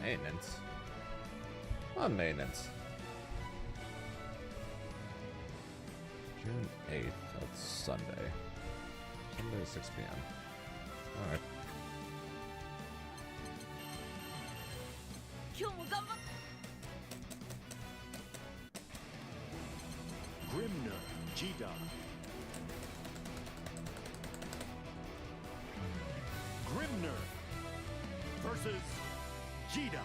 maintenance. On maintenance. June 8th. That's Sunday. Sunday, 6 p.m. Alright. Grimner, Jida. Grimner versus Jida.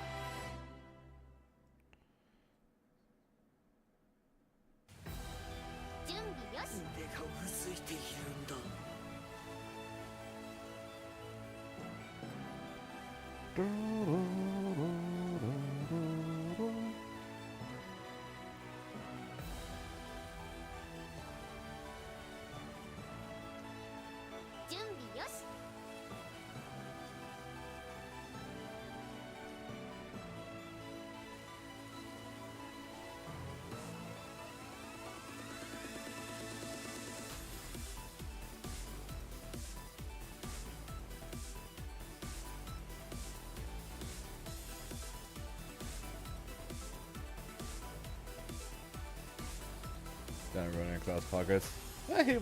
Down running across pockets. He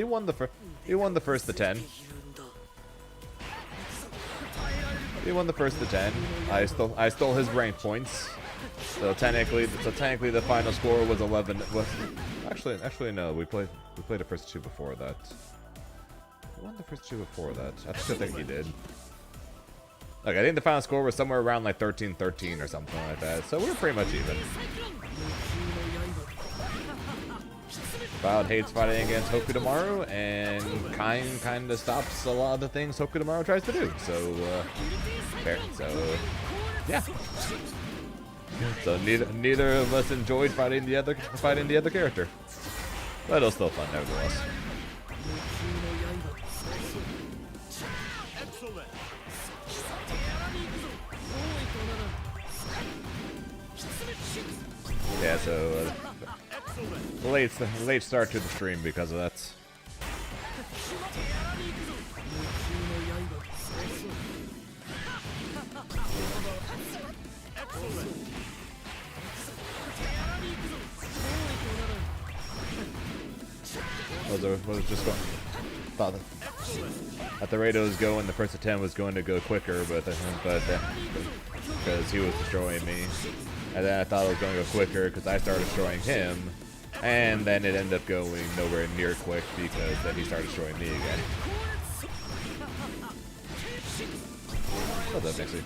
won the first to 10. He won the first to 10. I stole his rank points. So technically the final score was 11. Actually no. We played the first two before that. We won the first two before that. I think he did. Like I think the final score was somewhere around like 13-13 or something like that. So we were pretty much even. Cloud hates fighting against Hokudamaru, and kind of stops a lot of the things Hokudamaru tries to do. So, fair. So, yeah. So neither of us enjoyed fighting the other character, but it was still fun nevertheless. Yeah. So. Late start to the stream because of that. Was just going. Thought that the rate it was going, the first attempt was going to go quicker, but because he was destroying me, and then I thought it was going to go quicker because I started destroying him. And then it ended up going nowhere near quick because then he started destroying me again. What's up, Nixie?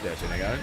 Yeah, shit, I got it.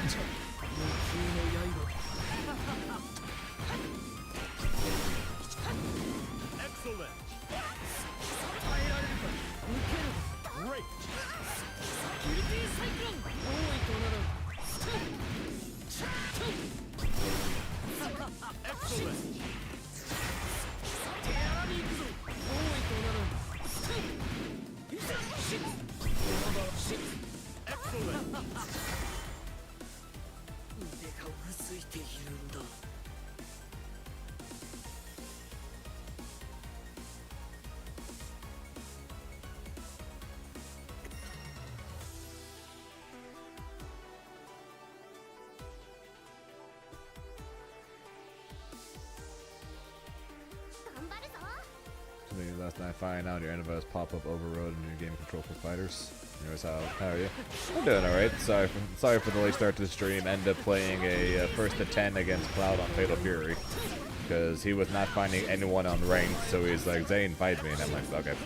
Last night, finding out your antivirus pop-up overrode and your game control for fighters. Anyways, how are you? I'm doing alright. Sorry for the late start to the stream. Ended up playing a first to 10 against Cloud on Fatal Fury because he was not finding anyone on rank. So he's like, Zane, fight me, and I'm like, okay.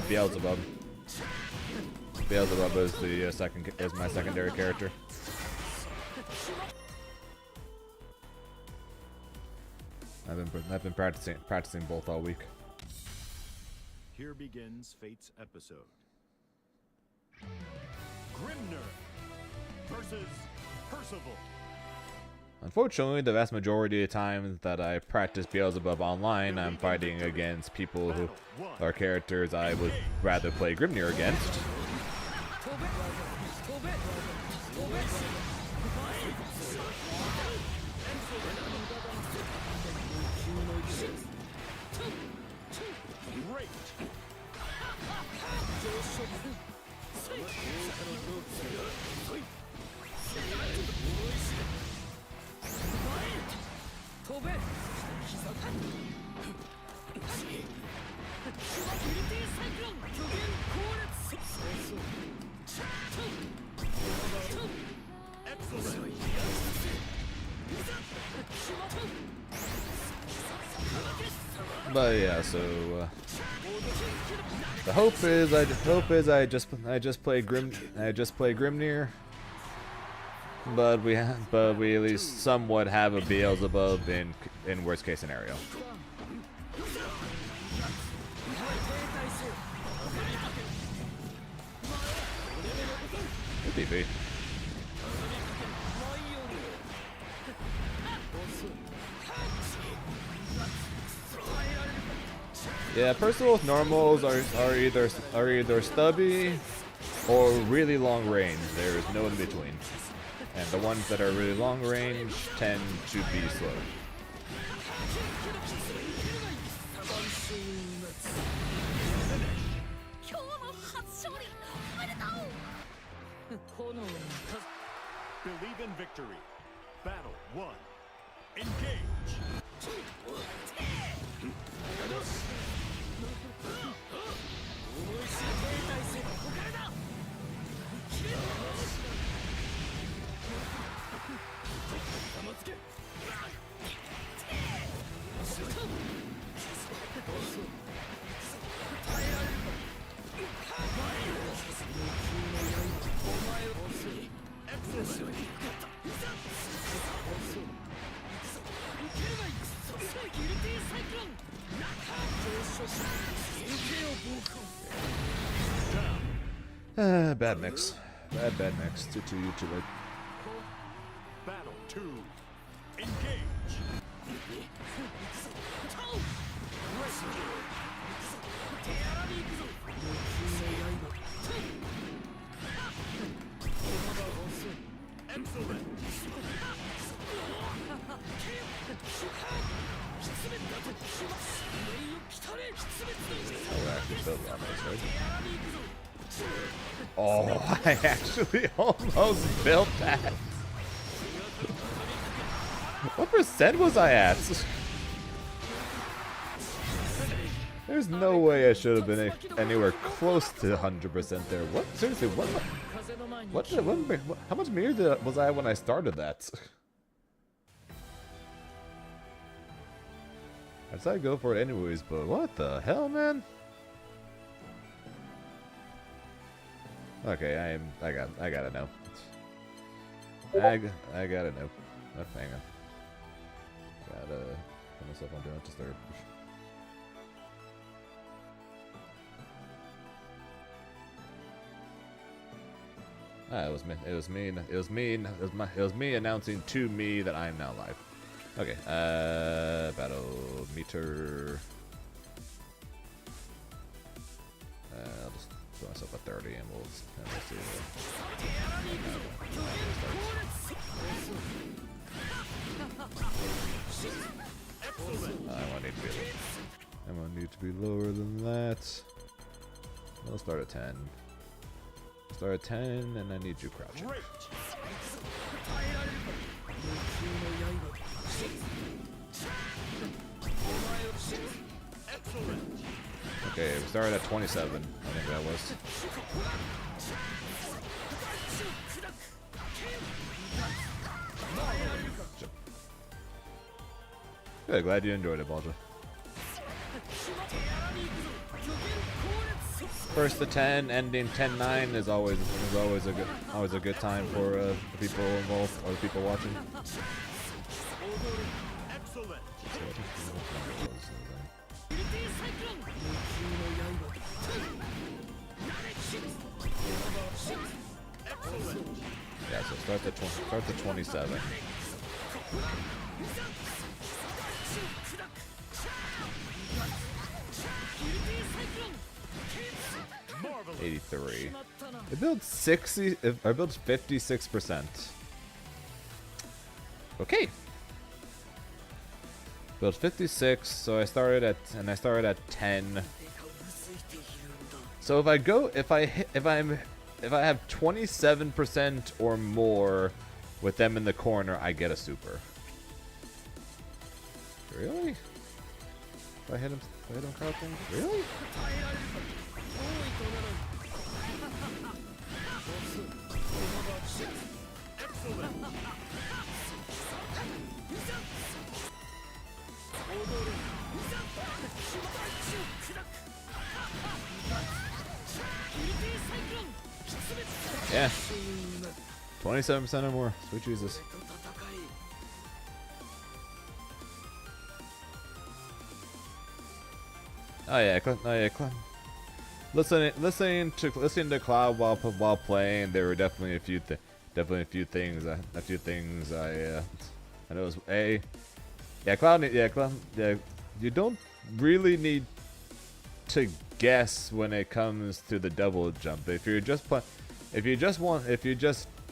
Beelzebub. Beelzebub is the is my secondary character. I've been practicing both all week. Here begins Fate's episode. Grimner versus Percival. Unfortunately, the vast majority of times that I practice Beelzebub online, I'm fighting against people who are characters I would rather play Grimnir against. Great. Excellent. But yeah, so the hope is I just play Grimnir, but we at least somewhat have a Beelzebub in worst case scenario. Could be. Yeah, Percival's normals are either stubby or really long range. There is no in between. And the ones that are really long range tend to be slow. Believe in victory. Battle 1. Engage. Bad mix. Bad mix. Too late. Battle 2. Engage. Excellent. Oh, I actually almost built that. What percent was I at? There's no way I should have been anywhere close to 100% there. What? Seriously, how much mirror was I when I started that? I decided to go for it anyways, but what the hell, man? Okay, I gotta know. I gotta know. Oh, hang on. Gotta put myself on Do Not Disturb. It was me announcing to me that I am now live. Okay, battle meter. I'll just put myself at 30 and we'll see. I want need to be lower than that. I'll start at 10. Start at 10, and I need you crouching. Okay, we started at 27. I think that was. Good, glad you enjoyed it, Balja. First to 10, ending 10-9 is always a good time for the people involved or the people watching. Excellent. Yeah, so start to 27. Marvelous. 83. It builds 60. I built 56%. Okay. Built 56. So I started at 10. So if I have 27% or more with them in the corner, I get a super. Really? If I hit him crowd thing? Really? Yeah. 27% or more. Sweet Jesus. Oh yeah, listening to Cloud while playing, there were definitely a few things I know was Cloud, you don't really need to guess when it comes to the double jump. If you just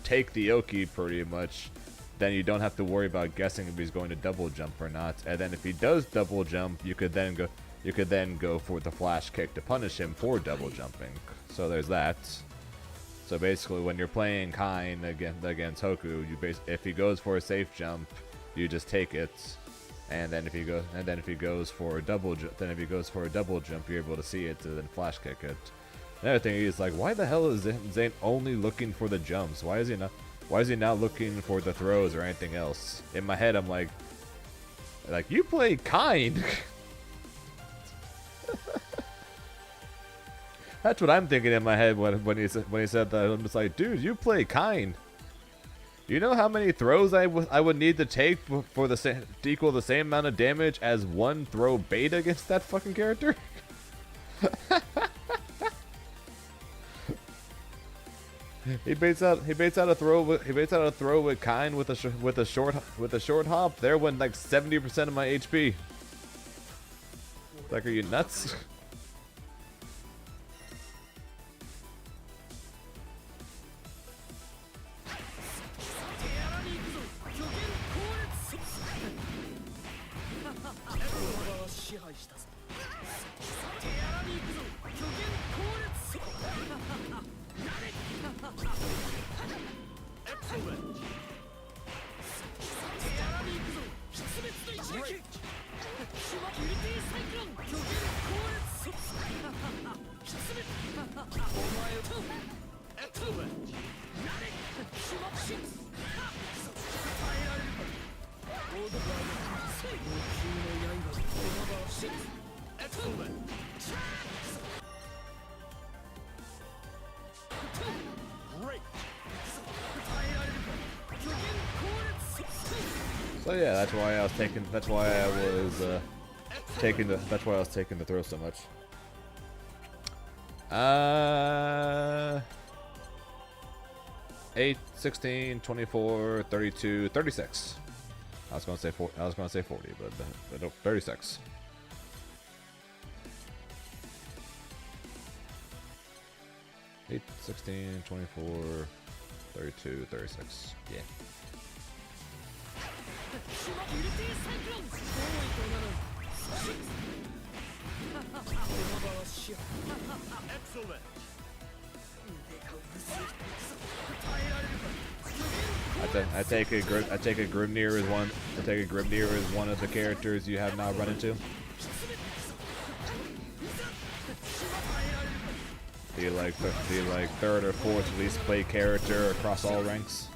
take the Oki pretty much, then you don't have to worry about guessing if he's going to double jump or not. And then if he does double jump, you could then go for the flash kick to punish him for double jumping. So there's that. So basically, when you're playing Kain against Hoku, if he goes for a safe jump, you just take it. And then if he goes for a double jump, you're able to see it and then flash kick it. Another thing is like, why the hell is Zane only looking for the jumps? Why is he not looking for the throws or anything else? In my head, I'm like you play Kain. That's what I'm thinking in my head when he said that. I'm just like, dude, you play Kain. You know how many throws I would need to take for to equal the same amount of damage as one throw beta against that fucking character? He baits out a throw with Kain with a short hop. There went like 70% of my HP. Like, are you nuts? So yeah, that's why I was taking the throw so much. 8, 16, 24, 32, 36. I was gonna say 40, but 36. Eight, 16, 24, 32, 36. Yeah. Excellent. I take a Grimnir as one of the characters you have not run into. The third or fourth least played character across all ranks.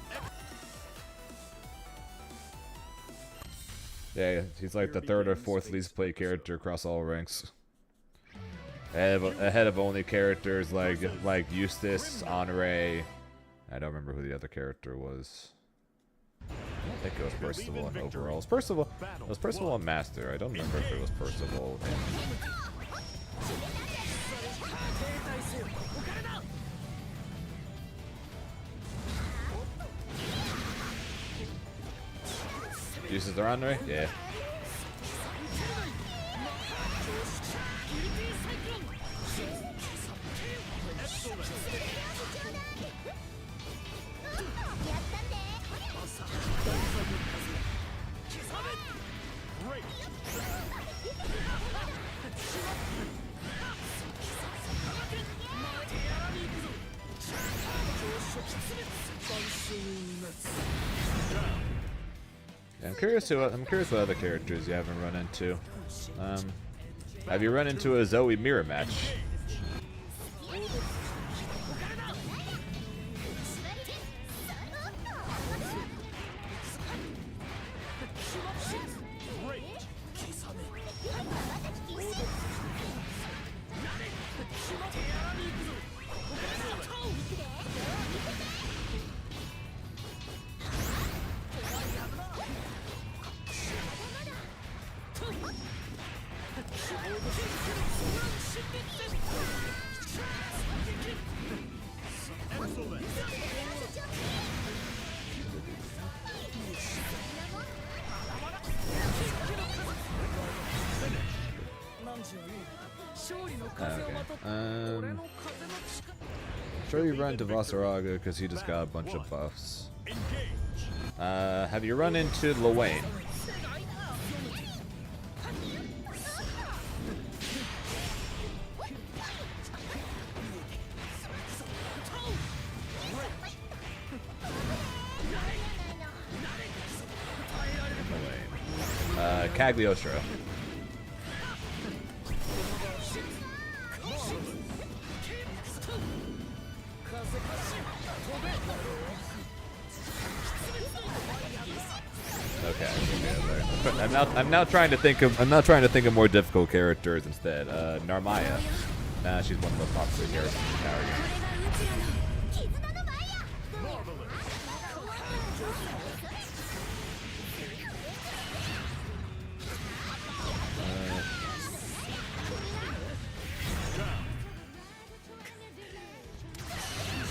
Yeah, he's like the third or fourth least played character across all ranks. Ahead of only characters like Eustace, Honore. I don't remember who the other character was. I don't think it was Percival in overall. It was Percival and Master. I don't remember if it was Percival in... Eustace or Honore? Yeah. Yeah, I'm curious what other characters you haven't run into. Have you run into a Zoe mirror match? Sure you run to Vasaraga because he just got a bunch of buffs. Have you run into Luane? Cagliostro. Okay. I'm now trying to think of more difficult characters instead. Narmaya. She's one of the most popular characters in Paragon.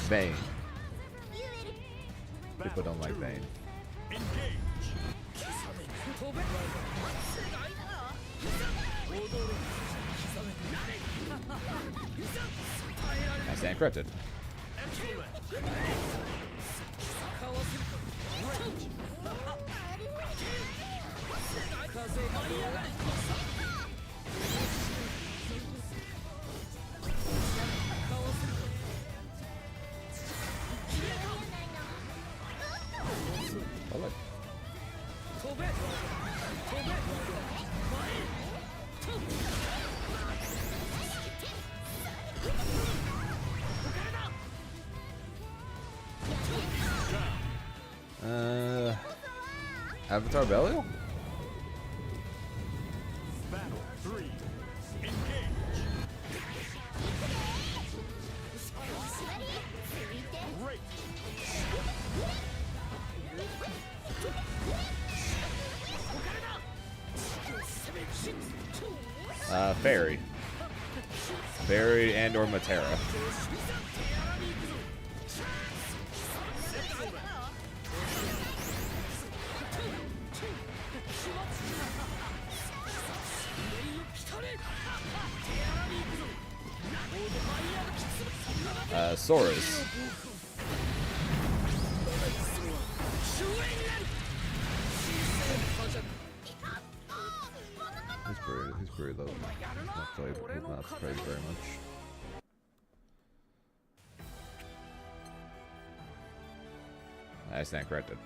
Vayne. People don't like Vayne. I stand corrected. Avatar Belial? Battle 3. Fairy. Fairy and or Matera. Sora's. He's pretty low. Not played very much. I stand corrected.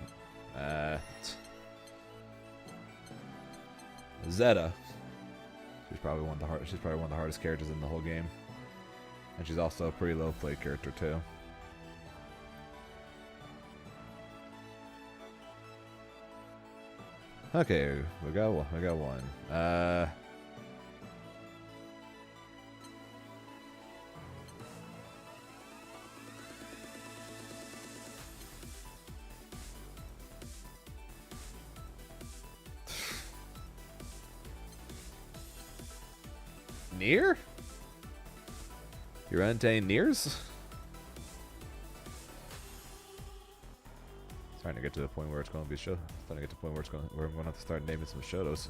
Zeta. She's probably one of the hardest characters in the whole game. And she's also a pretty low play character too. Okay, we got one. Nier? You run into any Niers? Starting to get to the point where it's going to be Starting to get to the point where I'm going to have to start naming some Shotos.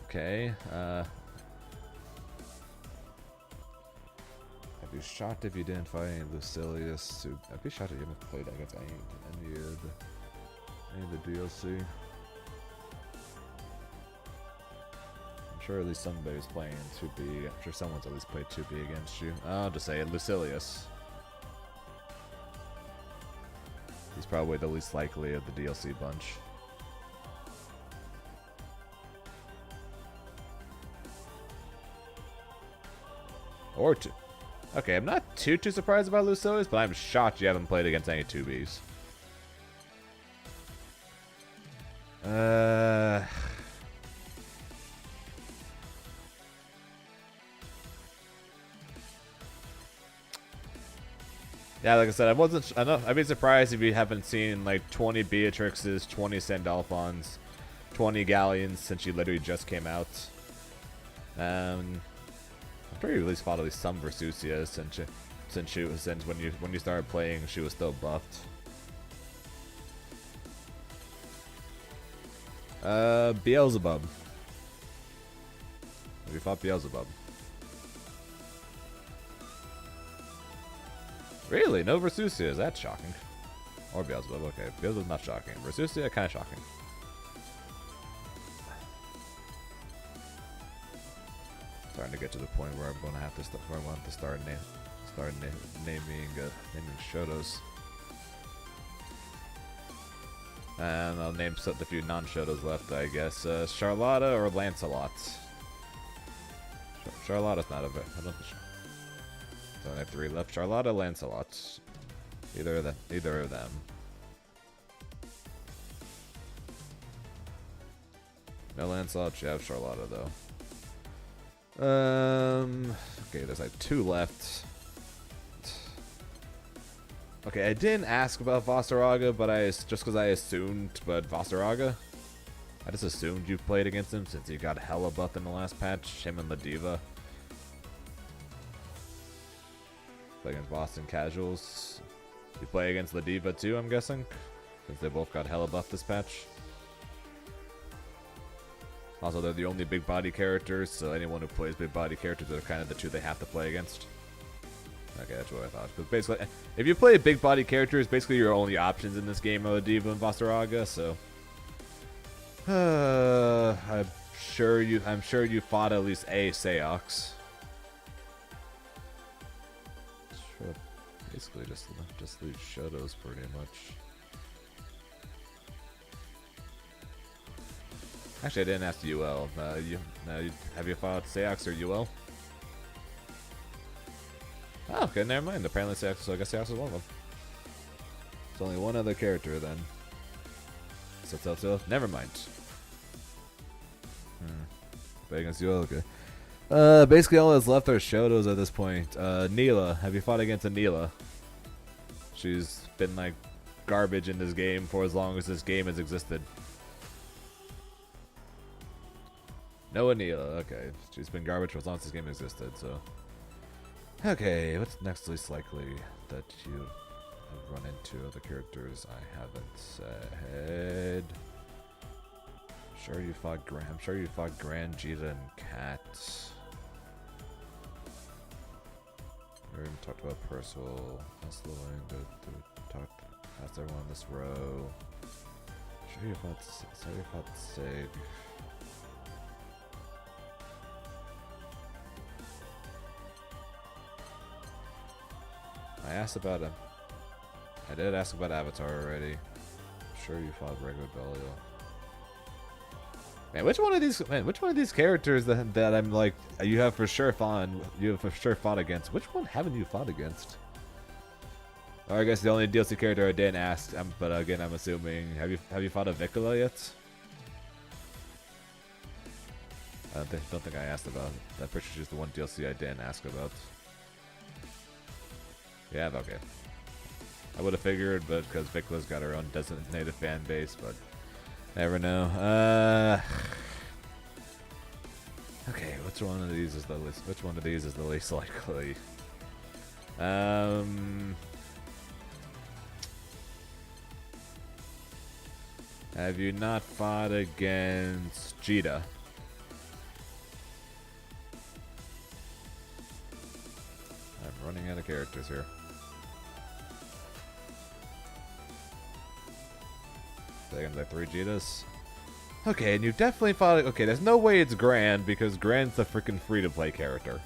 Okay, I'd be shocked if you didn't fight any Lucilius. I'd be shocked if you haven't played against any of the DLC. I'm sure at least somebody's playing 2B. I'm sure someone's at least played 2B against you. I'll just say Lucilius. He's probably the least likely of the DLC bunch. Or two. Okay, I'm not too surprised about Lucilius, but I'm shocked you haven't played against any 2Bs. Yeah, like I said, I'd be surprised if you haven't seen like 20 Beatrixes, 20 Sandalphons, 20 Galleons since she literally just came out. I'm sure you at least fought at least some Versusia since when you started playing she was still buffed. Beelzebub. Have you fought Beelzebub? Really? No Versusia? That's shocking. Or Beelzebub, okay. Beelzebub's not shocking. Versusia, kinda shocking. Starting to get to the point where I'm going to have to start naming Shotos. And I'll name the few non-Shotos left, I guess. Charlotta or Lancelot. Charlotta's not a bit. I don't have 3 left. Charlotta, Lancelot. Either of them. No Lancelot, you have Charlotta though. Okay, there's like 2 left. Okay, I didn't ask about Vasaraga, but just because I assumed, but Vasaraga? I just assumed you played against him since he got hella buff in the last patch, him and the Diva. Play against Boston Casuals. You play against the Diva too, I'm guessing? Since they both got hella buff this patch. Also, they're the only big body characters, so anyone who plays big body characters are kind of the 2 they have to play against. Okay, that's what I thought. Because basically, if you play big body characters, basically your only options in this game are the Diva and Vasaraga, so... I'm sure you fought at least a Seox. Sure, basically just leave Shotos pretty much. Actually, I didn't ask UL. Have you fought Seox or UL? Oh, okay, never mind. Apparently Seox, so I guess Seox is one of them. It's only one other character then. So never mind. Play against UL, okay. Basically all that's left are Shotos at this point. Neela, have you fought against Neela? She's been like garbage in this game for as long as this game has existed. No Neela, okay. She's been garbage for as long as this game existed, so. Okay, what's next least likely that you have run into other characters I haven't said? I'm sure you fought Grand, Jita, and Kat. We already talked about Percival. That's the line to talk past everyone in this row. Sure you fought Sig. I asked about him. I did ask about Avatar already. I'm sure you fought regular Belial. Man, which one of these characters that I'm like you have for sure fought against? Which one haven't you fought against? Or I guess the only DLC character I didn't ask, but again I'm assuming have you fought a Vicola yet? I don't think I asked about that. Pretty sure just the one DLC I didn't ask about. Yeah, okay. I would have figured, but because Vicla's got her own designated fan base, but never know. Okay, which one of these is the least? Which one of these is the least likely? Have you not fought against Jita? I'm running out of characters here. Second, like 3 Jitas. Okay, and you definitely fought. Okay, there's no way it's Grand because Grand's the freaking free-to-play character.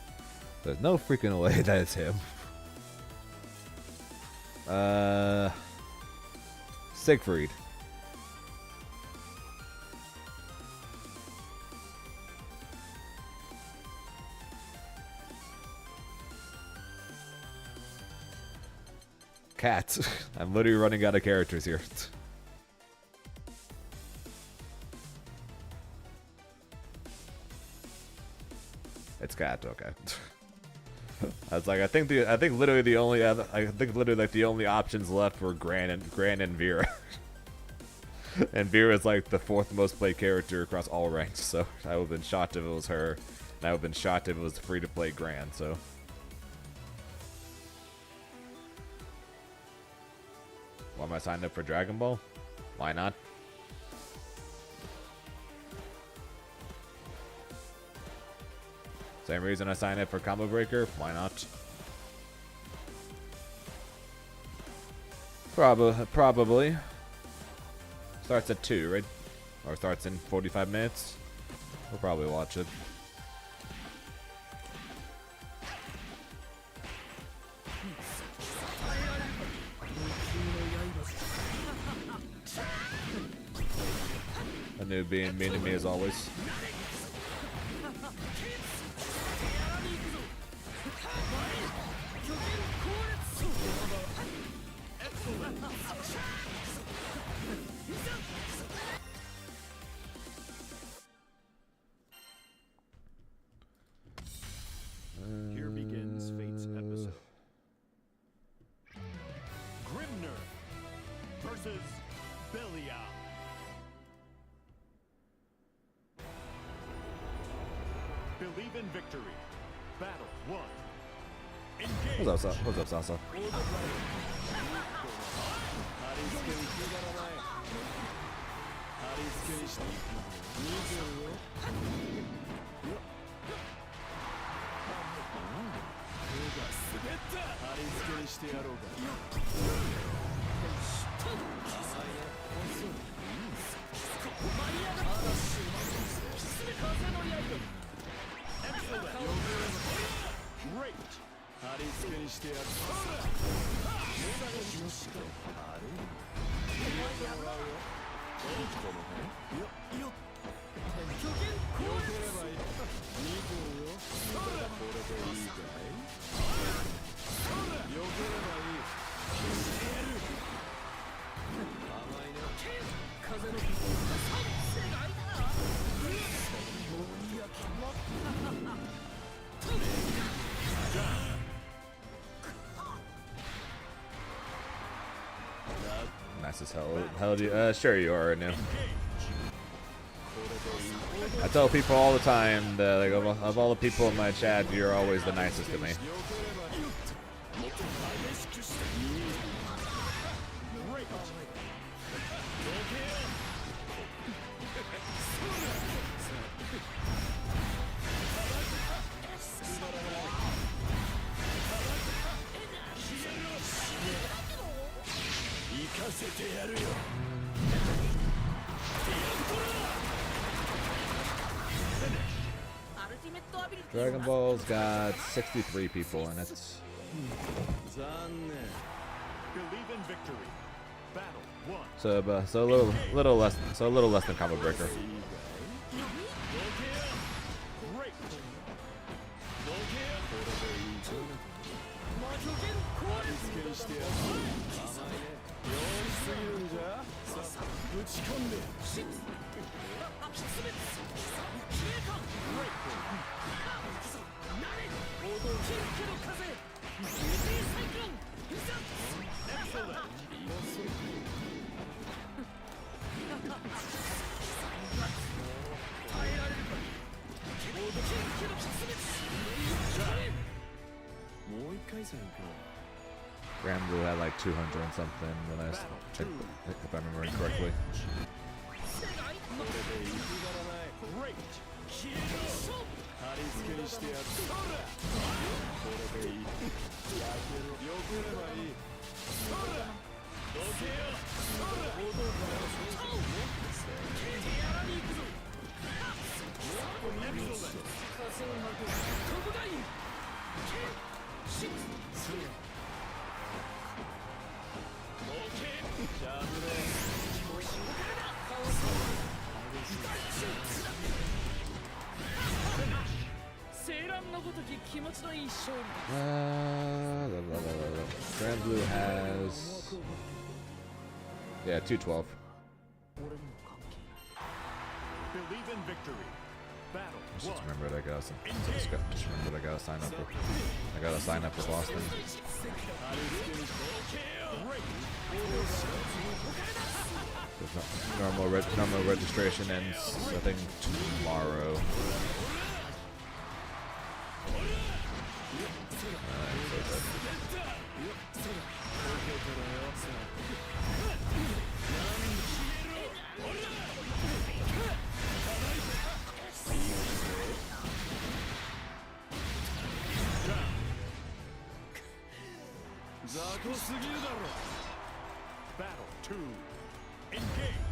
There's no freaking way that it's him. Siegfried. Cat. I'm literally running out of characters here. It's Cat, okay. I was like, I think literally the only options left were Gran and Vera. And Vera is like the 4th most played character across all ranks, so I would have been shocked if it was her. And I would have been shocked if it was free to play Gran, so. Why am I signed up for Dragon Ball? Why not? Same reason I signed up for Combo Breaker. Why not? Probably. Starts at 2, right? Or starts in 45 minutes. We'll probably watch it. A noob being mean to me as always. Here begins Fate's episode. Grimner versus Belial. Believe in victory. Battle 1. Engage. What's up, Sasa? Great. Nice as hell. Hell do you, sure you are right now. I tell people all the time that like, of all the people in my chat, you're always the nicest to me. Dragon Ball's got 63 people in it. Believe in victory. Battle 1. So a little less than Combo Breaker. Great. Grand Blue had like 200 and something when I, if I'm remembering correctly. Grand Blue has, yeah, 212. Believe in victory. Battle Just one. remember that I gotta, just remember that I gotta sign up for. I gotta sign up for Boston. Normal registration ends, I think, tomorrow. Battle two. Engage.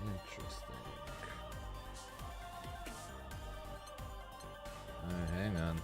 Interesting. Alright, hang on.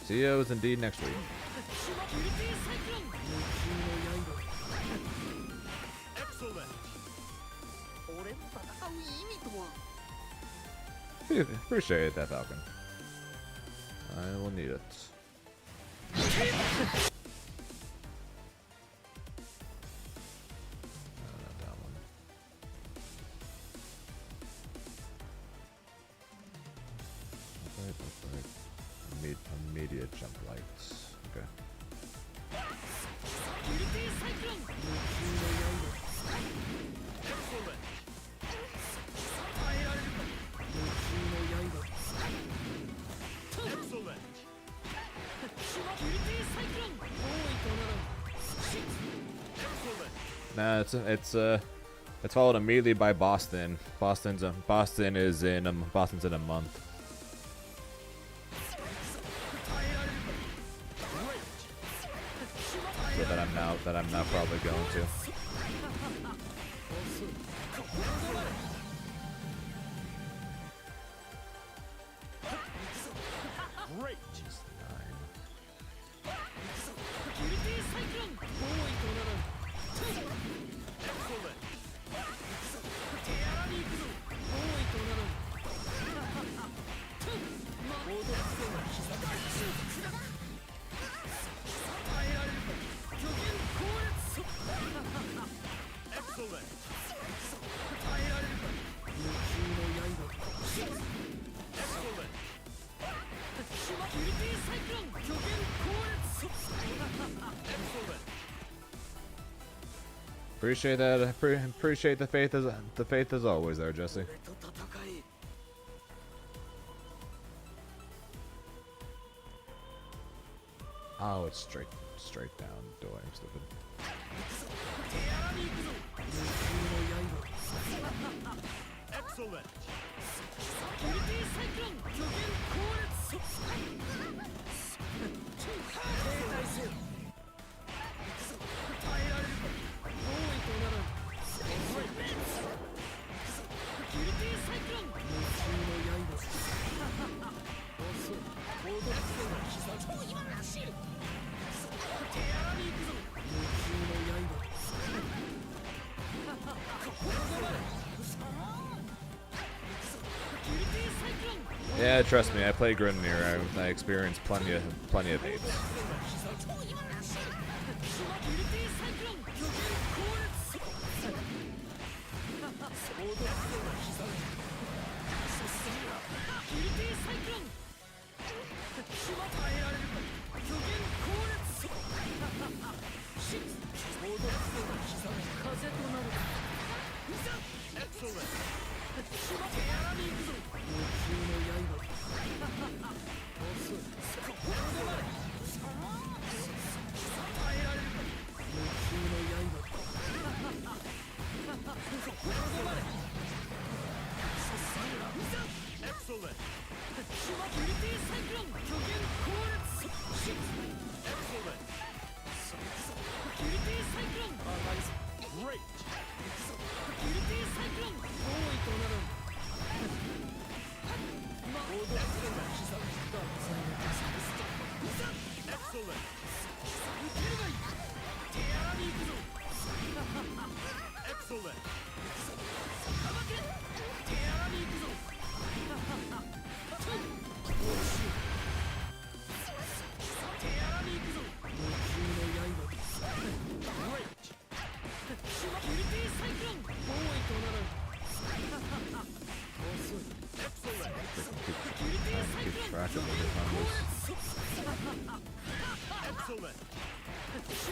See yous indeed next week. Excellent. Appreciate that, Falcon. I will need it. Not that one. Right. Immediate jump lights. Okay. Excellent. Excellent. Excellent. Nah, it's followed immediately by Boston. Boston's in a month. So that I'm now probably going to. Great. Excellent. Excellent. Excellent. Excellent. Appreciate that. Appreciate the faith as always there, Jesse. Oh, it's straight down. Do I'm stupid. Excellent. Yeah, trust me, I play Grimnir. I experienced plenty of hates. Excellent. Excellent. Excellent. Great. Excellent. Excellent. Keep track of the combos. Excellent. Excellent.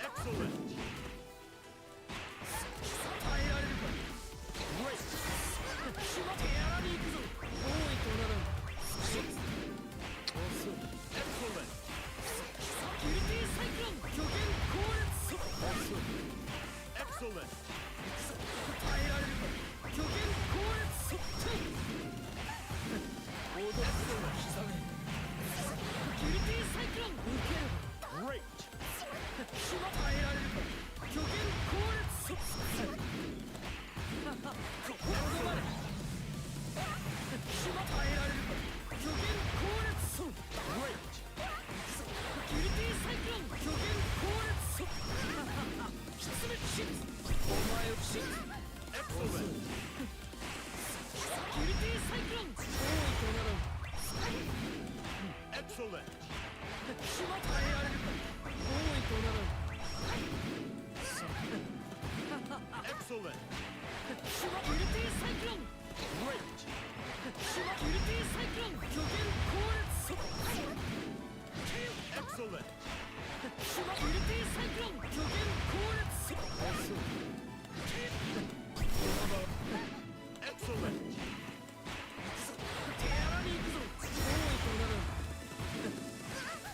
Excellent. Excellent. Excellent. Excellent.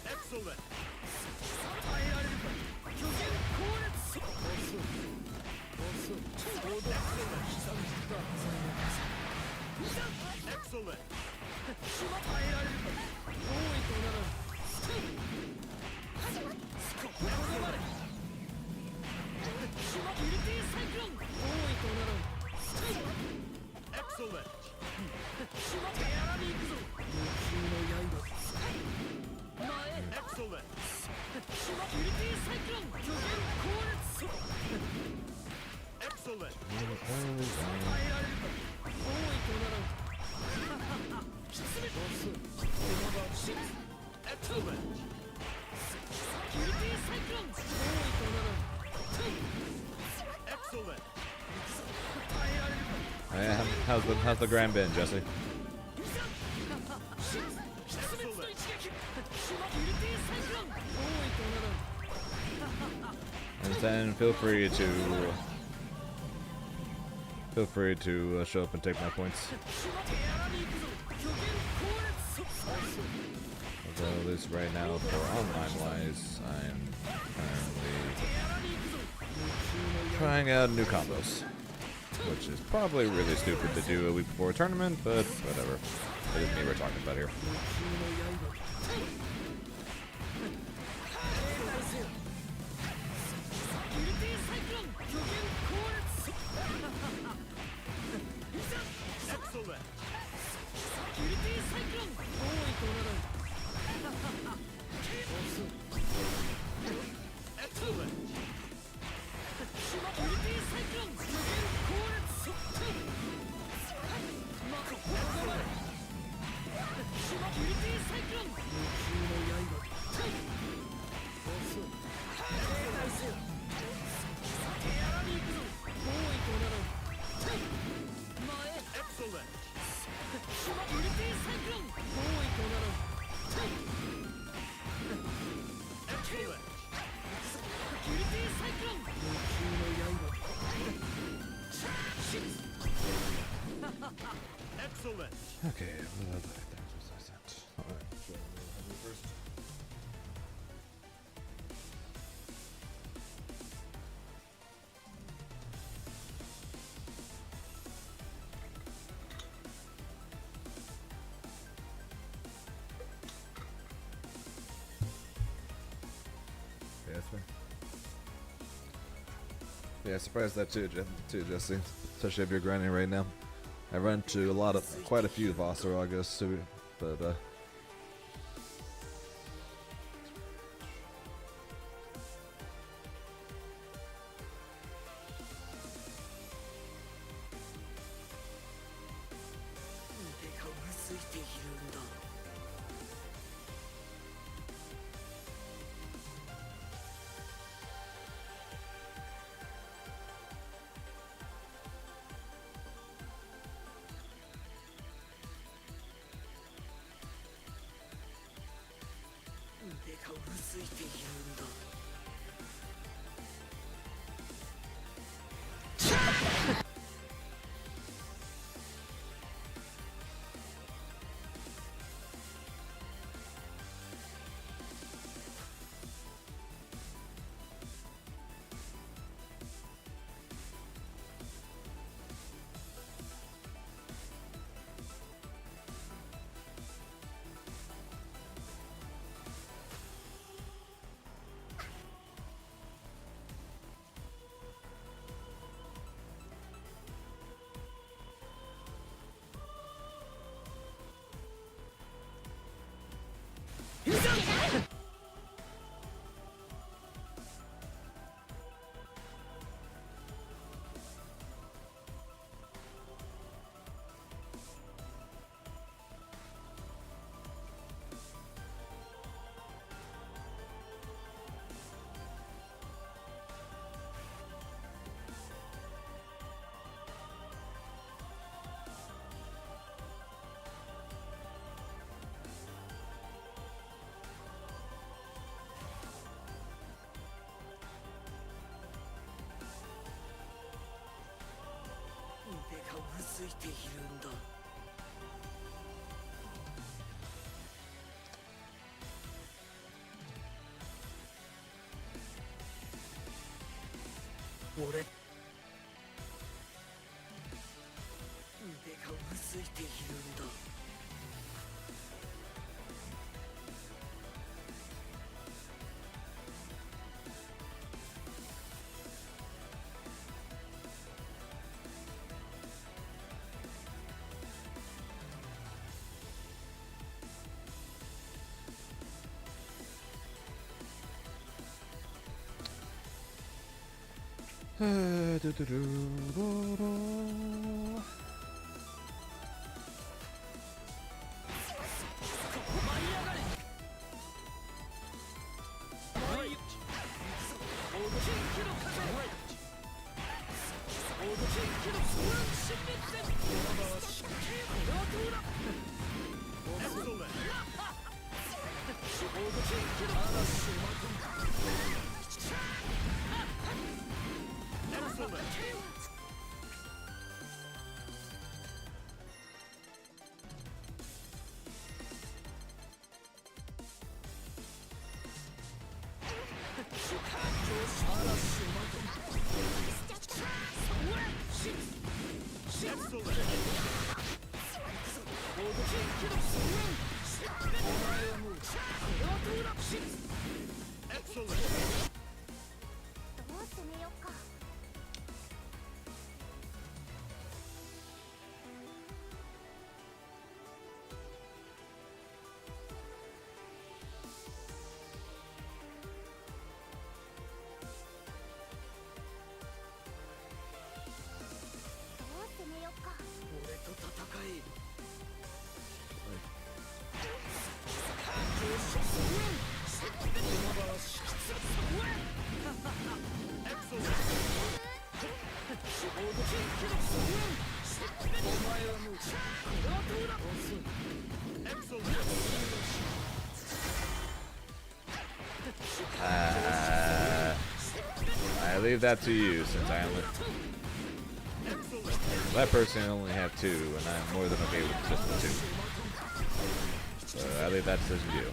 Excellent. Excellent. Excellent. Excellent. Excellent. Excellent. Excellent. Yeah, how's the grand been, Jesse? And then feel free to show up and take my points. Although at least right now, for online wise, I'm currently trying out new combos, which is probably really stupid to do a week before a tournament, but whatever. It is me we're talking about here. Excellent. Excellent. Excellent. Excellent. Excellent. Okay, what other things was I sent? Alright, so we'll have first. Yeah, that's fair. Yeah, surprised that too, Jesse. Especially if you're grinding right now. I run to quite a few Vossaragas, so, but I leave that to you, since I only... That person only have 2, and I'm more than okay with just the 2. So I leave that decision to you.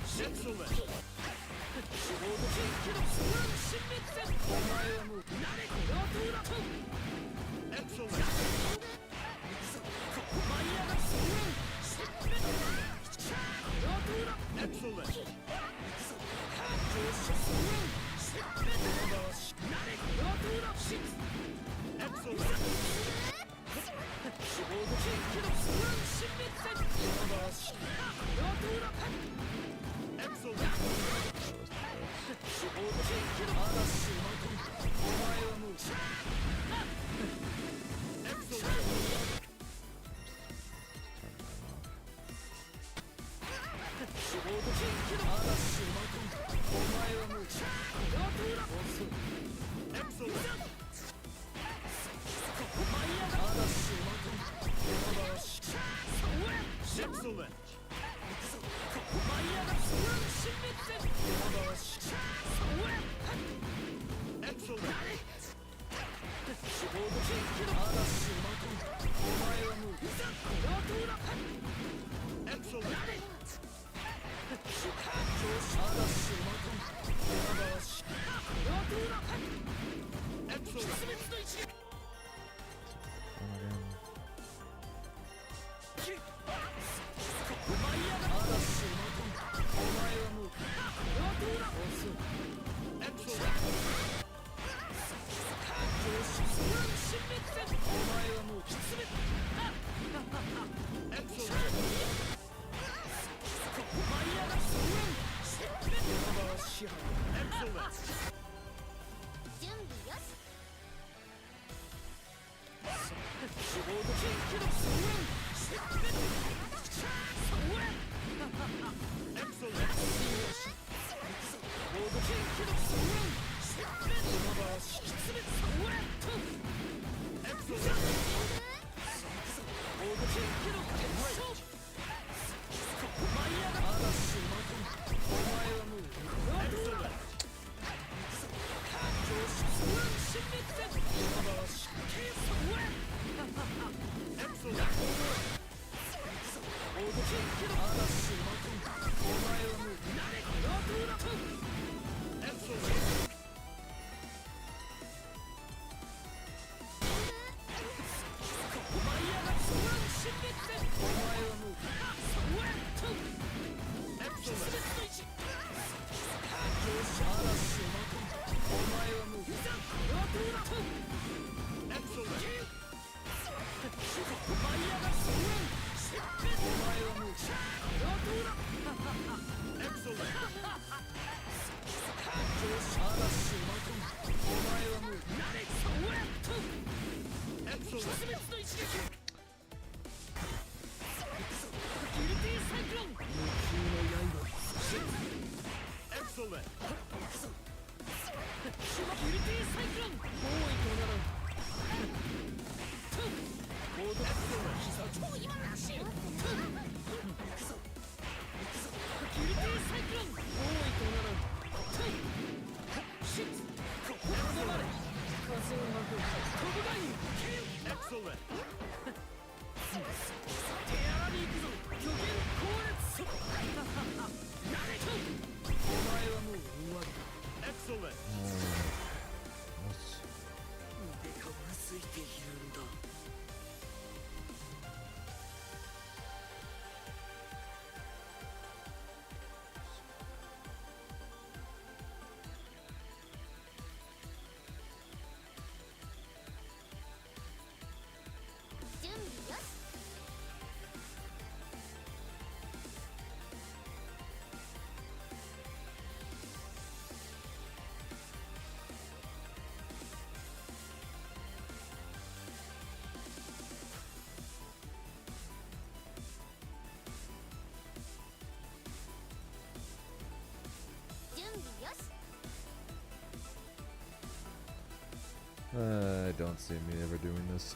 I don't see me ever doing this.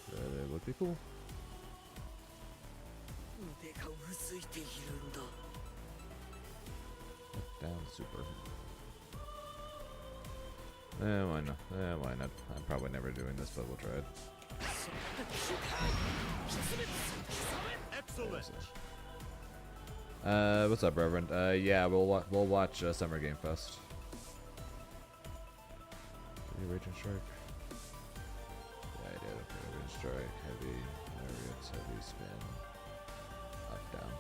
But it would be cool. Down super. Why not? Why not? I'm probably never doing this, but we'll try it. Excellent. What's up, Reverend? Yeah, we'll watch Summer Game Fest. Raging Strike. Yeah, I did. Okay, Raging Strike, heavy, Lariats, heavy spin, up, down.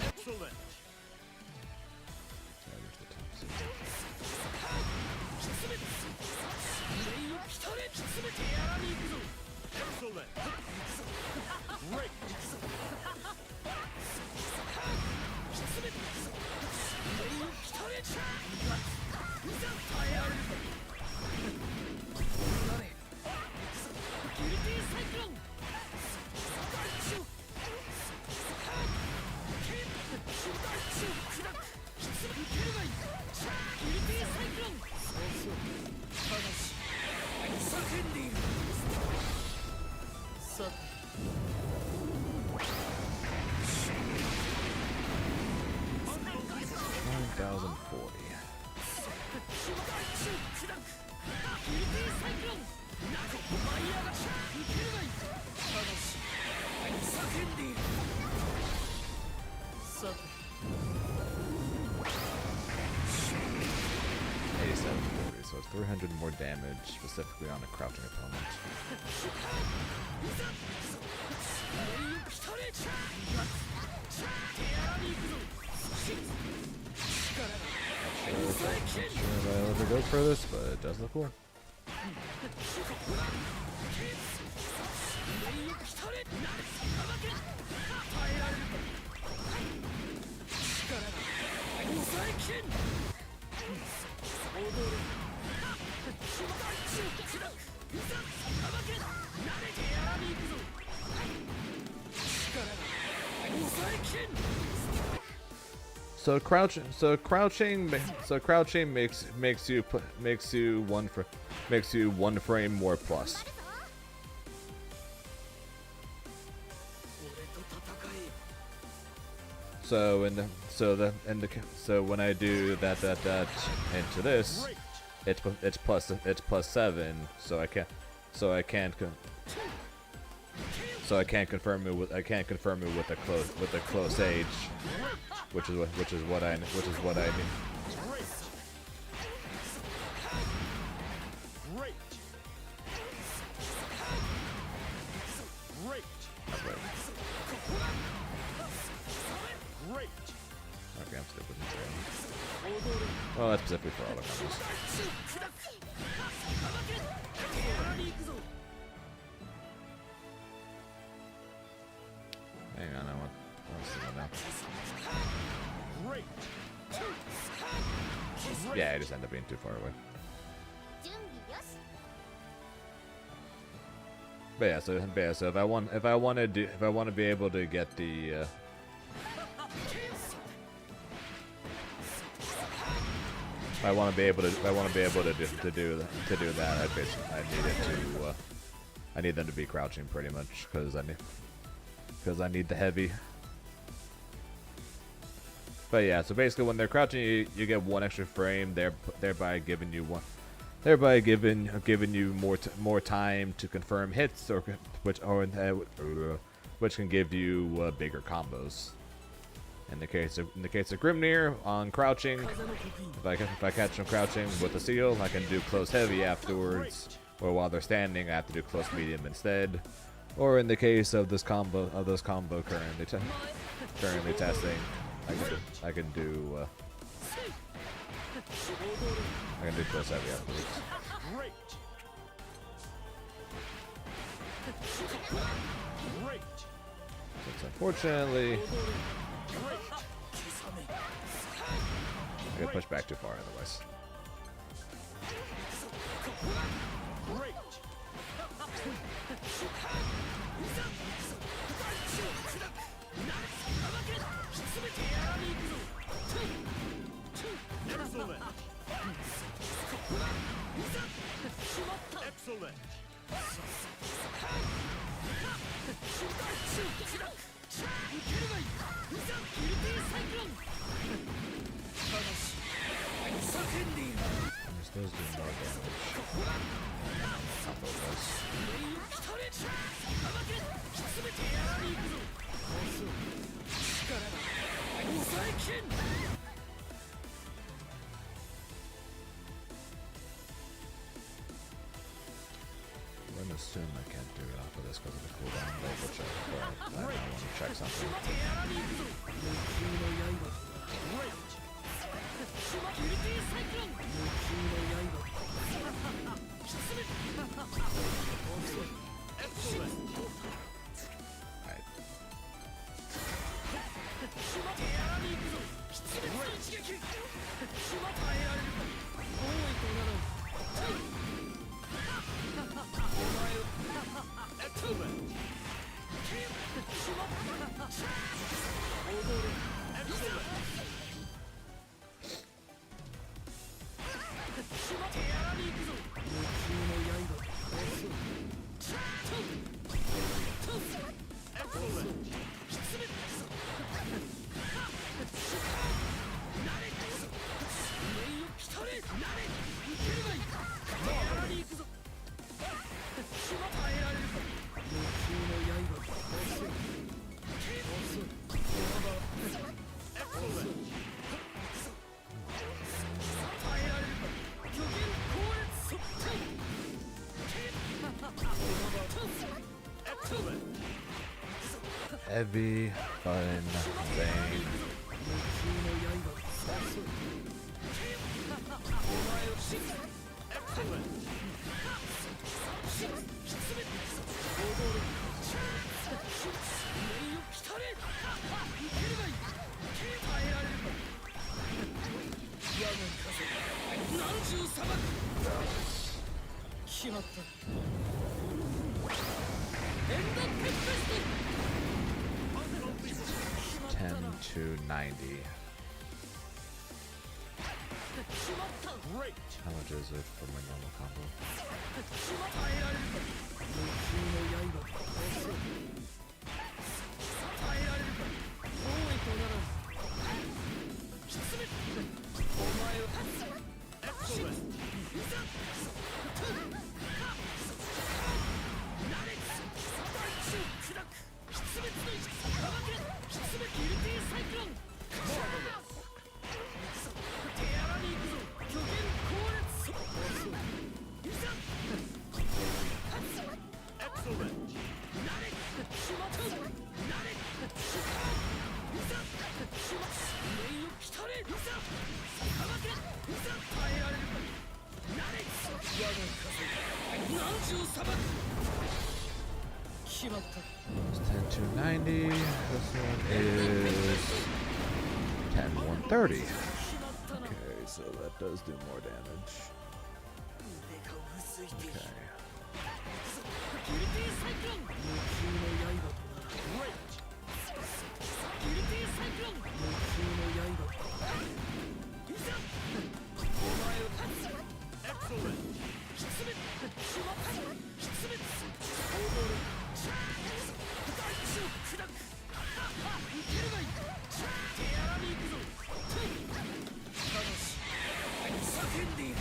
Excellent. Excellent. Great. So it's 300 more damage, specifically on a crouching opponent. Not sure if I'll ever go for this, but it does look cool. crouching makes you one frame more plus. So when I do that into this, it's plus 7. So I can't confirm it with a close age, which is what I need. Okay, I'm stupid. Well, that's specifically for all the combos. Hang on, I want to see that now. Yeah, I just end up being too far away. But yeah, so if I want to be able to get the if I want to be able to do that, I need them to be crouching pretty much, because I need the heavy. But yeah, so basically when they're crouching, you get one extra frame, thereby giving you more time to confirm hits, which can give you bigger combos. In the case of Grimnir on crouching, if I catch them crouching with a seal, I can do close heavy afterwards, or while they're standing, I have to do close medium instead. Or in the case of this combo currently testing, I can do close heavy afterwards. Since unfortunately I get pushed back too far otherwise. Excellent. This does do more damage. Combo does. I'm gonna assume I can't do it off of this because of the cooldown, but I want to check something. Alright. Heavy, fun, Zane. To 90. Great. How much is it for my normal combo? 耐えられるか無給の刃遅い耐えられるか多いとならずきつめお前を Excellent. いざなれ大地を砕くきつめつの石かまけきつめギルティーサイクロン手荒に行くぞ巨限高烈遅いいざ Excellent. なれしまとうなれいざしま命を来たれいざかまけいざ耐えられるかなれ我が風何十裁く決まった It's 10 to 90. This one is 10 130. 決まったな Okay, so that does do more damage. 腕が薄いている Okay. ギルティーサイクロン無給の刃となら Great. ギルティーサイクロン無給の刃といざお前を Excellent. きつめしまったきつめ踊る大地を砕く受けるがいい手荒に行くぞただし叫んでいる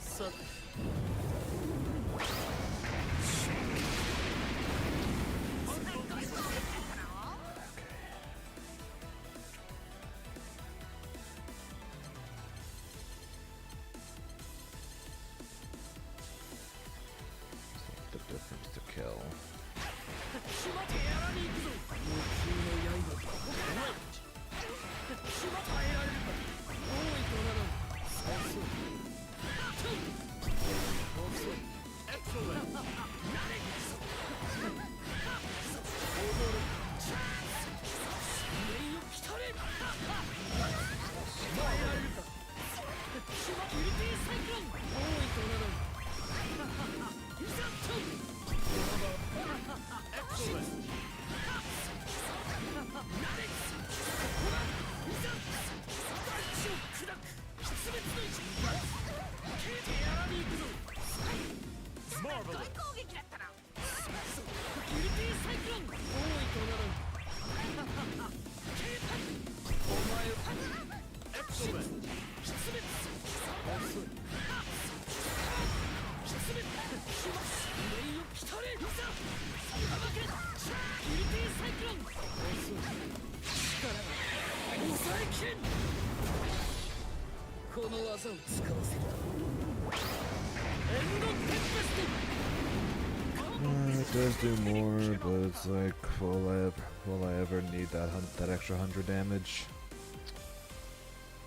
さて The difference to kill. しま手荒に行くぞ無給の刃としま耐えられるか多いとなら遅い遅い Excellent. なれ踊る命を来たれ耐えられるかしまギルティーサイクロン多いとならいざと Excellent. なれほらいざ大地を砕く出滅の石手荒に行くぞ Marvelous. ギルティーサイクロン多いとならお前を Excellent. 出滅遅い出滅しま命を来たれいざかまけギルティーサイクロン遅い力が抑えきれんこの技を使わせるエンドテンペスト It does do more, but it's like, will I ever need that extra 100 damage?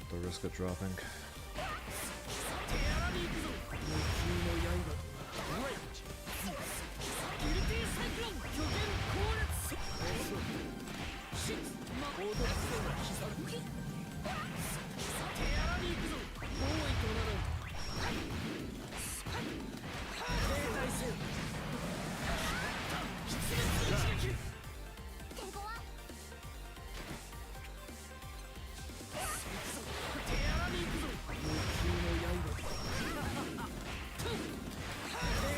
The risk of dropping. 手荒に行くぞ無給の刃とな Great. ギルティーサイクロン巨限高烈遅いシッ魔法ドラスが刻む手荒に行くぞ多いとなら停滞せよ出撃の一撃手荒に行くぞ無給の刃と停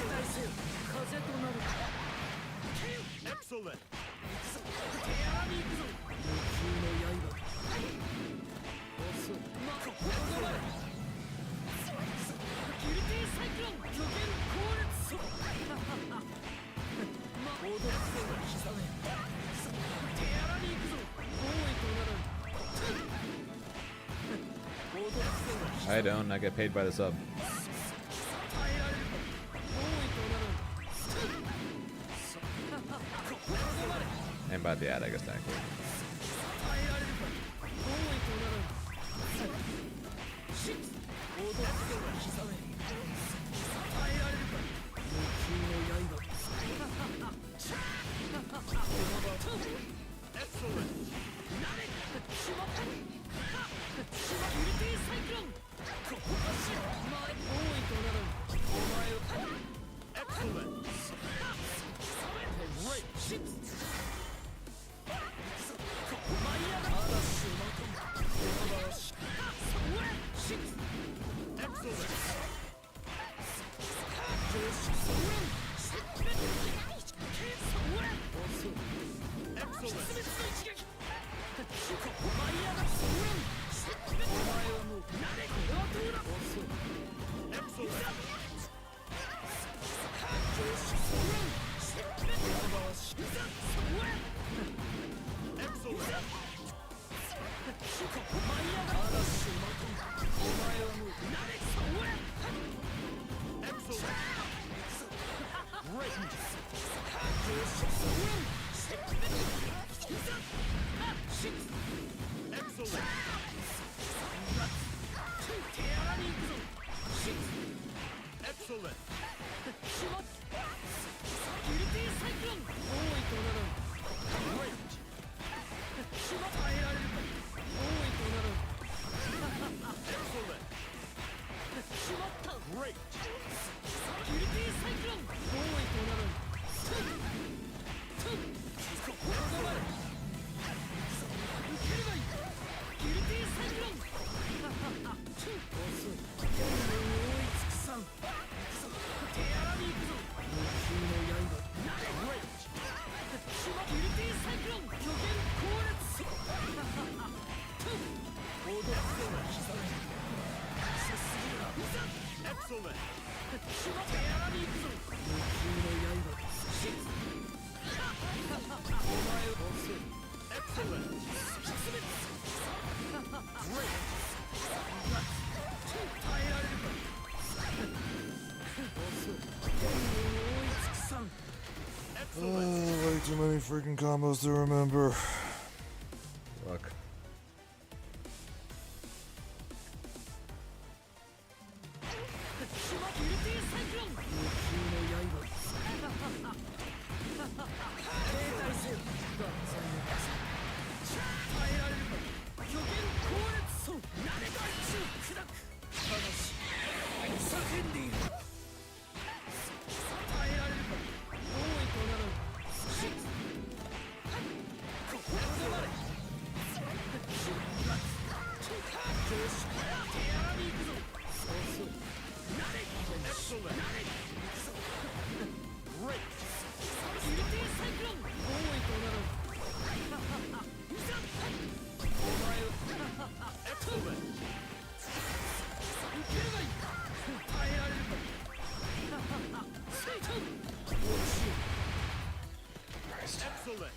滞せよ風となる Excellent. 手荒に行くぞ無給の刃遅いここまでギルティーサイクロン巨限高烈魔法ドラスが刻め手荒に行くぞ多いとなら I don't, I get paid by the sub. 耐えられるか多いとならここまで And by the ad, I guess, technically. 耐えられるか多いとならシッオードラスが刻め耐えられるか無給の刃 Excellent. なれしまったしまギルティーサイクロンここがし前多いとならお前を Excellent. Great shit! Excellent. 手話手荒に行くぞ無給の刃シッお前を遅い Excellent. 進め Great. 耐えられるか遅い追いつくさん Excellent. way too many freaking combos to remember. Fuck. 手話ビルティサイクロン無給の刃停滞せよ万歳の傘耐えられるか虚言高烈そうなれが一を砕くただし叫んでいる耐えられるか大いとならぬシッここで止まれ上司手荒に行くぞ遅い Excellent. Great. ビルティサイクロン大いとならぬいざお前を Excellent. 受ければいい耐えられるかセイト落ちよ Excellent.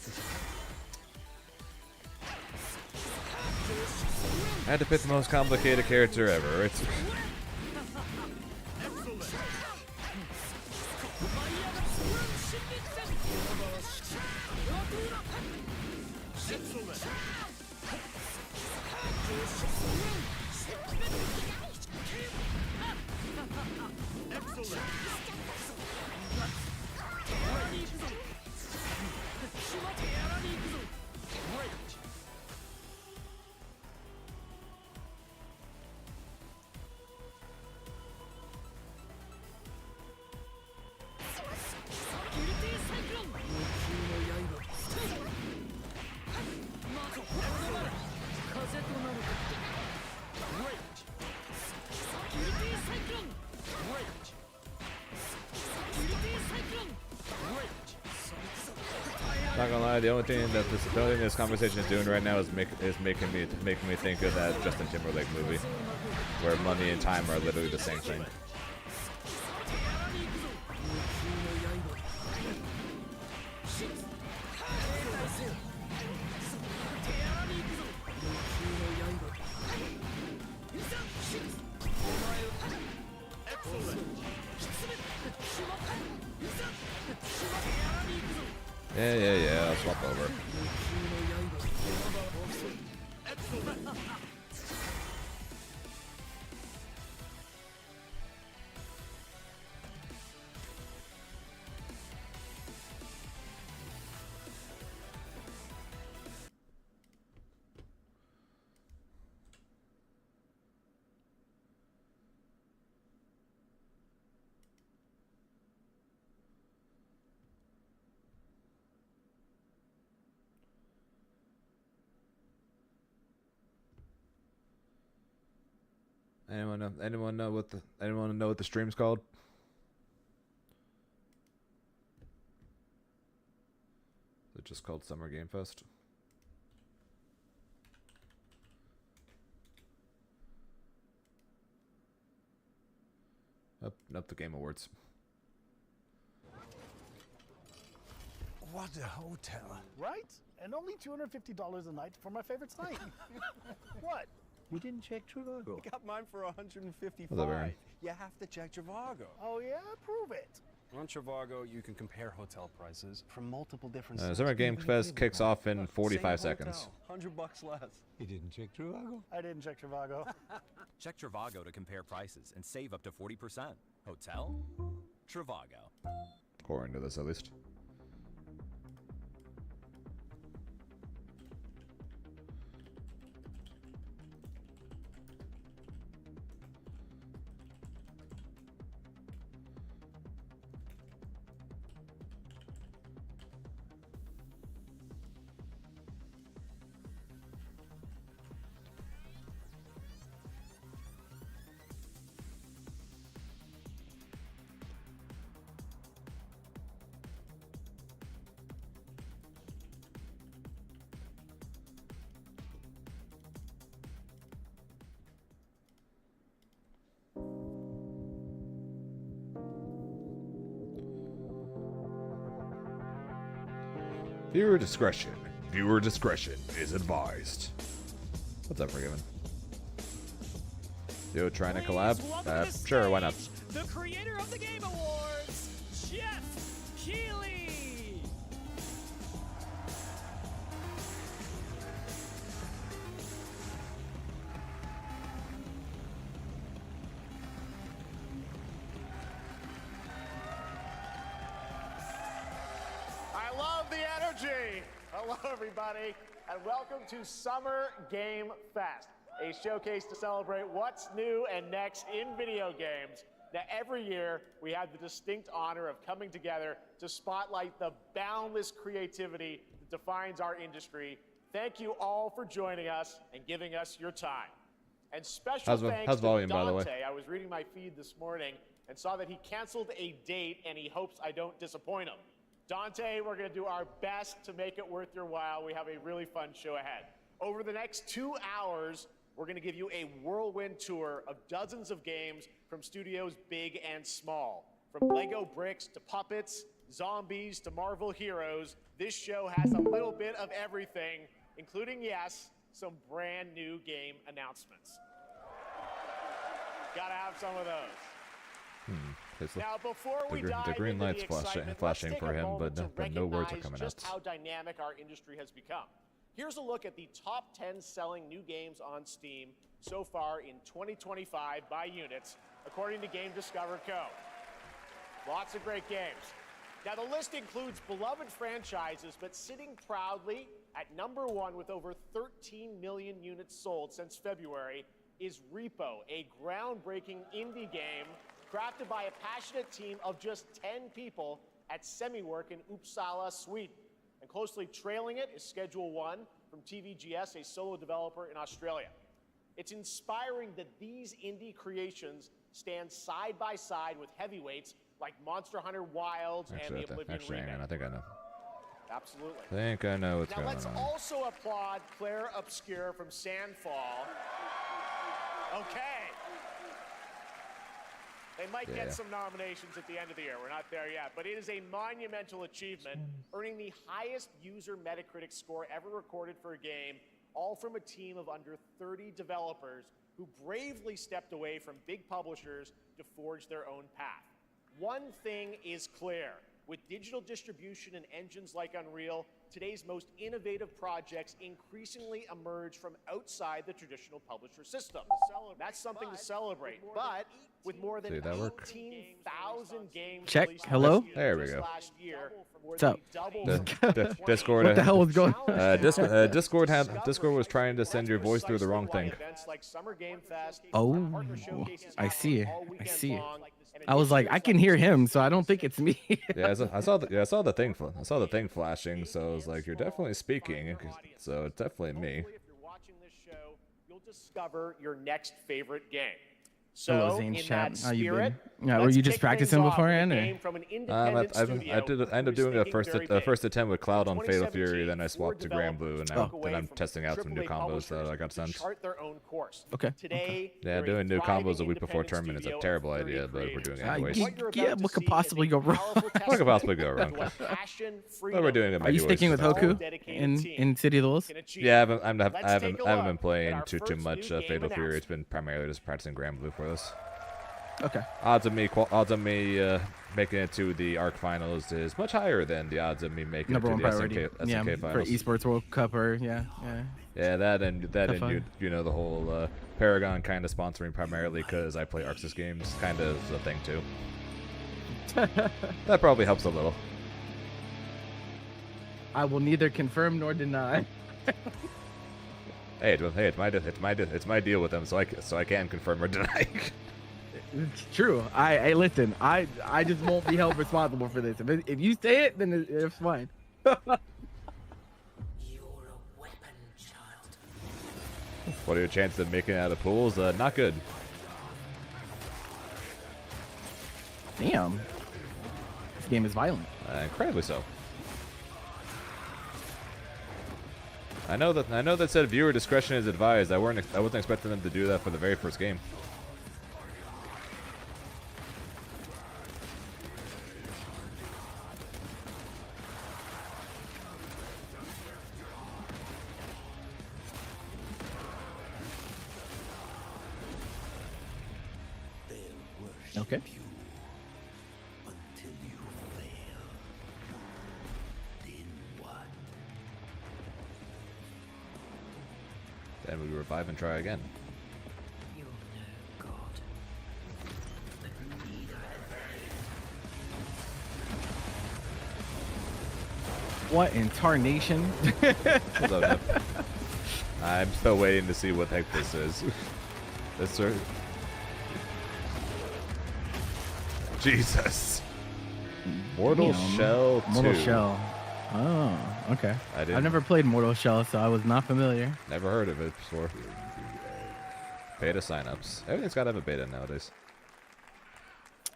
I had to pick the most complicated character ever. It's Excellent. 舞い上がるソウル新力戦この場はアトゥーラ Excellent. 上司ソウル Excellent. 手荒に行くぞ手話手荒に行くぞ Great. ビルティサイクロン無給の刃まここでまれ風となるか Great. ビルティサイクロン Great. ビルティサイクロン Great. not gonna lie. The only thing this conversation is doing right now is making me think of that Justin Timberlake movie, where money and time are literally the same thing. 手荒に行くぞ無給の刃シッ停滞せよ手荒に行くぞ無給の刃いざシッお前を Excellent. きつめしまったいざしま手荒に行くぞ Yeah. I'll swap over. 無給の刃まだ遅い Excellent. Anyone know what the stream's called? Is it just called Summer Game Fest? Nope, the Game Awards. What a hotel. Right? And only $250 a night for my favorite site. What? You didn't check Trivago. I got mine for 155. What's up, Aaron? You have to check Trivago. Oh yeah? Prove it. On Trivago, you can compare hotel prices from multiple different Summer Game Fest kicks off in 45 Same seconds. hotel, $100 less. You didn't check Trivago. I didn't check Trivago. Check Trivago to compare prices and save up to 40%. Hotel? Trivago. According to this, at least. Viewer discretion. Viewer discretion is advised. What's up, Forgiven? Yo, trying to collab? Sure, why not? The creator of the Game Awards, Jeff Keighley. I love the energy. Hello, everybody, and welcome to Summer Game Fest, a showcase to celebrate what's new and next in video games. Now, every year, we have the distinct honor of coming together to spotlight the boundless creativity that defines our industry. Thank you all for joining us and giving us your time. And special thanks how's to volume, by the Dante. way? I was reading my feed this morning and saw that he canceled a date, and he hopes I don't disappoint him. Dante, we're going to do our best to make it worth your while. We have a really fun show ahead. Over the next 2 hours, we're going to give you a whirlwind tour of dozens of games from studios big and small. From Lego bricks to puppets, zombies to Marvel heroes, this show has a little bit of everything, including, yes, some brand new game announcements. Gotta have some of those. Now, before we dive the green into light's the excitement, flashing let's for take a him, moment to but no words are recognize coming just out. how dynamic our industry has become. Here's a look at the top 10 selling new games on Steam so far in 2025 by units, according to Game Discover Co. Lots of great games. Now, the list includes beloved franchises, but sitting proudly at number 1 with over 13 million units sold since February is Repo, a groundbreaking indie game crafted by a passionate team of just 10 people at SemiWork in Uppsala, Sweden. And closely trailing it is Schedule 1 from TVGS, a solo developer in Australia. It's inspiring that these indie creations stand side by side with heavyweights like Monster Hunter Wilds and the Oblivion remake. Hang on, I think I know. Absolutely. I think I know what's Now going let's on. also applaud Claire Obscure from Sandfall. Okay. They might Yeah. get some nominations at the end of the year. We're not there yet, but it is a monumental achievement, earning the highest user Metacritic score ever recorded for a game, all from a team of under 30 developers who bravely stepped away from big publishers to forge their own path. One thing is clear. With digital distribution and engines like Unreal, today's most innovative projects increasingly emerge from outside the traditional publisher system. That's something to celebrate. But with more than See that work? 18,000 games Check. released Hello? last year, There we just go. last year, more What's than up? double The- from the 2020. Discord. What the hell was going Discord was trying to send your voice through the wrong thing. Oh, I see. I see. I was like, I can hear him, so I don't think it's me. Yeah, I saw the thing. I saw the thing flashing, so I was like, "You're definitely speaking." So it's definitely me. Hopefully, if you're watching this show, you'll discover your next favorite game. Hello, So, Zane's in chat. that How you spirit, been? Yeah, were let's you just kick practicing things off with a beforehand, or? game from an independent studio I ended up who is doing a thinking very big. first attempt with Cloud on Fatal 2017, Fury, then I swapped to four Grand Blue, and developers broke then away I'm from testing out some new AAA combos that I got publishers to sent. chart their own course. Okay. Today, Yeah, they're a doing new thriving combos a week before independent tournament is a studio of terrible 30 idea, but we're doing it creators. anyways. What you're Yeah, about what to could see is a possibly go wrong? powerful What could possibly go testament wrong? to what passion, But we're doing it Are you sticking with anyways, so- Hoku in City of the Wolves? can achieve. Yeah, I haven't Let's take a been look playing at our too first much new game Fatal Fury. It's announcement. been primarily just practicing Grand Blue for this. Okay. Odds of me making it to the ARC finals is much higher than the odds of me making Number it one to the priority. SNK Yeah, for finals. Esports World Cup or yeah. Yeah, that and Definitely. you know the whole Paragon kind of sponsoring primarily because I play Arxis games kind of is a thing too. That probably helps a little. I will neither confirm nor deny. Hey, it's my deal with them, so I can confirm or deny. It's true. I listen. I just won't be held responsible for this. If you say it, then it's fine. What are your chances of making it out of pools? Not good. Damn. This game is violent. Incredibly so. I know that said viewer discretion is advised. I wasn't expecting them to do that for the very first game. Okay. Then we revive and try again. What in tarnation? What's up, Nip? I'm still waiting to see what the heck this is. This sir. Jesus. Mortal Damn. Shell 2. Mortal Shell. Oh, okay. I've never played Mortal Shell, so I was not familiar. Never heard of it before. Beta signups. Everything's got to have a beta nowadays.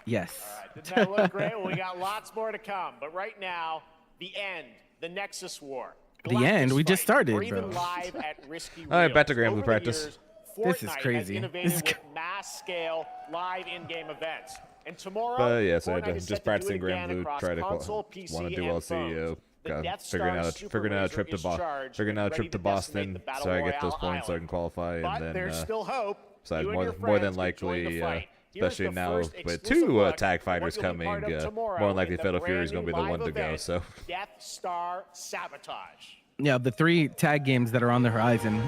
Yes. All right, didn't that look great? Well, we got lots more to come. But right now, the end, the Nexus War. The end? We just started, or even bro. live at Risky All right, Reels. back to Grand Blue Over the practice. years, This is Fortnite crazy. has innovated with mass-scale live in-game events. And tomorrow, But yeah, so Fortnite is set just to practicing do it again Grand Blue. across Try to console, PC, want to do and LCO. phones. The Death Figuring Star out Super a Razor trip to is charged figuring and out a ready trip to to decimate Boston the Battle so I get those Royale points so I island. can qualify But and then there's still hope. so You and your more than friends can join the likely, fight. Here's especially the now first with exclusive two look tag at fighters what you'll be coming, part of tomorrow more than likely in the Fatal Fury is brand going to be the new one to live go. event, So Death Star Sabotage. Yeah, the 3 tag games that are on the horizon,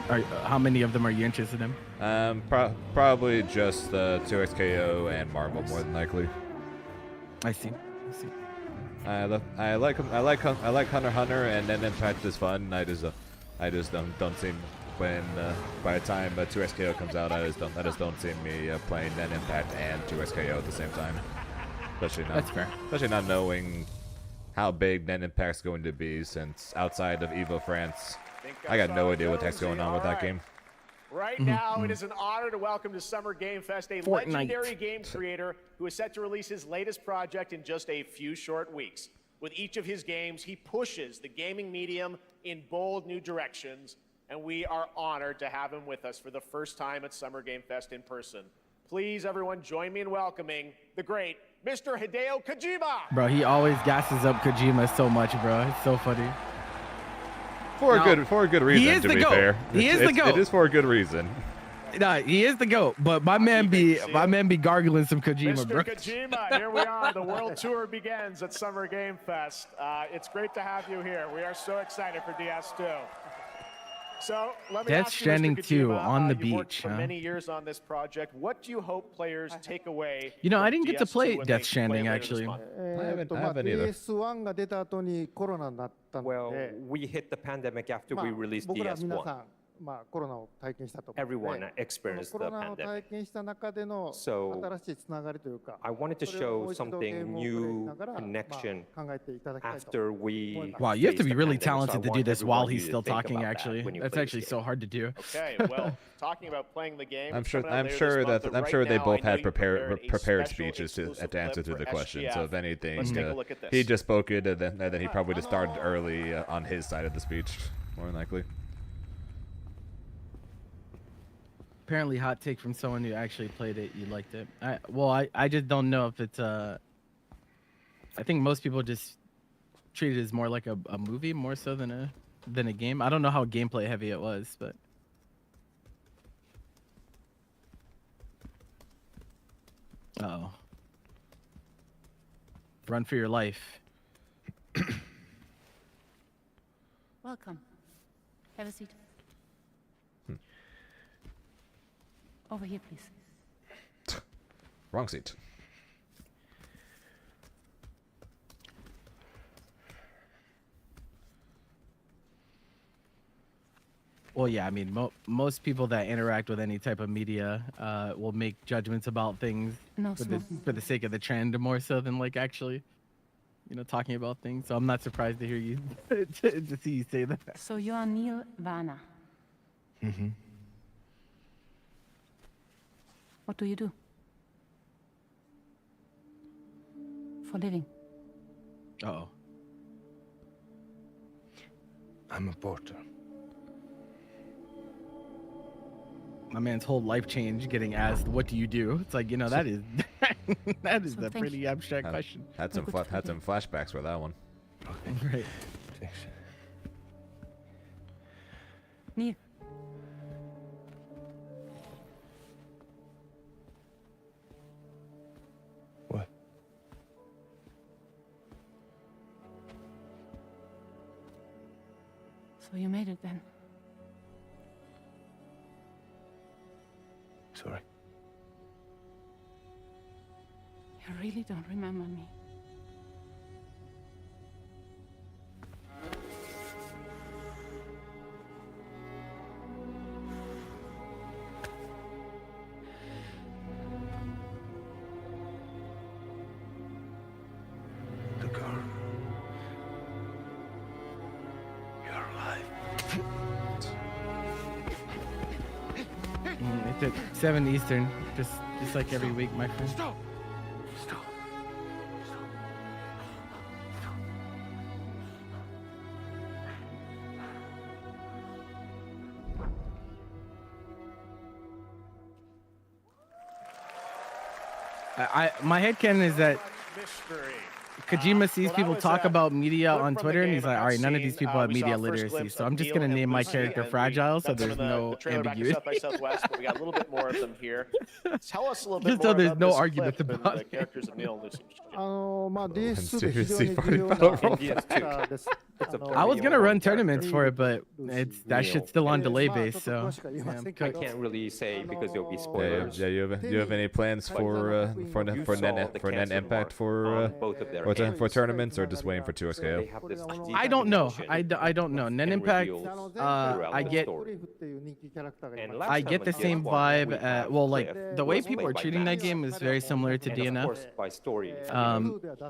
how many of them are you interested in? probably just 2XKO and Marvel more than likely. I see. I like Hunter x Hunter, and then Impact is fun. I just don't see when by the time 2XKO comes out, I just don't see me playing then Impact and 2XKO at the same time. That's fair. Especially not knowing how big then Impact's going to be, since outside of Evo France, I got no idea what the heck's going on with that game. Right now, it is an honor to welcome to Summer Game Fest a Fortnite. legendary game creator who is set to release his latest project in just a few short weeks. With each of his games, he pushes the gaming medium in bold new directions, and we are honored to have him with us for the first time at Summer Game Fest in person. Please, everyone, join me in welcoming the great Mr. Hideo Kojima. Bro, he always gasses up Kojima so much, bro. It's so funny. For a good reason, he is to the be GOAT. fair. He is the GOAT. It is for a good reason. Nah, he is the GOAT, but my man be gargling some Kojima, Mr. bro. Kojima, here we are. The world tour begins at Summer Game Fest. It's great to have you here. We are so excited for DS2. So let me Death ask you, Stranding Mr. 2 Kojima, on the you've worked beach, for huh? many years on this project. What do you hope players take away? You know, from I didn't get to DS2 play when Death they Stranding, play later this actually. month? I haven't either. PS1 が出た後にコロナになったの Well, で、 we hit the pandemic after まあ we released 僕ら皆さ DS1. ん、まあ、コロナを体験したと思う Everyone ので、 experienced コ the ロナを pandemic. 体験した中での So, 新しいつながりというか、 I wanted to それをも show う一度ゲー something ムをプレイし new ながら、 connection まあ、考えていただきたいと after we Wow, you have to faced be the really pandemic. So I talented to do want this while everyone he's to still think talking, about that actually. when you That's play actually this so game. hard to do. Okay, well, talking about playing the game, I'm it's sure. coming out I'm later sure this month, that but I'm right sure they now, both I know had you prepared a prepared special speeches to exclusive answer to clip the for question. So SGF. if anything, Let's take a look at this. he just spoke it, and then he probably just started early on his side of the speech, more than likely. Apparently, hot take from someone who actually played it. You liked it. I just don't know if it's I think most people just treat it as more like a movie more so than a game. I don't know how gameplay heavy it was, but uh-oh. Run for your life. Welcome. Have a seat. Over here, please. Wrong seat. Well, yeah, I mean, most people that interact with any type of media will make judgments about things No for the sake of the trend more so than like actually, talking about things. So I'm not surprised to hear you to see you say that. So you are Neil Varner. Mm-hmm. What do you do? For living? Uh-oh. I'm a porter. My man's whole life changed getting asked, "What do you do?" It's like, that is that is So a thank pretty you. abstract question. Had some flashbacks for that one. Right. Neil. So you made it then. Sorry. You really don't remember me. The girl. You're alive. It's at 7 Eastern, just like every week, my friend. Stop. Stop. My headcanon is that Mystery. Kojima sees well, that people was, talk about media clip on from the Twitter, and game he's of like, that all right, none of scene. these people have We saw media a first literacy, glimpse so of I'm just Neil gonna and name my Lucy, character and Fragile, so got some there's of no the trailer back to ambiguity. South by Southwest, but we got a little bit more of them here. Tell us a little bit Just more so there's about no this argument clip and about the it. characters of Neil and Lucy. まあ DS2 で Seriously, 非常に重要 Battle な Royale. キャラクターです。I was gonna run tournaments for it, but Lucy. that shit's still on delay まあちょ base, っと so 詳しくは言えませんけ yeah, ど cut- Really say because there'll be Yeah, spoilers. yeah. You have any plans for net impact for Both of their for tournaments, or just waiting for 2SKO? They have this I don't know. deep I don't know. Nen and Impact. reveals I getトリフっていう人気キャラクターがい And ます last I time get the on same PS1, vibe. we have Well, like Cliff, the who way was people are played by treating that Max. game is very similar to And of DNF. course, by story,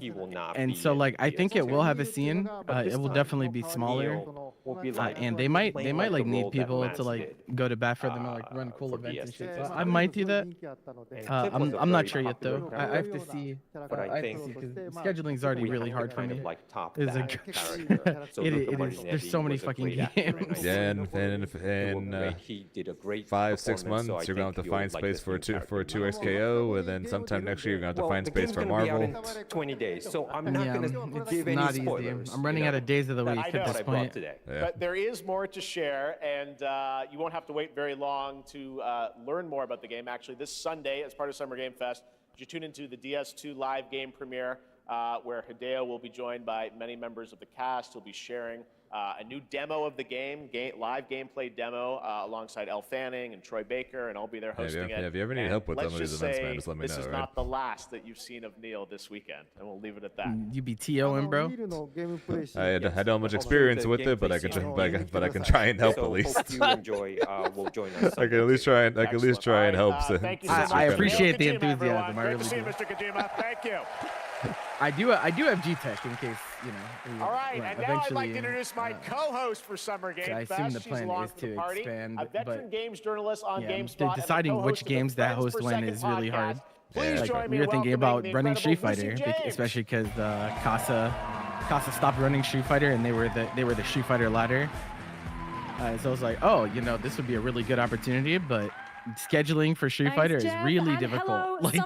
he will not And be so in like I think it PS2. will have a scene. But this It will time, definitely be smaller. Neil will be like And they might playing like the need role that people Max to like did, go to bat for them and like run cool for events and shit. PS2. So I might do that. And Cliff was a I'm not very sure yet though. popular I have to see. But I I have think to see because scheduling's already we really have hard to for kind me. of like top It's a that good- character. So It Luca is. There's Marinetti so many was a fucking great actor, and I games. think Yeah, in and he did a great 5-6 performance, so months, I you're going to have think to you'll find like space this for new a character. 2SKO, and then sometime next year you're going to have to find the space game's for gonna be out Marvel. in 20 days, so I'm not Yeah, gonna it's give any not easy. spoilers. I'm running out of days of the That's week I at know. this what I brought point. today. Yeah. But there is more to share, and you won't have to wait very long to learn more about the game. Actually, this Sunday, as part of Summer Game Fest, you tune into the DS2 live game premiere, where Hideo will be joined by many members of the cast. He'll be sharing a new demo of the live gameplay demo alongside Elle Fanning and Troy Baker, and I'll be there hosting it. Yeah, if you ever need And help with let's some of these just events, say man, just let me this know, is right? not the last that you've seen of Neil this weekend, and we'll leave it at that. You be TOing, bro. ニルのゲームプレイシーン I don't have much experience with it, but I can but I can try and help So at least. hope you enjoy. Will join us. I can at least try and help. All right, thank you so I much. appreciate the Kojima, enthusiasm, everyone. I Great really to see you, do. Mr. Kojima. Thank you. I do have G-Tech in case we, All right, like, and now I'd like eventually, to introduce my co-host for Summer Game I Fest. assume the She's plan along is for the to party. expand, A veteran but games journalist on yeah, GameSpot. and the deciding which co-host of the games that Friends host Per when Second is really hard. podcast. Please Yeah. join Like, me we in were thinking welcoming about the running Street incredible Fighter, Lucy James. especially because Casa stopped running Street Fighter, and they were the Street Fighter ladder. So I was like, oh, this would be a really good opportunity, but scheduling for Street Fighter is really difficult. Like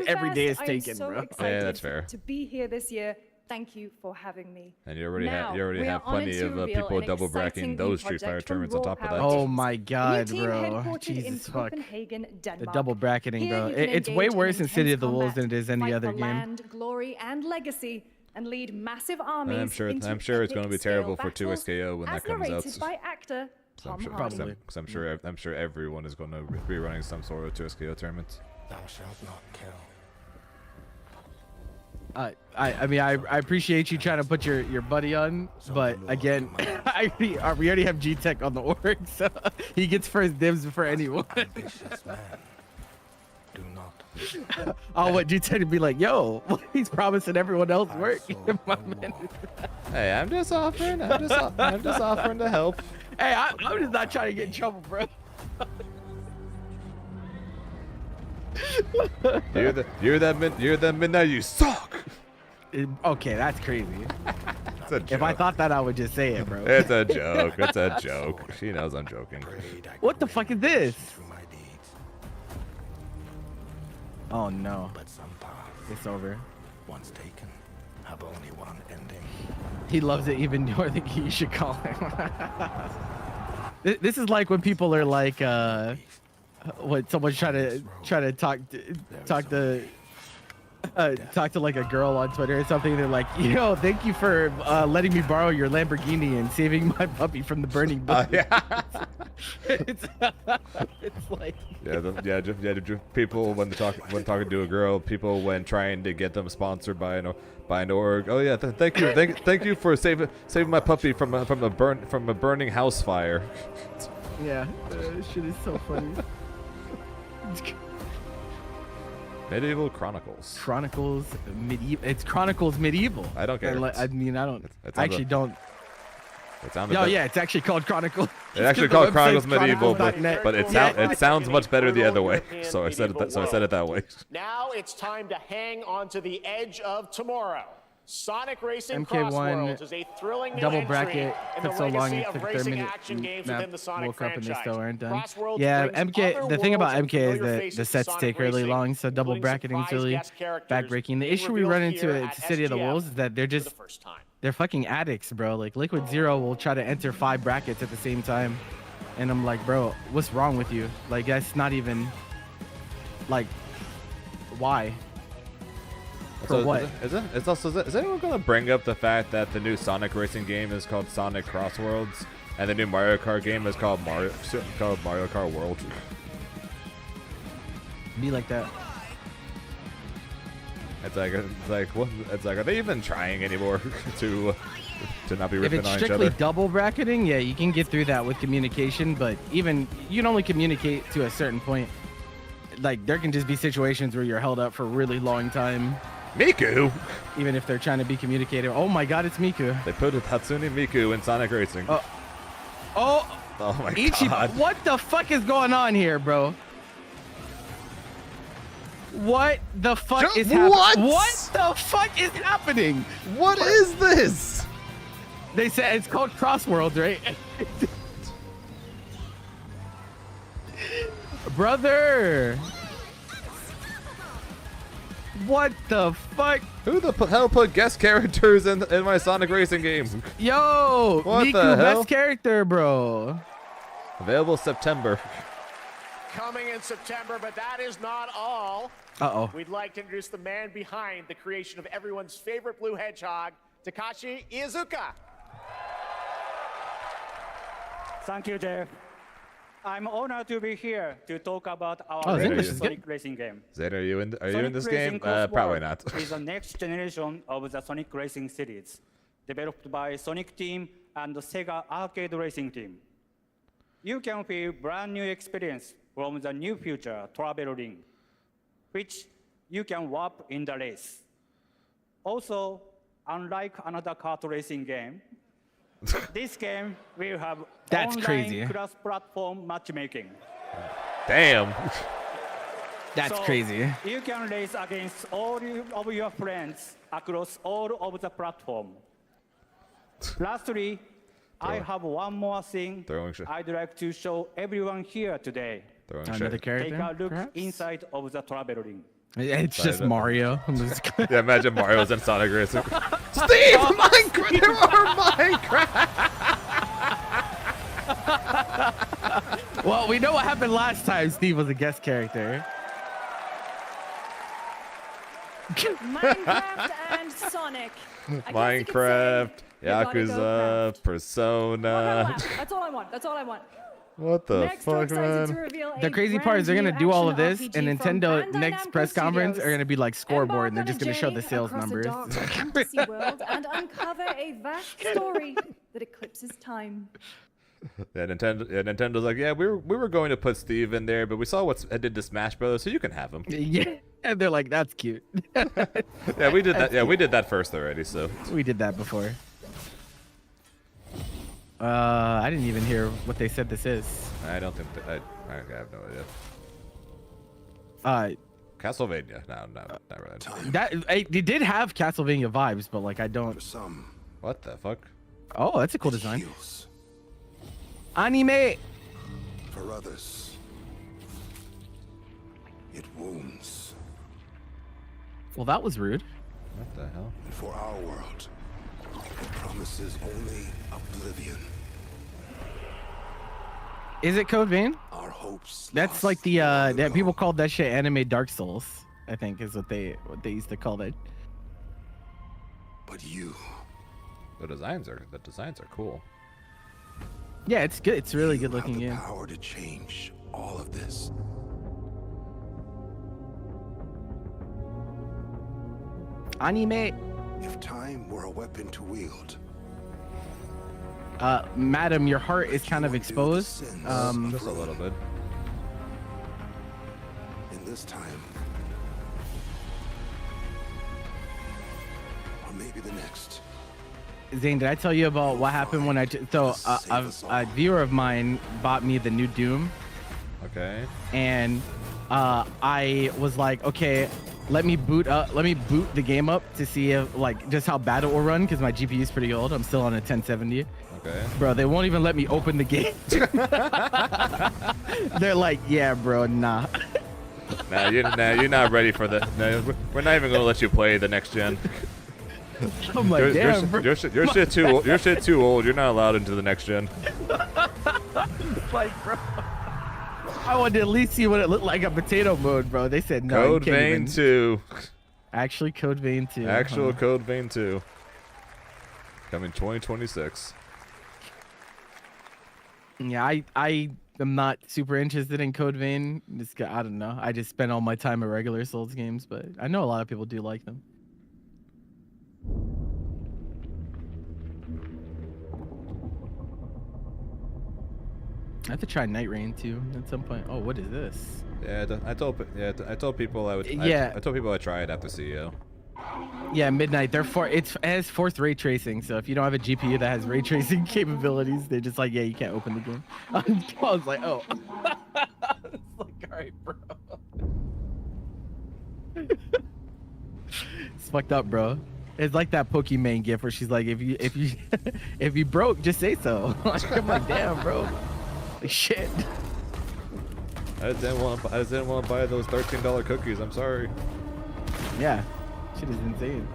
every day is taken, bro. Yeah, that's fair. To be here this year, thank you for having me. And you already Now, have we are plenty honoured of to reveal people an double bracking exciting those new Street Fighter project from tournaments on Raw top of Power that. Oh Teams. my A new god, team bro. headquartered in Jesus fuck. Copenhagen, The Denmark. double bracketing, Here bro. you can It's engage way in worse in City intense of the Wolves combat, than it is any fight other for game. land, glory, and legacy, and lead massive armies. I'm sure into it's going to be epic terrible scale for 2SKO when battles, that comes out. as narrated by actor So Tom I'm Hardy. sure, I'm sure everyone is going to be running some sort of 2SKO tournament. Thou shalt not kill. I mean, I appreciate you trying to put your buddy on, but again, we already have G-Tech on the org, so he gets first dibs before anyone. Ambitious man. Do not. I want G-Tech to be like, yo, he's promising everyone else I work. saw My no man. more. Hey, I'm just offering to help. Hey, I'm just not trying to get in trouble, bro. You're that midnight. You suck. Okay, that's crazy. It's a joke. If I thought that, I would just say it, bro. It's a joke. It's a joke. She knows I'm joking. Prayed I What the could fuck is read this? through my deeds, Oh no, but some paths, it's over. once taken, have only one ending. He loves it even more than you should call him. This is like when people are like, when someone's trying to talk the talk to like a girl on Twitter or something. They're like, yo, thank you for letting me borrow your Lamborghini and saving my puppy from the burning building. Yeah. it's like people when talking to a girl, people when trying to get them sponsored by an org. Oh yeah, thank you for saving my puppy from a burning house fire. Yeah, shit is so funny. Medieval Chronicles. It's Chronicles Medieval. I don't care. I mean, I don't. It I actually don't. It sounds. No, yeah, it's actually called Chronicles. It's actually called Chronicles Medieval, Chronicles.net. but it sounds much better the other way. So I said it that way. Now it's time to hang on to the edge of tomorrow. Sonic Racing MK1 Crossworlds is a thrilling new double entry bracket in the took so long legacy it of took a racing minute action games map within the Sonic woke up and they franchise. still aren't done. Crossworlds Yeah, brings MK. other The thing about worlds and MK is familiar that faces the to sets Sonic take really Racing, long, so double including bracketing is surprise really guest characters backbreaking. The being issue we revealed run into here at at City of the SGF Wolves is that they're for just the first time. they're fucking addicts, bro. Like Liquid Zero will try to enter 5 brackets at the same time, and I'm like, bro, what's wrong with you? Like that's not even like why. For what? Is anyone gonna bring up the fact that the new Sonic Racing game is called Sonic Crossworlds, and the new Mario Kart game is called Mario Kart World? Be like that. It's like, are they even trying anymore to not be If ripping it's on each strictly other? double bracketing, yeah, you can get through that with communication, but even you can only communicate to a certain point. Like there can just be situations where you're held up for a really long time. Miku! Even if they're trying to be communicative. Oh my god, it's Miku. They put Hatsune Miku in Sonic Racing. Oh my god. What the fuck is going on here, bro? What the fuck is happening? What the fuck is happening? What is this? They said it's called Crossworlds, right? Brother. What the fuck? Who the hell put guest characters in my Sonic Racing game? Yo, what Miku, the hell? best character, bro. Available September. Coming in September, but that is not all. Uh-oh. We'd like to introduce the man behind the creation of everyone's favorite blue hedgehog, Takashi Iizuka. Thank you, Jeff. I'm honored to be here to talk about our latest Sonic Racing game. Zane, are you in this Racing game? Probably Crossworld not. is the next generation of the Sonic Racing series, developed by Sonic Team and the Sega Arcade Racing Team. You can feel brand new experience from the new future travel ring, which you can warp in the race. Also, unlike another kart racing game, this game will have online cross-platform matchmaking. Damn. That's crazy. You can race against all of your friends across all of the platform. Lastly, I have one more thing I'd like to show everyone here today. Another character, Take a look perhaps? inside of the travel ring. It's just Mario. Yeah, imagine Mario's in Sonic Racing. Steve, Minecraft! There are Minecraft! Well, we know what happened last time Steve was a guest character. Minecraft and Sonic. Minecraft, Yakuza, Persona. That's all I want. That's all I want. What the Next, we're fuck, excited to man? reveal The a crazy part brand is they're gonna new do all of action this, and RPG from Nintendo Bandai next Namco press conference Studios. are gonna be like scoreboard, and they're Embark just on a gonna show the journey sales across a numbers. dark fantasy world and uncover a vast story that eclipses time. Yeah, Nintendo's like, yeah, we were going to put Steve in there, but we saw what I did to Smash Brothers, so you can have him. Yeah, and they're like, that's cute. Yeah, we did that. Yeah, we did that first already. So we did that before. I didn't even hear what they said this is. I don't think I have no idea. Castlevania. No, not really. They did have Castlevania vibes, but like I don't. For some, what the fuck? Oh, that's a cool design. heals. Anime. For others, it wounds. Well, that was rude. What the hell? And for our world, it promises only oblivion. Is it Code Vein? Our hopes. That's like the that people called that shit anime Dark Souls. I think is what they used to call that. But you. The designs are cool. Yeah, it's good. It's a really good looking You game. have the power to change all of this. Anime. If time were a weapon to wield. Madam, your heart is kind of exposed. Just a little bit. In this time. Or maybe the next. Zane, did I tell you about what happened when a viewer of mine bought me the new Doom? Okay. And I was like, okay, let me boot the game up to see if like just how bad it will run because my GPU is pretty old. I'm still on a 1070. Okay. Bro, they won't even let me open the game. They're like, yeah, bro, nah. Nah, you're not ready for the. No, we're not even gonna let you play the next gen. I'm like, damn, bro. Your shit too old. Your shit too old. You're not allowed into the next gen. Like, bro, I wanted to at least see what it looked like on potato mode, bro. They said no. Code Vein 2. Actually, Code Vein 2. Actual Code Vein 2. Coming 2026. Yeah, I am not super interested in Code Vein. I don't know. I just spend all my time at regular Souls games, but I know a lot of people do like them. I have to try Night Rain too at some point. Oh, what is this? Yeah, I told people I would. Yeah. I told people I'd try it after CEO. Yeah, Midnight. It has fourth ray tracing, so if you don't have a GPU that has ray tracing capabilities, they're just like, yeah, you can't open the game. I was like, oh. It's like, all right, bro. It's fucked up, bro. It's like that Pokemon gif where she's like, if you broke, just say so. I'm like, damn, bro. Like, shit. I just didn't want to buy those $13 cookies. I'm sorry. Yeah, shit is insane.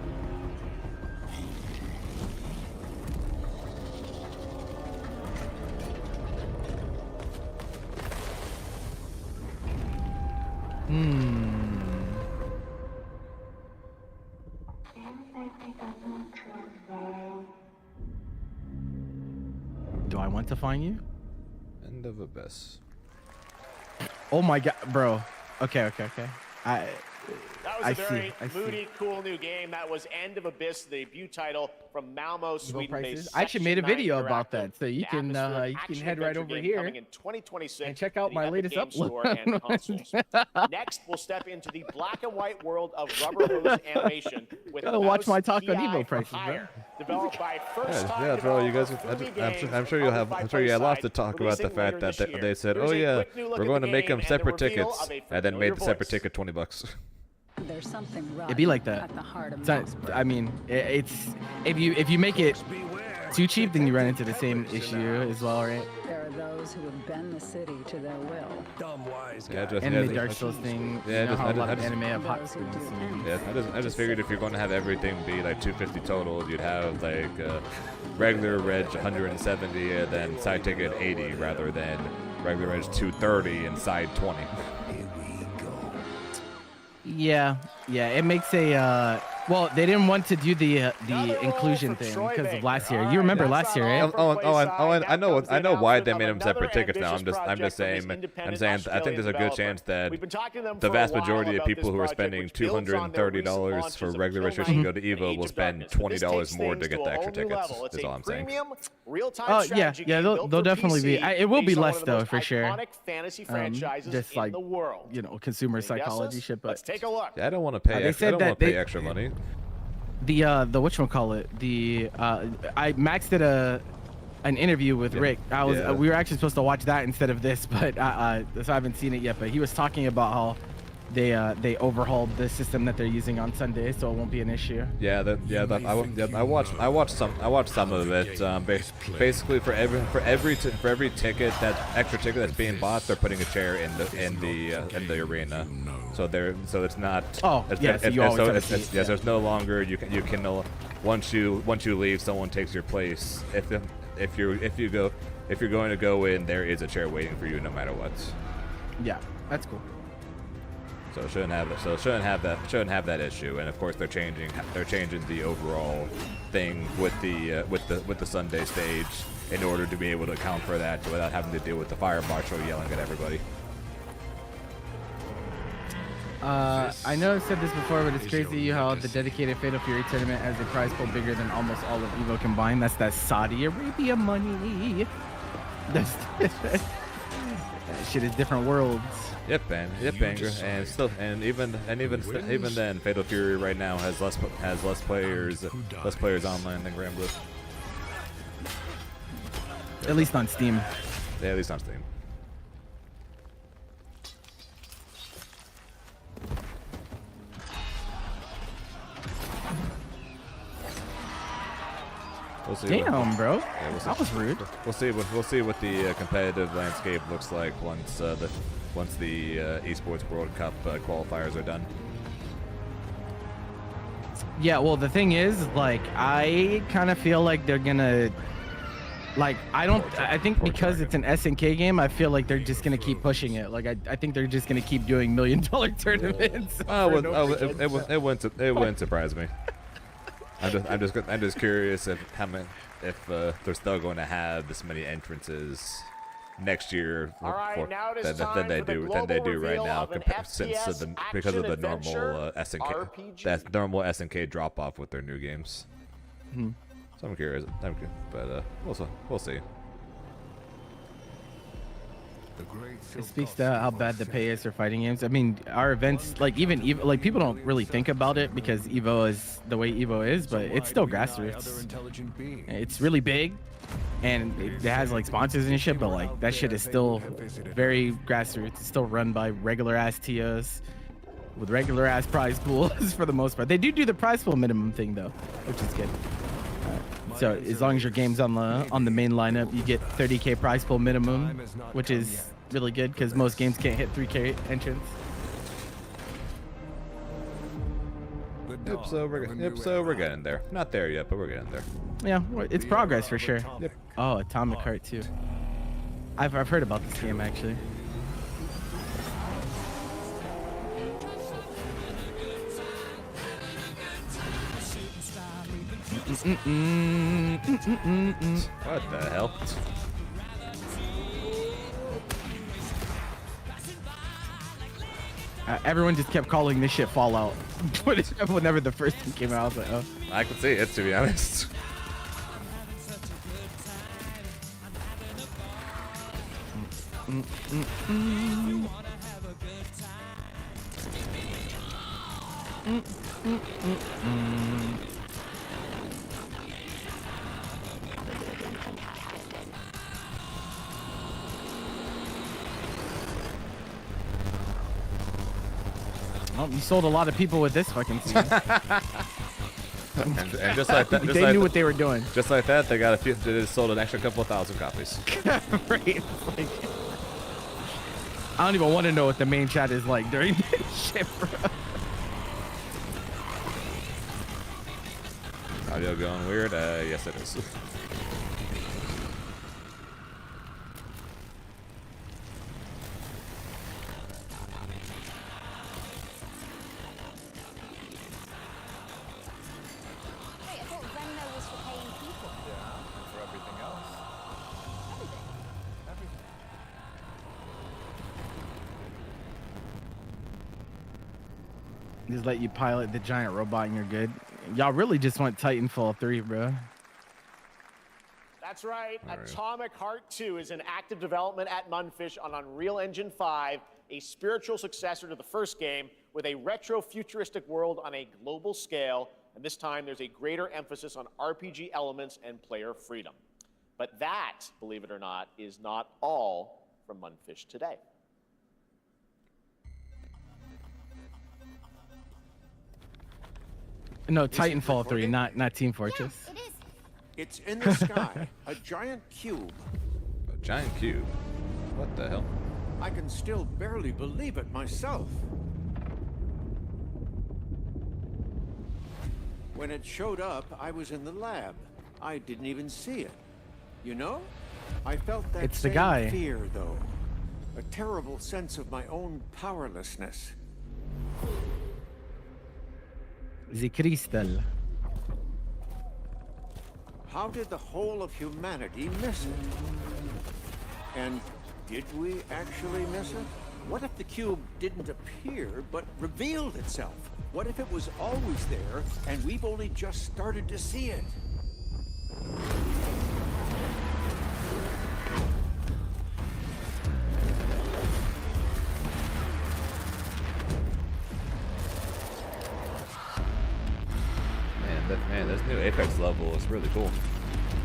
Do I want to find you? End of Abyss. Oh my god, bro. Okay. That was a very moody, cool new game. That was End of Abyss, the debut title from Malmo, Sweden-based. I actually made a video about Section 9 that, so you can head right over here coming in 2026 and check out to my the latest Epic Games Store and upload. consoles. Next, we'll step into the black and white world of rubber hose animation with Gotta watch my talk on Mouse Evo PI prices, for bro. Hire, developed by first time Yeah, bro. You guys, I'm sure you had lots to talk about the fact that they said, oh yeah, we're going to make them separate tickets, and then made the separate ticket $20. There's something right It'd be like that. at the heart of It's not- Mossberg. I mean, it's if you make it too cheap, then you run into the same issue as well, right? There are those who have bent the city to their will. Dumb wise Yeah, guy. Anime Dark Souls thing. Yeah, you know how a lot I of just- anime have hot Those who springs. do and- anything Yeah, I just figured if you're going to have everything be like 250 total, you'd have like regular reg 170 and then side ticket 80 rather than regular reg 230 and side 20. Yeah, it makes a well, they didn't want to do the inclusion thing because of last year. You remember last year, right? I know why they made them separate tickets now. I'm just saying I think there's a good chance that the vast majority of people who are spending $230 for regular registration to go to Evo will spend $20 more to get the extra tickets. Is all I'm saying. Oh yeah, they'll definitely be. It will be less though for sure. Just like consumer psychology shit, but take a look. Yeah, I don't want to pay. I don't want to pay extra money. The whatchamacallit, I Max did an interview with Rick. We were actually supposed to watch that instead of this, but so I haven't seen it yet. But he was talking about how they overhauled the system that they're using on Sunday, so it won't be an issue. I watched some of it. Basically, for every ticket, that extra ticket that's being bought, they're putting a chair in the arena. So it's not. Oh, yeah. So you always have a seat. Yes, there's no longer you can once you leave, someone takes your place. If you're going to go in, there is a chair waiting for you no matter what. Yeah, that's cool. So it shouldn't have that. So it shouldn't have that issue. And of course, they're changing the overall thing with the Sunday stage in order to be able to account for that without having to deal with the fire marshal yelling at everybody. I know I've said this before, but it's crazy how the dedicated Fatal Fury tournament has a prize pool bigger than almost all of EVO combined. That's that Saudi Arabia money. That shit is different worlds. Yep, and even then, Fatal Fury right now has less players online than Grand Blue. At least on Steam. Yeah, at least on Steam. We'll see. Damn, bro. Yeah, we'll see. That was rude. We'll see what the competitive landscape looks like once the Esports World Cup qualifiers are done. Yeah, well, the thing is, like, I kind of feel like they're gonna, like, I think because it's an SNK game, I feel like they're just gonna keep pushing it. Like, I think they're just gonna keep doing $1 million tournaments. It wouldn't surprise me. I'm just curious if they're still going to have this many entrances next year than they do right now, because of the normal SNK drop off with their new games. Hmm. So I'm curious, but we'll see. It speaks to how bad the pay is for fighting games. I mean, our events, like even Evo, like people don't really think about it because Evo is the way Evo is, but it's still grassroots. It's really big, and it has like sponsors and shit, but like that shit is still very grassroots. It's still run by regular ass TOs with regular ass prize pools for the most part. They do the prize pool minimum thing though, which is good. So as long as your game's on the main lineup, you get 30K prize pool minimum, which is really good because most games can't hit 3K entrance. Yep, so we're getting there. Not there yet, but we're getting there. Yeah, it's progress for sure. Yep. Oh, Atomic Heart too. I've heard about this game actually. What the hell? Everyone just kept calling this shit Fallout. Whenever the first one came out, I was like, oh. I can see it, to be honest. Well, you sold a lot of people with this fucking scene. and just like that, they knew what they were doing. Just like that, they got they sold an extra couple of thousand copies. Right. Like, I don't even want to know what the main chat is like during this shit, bro. Audio going weird? Yes, it is. Just let you pilot the giant robot and you're good. Y'all really just want Titanfall 3, bro. That's right. Atomic Heart 2 is in active development at Munfish on Unreal Engine 5, a spiritual successor to the first game with a retro-futuristic world on a global scale. And this time, there's a greater emphasis on RPG elements and player freedom. But that, believe it or not, is not all from Munfish today. No, Titanfall 3, not Team Fortress. Yes, it is. It's in the sky, a giant cube. A giant cube? What the hell? I can still barely believe it myself. When it showed up, I was in the lab. I didn't even see it. You know? I felt that It's the same guy. fear, though. A terrible sense of my own powerlessness. The crystal. How did the whole of humanity miss it? And did we actually miss it? What if the cube didn't appear, but revealed itself? What if it was always there, and we've only just started to see it? Man, this new Apex level is really cool.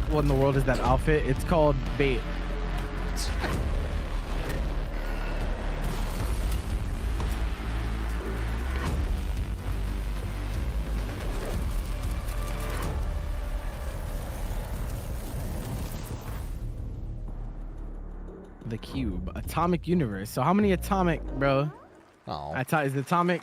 What in the world is that outfit? It's called bait. The cube, atomic universe. So how many atomic, bro? Oh, Is the atomic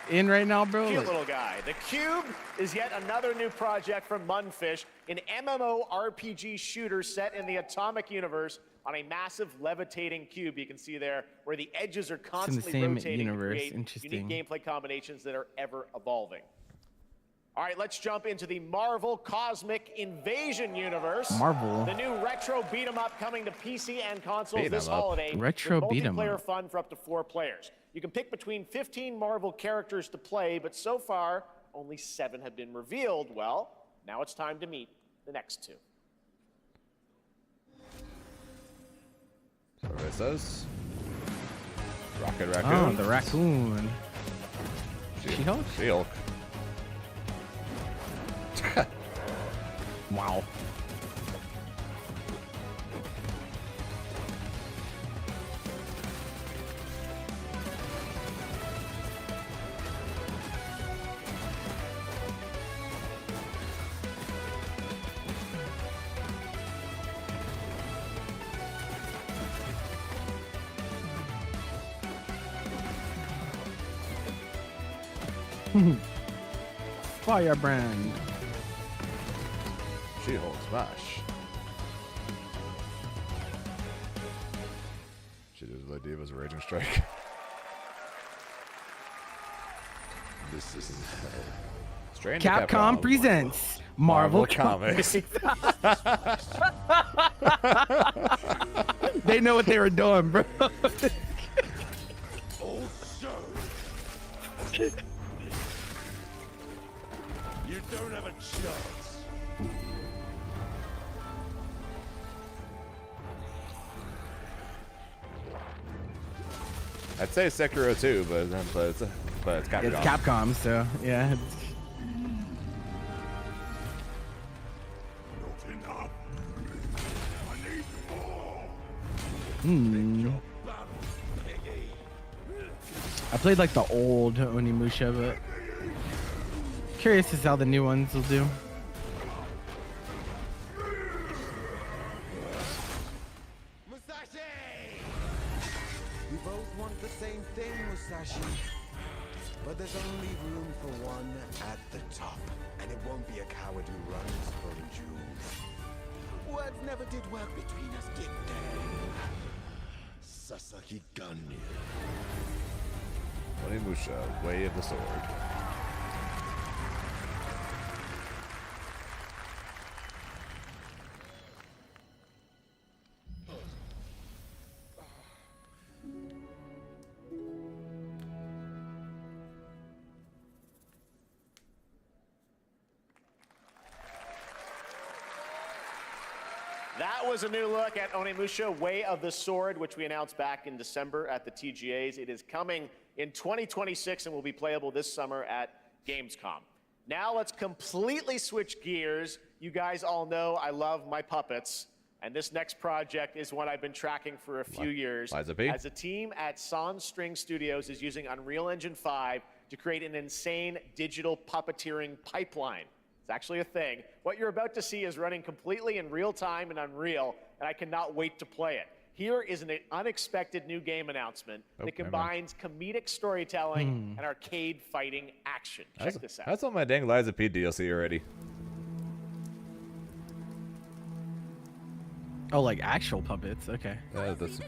in right now, bro? Cute Like- little guy. The Cube is yet another new project from Munfish, an MMORPG shooter set in the Atomic universe on a massive levitating cube. You can see there where the edges are constantly same rotating universe. to create Interesting. unique gameplay combinations that are ever evolving. All right, let's jump into the Marvel Cosmic Invasion universe. Marvel. The new retro beat 'em up coming to PC and consoles Beat 'em this up. holiday. Retro with beat 'em multiplayer up. fun for up to 4 players. You can pick between 15 Marvel characters to play, but so far, only 7 have been revealed. Well, now it's time to meet the next 2. so it says. Rocket Oh, Raccoon. the raccoon. She-Hulk? She-Hulk. Wow. Firebrand. She-Hulk smash. She did the Diva's Raging Strike. This is Strange Capcom presents Marvel Comics. They know what they were doing, bro. You don't have a chance. I'd say Sekiro too, but it's Capcom. It's Capcom, so yeah. I played like the old Onimusha, but curious as how the new ones will do. We both want the same thing, Musashi. But there's only room for one at the top. And it won't be a coward who runs from jewels. Words never did work between us, did they? Sasaki Ganyu. Onimusha, Way of the Sword. That was a new look at Onimusha Way of the Sword, which we announced back in December at the TGAs. It is coming in 2026 and will be playable this summer at Gamescom. Now let's completely switch gears. You guys all know I love my puppets, and this next project is one I've been tracking for a few years. Liza P? As a team at Sans String Studios is using Unreal Engine 5 to create an insane digital puppeteering pipeline. It's actually a thing. What you're about to see is running completely in real time in Unreal, and I cannot wait to play it. Here is an unexpected new game announcement that combines comedic storytelling and arcade fighting action. Check this out. That's on my dang Liza P DLC already. Oh, like actual puppets. Okay. Yeah, that's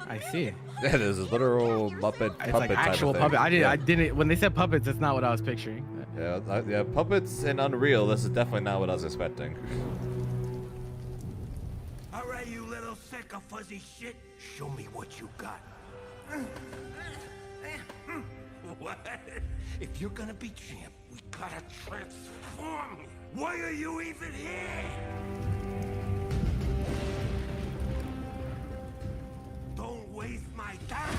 I see. Yeah, there's a literal Muppet It's puppet like actual type of thing. puppet. Yeah. I didn't. When they said puppets, that's not what I was picturing. Yeah, puppets in Unreal. This is definitely not what I was expecting. All right, you little sick of fuzzy shit. Show me what you got. What? If you're gonna be champ, we gotta transform. Why are you even here? Don't waste my time.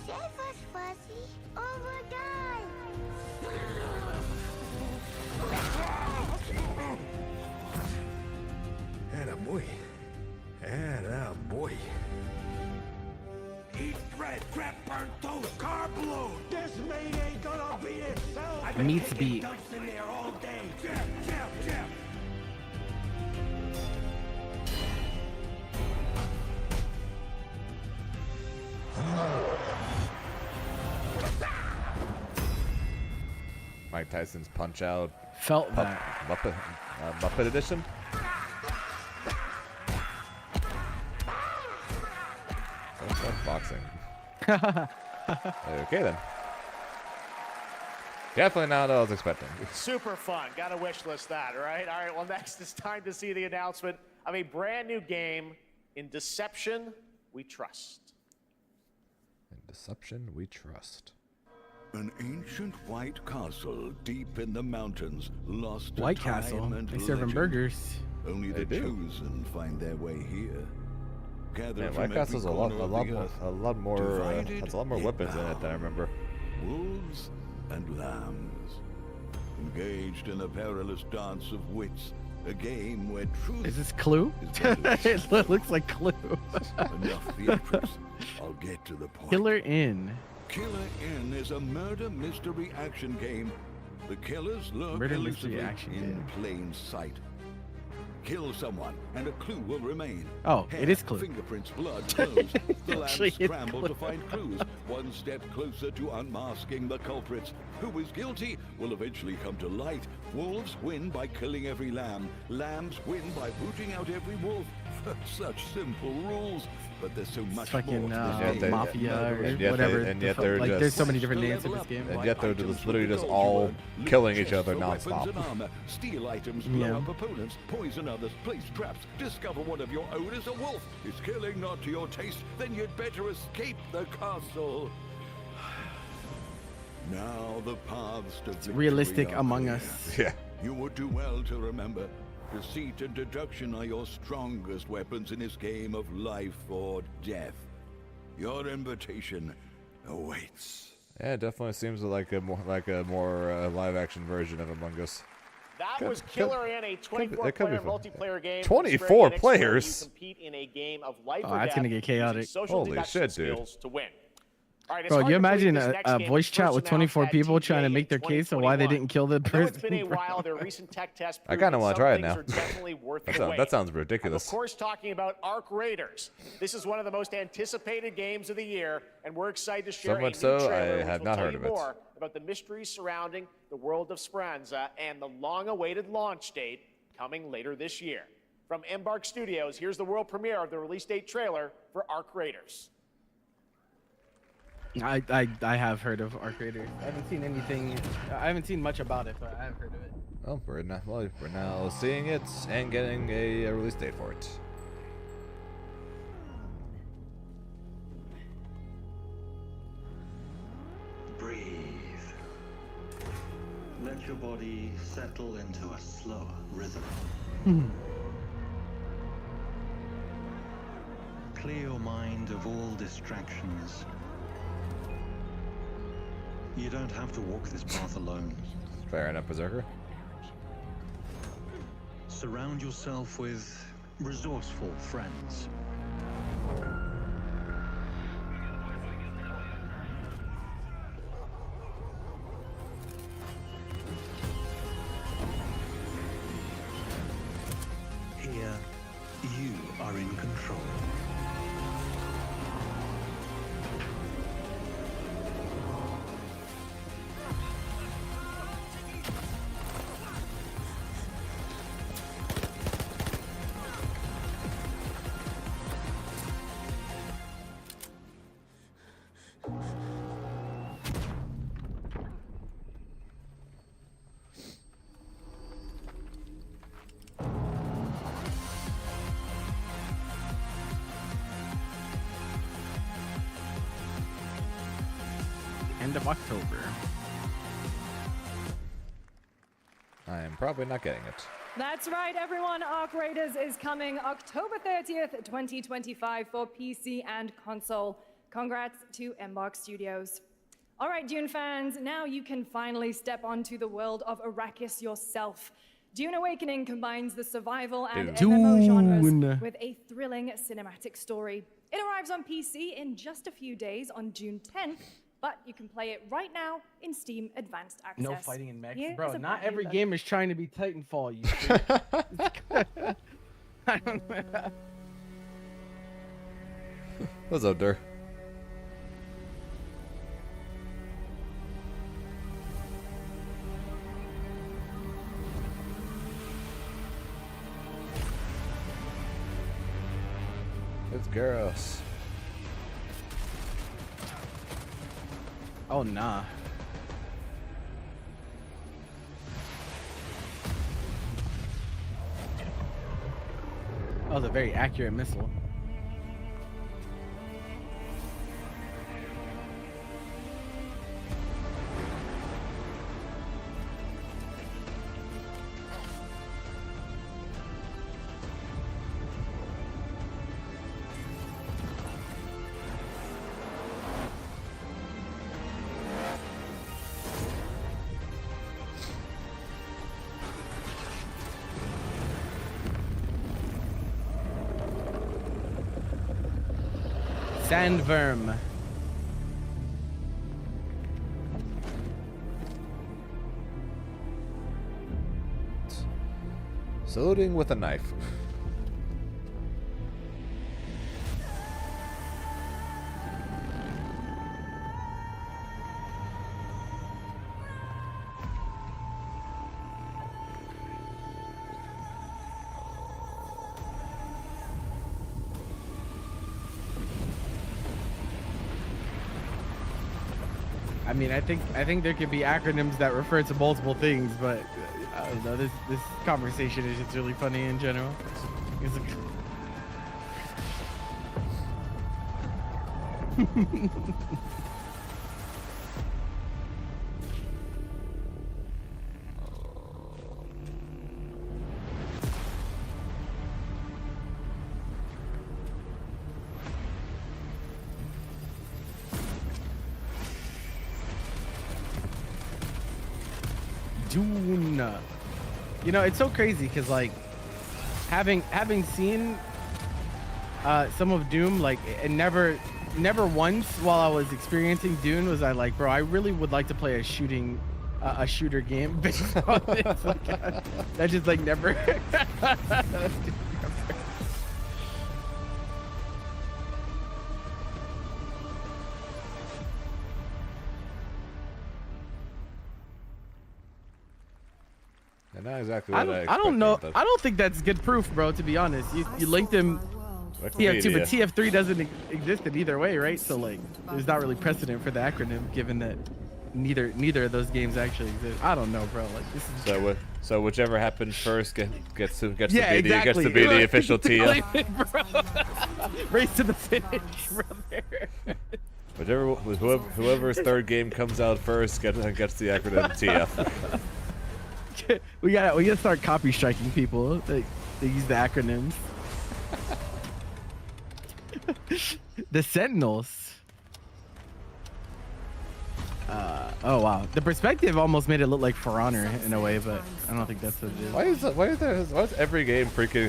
Save us, Fuzzy, or we'll die. Attaboy. Attaboy. Eat bread, grab burnt toast, carb load. This mate ain't gonna beat itself. I've been Meats kicking beat. ducks in there all day. Jab. Mike Tyson's Punch Out. Felt that. Muppet Edition. That's boxing. Okay then. Definitely not what I was expecting. Super fun. Got to wish list that, right? All right, well, next it's time to see the announcement of a brand new game, In Deception We Trust. In Deception We Trust. An ancient white castle deep in the mountains, lost to White time Castle. and They serving legend. burgers. Only They the do. chosen find their way here. Gather Man, from White Castle's a every lot corner of the earth, divided has a lot more yet weapons in it than I bound. remember. Wolves and lambs, engaged in a perilous dance of wits, a game where truth Is this Clue? It looks like Clue. enough theatrics. I'll get to the point. Killer Inn. Killer Inn is a murder mystery action game. The killers lurk Murder mystery elusively action in game. plain sight. Kill someone, and a clue will remain. Oh, Hair, it is Clue. Fingerprints, blood, clothes. The Actually, lambs it's scramble Clue. to find clues, one step closer to unmasking the culprits. Who is guilty will eventually come to light. Wolves win by killing every lamb. Lambs win by booting out every wolf. Such simple rules, but there's so much Fucking more to this game. Mafia or And yet whatever. and the yet fuck- they're like, just, there's so many different names for this game. And yet they're just literally just all killing each other Weapons nonstop. and armor, steal items, blow Yeah. up opponents, poison others, place traps, discover one of your own is a wolf. Is killing not to your taste? Then you'd better escape the castle. Now the paths to victory realistic are Among clear. Us. Yeah. You would do well to remember, deceit and deduction are your strongest weapons in this game of life or death. Your invitation awaits. Yeah, it definitely seems like a more live action version of Among Us. That was Killer Inn, a it could be 24-player fun. multiplayer game. 24 Square Enix, where players? You compete in a game of life Oh, or that's death gonna get using chaotic. social Holy deduction shit, dude. skills to win. All right, it's Bro, hard you to believe imagine this a next game voice chat first with announced 24 at people trying to TGA make their in case on why they 2021. didn't kill the I know person? it's been a while. Their recent tech test I proved kinda that wanna some try it things now. are definitely worth the That wait. sounds I'm, ridiculous. of course, talking about Arc Raiders. This is one of the most anticipated games of the year, and we're excited to share So a much new so, trailer I which have will not tell heard you of it. more about the mysteries surrounding the world of Speranza and the long-awaited launch date coming later this year. From Embark Studios, here's the world premiere of the release date trailer for Arc Raiders. I have heard of Arc Raiders. I haven't seen anything. I haven't seen much about it, but I have heard of it. Well, we're now seeing it and getting a release date for it. Breathe. Let your body settle into a slower rhythm. Clear your mind of all distractions. You don't have to walk this path alone. Fair enough, Berserker. Surround yourself with resourceful friends. Here, you are in control. end of October. I am probably not getting it. That's right, everyone. Arc Raiders is coming October 30th, 2025 for PC and console. Congrats to Embark Studios. All right, Dune fans, now you can finally step onto the world of Arrakis yourself. Dune Awakening combines the survival and MMO genres with a thrilling cinematic story. It arrives on PC in just a few days on June 10th, but you can play it right now in Steam Advanced Access. No fighting in mechs, Here bro. is a Not preview every look. game is trying to be Titanfall. You see? I don't know. What's up, Dur? It's Garros. Oh nah. That was a very accurate missile. Sandworm. Saluting with a knife. I mean, I think there could be acronyms that refer to multiple things, but I don't know. This conversation is just really funny in general. Dune. You know, it's so crazy because like having seen some of Doom, like, and never once while I was experiencing Dune was I like, bro, I really would like to play a shooter game based on this. Like, that just like never. Not exactly I what I don't know. expected, I don't think that's good proof, bro. To be honest, you linked him TF2, but TF3 doesn't exist in either way, right? So like, there's not really precedent for the acronym, given that neither of those games actually exist. I don't know, bro. Like this is so whichever happens first gets to be exactly. the official TF. Race to the finish, brother. Whoever's third game comes out first gets the acronym TF. we gotta start copy striking people. They use the acronyms. The Sentinels. Oh wow, the perspective almost made it look like For Honor in a way, but I don't think that's what it is. Why is every game freaking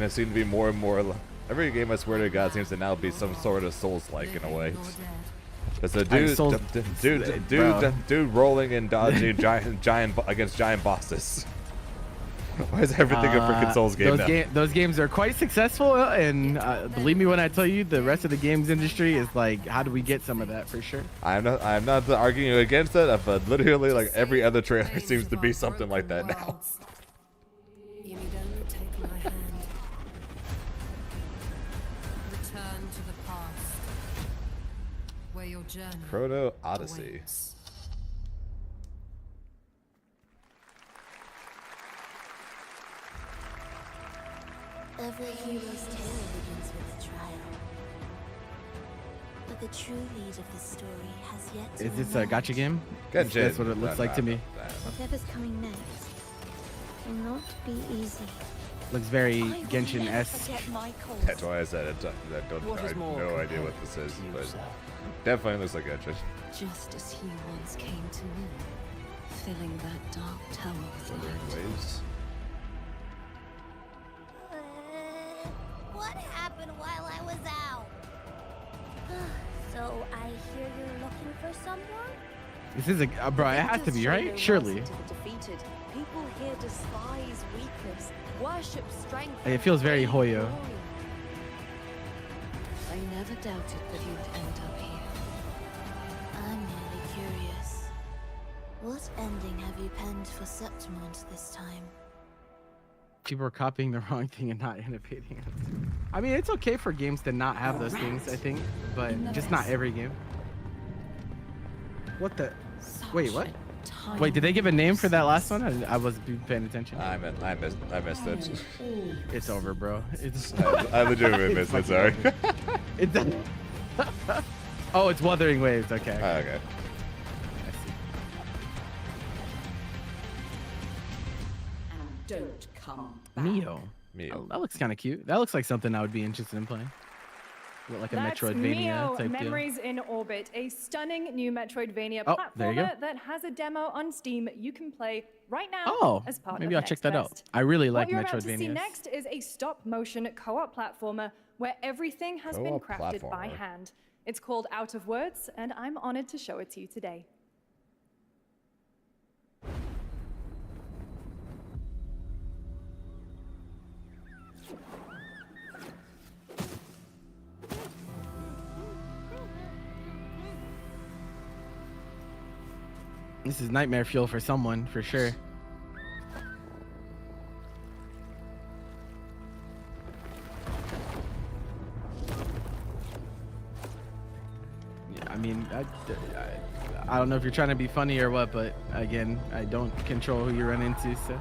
has seemed to be more and more? Every game, I swear to God, seems to now be some sort of Souls-like in a way. It's a dude rolling and dodging against giant bosses. Why is everything a freaking Souls game now? Those games are quite successful, and believe me when I tell you, the rest of the games industry is like, how do we get some of that for sure? I'm not arguing against it, but literally, like every other trailer seems to be something like that now. You need only take my hand. Return to the past, where your journey Proto Odyssey. awaits. Every hero's tale begins with a trial. The But the true lead of the story has yet to Is this a emerge. gacha game? Genshin. That's what it looks like to me. Whatever's coming next will not be easy. Looks very Genshin-esque. That's why I said it. I have no idea what this is, but definitely looks like Genshin. Just as he once came to me, filling that dark tower with light. Waves. What happened while I was out? So I hear you're looking for someone? This is a bro. It has to be right, surely. Defeated. People here despise weakness, worship strength. It feels very Hoyo. I never doubted that you'd end up here. I'm merely curious. What ending have you penned for Septimont this time? People are copying the wrong thing and not innovating. I mean, it's okay for games to not have those things, I think, but just not every game. What the? Wait, what? Wait, did they give a name for that last one? I wasn't paying attention. I missed it. It's over, bro. It's. I legitimately missed it. Sorry. It's. Oh, it's Wuthering Waves. Okay. Okay. Don't come back. Mio. Oh, that looks kind of cute. That looks like something I would be interested in playing. Like a That's Metroidvania Mio, type Memories deal. in Orbit, a stunning new Metroidvania Oh, there you go. platformer that has a demo on Steam you can play right now Oh, as part maybe of I'll check Next that out. Best. I really like What you're about to see Metroidvanias. next is a stop-motion co-op platformer where everything has been Co-op crafted by platformer. hand. It's called Out of Words, and I'm honored to show it to you today. This is nightmare fuel for someone, for sure. Yeah, I mean, I don't know if you're trying to be funny or what, but again, I don't control who you run into, so.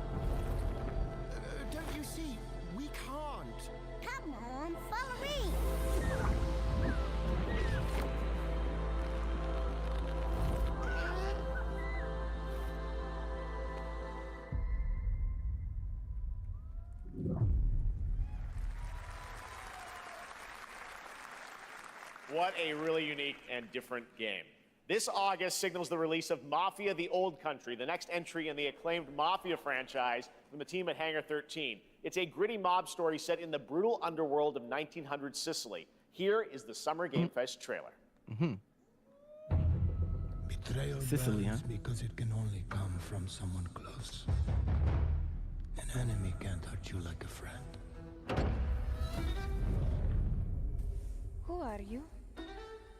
Don't you see? We can't. Come on, follow me. What a really unique and different game. This August signals the release of Mafia: The Old Country, the next entry in the acclaimed Mafia franchise from the team at Hangar 13. It's a gritty mob story set in the brutal underworld of 1900 Sicily. Here is the Summer Game Fest trailer. Betrayal Sicily, burns huh? because it can only come from someone close. An enemy can't hurt you like a friend. Who are you?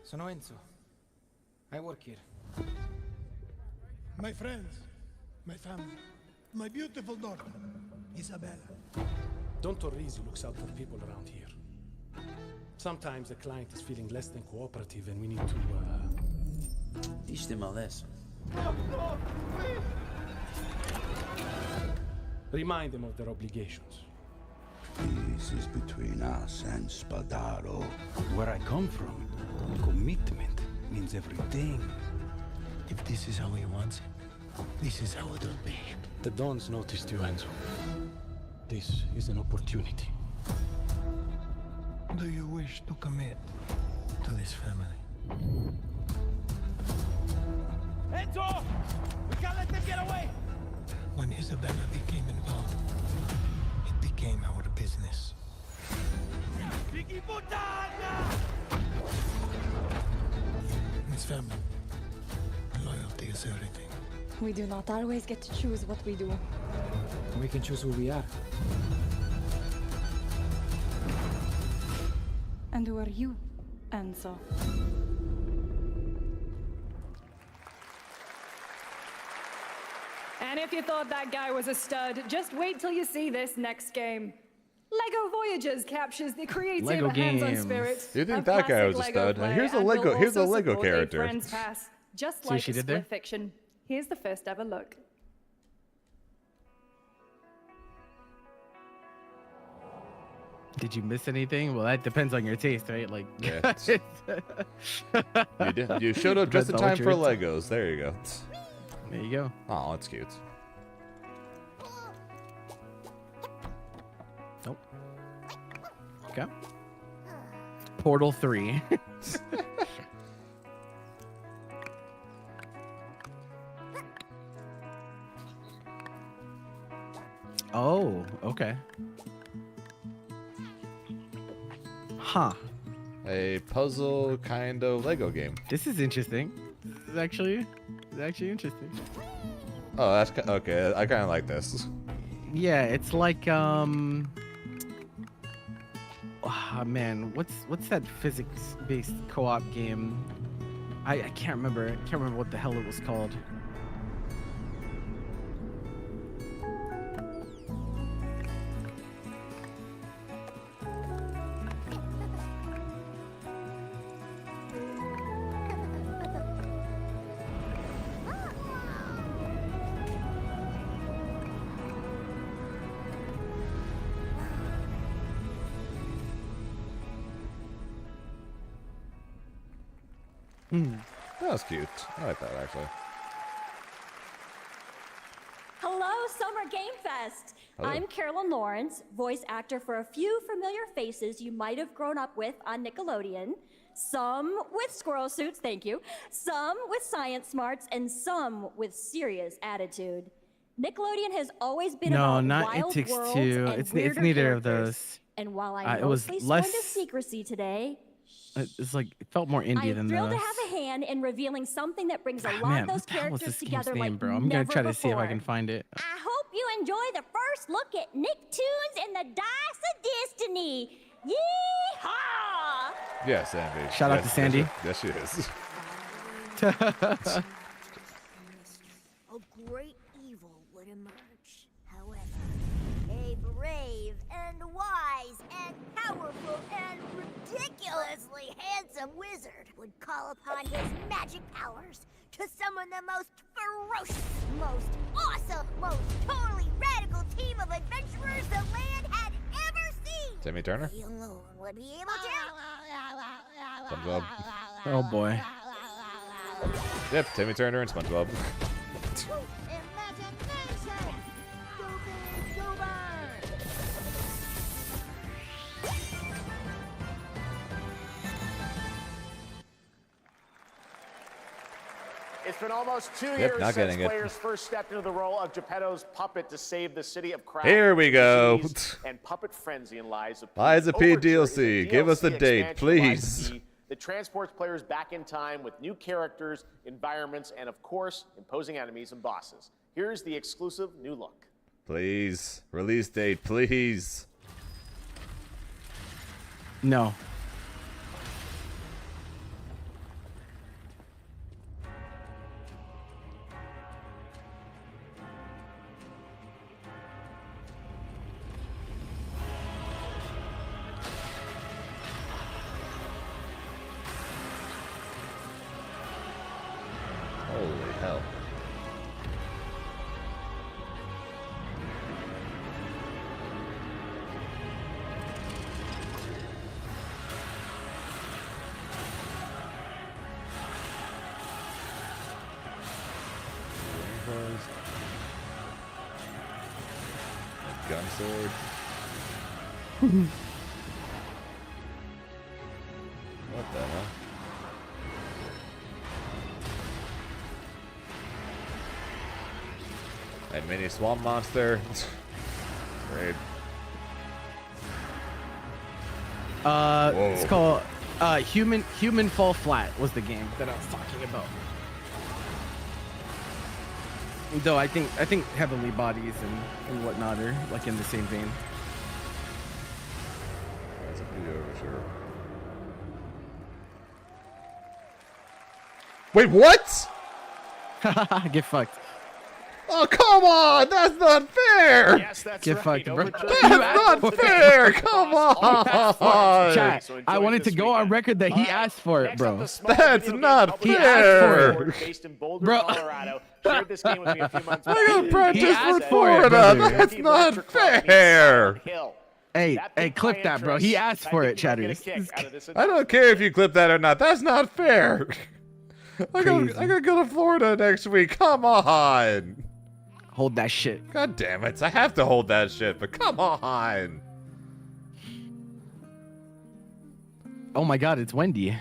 Sono Enzo. I work here. My friends, my family, my beautiful daughter, Isabella. Don Torrisi looks out for people around here. Sometimes the client is feeling less than cooperative and we need to, teach them a lesson. Remind them of their obligations. This is between us and Spadaro. Where I come from, commitment means everything. If this is how he wants it, this is how it'll be. The Dons noticed you, Enzo. This is an opportunity. Do you wish to commit to this family? Enzo! We can't let them get away! When Isabella became involved, it became our business. Vicky Puttana! This family, loyalty is everything. We do not always get to choose what we do. We can choose who we are. And who are you, Enzo? And if you thought that guy was a stud, just wait till you see this next game. LEGO Voyages captures the creative Lego hands-on games. spirit. You think of that guy classic was a LEGO stud? play Here's a and Lego- will here's a also Lego support a character. Friends Pass, just See what like she a did there? Split Fiction. Here's the first ever look. Did you miss anything? Well, that depends on your taste, right? Like, Yeah. You did. You showed up just in Depends on time what for you're into. Legos. There you go. There you go. Oh, that's cute. Nope. Okay. Portal 3. Oh, okay. Huh. A puzzle kind of Lego game. This is interesting. This is actually interesting. Oh, that's okay. I kind of like this. Yeah, it's like man, what's that physics-based co-op game? I can't remember. I can't remember what the hell it was called. That was cute. I like that actually. Hello, Summer Game Fest! Hello. I'm Carolyn Lawrence, voice actor for a few familiar faces you might have grown up with on Nickelodeon. Some with squirrel suits, thank you. Some with science smarts, and some with serious attitude. Nickelodeon has always been No, about not It wild Takes worlds Two. and It's weirder neither of characters. those. And while I It was mostly sworn to less. secrecy today, It's like it felt more indie I'm than thrilled those. to have a hand in revealing something that brings a lot Man, of those what the hell was characters this game's together name, like bro? I'm gonna never try to see if I before. can find it. I hope you enjoy the first look at Nicktoons and the Dice of Destiny. Yeehaw! Yeah, Sandy. Shout out to Sandy. Yes, she is. A great evil would emerge. However, a brave and wise and powerful and ridiculously handsome wizard would call upon his magic powers to summon the most ferocious, most awesome, most totally radical team of adventurers the land had ever seen. Timmy Turner. He alone would be able to. SpongeBob. Oh boy. Yep, Timmy Turner and SpongeBob. It's been almost 2 Yep, years not since getting it. players first stepped into the role of Geppetto's puppet to save the city of Kraken. Here we go. Disease and puppet frenzy in Lies of P. Lies of P Overture is a DLC. Give us the DLC date, expansion of Lies please. of P that transports players back in time with new characters, environments, and of course, imposing enemies and bosses. Here's the exclusive new look. Please. Release date, please. No. Holy hell. A gun sword. What the hell? A mini swamp monster. Great. It's called Human Fall Flat was the game that I was talking about. Though I think Heavenly Bodies and whatnot are like in the same vein. That's a video for sure. Wait, what? Get fucked. Oh, come on! That's not fair! Yes, that's Get right. fucked, bro. That's not fair! Come on! Chat, I wanted to go on record that he asked for it, bro. That's not He asked for fair! it. Based in Boulder, Bro. Colorado, shared this game with me a few months back. I got practice asked for for it, Florida! brother. That's not fair! Hill. Hey, That hey, piqued clip my that, bro. interest. He asked I for think it, you might get a Chatters. kick out of this I don't care if you clip that or not. That's not fair. I gotta go to Florida next week. Come on. Hold that shit. God damn it. I have to hold that shit, but come on. Oh my god, it's Wendy.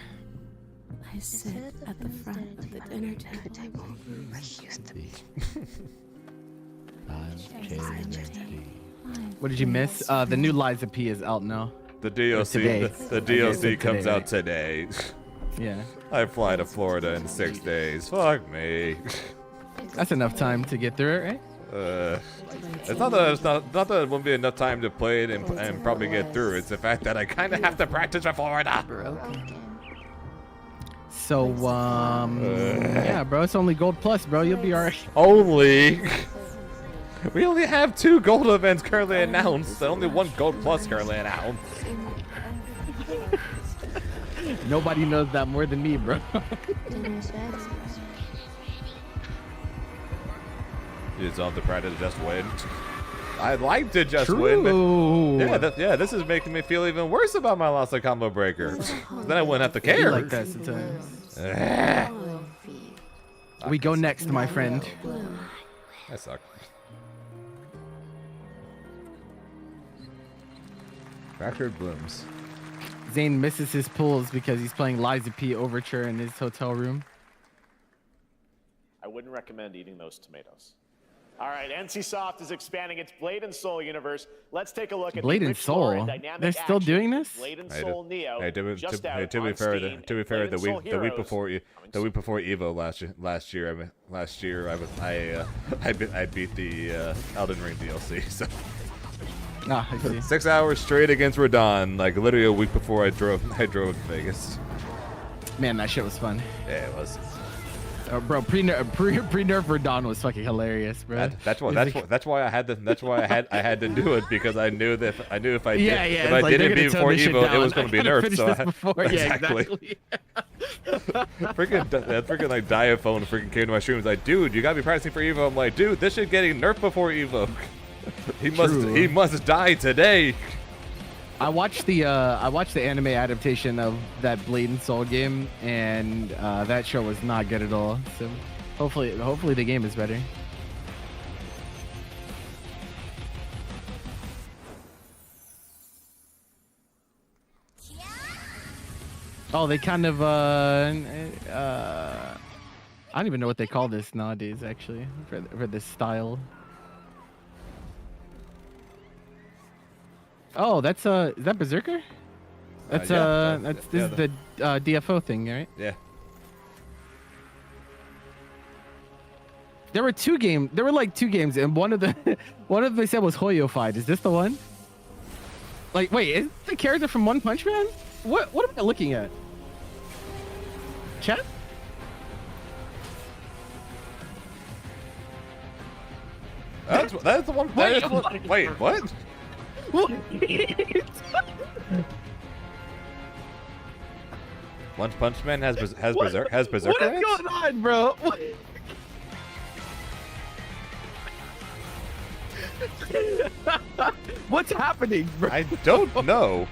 I sit at the front of the dinner table. What did you miss? The new Liza P is out now. The today. DLC, the DLC comes today, out right? today. Yeah. I fly to Florida in 6 days. Fuck me. That's enough time to get through it, right? It's not that not that it won't be enough time to play it and probably get through. It's the fact that I kind of have to practice for Florida. So, yeah, bro, it's only Gold Plus, bro. You'll be alright. Only. We only have 2 gold events currently announced, and only 1 gold plus currently announced. Nobody knows that more than me, bro. You just don't have to practice to just win. I'd like to just win. But yeah, this is making me feel even worse about my loss of Combo Breaker. Then I wouldn't have to care. You like that sometimes. We go next, my friend. I suck. Fractured Blooms. Zane misses his pulls because he's playing Liza P Overture in his hotel room. I wouldn't recommend eating those tomatoes. All right, NCSoft is expanding its Blade and Soul universe. Let's take a look at Blade the and rich lore Soul? and dynamic They're still action. doing this? Blade and Soul Neo. Hey, to be just fair, out to on be fair, Steam, the Blade and Soul week Heroes before Evo last year I beat the Elden Ring DLC. So. Ah, I see. 6 hours straight against Radon, like literally a week before I drove to Vegas. Man, that shit was fun. Yeah, it was. Bro, pre-nerf Radon was fucking hilarious, bro. That's why I had to do it, because I knew if I didn't beat before Evo, it was going to be nerfed. So exactly. freaking like Diaphone freaking came to my stream. Was like, dude, you gotta be practicing for Evo. I'm like, dude, this shit getting nerfed before Evo. He must die today. I watched the anime adaptation of that Blade and Soul game, and that show was not good at all. So hopefully the game is better. Oh, they kind of I don't even know what they call this nowadays, actually, for this style. Oh, that's is that Berserker? That's this is the DFO thing, right? Yeah. There were like 2 games, and one of them they said was Hoyofied. Is this the one? Like, wait, is the character from One Punch Man? What am I looking at? Chat? That's the one. Wait, what? One Punch Man has Berserker. What is going on, bro? What's happening, bro? I don't know.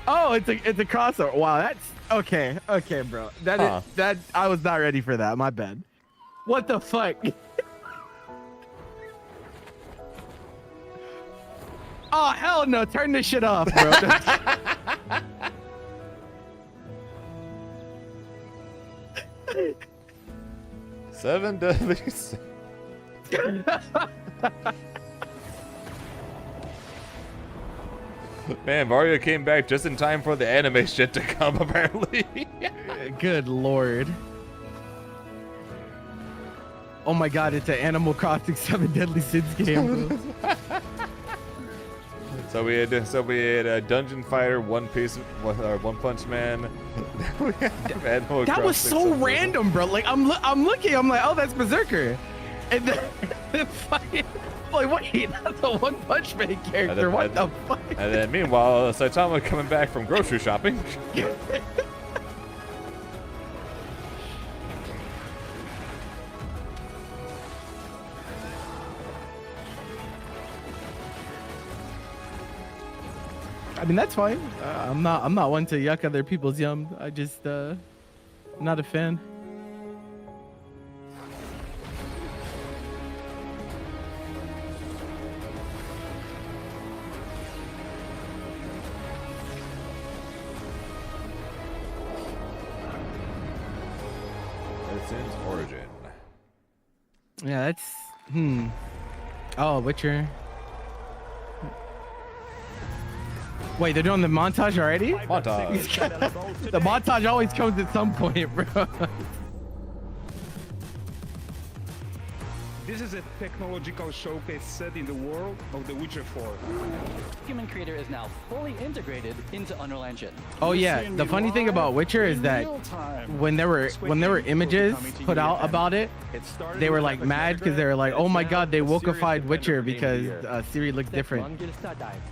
Oh, it's a crossover. Wow, that's okay, bro. That I was not ready for that. My bad. What the fuck? Oh, hell no. Turn this shit off, bro. 7 deadly sins. Man, Mario came back just in time for the anime shit to come, apparently. Good lord. Oh my god, it's an Animal Crossing 7 Deadly Sins game. So we had a Dungeon Fighter, One Punch Man. That was so random, bro. Like I'm looking, I'm like, oh, that's Berserker, and then fucking, like, wait, that's a One Punch Man character. What the fuck? And then meanwhile, Saitama coming back from grocery shopping. I mean, that's fine. I'm not one to yuck other people's yum. I just not a fan. Sin's origin. Yeah, that's Oh, Witcher. Wait, they're doing the montage already? Montage. The montage always comes at some point, bro. This is a technological showcase set in the world of The Witcher 4. Human Creator is now fully integrated into Unreal Engine. Oh yeah, the funny thing about Witcher is that when there were images put out about it, they were like mad because they were like, oh my god, they wokeified Witcher because Ciri looks different.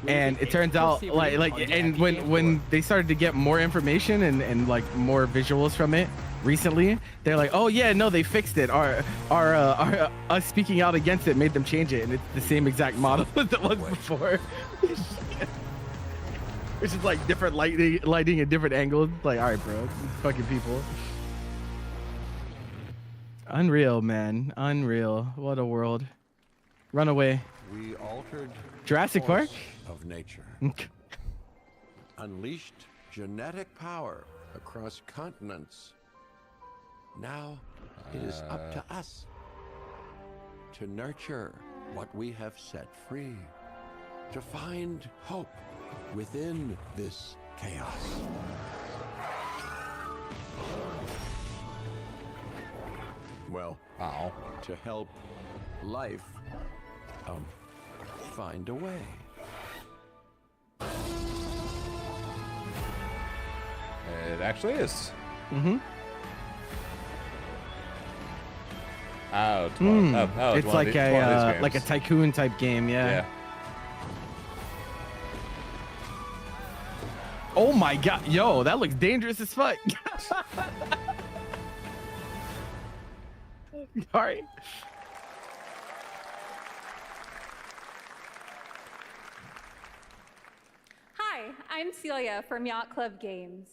And it turns out and when they started to get more information and like more visuals from it recently, they're like, oh yeah, no, they fixed it. Our us speaking out against it made them change it, and it's the same exact model as it was before. It's just like different lighting at different angles. Like, all right, bro, these fucking people. Unreal, man, unreal. What a world. Run away. We altered Jurassic Park of nature. Unleashed genetic power across continents. Now it is up to us to nurture what we have set free, to find hope within this chaos. Well, to help life find a way. It actually is. Mm-hmm. Oh, it's like a tycoon type game, yeah. Oh my god, yo, that looks dangerous as fuck. Sorry. Hi, I'm Celia from Yacht Club Games.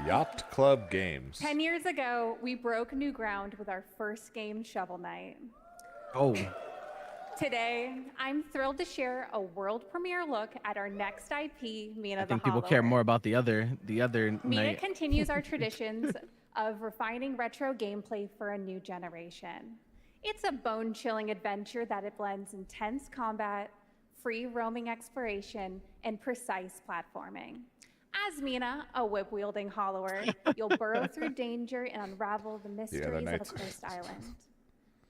Yacht Club Games. 10 years ago, we broke new ground with our first game, Shovel Knight. Oh. Today, I'm thrilled to share a world premiere look at our next IP, Mina I the think people Hollower. care more about the other Mina night. continues our traditions of refining retro gameplay for a new generation. It's a bone-chilling adventure that blends intense combat, free roaming exploration, and precise platforming. As Mina, a whip-wielding hollower, you'll burrow through danger and unravel the mysteries of a cursed island.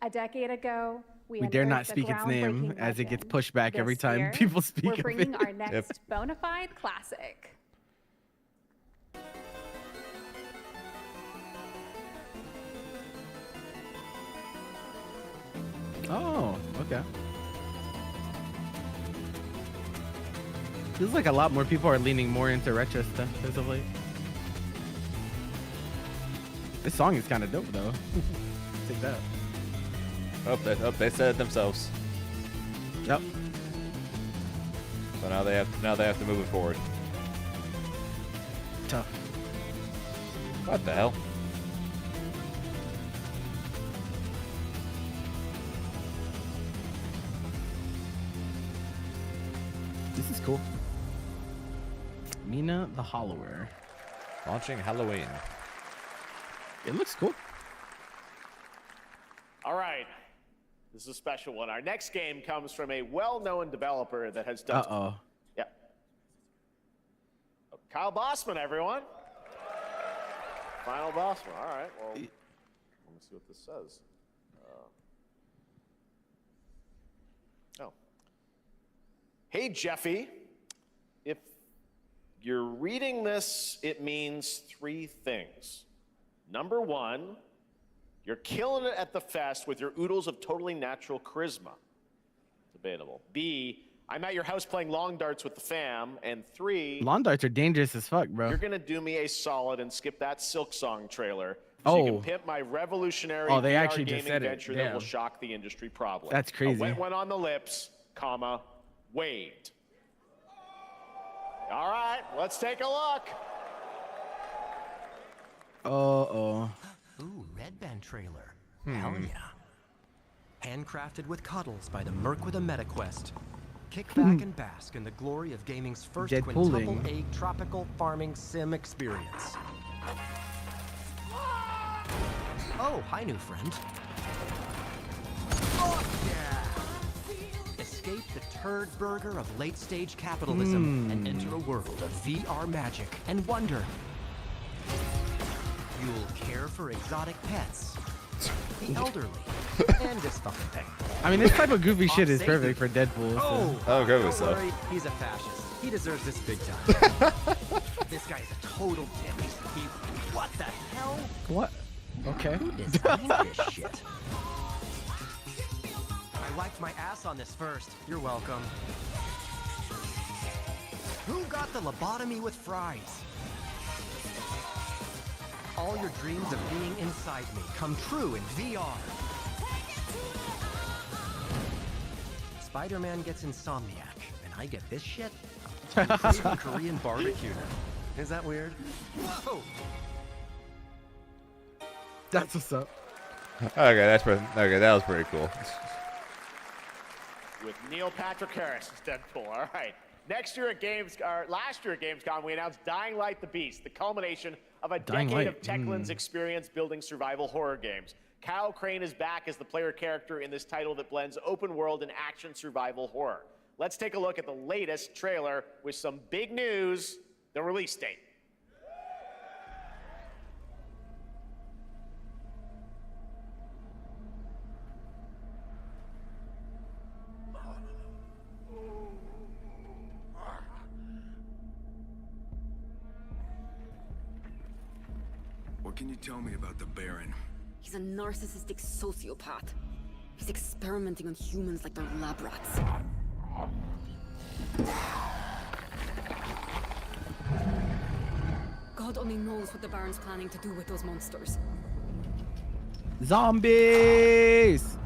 A decade ago, we dare not unearthed a speak its name groundbreaking as it gets legend. pushed back every This time year, people speak we're of bringing it. our next bona fide classic. Oh, okay. Feels like a lot more people are leaning more into retro stuff as of late. This song is kind of dope though. Take that. They said it themselves. Yep. So now they have to move it forward. Tough. What the hell? This is cool. Mina the Hollower. Launching Halloween. It looks cool. All right. This is a special one. Our next game comes from a well-known developer that has done... Uh-oh. Yeah. Kyle Bossman, everyone. Final Bossman. All right. Well, let me see what this says. Hey, Jeffy. If you're reading this, it means three things. Number one, you're killing it at the fest with your oodles of totally natural charisma. Debatable. B, I'm at your house playing long darts with the fam. And three, Lawn darts are dangerous as fuck, bro. you're gonna do me a solid and skip that Silk Song trailer so you Oh. can pimp my revolutionary Oh, they VR actually just gaming said it. venture that will Damn. shock the industry probably. That's crazy. A wet one on the lips, comma, waved. All right, let's take a look. Uh-oh. Ooh, Red Band trailer. Hmm. Hell yeah. Handcrafted with cuddles by the Merc with a MetaQuest. Kick back and bask in the glory of gaming's first Deadpooling. quintuple A tropical farming sim experience. Oh, hi, new friend. Oh, yeah! Escape the turd burger of late-stage capitalism and enter a world of VR magic and wonder. You'll care for exotic pets, the elderly, and this fucking thing. I mean, this type of goofy shit is Satan. perfect for Deadpool. So. Oh, go Don't with stuff. worry, he's a fascist. He deserves this big time. This guy's a total dick. What the hell? What? Okay. Who designed this shit? I wiped my ass on this first. You're welcome. Who got the lobotomy with fries? All your dreams of being inside me come true in VR. Spider-Man gets Insomniac, and I get this shit? Crazy Korean barbecue. Is that weird? Whoa! That's what's up. Okay, that was pretty cool. With Neil Patrick Harris as Deadpool. All right. Last year at Gamescom, we announced Dying Light: The Beast, the culmination of a decade of Techland's experience building survival horror games. Kyle Crane is back as the player character in this title that blends open world and action survival horror. Let's take a look at the latest trailer with some big news, the release date. What can you tell me about the Baron? He's a narcissistic sociopath. He's experimenting on humans like they're lab rats. God only knows what the Baron's planning to do with those monsters. Zombies!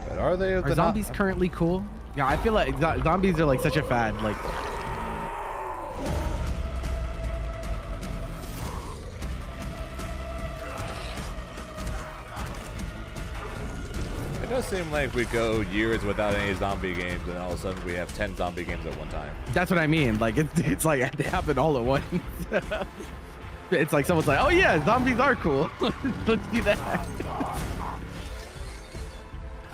But are they? Are zombies currently cool? Yeah, I feel like zombies are like such a fad. Like, It does seem like we go years without any zombie games, and all of a sudden we have 10 zombie games at one time. that's what I mean. Like, it's like they happen all at once. It's like someone's like, oh yeah, zombies are cool. Let's do that.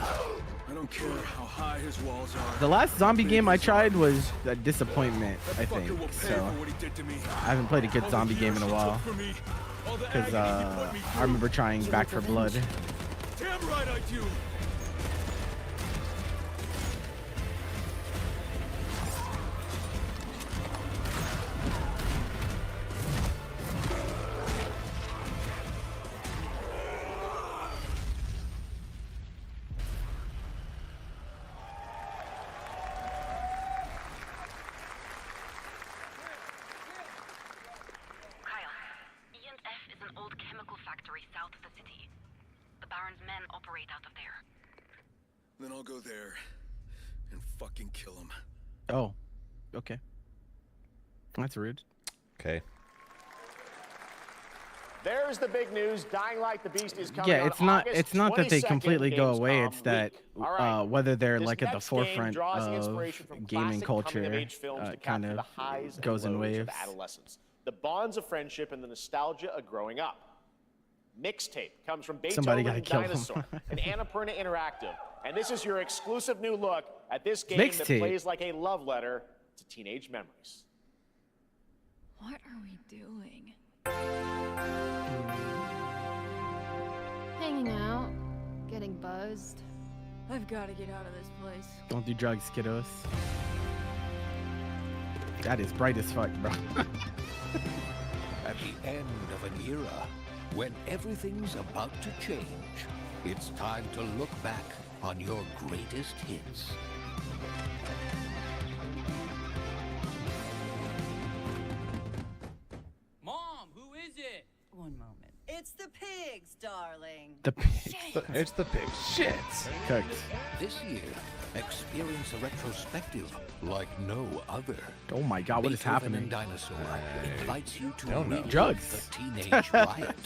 I don't care how high his walls are. The last zombie game I tried was a disappointment, I think. So I haven't played a good zombie game in a while. Because I remember trying Back 4 Blood. Damn right I do. Then I'll go there and fucking kill him. Oh, okay. That's rude. Okay. There's the big news. Dying Light: The Beast is coming. Yeah, on it's not that they 22nd, completely go away. Gamescom It's that week. All right. whether they're This like at the next game forefront draws of inspiration from gaming classic culture, coming-of-age films to kind capture of the highs goes and in lows waves. of adolescence, the bonds of friendship, and the nostalgia of growing up. Mixtape comes from Somebody Beethoven gotta and kill him. Dinosaur and Annapurna Interactive, and this is your exclusive new look at this game that Mixtape. plays like a love letter to teenage memories. What are we doing? Hanging out, getting buzzed. I've got to get out of this place. Don't do drugs, kiddos. That is bright as fuck, bro. At the end of an era, when everything's about to change, it's time to look back on your greatest hits. Mom, who is it? One moment. It's the pigs, darling. The pig. It's the pig shit. Cooked. This year, experience a retrospective like no other. Oh my God, what is Beethoven happening? and Dinosaur invites you to don't know. relive Drugs. the teenage riot,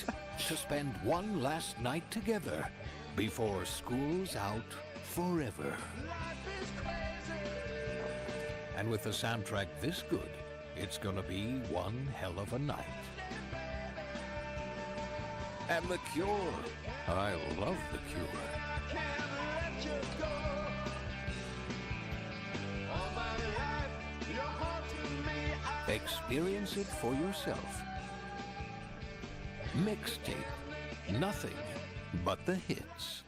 to spend one last night together before school's out forever. And with a soundtrack this good, it's gonna be one hell of a night. And The Cure. I love The Cure. Experience it for yourself. Mixtape. Nothing but the hits.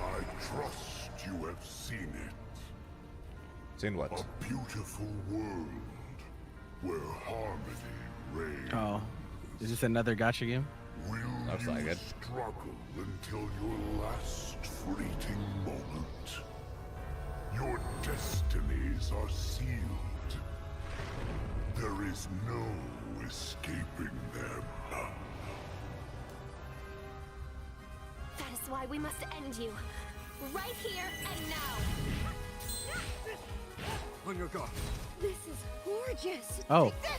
I trust you have seen it. Seen what? A beautiful world where harmony reigns. Oh, is this another gotcha game? Looks like it. Struggle until your last fleeting moment. Your destinies are sealed. There is no escaping them. That is why we must end you. Right here and now. On your guard. This is gorgeous. Oh. Take this.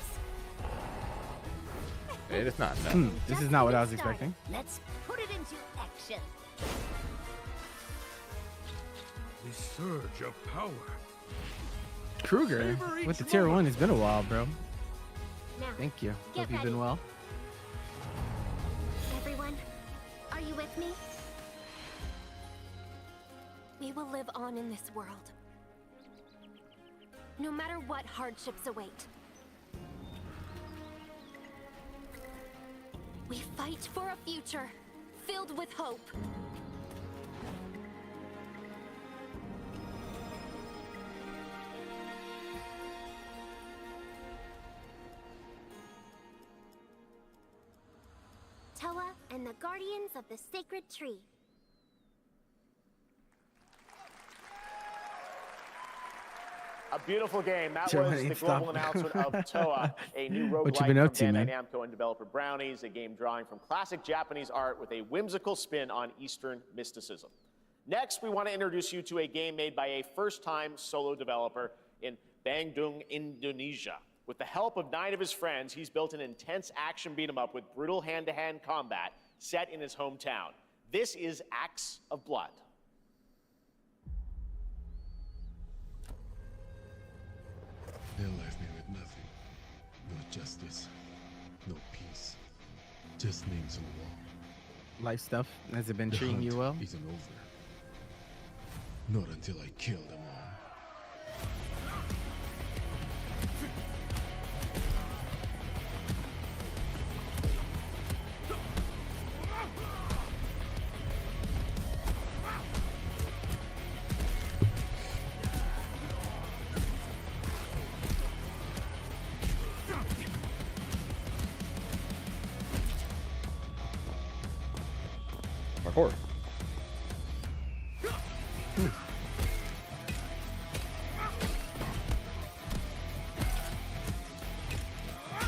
It is not. No. This is not what I was expecting. Let's put it into action. The surge of power. Kruger with the tier 1. It's been a while, bro. Now, Thank you. get Hope you've ready. been well. Everyone, are you with me? We will live on in this world. No matter what hardships await. We fight for a future filled with hope. Toa and the Guardians of the Sacred Tree. A beautiful game. That Sure, was the ain't global stop. announcement of Toa, a new What you roguelike been from up to, Bandai man? Namco and developer Brownies, a game drawing from classic Japanese art with a whimsical spin on Eastern mysticism. Next, we want to introduce you to a game made by a first-time solo developer in Bandung, Indonesia. With the help of 9 of his friends, he's built an intense action beat-em-up with brutal hand-to-hand combat set in his hometown. This is Acts of Blood. They left me with nothing. No justice. No peace. Just names on the wall. Life stuff. Has it been The treating hunt you well? isn't over. Not until I kill them all. Parkour.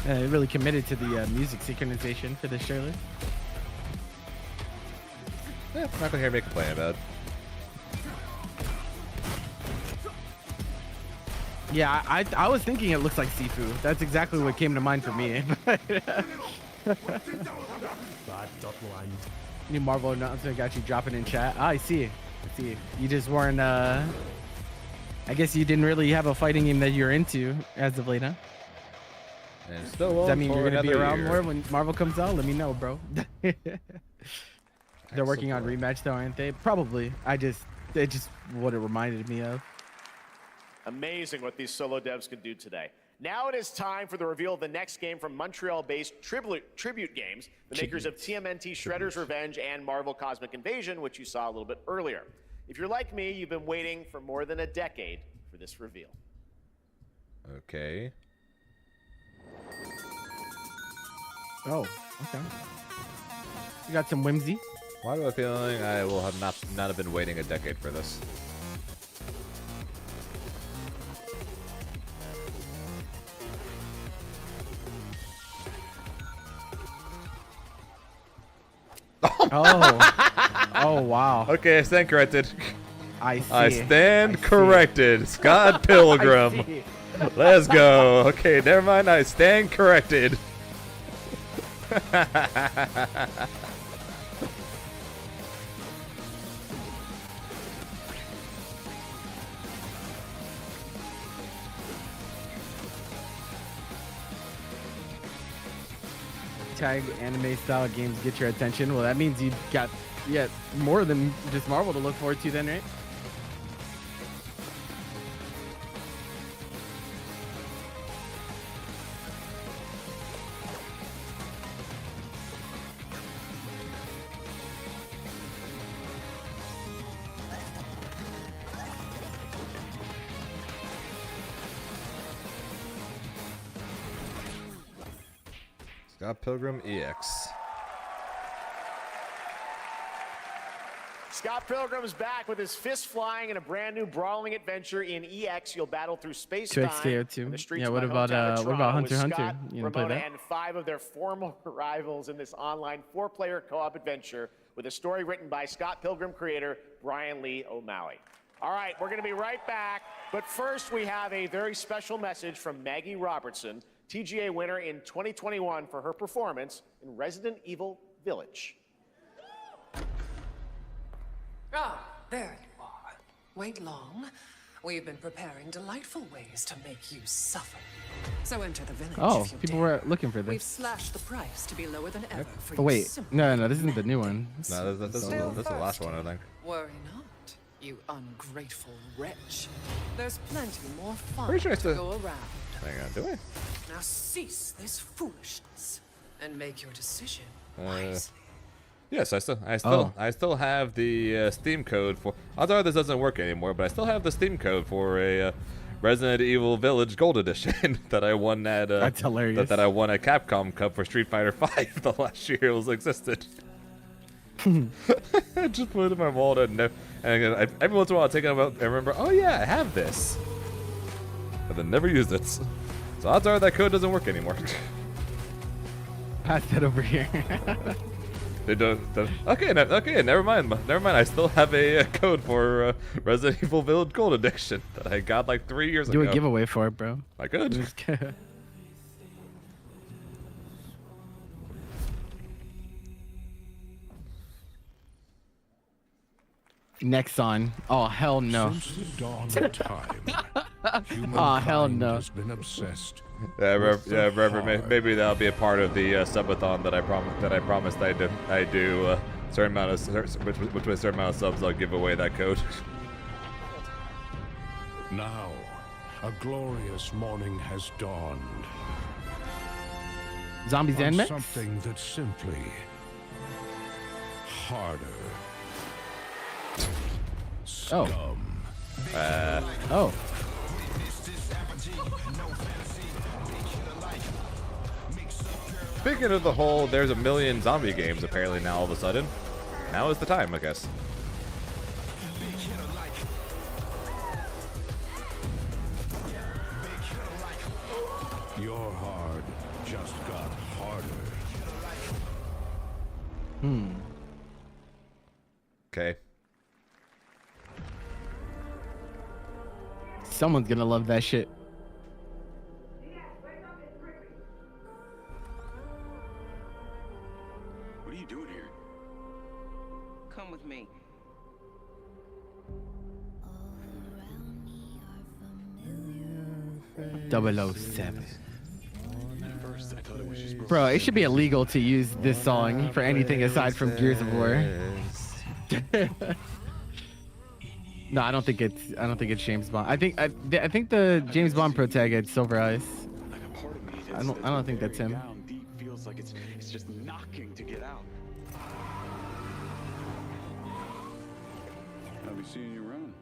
They really committed to the music synchronization for this trailer. Yeah, I'm not gonna hear me complain about it. Yeah, I was thinking it looks like Sifu. That's exactly what came to mind for me. New Marvel announcement got you dropping in chat. Ah, I see. I see. You just weren't. I guess you didn't really have a fighting game that you're into as of late, huh? And still Does that won't mean for you're gonna be another around year. more when Marvel comes out? Let me know, bro. They're working on rematch though, aren't they? Probably. It just what it reminded me of. Amazing what these solo devs can do today. Now it is time for the reveal of the next game from Montreal-based Tribute Games, the makers of TMNT Shredder's Revenge and Marvel Cosmic Invasion, which you saw a little bit earlier. If you're like me, you've been waiting for more than a decade for this reveal. Okay. Oh, okay. You got some whimsy. Why do I have a feeling I will have not have been waiting a decade for this? Oh wow. Okay, I stand corrected. I see. I stand corrected. Scott I Pilgrim. see. Let's go. Okay, never mind. I stand corrected. Tag anime style games get your attention. Well, that means you got more than just Marvel to look forward to then, right? Scott Pilgrim EX. Scott Pilgrim is back with his fist flying in a brand new brawling adventure in EX. You'll battle through space time. XKO2. The streets Yeah, of what my about hometown of what Toronto about with Hunter Scott, Hunter? You gonna play Ramona, that? and 5 of their former rivals in this online 4-player co-op adventure with a story written by Scott Pilgrim creator Brian Lee O'Malley. All right, we're going to be right back, but first we have a very special message from Maggie Robertson, TGA winner in 2021 for her performance in Resident Evil Village. Ah, there you are. Wait long. We've been preparing delightful ways to make you suffer. So enter the village. Oh, if you people dare. were looking for We've this. slashed the price to be lower than ever for Oh you wait, simple no, this isn't the new one. No, that's the last one, I think. Worry not, you ungrateful wretch. There's plenty more fun Pretty sure it's to the- go around. Hang on, do I? Now cease this foolishness and make your decision Uh, wisely. yes, I still have the Steam code for. Odds are this doesn't work anymore, but I still have the Steam code for a Resident Evil Village Gold Edition that I won at. That's hilarious. That I won at Capcom Cup for Street Fighter V the last year it was existed. I just put it in my wallet and every once in a while I take it out and remember, oh yeah, I have this, but then never used it. So odds are that code doesn't work anymore. Pass that over here. They don't. Okay, never mind. Never mind. I still have a code for Resident Evil Village Gold Edition that I got like 3 years ago. Do a giveaway for it, bro. I could. Next on. Oh hell no. Since the dawn of time, Oh hell no. has been obsessed. Maybe that'll be a part of the subathon that I promised I do certain amount of between a certain amount of subs I'll give away that code. Now, a glorious morning has dawned. Zombies on and mechs? something that's simply harder. Oh. Scum. Oh. Speaking of the whole, there's a million zombie games apparently now all of a sudden. Now is the time, I guess. Your hard just got harder. Okay. Someone's gonna love that shit. What are you doing here? Come with me. .007. Bro, it should be illegal to use this song for anything aside from Gears of War. No, I don't think it's James Bond. I think the James Bond protagonist Silver Eyes. I don't think that's him. Deep feels like it's just knocking to get out. I'll be seeing you around,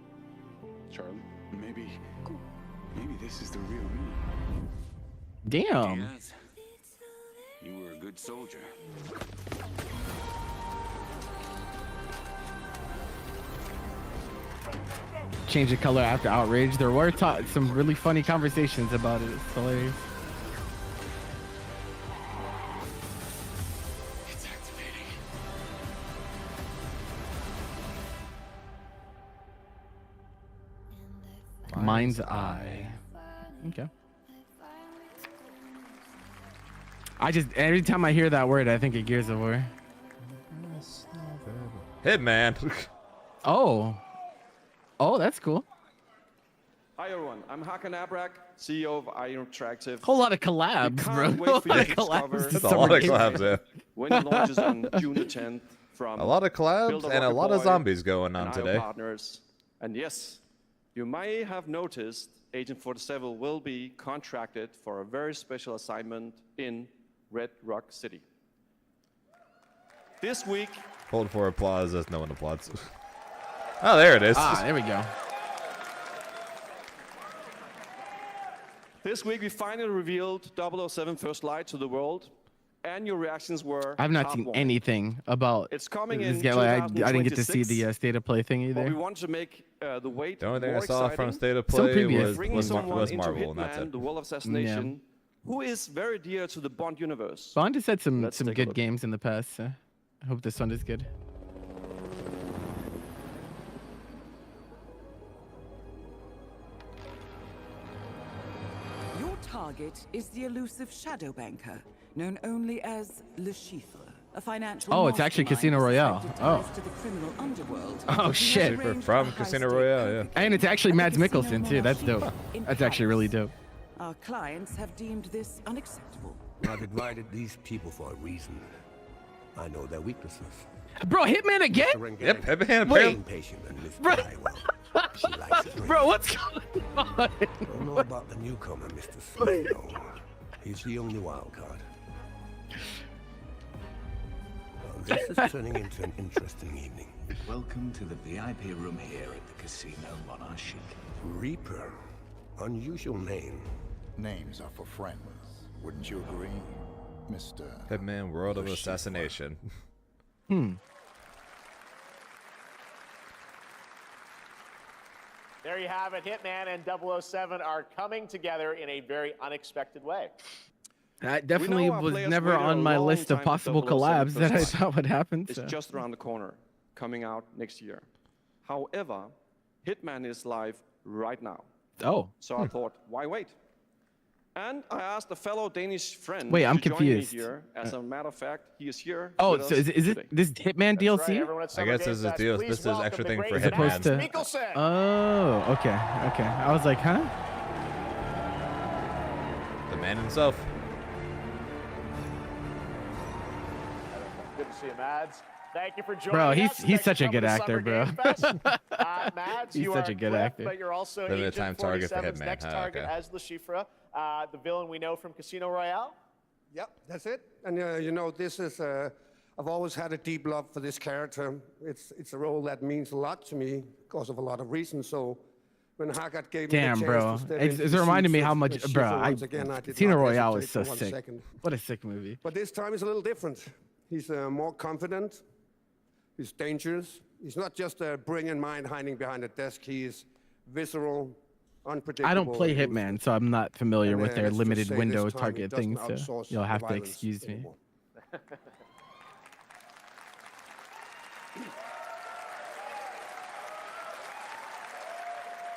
Charlie. Maybe this is the real me. Damn. Diaz, you were a good soldier. Change the color after outrage. There were some really funny conversations about it. It's hilarious. It's activating. Mind's Eye. Okay. I just every time I hear that word, I think of Gears of War. Hitman. Oh, that's cool. Hi everyone, I'm Hakan Abrak, CEO of IO Interactive. Whole lot of collabs, bro. Wait for you to collabs. discover That's a lot of collabs, yeah. when it launches on June the 10th from A lot of collabs Build and a Rocket lot of Boy zombies going on and IO today. Partners. And yes, you may have noticed Agent 47 will be contracted for a very special assignment in Red Rock City. This week, Hold for applause as no one applauds. Oh, there it is. Ah, there we go. This week we finally revealed 007 First Light to the world, and your reactions were I've not top seen one. anything about It's coming this in game. Like, I didn't get to see 2026, the state of play thing but either. we want to make the wait The only thing more I saw from exciting. State of Some Play previous- Bringing was someone into Marvel, and that's Hitman, it. the World of Assassination, who is very dear to the Bond universe. Bond has had some Let's take a good look. games in the past. So I hope this one is good. Your target is the elusive shadow banker, known only as Le Chiffre, a financial Oh, it's actually Casino mastermind Royale. suspected Oh. ties to the criminal underworld. Oh shit! Super from Casino Royale, yeah. And it's actually Mads Mikkelsen too. That's dope. That's actually really dope. Our clients have deemed this unacceptable. I've invited these people for a reason. I know their weaknesses. Bro, Hitman again? Yep, Hitman. Wait. apparently. Patient and Miss Bro. She likes a drink. Bro, what's going on? Don't know about the newcomer, Mr. Smith, though. He's the only wild card. Well, this is turning into an interesting evening. Welcome to the VIP room here at the Casino Monarchique. Reaper. Unusual name. Names are for friends. Wouldn't you agree, Mr. Hitman World of Assassination. There you have it. Hitman and 007 are coming together in a very unexpected way. That definitely our was players never waited a on my long list of time for possible 007 collabs that I First Light. thought would happen. It's So. just around the corner, coming out next year. However, Hitman is live right now. Oh. So I thought, why wait? And I asked a fellow Danish friend Wait, I'm to join confused. me here. As a matter of fact, he is here. Oh, with so us is today. it this Hitman DLC? I guess this is deal. This is extra thing for Supposed Hitman. to. Oh, okay. I was like, huh? The man himself. Good to see you, Mads. Thank you for joining Bro, us. he's such a good actor, bro. Mads, He's you such are a good Cliff, actor. But you're also Limited Agent time target for 47's Hitman. next Huh, target okay. as Le Chiffre, the villain we know from Casino Royale. Yep, that's it. And you know, this is I've always had a deep love for this character. It's a role that means a lot to me because of a lot of reasons. So when Haggard gave me the Damn, chance bro. to step It's into reminding me suits how of much, Le bro. Chiffre I once again, I did Casino not Royale is hesitate so for 1 sick. second. What a sick movie. But this time is a little different. He's more confident. He's dangerous. He's not just a brilliant mind hiding behind a desk. He is visceral, unpredictable. I don't play and Hitman, so I'm not familiar And, with their let's just limited say window this time target he doesn't things, so outsource you'll the have to violence excuse me. anymore.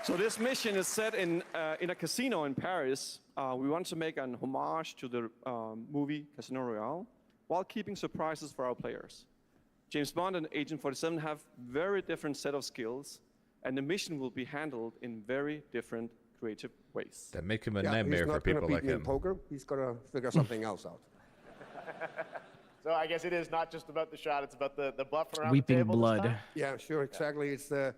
So this mission is set in a casino in Paris. We want to make an homage to the movie Casino Royale while keeping surprises for our players. James Bond and Agent 47 have very different set of skills, and the mission will be handled in very different creative ways. That make him a Yeah, nightmare he's for not gonna people beat like me in him. poker. He's gonna figure something else out. So I guess it is not just about the shot; it's about the bluff around Weeping the table. blood. This time? Yeah, sure, exactly. It's the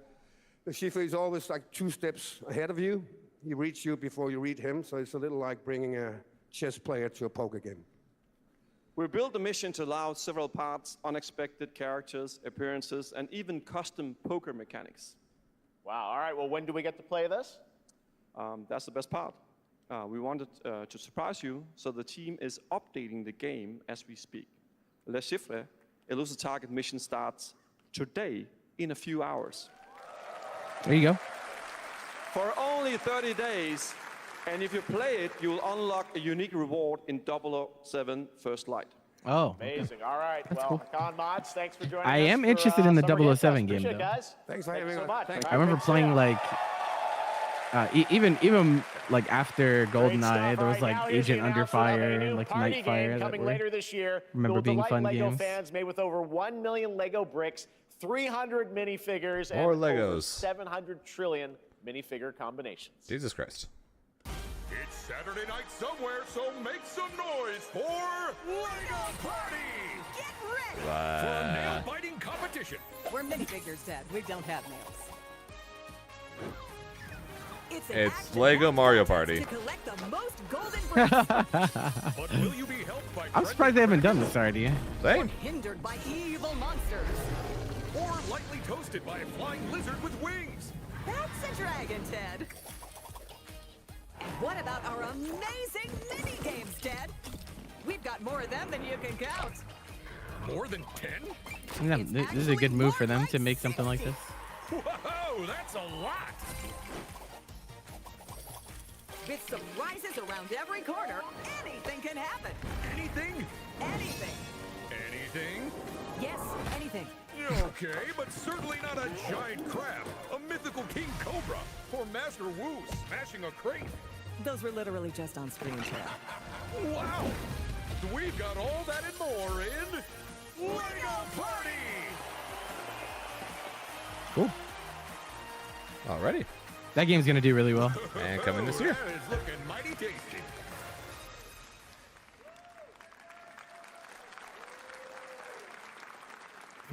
Schiffer is always like 2 steps ahead of you. He reads you before you read him, so it's a little like bringing a chess player to a poker game. We built the mission to allow several parts, unexpected characters, appearances, and even custom poker mechanics. Wow. All right. Well, when do we get to play this? That's the best part. We wanted to surprise you, so the team is updating the game as we speak. Le Chiffre, Elusive Target mission starts today in a few hours. There you go. For only 30 days, and if you play it, you will unlock a unique reward in 007 First Light. Oh. Amazing. All right. That's well, cool. Hakan Mods, thanks for joining us. I am for, interested in the Summer Game 007 Fest. game, Appreciate it, though. guys. Thanks for Thank you having so us. much. Thanks. I remember playing like Even like after Great stuff. GoldenEye, there All was right, now like here's the Agent Under announcement of a Fire new and like party Night game Fire that coming were later this year. remember Will being delight fun Lego games. fans made with over 1 million Lego bricks, 300 minifigures, More and over Legos. 700 trillion minifigure combinations. Jesus Christ. It's Saturday night somewhere, so make some noise for Lego Party! Get ready For a nail-biting competition. We're minifigures, Dad. We don't have nails. It's, an It's action Lego Mario contest Party. to collect the most golden bricks. But will you be helped by I'm surprised they haven't done this already. Same. Hindered by evil monsters. or lightly toasted by a flying lizard with wings? That's a dragon, Ted. And what about our amazing mini games, Ted? We've got more of them than you can count. More than 10? Yeah, this is a good move for them to make something like this. Whoa, that's a lot! With surprises around every corner, anything can happen. Anything? Anything. Anything? Yes, anything. Okay, but certainly not a giant crab, a mythical king cobra, or Master Wu smashing a crate. Those were literally just on screen, Ted. Wow! We've got all that and more in Lego Party! Cool. Alrighty. That game's gonna do really well. And coming this year. That is looking mighty tasty.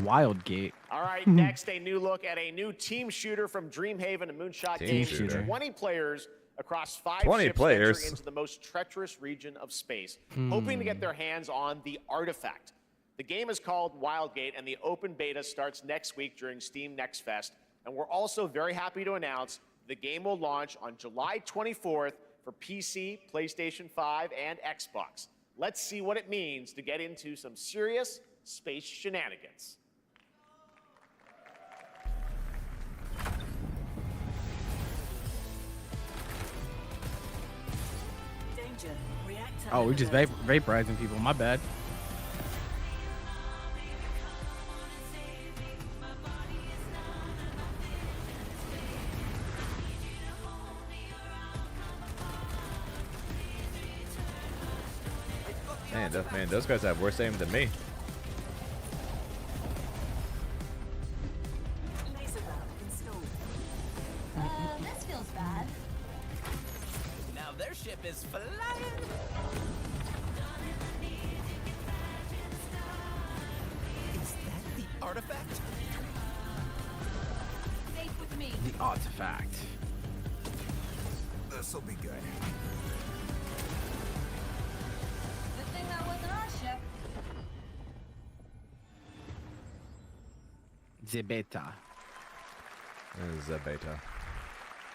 Wildgate. All right, next, a new look at a new team shooter from Dreamhaven and Moonshot Team Games. shooter. 20 players across 5 20 ships players. venture into the most treacherous region of space, hoping to get their hands on the artifact. The game is called Wildgate, and the open beta starts next week during Steam Next Fest. And we're also very happy to announce the game will launch on July 24th for PC, PlayStation 5, and Xbox. Let's see what it means to get into some serious space shenanigans. Danger. Reactor. Oh, we're just vaporizing people. My bad. Man, those guys have worse aim than me. Laser valve installed. This feels bad. Now their ship is flying. Is that the artifact? Safe with me. The artifact. This'll be good. Good thing that wasn't our ship. The beta. The beta.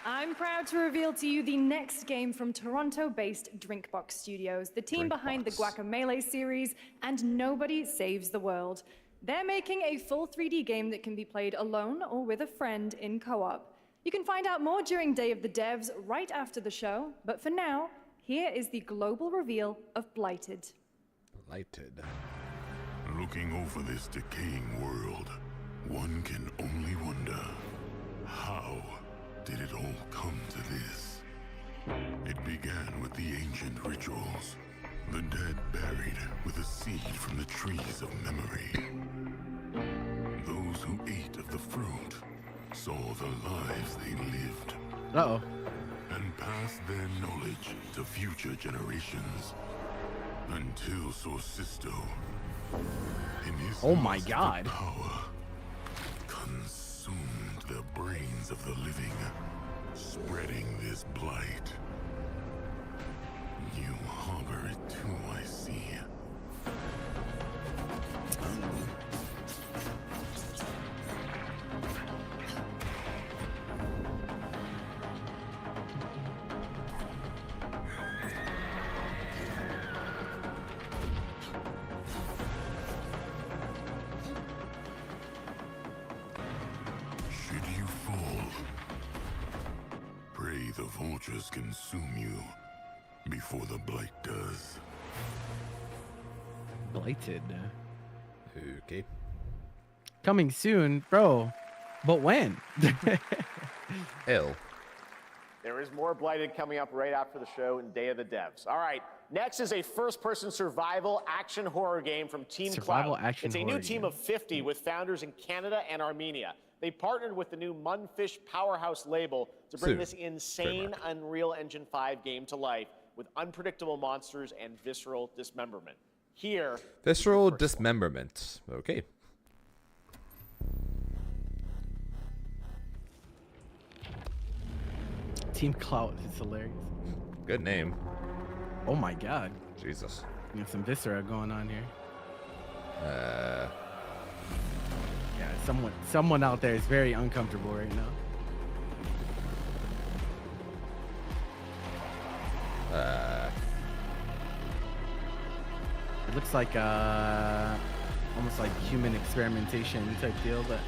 I'm proud to reveal to you the next game from Toronto-based Drinkbox Studios, the team behind the Guacamelee series and Nobody Saves the World. They're making a full 3D game that can be played alone or with a friend in co-op. You can find out more during Day of the Devs right after the show, but for now, here is the global reveal of Blighted. Blighted. Looking over this decaying world, one can only wonder, how did it all come to this? It began with the ancient rituals, the dead buried with a seed from the trees of memory. Those who ate of the fruit saw the lives they lived. Uh-oh. And passed their knowledge to future generations. Until Sorcisto, in his Oh my lust for God. power, consumed the brains of the living, spreading this blight. You harbor it too, I see. Should you fall, pray the vultures consume you before the blight does. Blighted. Okay. Coming soon, bro. But when? Ill. There is more Blighted coming up right after the show in Day of the Devs. All right, next is a first-person survival action horror game from Team Survival Cloud. action It's a horror new team game. of 50 with founders in Canada and Armenia. They partnered with the new Munfish Powerhouse label to bring Sue. this insane Unreal Engine 5 game to life with unpredictable monsters and visceral dismemberment. Here, Visceral dismemberment. Okay. Team Clout is hilarious. Good name. Oh my god. Jesus. We have some viscera going on here. Yeah, someone out there is very uncomfortable right now. It looks like almost like human experimentation type deal, but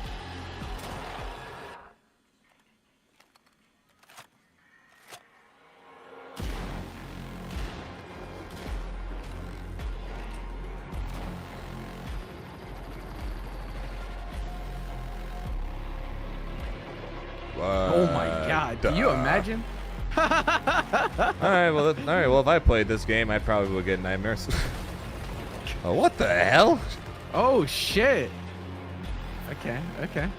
oh my god, can you imagine? All right, well, if I played this game, I probably would get nightmares. Oh, what the hell? Oh shit. Okay. Oh, okay.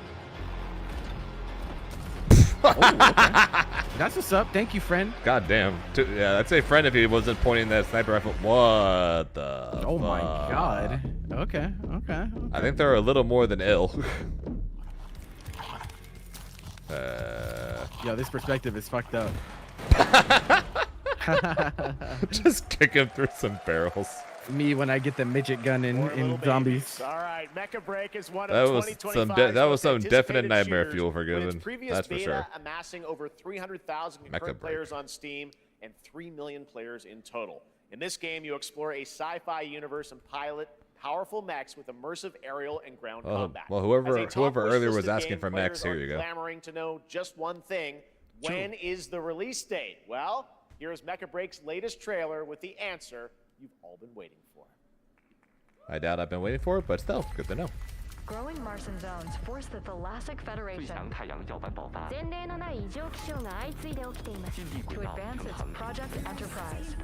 That's what's up. Thank you, friend. God damn. Yeah, I'd say friend if he wasn't pointing that sniper rifle. What the Oh my fuck? god. Okay. I think they're a little more than ill. Yo, this perspective is fucked up. Just kick him through some barrels. Me when I get the midget gun in zombies. All right, Mecha Break is one That of was 2025's that was some most definite anticipated nightmare shooters, fuel for with Given. its previous That's for beta sure. amassing over 300,000 Mecha concurrent Break. players on Steam and 3 million players in total. In this game, you explore a sci-fi universe and pilot powerful mechs with immersive aerial and ground combat. Well, whoever As a top earlier was wish-listed asking game, for mechs, players here you are go. clamoring to know just one thing: when is the release date? Well, here's Mecha Break's latest trailer with the answer you've all been waiting for. I doubt I've been waiting for it, but still, good to know. Growing Martian zones force the Thoracic Federation to advance its Project Enterprise.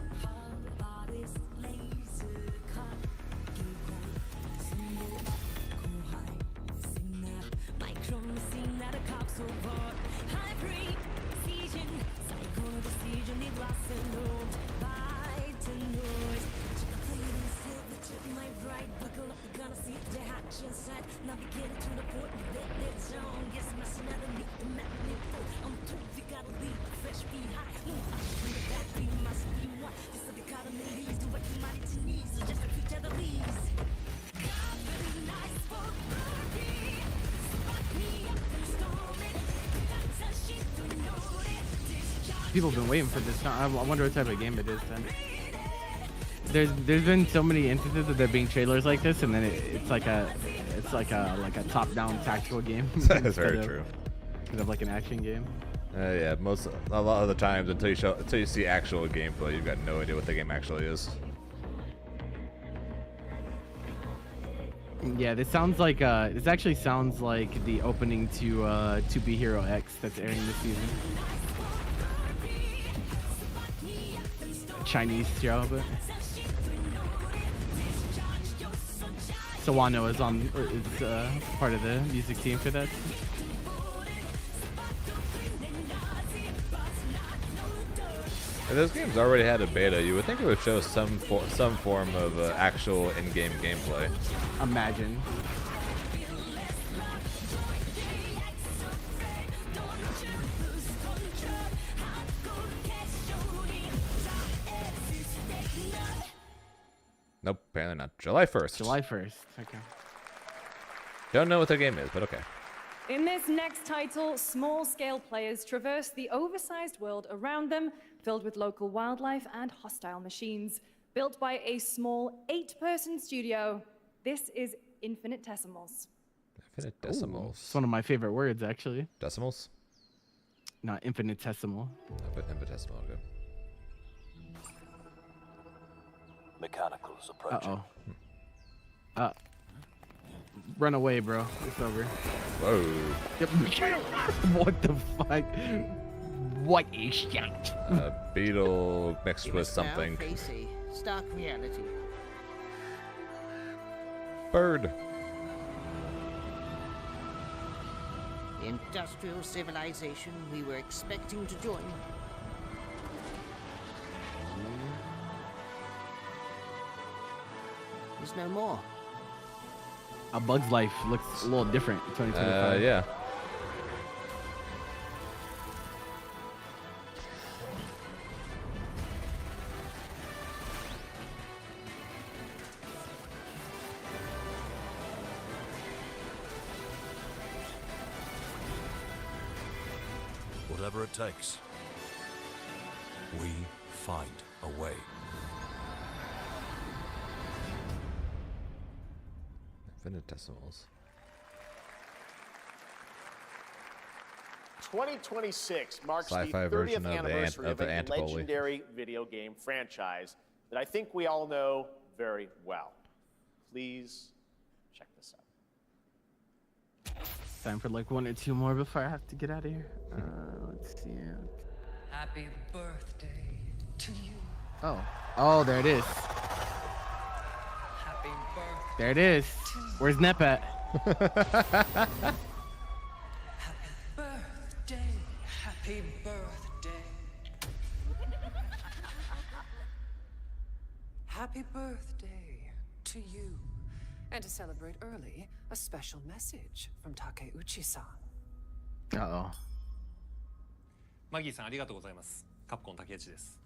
People have been waiting for this. I wonder what type of game it is then. There's been so many instances of there being trailers like this, and then it's like a top-down tactical game. That's very true. Instead of like an action game. Yeah, a lot of the times until you see actual gameplay, you've got no idea what the game actually is. Yeah, this sounds like this actually sounds like the opening to Be Hero X that's airing this season. Chinese show, but Sawano is part of the music team for that. If this game's already had a beta, you would think it would show some form of actual in-game gameplay. Imagine. Nope, apparently not. July 1st. July 1st. Okay. Don't know what the game is, but okay. In this next title, small-scale players traverse the oversized world around them, filled with local wildlife and hostile machines. Built by a small 8-person studio, this is Infinitesimals. Infinitesimals. It's one of my favorite words, actually. Decimals? Not infinitesimal. Infinitesimal, okay. Mechanicals approaching. Uh-oh. Run away, bro. It's over. Whoa. What the fuck? What is that? Beetle mixed with something. Now face a stark reality. Bird. The industrial civilization we were expecting to join is no more. A Bug's Life looks a little different in 2025. Yeah. Whatever it takes, we find a way. Infinitesimals. 2026 marks the Sci-fi 30th version of the anniversary of a Antipoli. legendary video game franchise that I think we all know very well. Please check this out. Time for like 1 or 2 more before I have to get out of here. Let's see. Happy birthday to you. Oh, there it is. Happy birthday. There it is. Where's Nep at? Birthday. Happy birthday. Happy birthday to you. And to celebrate early, a special message from Takeuchi-san. Uh-oh. マギーさんありがとうございます。カプコン竹内です。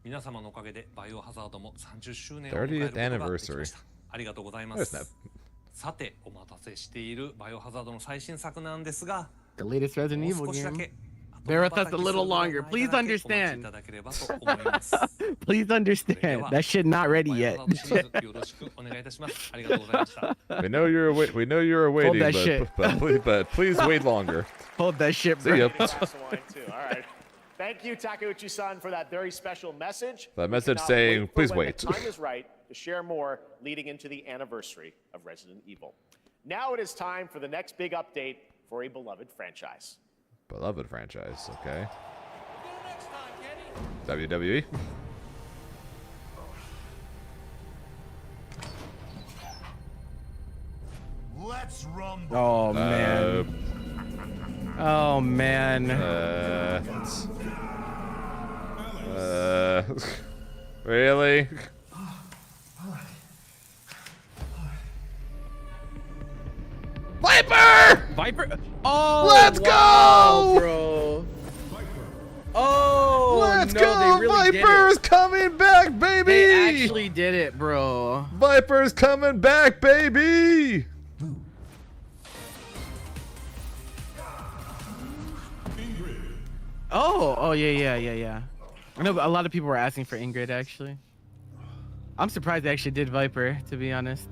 皆様のおかげでバイオハザードも30周年を迎えることができました。ありがとうございます。さて、お待たせしているバイオハザードの最新作なんですが、 The latest Resident Evil game. Bear with us a little longer. Please understand. Please understand. That shit not ready yet. We know you're waiting, that shit. but please wait longer. Hold that shit, bro. See ya. All right. Thank you, Takeuchi-san, for that very special message. That message Cannot saying, wait for please when wait. The time is right to share more leading into the anniversary of Resident Evil. Now it is time for the next big update for a beloved franchise. Beloved franchise, okay. WWE. Let's rumble. Oh man. Oh man. Really? Viper! Viper? Oh, let's wow, go, bro. Oh, let's no, go! they really Viper's coming back, baby! They actually did it, bro. Viper's coming back, baby! Oh, yeah. I know a lot of people were asking for Ingrid, actually. I'm surprised they actually did Viper, to be honest.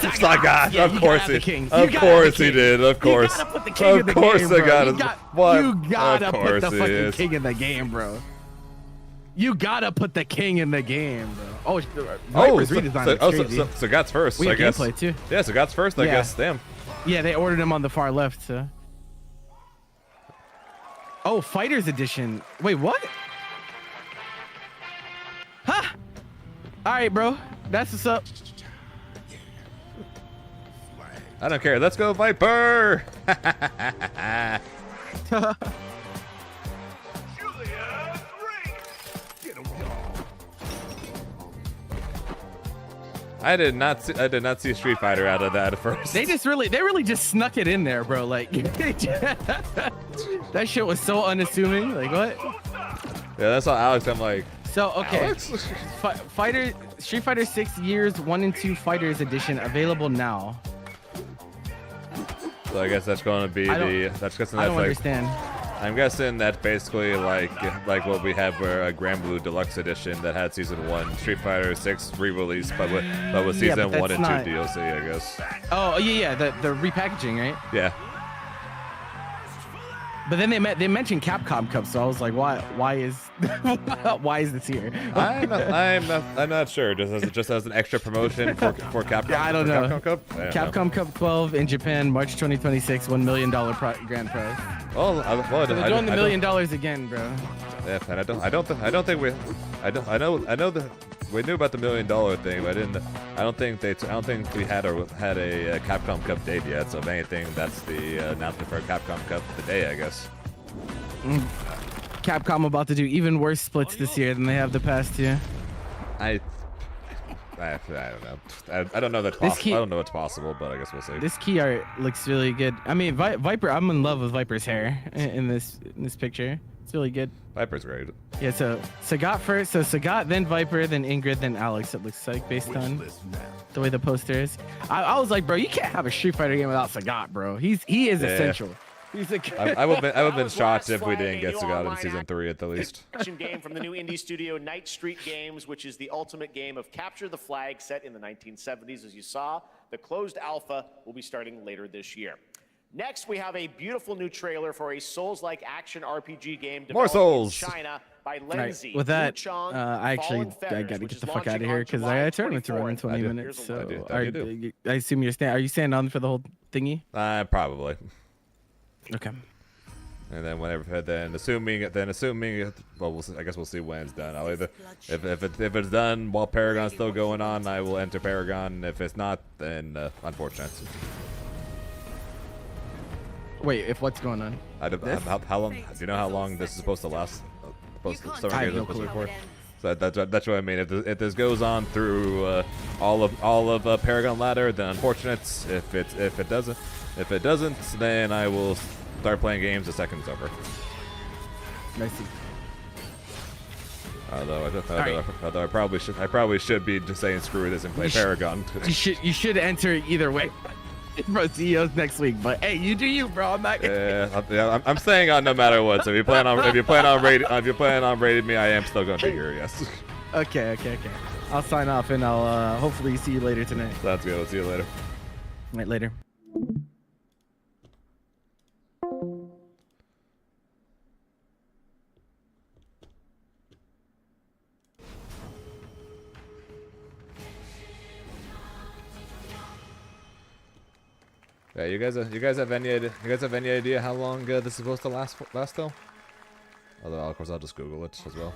Sagat, Yeah, of course he he did. Of course. You gotta put the king in the game, I got bro. it. You gotta put the fucking king in the game, bro. You gotta put the king in the game, bro. Oh, Viper's redesign is crazy. Sagat's first, We I have guess. gameplay, too. Yeah, Sagat's first, I Yeah. guess. Damn. Yeah, they ordered him on the far left, so. Oh, Fighters Edition. Wait, what? Huh? All right, bro. That's what's up. I don't care. Let's go, Viper! I did not see Street Fighter out of that at first. They really just snuck it in there, bro. Like that shit was so unassuming. Like what? Yeah, that's how Alex. I'm like. So okay, Alex? Street Fighter 6 Years 1 and 2 Fighters Edition available now. So I guess that's going to be that's guessing I that's don't like. understand. I'm guessing that's basically like what we have for a Grand Blue Deluxe Edition that had Season 1 Street Fighter 6 re-release, but with Season 1 and 2 DLC, I guess. Oh yeah, the repackaging, right? Yeah. But then they mentioned Capcom Cup, so I was like, why is why is this here? I'm not sure. Just as an extra promotion for Capcom. I don't know. Capcom Cup. Capcom Cup 12 in Japan, March 2026, $1 million grand prize. Well, so they're doing the $1 million again, bro. Yeah, and I don't think we that we knew about the $1 million thing, but I don't think we had a Capcom Cup date yet. So if anything, that's the announcement for Capcom Cup today, I guess. Capcom about to do even worse splits this year than they have the past year. I don't know. I don't know that's possible. I don't know what's possible, but I guess we'll see. This key art looks really good. I mean, Viper. I'm in love with Viper's hair in this picture. It's really good. Viper's great. Yeah. So Sagat first. So Sagat, then Viper, then Ingrid, then Alex. It looks like based on the way the poster is. I was like, bro, you can't have a Street Fighter game without Sagat, bro. He is essential. He's I would have been shocked if we didn't get Sagat in Season 3 at the least. Action game from the new indie studio Night Street Games, which is the ultimate game of capture the flag set in the 1970s. As you saw, the closed alpha will be starting later this year. Next, we have a beautiful new trailer for a Souls-like action RPG game developed in China by Lenzi. Right. With that, I got to get the fuck out of here because I got a tournament to run in 20 minutes. So I assume are you staying on for the whole thingy? Probably. Okay. And then assuming, well, I guess we'll see when it's done. I'll either, if it's done while Paragon's still going on, I will enter Paragon. If it's not, then unfortunate. Wait, if what's going on? How long? Do you know how long this is supposed to last? I have no clue. So that's what I mean. If this goes on through all of Paragon Ladder, then unfortunate. If it doesn't, then I will start playing games the second it's over. I see. Although I probably should be just saying screw this and play Paragon. You should enter either way. Bro, CEOs next week, but hey, you do you, bro. I'm not. I'm saying on no matter what. So if you plan on rating me, I am still going to be here. Yes. Okay. I'll sign off and I'll hopefully see you later tonight. Sounds good. We'll see you later. Right, later. Yeah, you guys have any idea how long this is supposed to last though? Although of course I'll just Google it as well.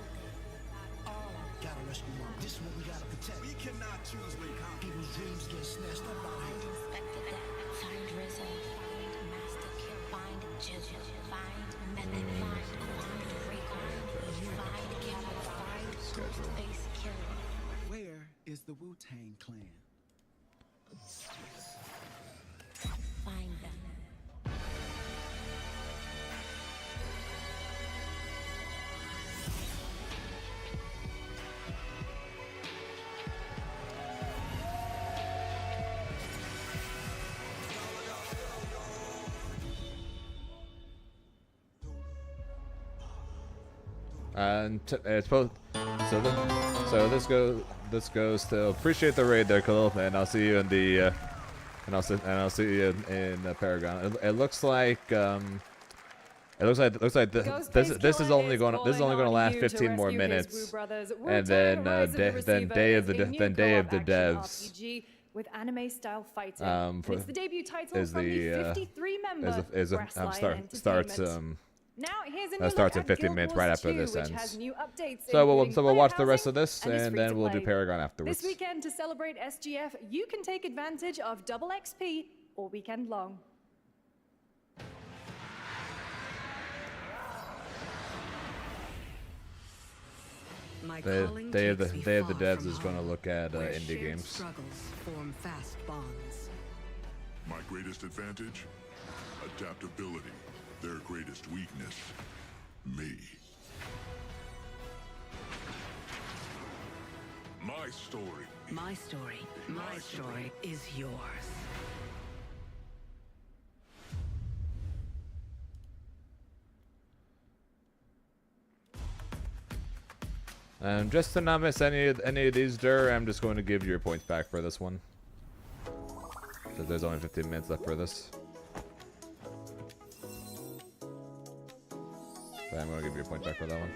Where is the Wu-Tang Clan? Find them. And it's both. So this goes to appreciate the raid there, Khalil, and I'll see you in the and I'll see you in Paragon. It looks like this is only going to last 15 more minutes, and then Day of the Devs. With anime-style fighting. It's the debut title from the 53 member starts Now, here's a new starts look in 15 at minutes Guild right Wars after 2, this which ends. has new updates, So we'll including watch the player rest of this, housing, and then we'll do free-to-play. Paragon afterwards. This weekend, to celebrate SGF, you can take advantage of double XP all weekend long. Day of the Devs is going to look at indie games. Struggles form fast bonds. My greatest advantage? Adaptability. Their greatest weakness? Me. My story. My story is yours. Just to not miss any of these, I'm just going to give you your points back for this one. So there's only 15 minutes left for this. I'm gonna give you a point back for that one.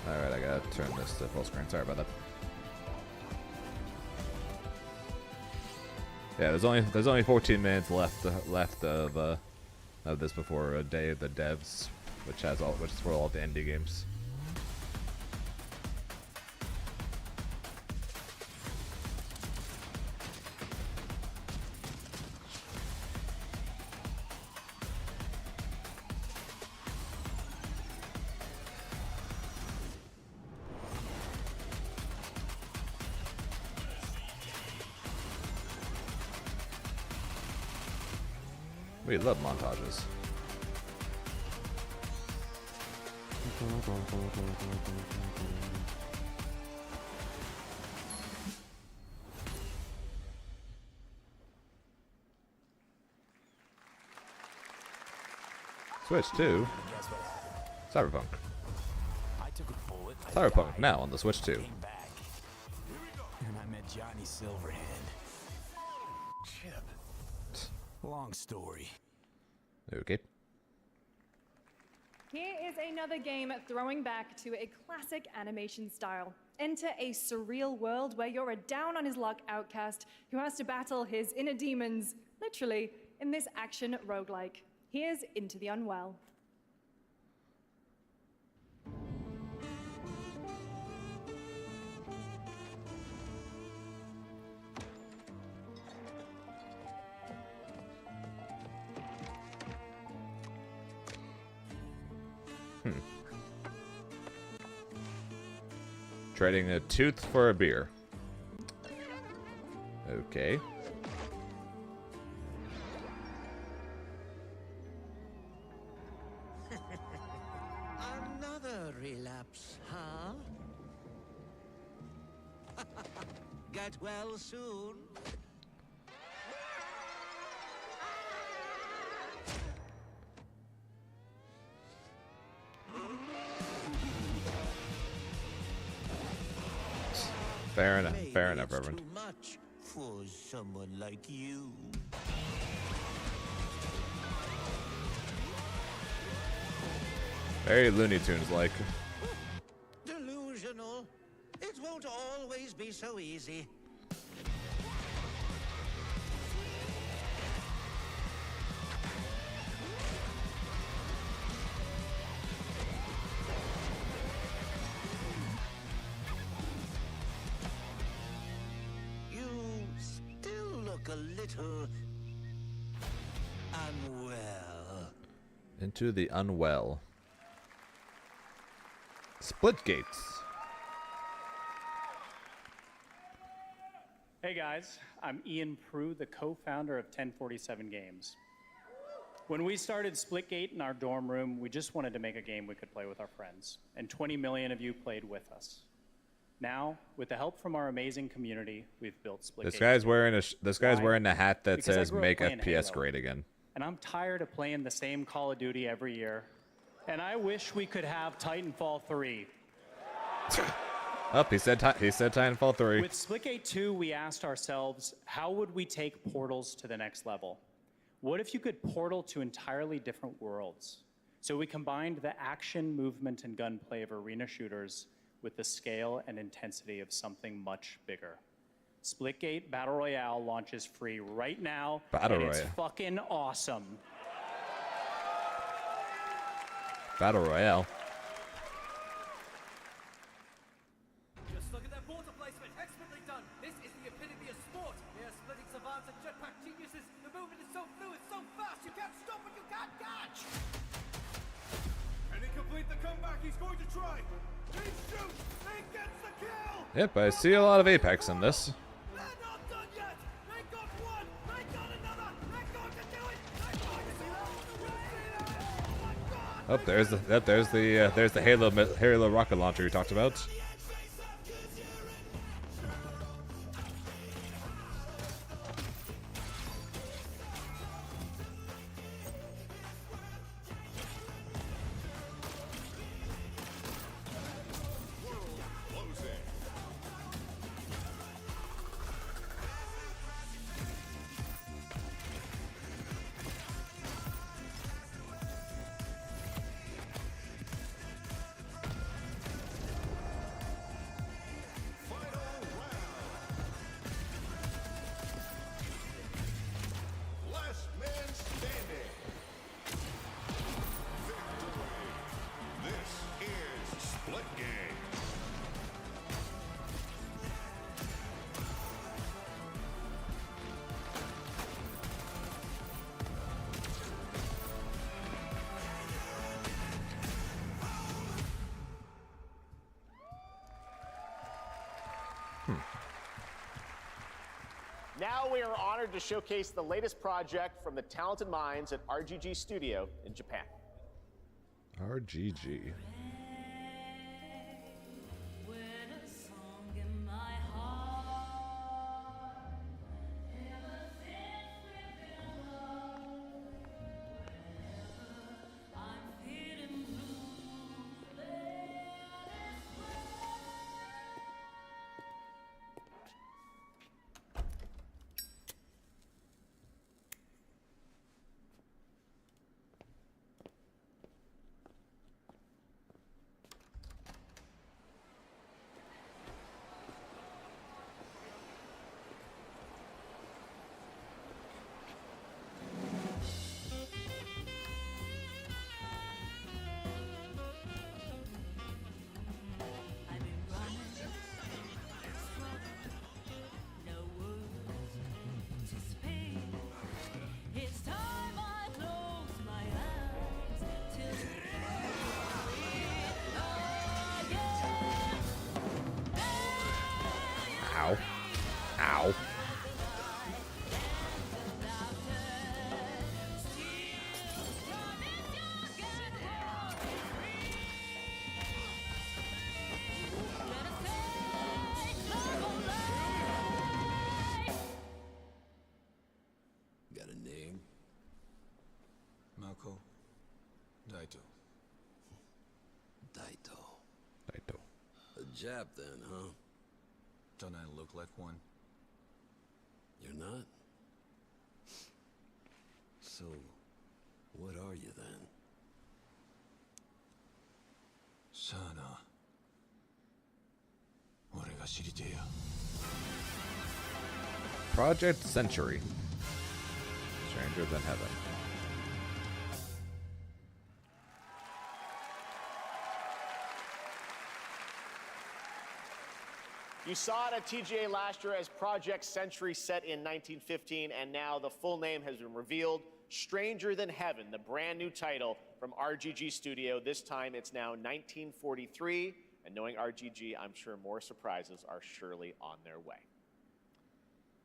Alright, I gotta turn this to full screen. Sorry about that. Yeah, there's only 14 minutes left of this before a day of the devs, which is for all the indie games. We love montages. Switch to Cyberpunk. Cyberpunk now on the Switch 2. And I met Johnny Silverhand. Chip. Long story. Okay. Here is another game throwing back to a classic animation style. Enter a surreal world where you're a down-on-his-luck outcast who has to battle his inner demons, literally, in this action roguelike. Here's Into the Unwell. Trading a tooth for a beer. Okay. Another relapse, huh? Get well soon. Fair enough, Reverend. Too much for someone like you. Very Looney Tunes like. Delusional. It won't always be so easy. A little unwell. Into the Unwell. Splitgates. Hey guys, I'm Ian Prue, the co-founder of 1047 Games. When we started Splitgate in our dorm room, we just wanted to make a game we could play with our friends, and 20 million of you played with us. Now, with the help from our amazing community, we've built Splitgate. This guy's wearing a hat that Because I says grew up "Make playing FPS Halo, great again." And I'm tired of playing the same Call of Duty every year. And I wish we could have Titanfall 3. Up, he said Titanfall 3. With Splitgate 2, we asked ourselves, how would we take portals to the next level? What if you could portal to entirely different worlds? So we combined the action, movement, and gunplay of arena shooters with the scale and intensity of something much bigger. Splitgate Battle Royale launches free right now, Battle and it's Royale. fucking awesome. Battle Royale. Just look at that water placement, expertly done. This is the epitome of sport. They are splitting savants and jetpack geniuses. The movement is so fluid, so fast, you can't stop and you can't catch. Can he complete the comeback? He's going to try. He shoots, he gets the kill. Yep, I see a lot of Apex in this. They're not done yet. They got one, they got another. They're going to do it. They're going to do it. Oh, there's the Halo rocket launcher you talked about. Now we are honored to showcase the latest project from the talented minds at RGG Studio in Japan. RGG. Ow. Ow. Got a name? Mako. Daito. Daito. Daito. A Jap then, huh? Don't I look like one? You're not? So, what are you then? Sana. 俺が知りてえや。 Project Century. Stranger Than Heaven. You saw it at TGA last year as Project Century set in 1915, and now the full name has been revealed. Stranger Than Heaven, the brand new title from RGG Studio. This time it's now 1943, and knowing RGG, I'm sure more surprises are surely on their way.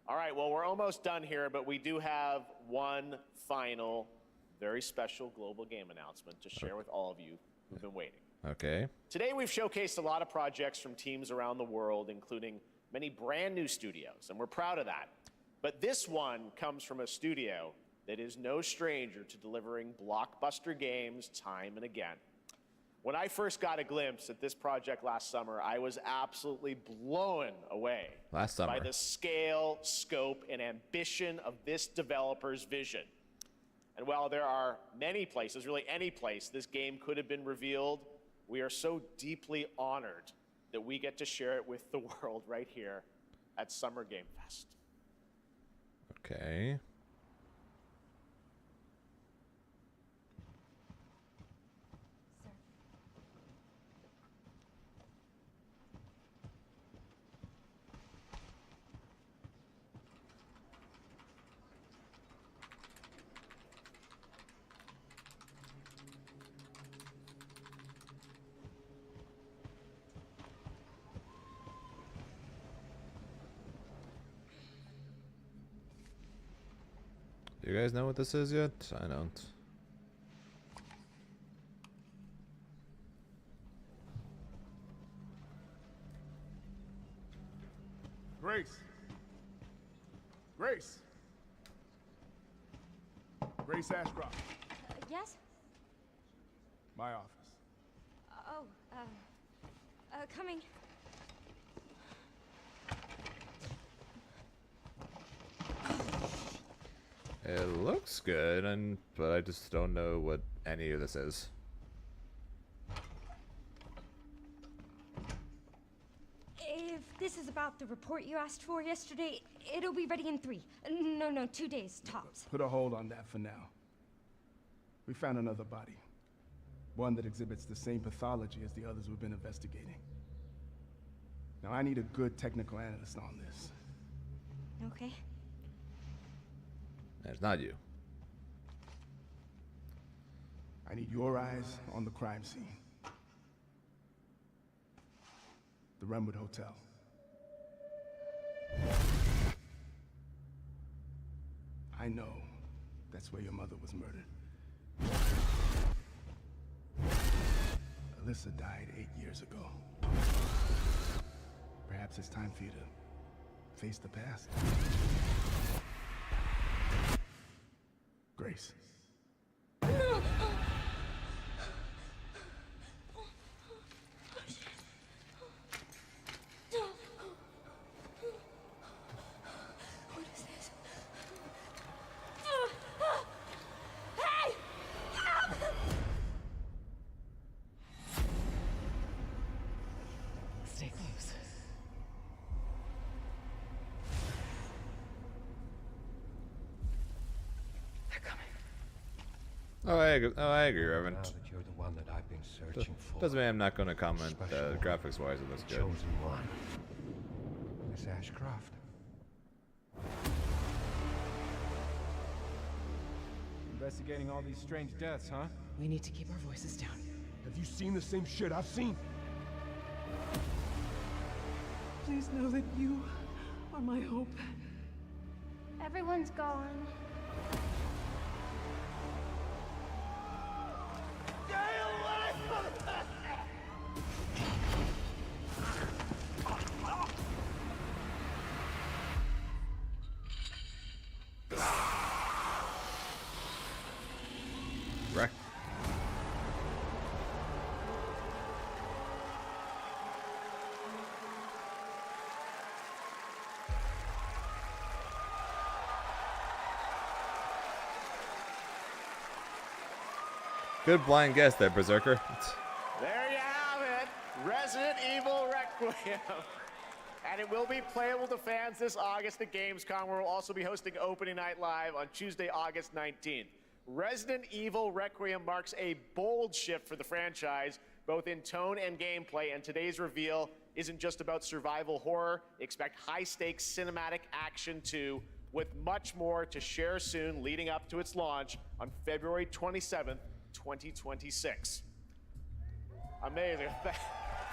All right, well, we're almost done here, but we do have one final, very special global game announcement to share with all of you who've been waiting. Okay. Today, we've showcased a lot of projects from teams around the world, including many brand new studios, and we're proud of that. But this one comes from a studio that is no stranger to delivering blockbuster games time and again. When I first got a glimpse at this project last summer, I was absolutely blown away Last summer. by the scale, scope, and ambition of this developer's vision. And while there are many places, really any place, this game could have been revealed, we are so deeply honored that we get to share it with the world right here at Summer Game Fest. Okay. Do you guys know what this is yet? I don't. Grace. Grace. Grace Ashcroft. Yes? My office. Oh, coming. It looks good, but I just don't know what any of this is. If this is about the report you asked for yesterday, it'll be ready in 3. No, 2 days, tops. Put a hold on that for now. We found another body. One that exhibits the same pathology as the others we've been investigating. Now, I need a good technical analyst on this. Okay. It's not you. I need your eyes on the crime scene. The Renwood Hotel. I know that's where your mother was murdered. Alyssa died 8 years ago. Perhaps it's time for you to face the past. Grace. Stay close. They're coming. I agree, Reverend. Now that you're the one that I've been searching for. Doesn't mean I'm not going to comment. Graphics-wise, it looks the good. chosen one. Miss Ashcroft. Investigating all these strange deaths, huh? We need to keep our voices down. Have you seen the same shit I've seen? Please know that you are my hope. Everyone's gone. Wreck. Good blind guess there, Berserker. There you have it, Resident Evil Requiem. And it will be playable to fans this August at Gamescom, where we'll also be hosting Opening Night Live on Tuesday, August 19th. Resident Evil Requiem marks a bold shift for the franchise, both in tone and gameplay, and today's reveal isn't just about survival horror. Expect high-stakes cinematic action too, with much more to share soon leading up to its launch on February 27th, 2026. Amazing.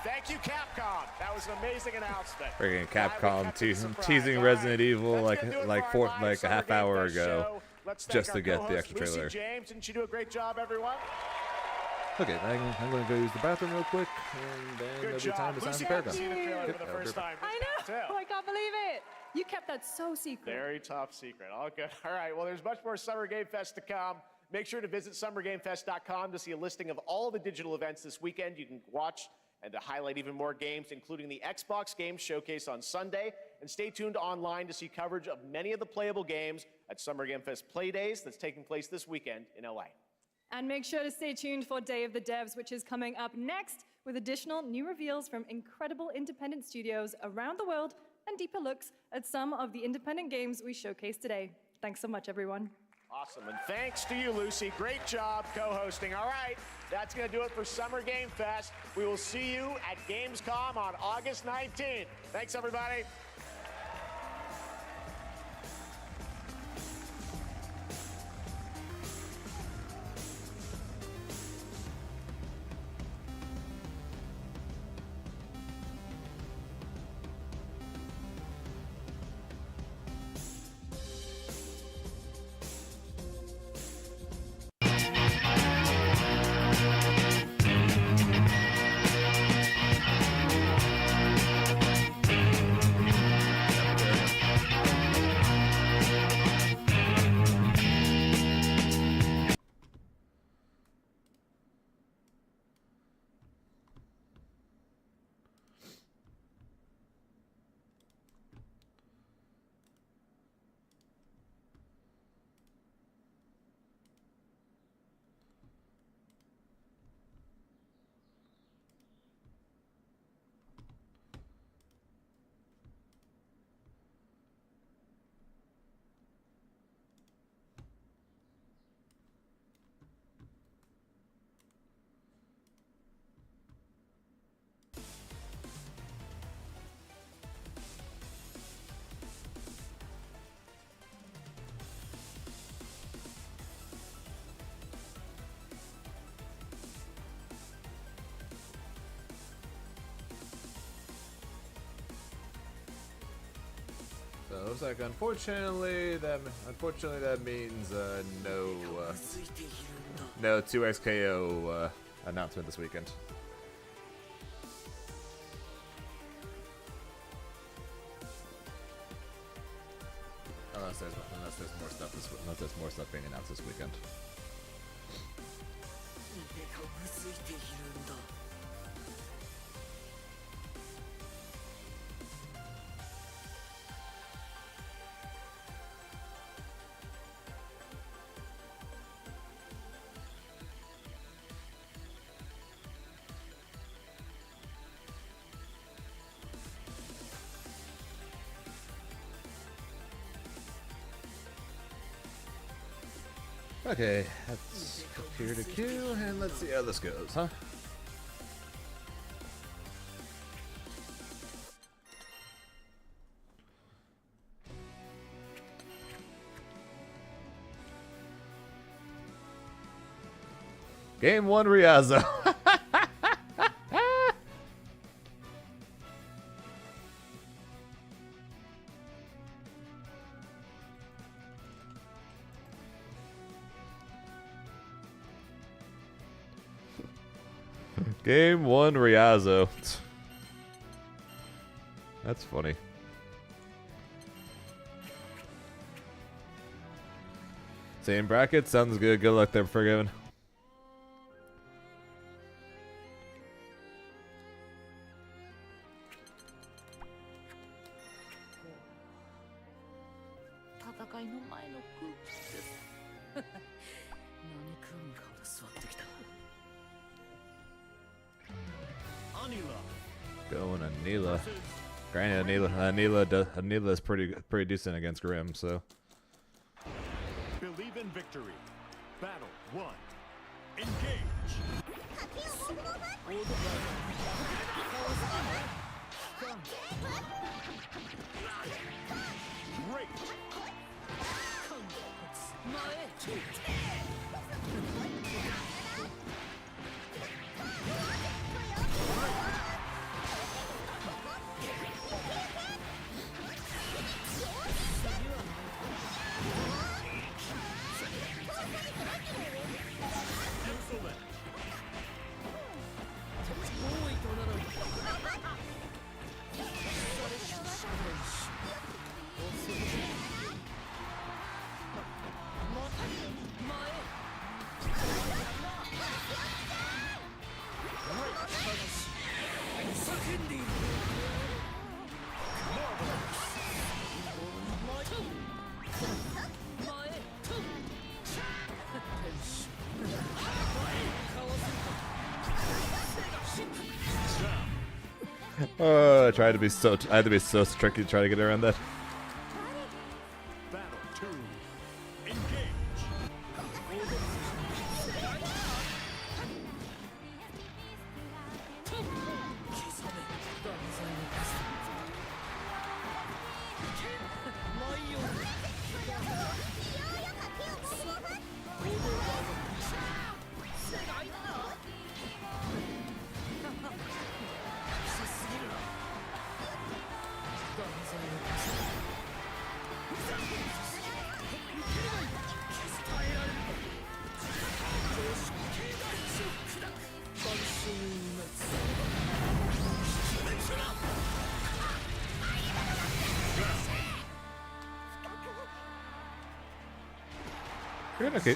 Thank you, Capcom. That was an amazing announcement. Freaking Capcom teasing Resident Evil like a half hour ago, just to get the extra trailer. Lucy James, didn't you do a great job, everyone? Okay, I'm going to go use the bathroom real quick, and then it'll be time to sign the Paragon. Seen the trailer for the first time. I know. I can't believe it. You kept that so secret. Very top secret. All good. All right. Well, there's much more Summer Game Fest to come. Make sure to visit summergamefest.com to see a listing of all the digital events this weekend you can watch, and to highlight even more games, including the Xbox Games Showcase on Sunday. And stay tuned online to see coverage of many of the playable games at Summer Game Fest Play Days that's taking place this weekend in LA. And make sure to stay tuned for Day of the Devs, which is coming up next, with additional new reveals from incredible independent studios around the world and deeper looks at some of the independent games we showcased today. Thanks so much, everyone. Awesome, and thanks to you, Lucy. Great job co-hosting. All right, that's going to do it for Summer Game Fest. We will see you at Gamescom on August 19th. Thanks, everybody. So it looks like unfortunately that means no 2XKO announcement this weekend. Unless there's more stuff being announced this weekend. Okay, let's here to queue and let's see how this goes, huh? Game 1 Riazzo. Game 1 Riazzo. That's funny. Same bracket? Sounds good. Good luck there, Forgiven. Going Anila. Granted, Anila is pretty decent against Grim, so. Believe in victory. Battle 1. Engage. Great. I had to be so tricky to try to get around that. Battle 2. Engage.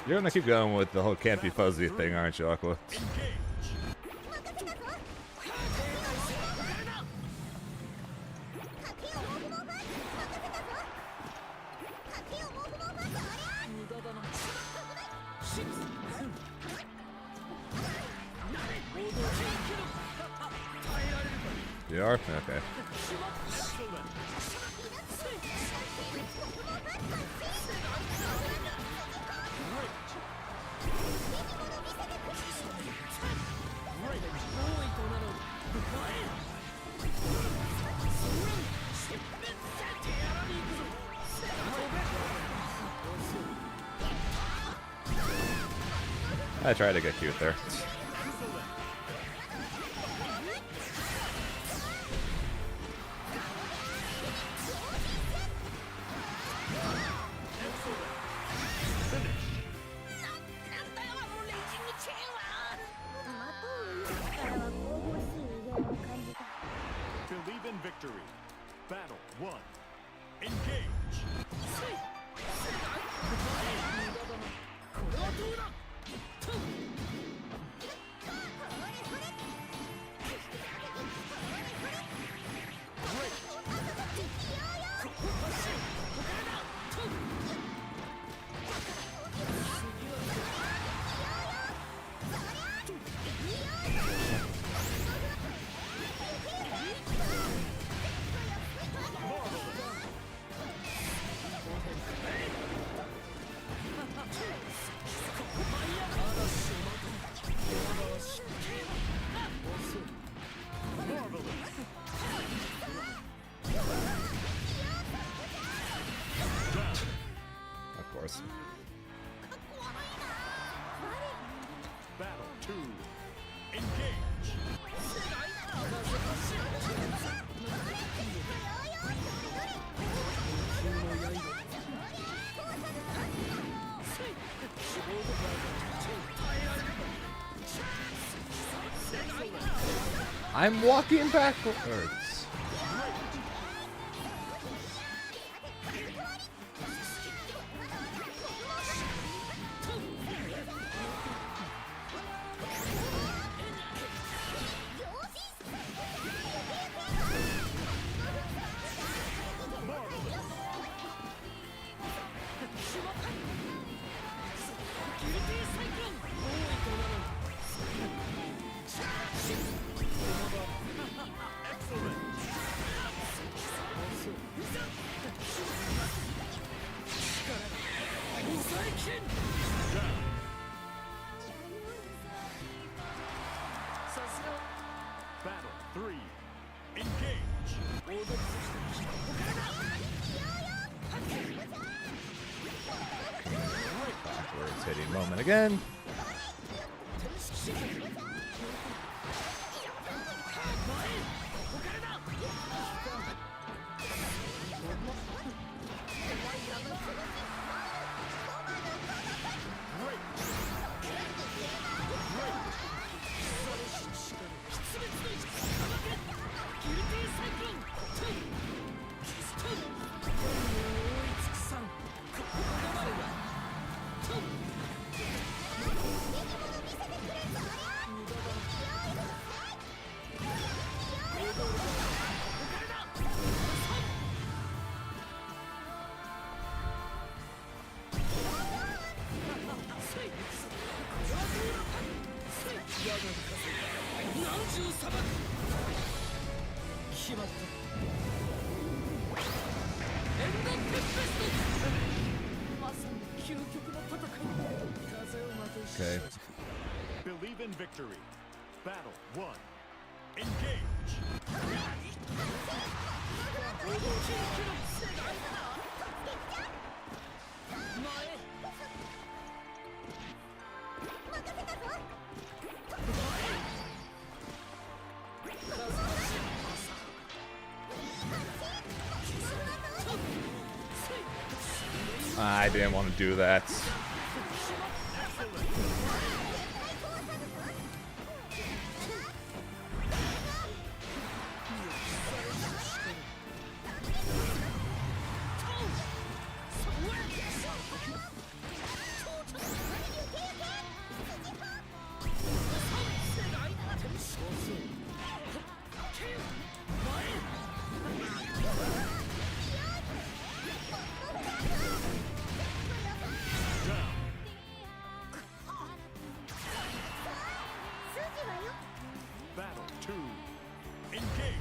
You're gonna keep going with the whole can't be fuzzy thing, aren't you, Aqua? You are? Okay. I tried to get cute there. 2. Engage. I'm walking backwards. Battle 3. Engage. Backwards hitting moment again. Okay. Believe in victory. Battle 1. Engage. I didn't want to do that. Battle 2. Engage.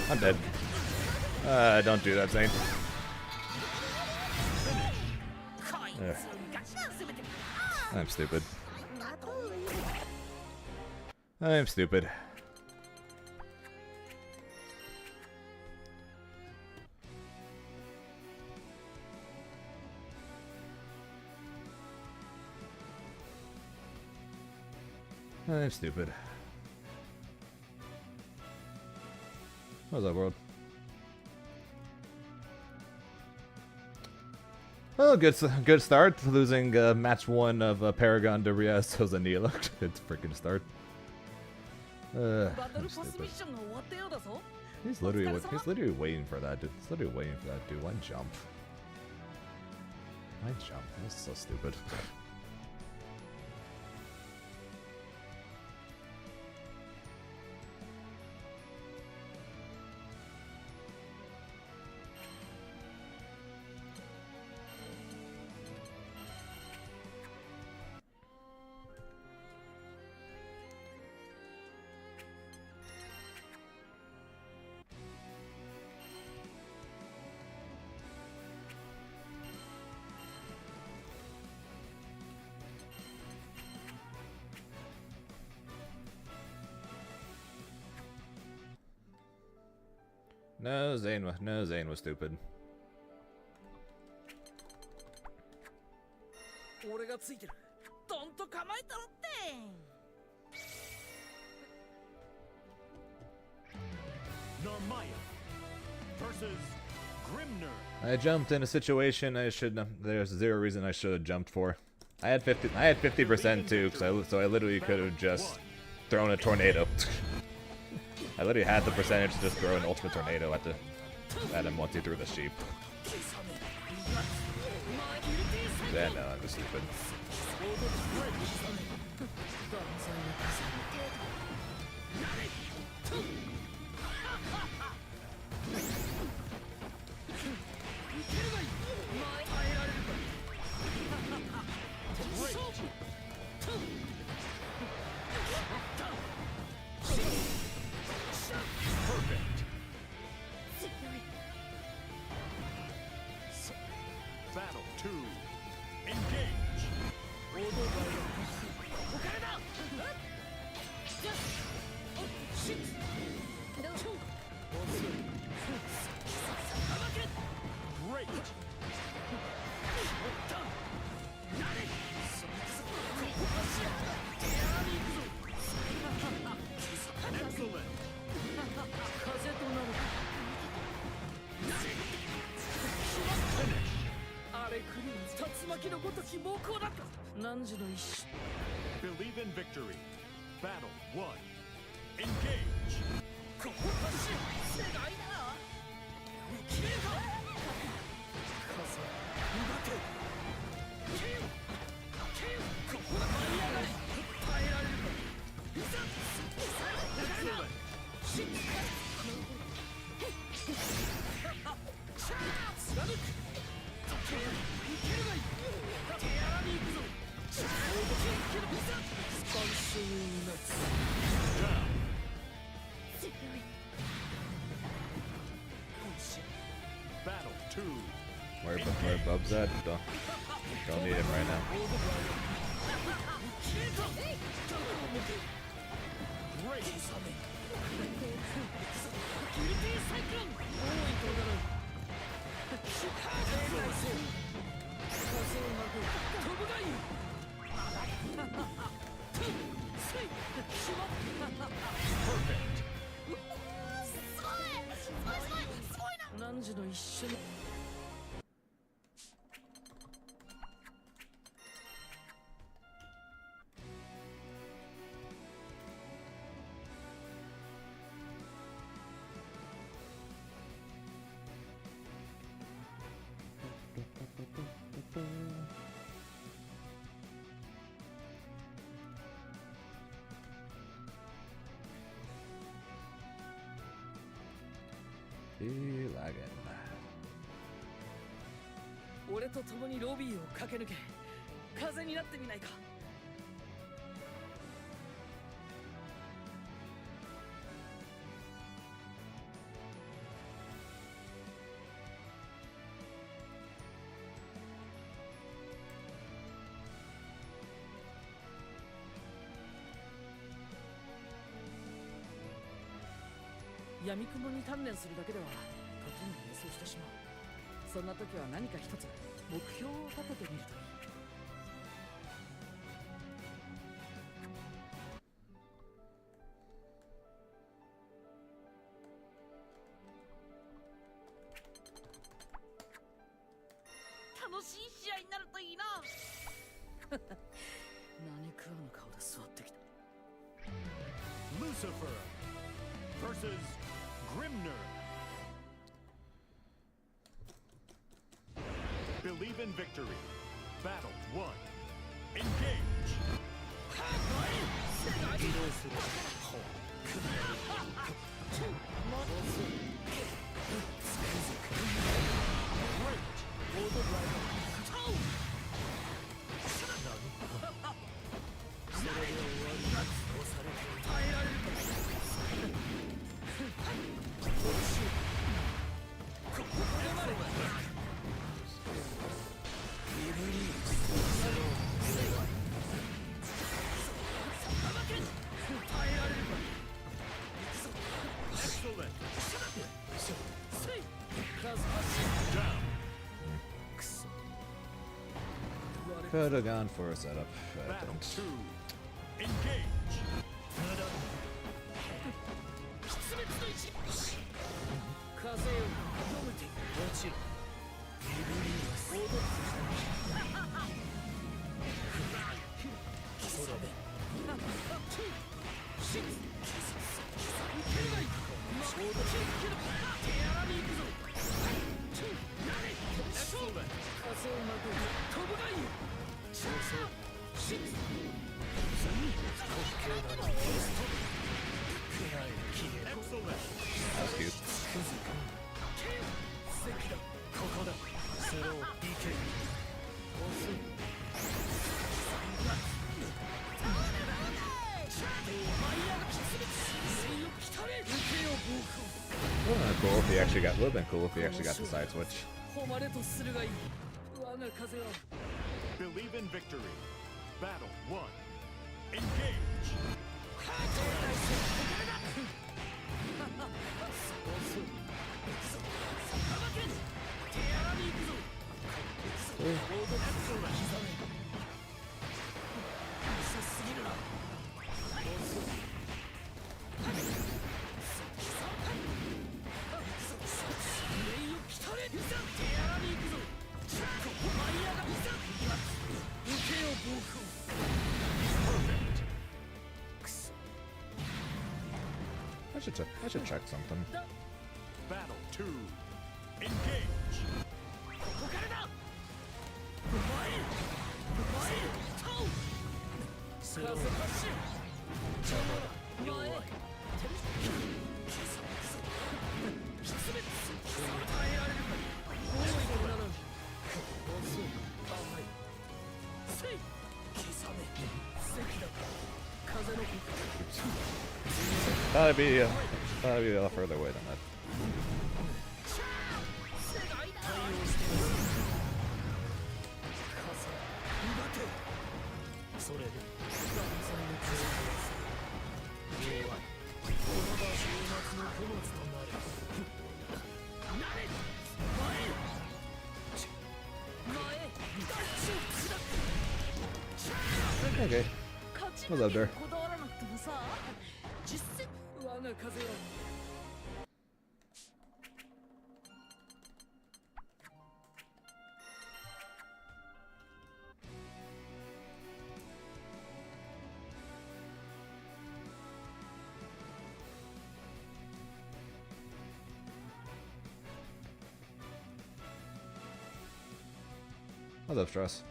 I'm dead. Don't do that, Zane. There. I'm stupid. I'm stupid. I'm stupid. How's that, world? Oh, good start. Losing match 1 of Paragon to Rias Ozanila. Good freaking start. I'm stupid. He's literally waiting for that, dude. He's literally waiting for that, dude. Why jump? Why jump? That's so stupid. No, Zane was stupid. Versus Grimner. I jumped in a situation I should. There's zero reason I should have jumped for. I had 50% too, so I literally could have just thrown a tornado. I literally had the percentage to just throw an ultimate tornado at him once he threw the sheep. Yeah, no, I'm just stupid. Battle 2. Engage. Great. Excellent. Believe in victory. Battle 1. Engage. Battle 2. Where Bub's at? Don't need him right now. Be lagging. 俺と共にロビーを駆け抜け風になってみないか。闇雲に鍛錬するだけでは時に迷走してしまう。そんな時は何か一つ目標を立ててみるといい。た楽しい試合になるといいな。何食わぬ顔で座ってきた。 Lucifer versus Grimner. Believe in victory. Battle 1. Engage. Could have gone for a setup. I Battle didn't. 2. Engage. That's cute. Would've been cool if he actually got. Would've been cool if he actually got the side switch. Believe in victory. Battle 1. Engage. I should check something. Battle 2. Engage. Thought it'd be a lot further away than that. Okay. Hello there. What's up, Stress?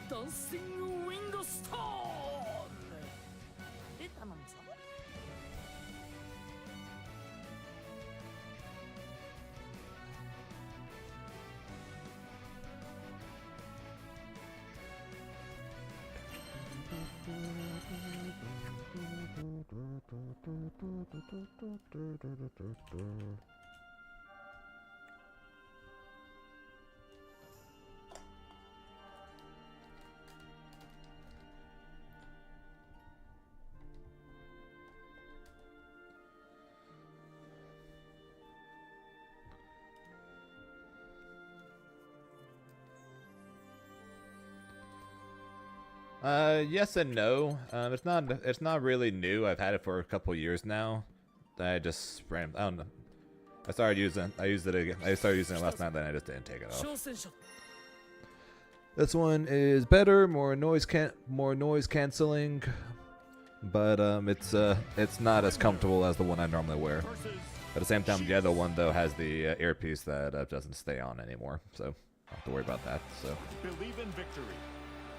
Dancing Wind Storm! 出たのさ。Yes and no. It's not really new. I've had it for a couple years now. I just ran. I don't know. I used it again. I started using it last night, then I just didn't take it off. This one is better, more noise canceling, but it's not as comfortable as the one I normally wear. At the same time, the other one though has the earpiece that doesn't stay on anymore, so I don't have to worry about that. So. Believe in victory.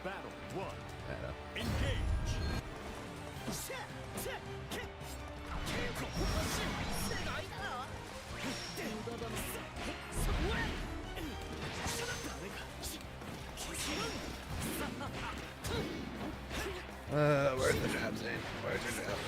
Battle 1. Yeah. Engage. Where's the jab, Zane? Where's your jab?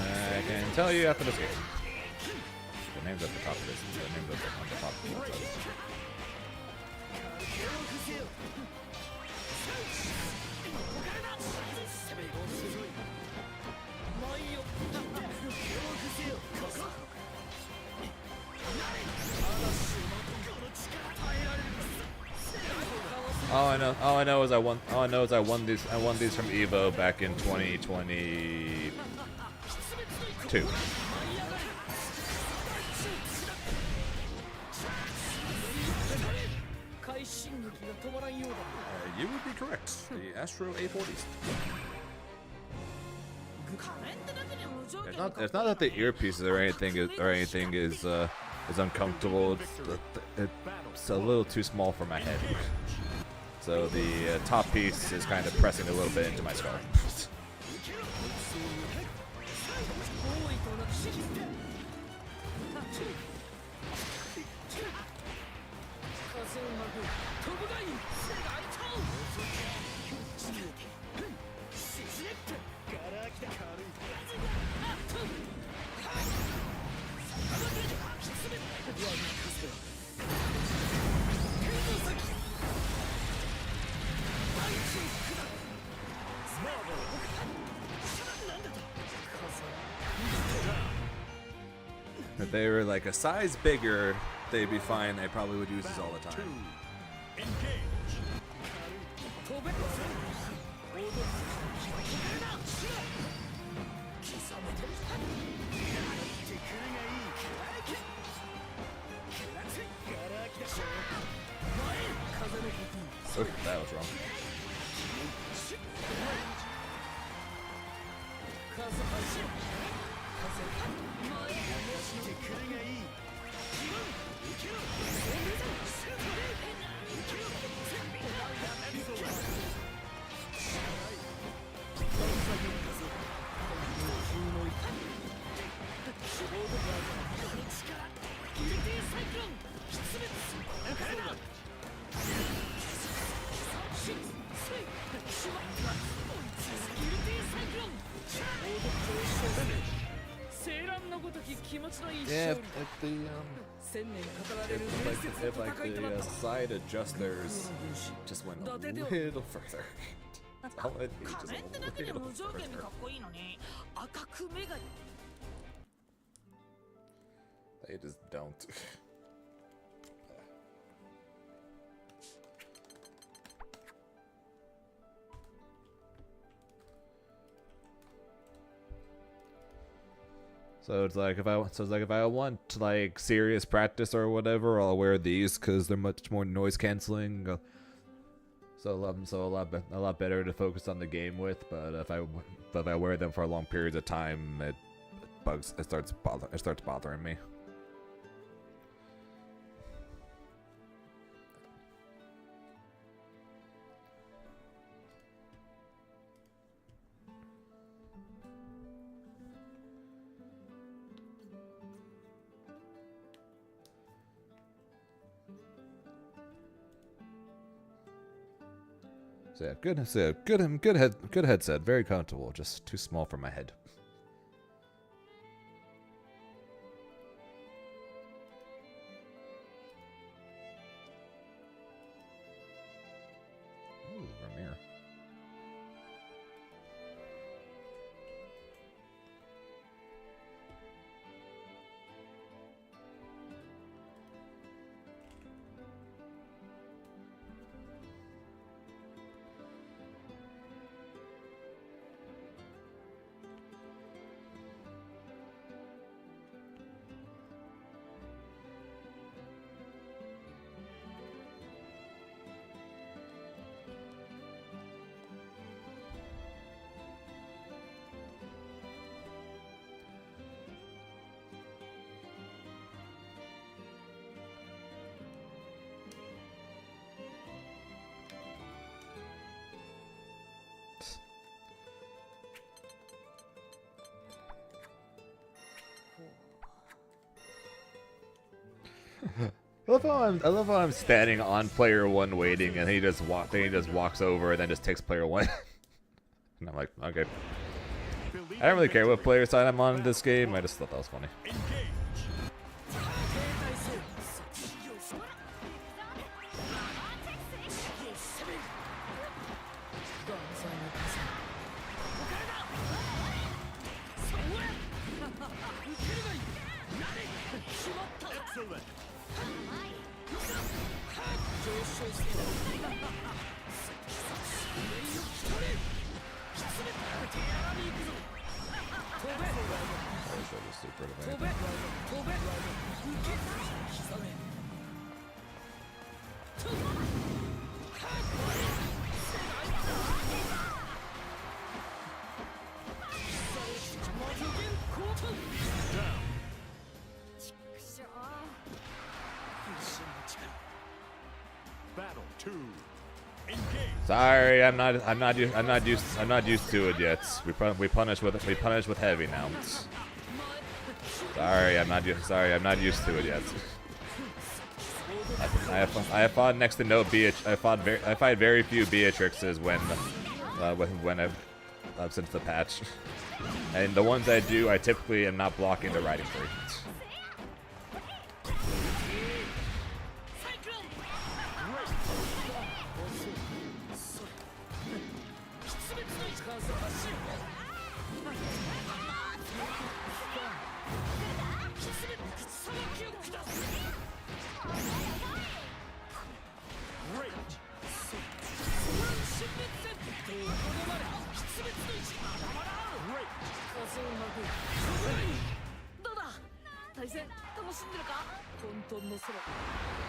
I can tell you after this game. The name's at the top of this. The name's on the top of the All I know is I won these from Evo back in 2022. You would be correct. The Astro A40s. It's not that the earpieces or anything is uncomfortable. It's a little too small for my head. So the top piece is kind of pressing a little bit into my skull. If they were like a size bigger, they'd be fine. They probably would use this all the time. Okay, that was wrong. Yeah, if the side adjusters just went a little further. All it needs is a little further. They just don't. So it's like if I want like serious practice or whatever, I'll wear these because they're much more noise canceling. So a lot better to focus on the game with. But if I wear them for long periods of time, it starts bothering me. So yeah, good headset, very comfortable, just too small for my head. Ooh, Vermeer. I love how I'm standing on player 1 waiting, and he just walks over and then just takes player 1. And I'm like, okay. I don't really care what player side I'm on in this game. I just thought that was funny. Battle 2. Engage. Sorry, I'm not used to it yet. We punish with heavy now. Sorry, I'm not used to it yet. I have fought next to no I fight very few Beatrixes when I've since the patch, and the ones I do, I typically am not blocking the riding free.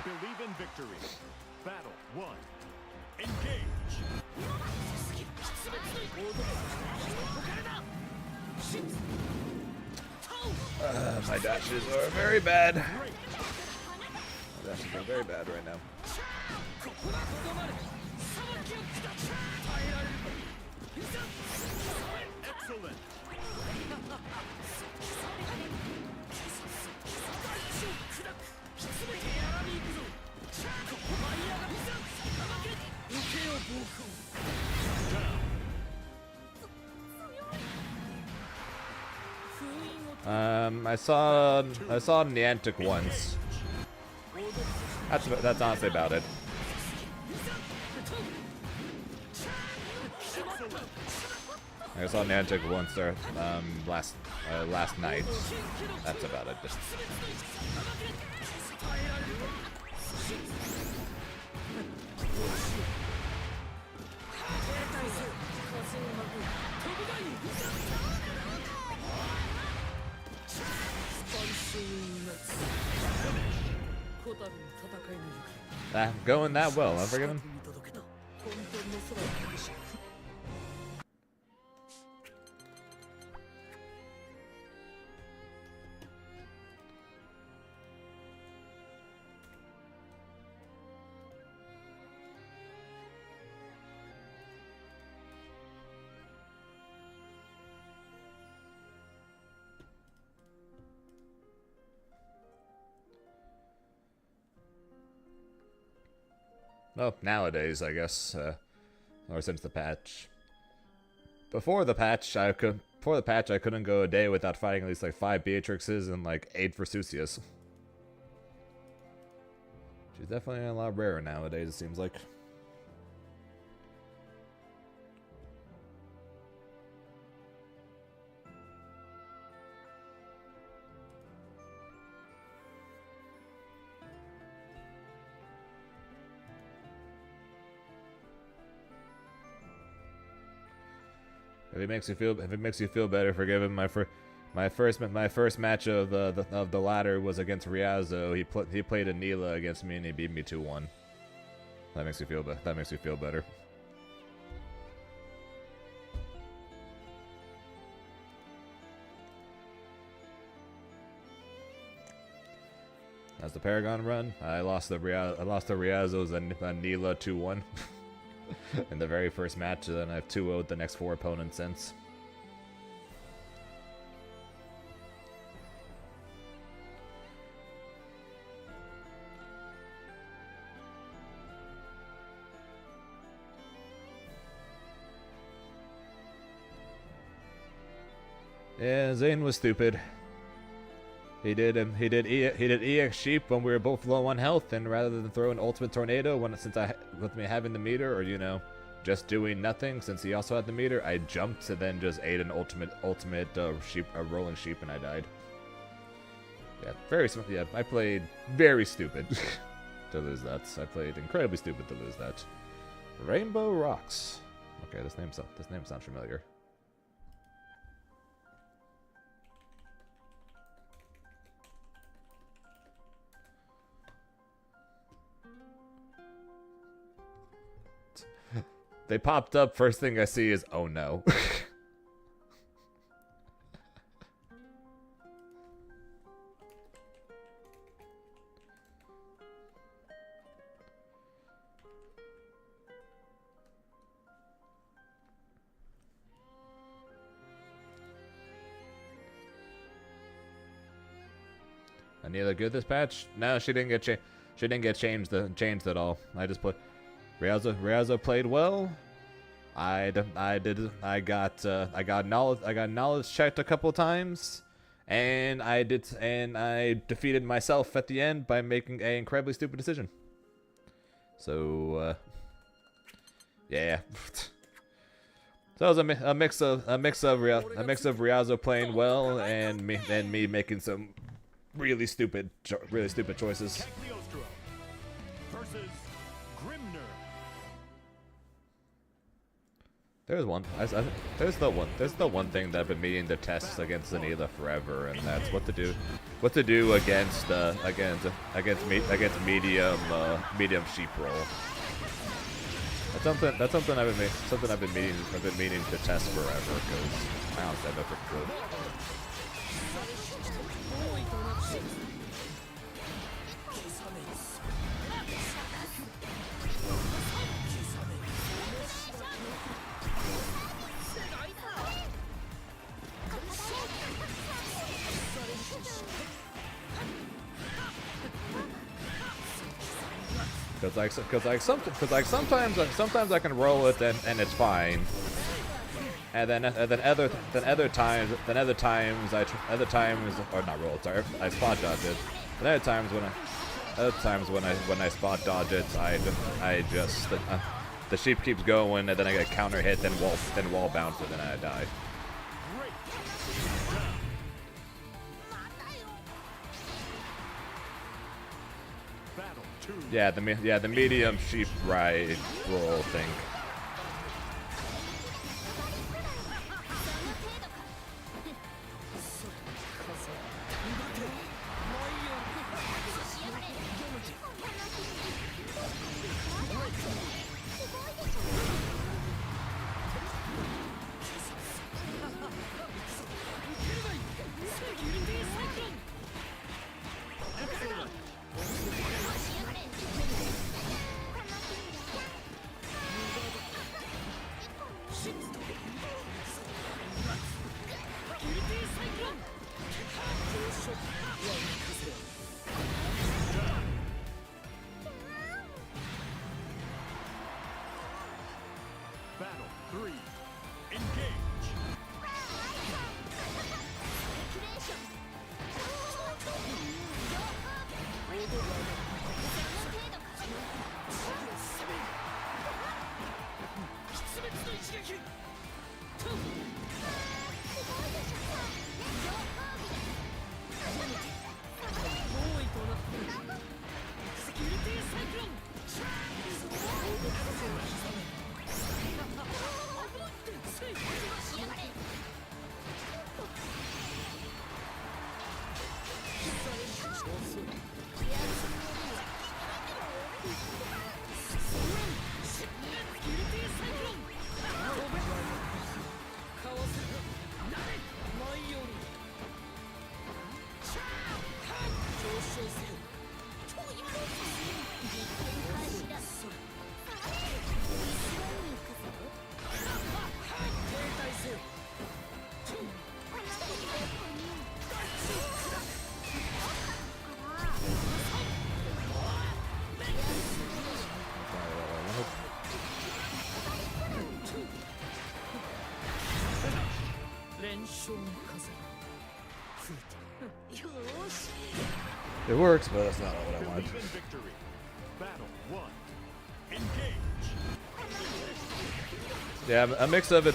Believe in victory. Battle 1. Engage. My dashes are very bad. My dashes are very bad right now. Excellent. I saw Niantic once. That's honestly about it. I saw Niantic once there last night. That's about it. Going that well, I'm forgetting. Well, nowadays, I guess, or since the patch. Before the patch, I couldn't go a day without fighting at least like 5 Beatrixes and like 8 Versusius. She's definitely a lot rarer nowadays, it seems like. If it makes you feel better, forgive him. My first match of the ladder was against Riazzo. He played Anila against me and he beat me 2-1. That makes you feel better. That's the Paragon run. I lost the Riazzo's and Anila 2-1. In the very first match, and then I've 2-0'd the next 4 opponents since. Yeah, Zane was stupid. He did EX Sheep when we were both low on health, and rather than throw an ultimate tornado with me having the meter, or just doing nothing since he also had the meter, I jumped and then just ate an ultimate rolling sheep, and I died. Yeah, I played very stupid to lose that. I played incredibly stupid to lose that. Rainbow Rocks. Okay, this name sounds familiar. They popped up, first thing I see is, oh no. Anila good this patch? No, she didn't get changed at all. I just put Riazzo played well. I got knowledge checked a couple times, and I defeated myself at the end by making an incredibly stupid decision. So yeah. So it was a mix of Riazzo playing well and me making some really stupid choices. There's the one thing that I've been meaning to test against Zanila forever, and that's what to do against medium sheep roll. That's something I've been meaning to test forever, because I honestly have no freaking clue. Sometimes I can roll it and it's fine, and then other times I spot dodge it. And other times when I spot dodge it, I just the sheep keeps going, and then I get counter hit, then wall bounce, and then I die. Yeah, the medium sheep ride roll thing. It works, but that's not what I want. Victory. Battle 1. Engage. Yeah, a mix of a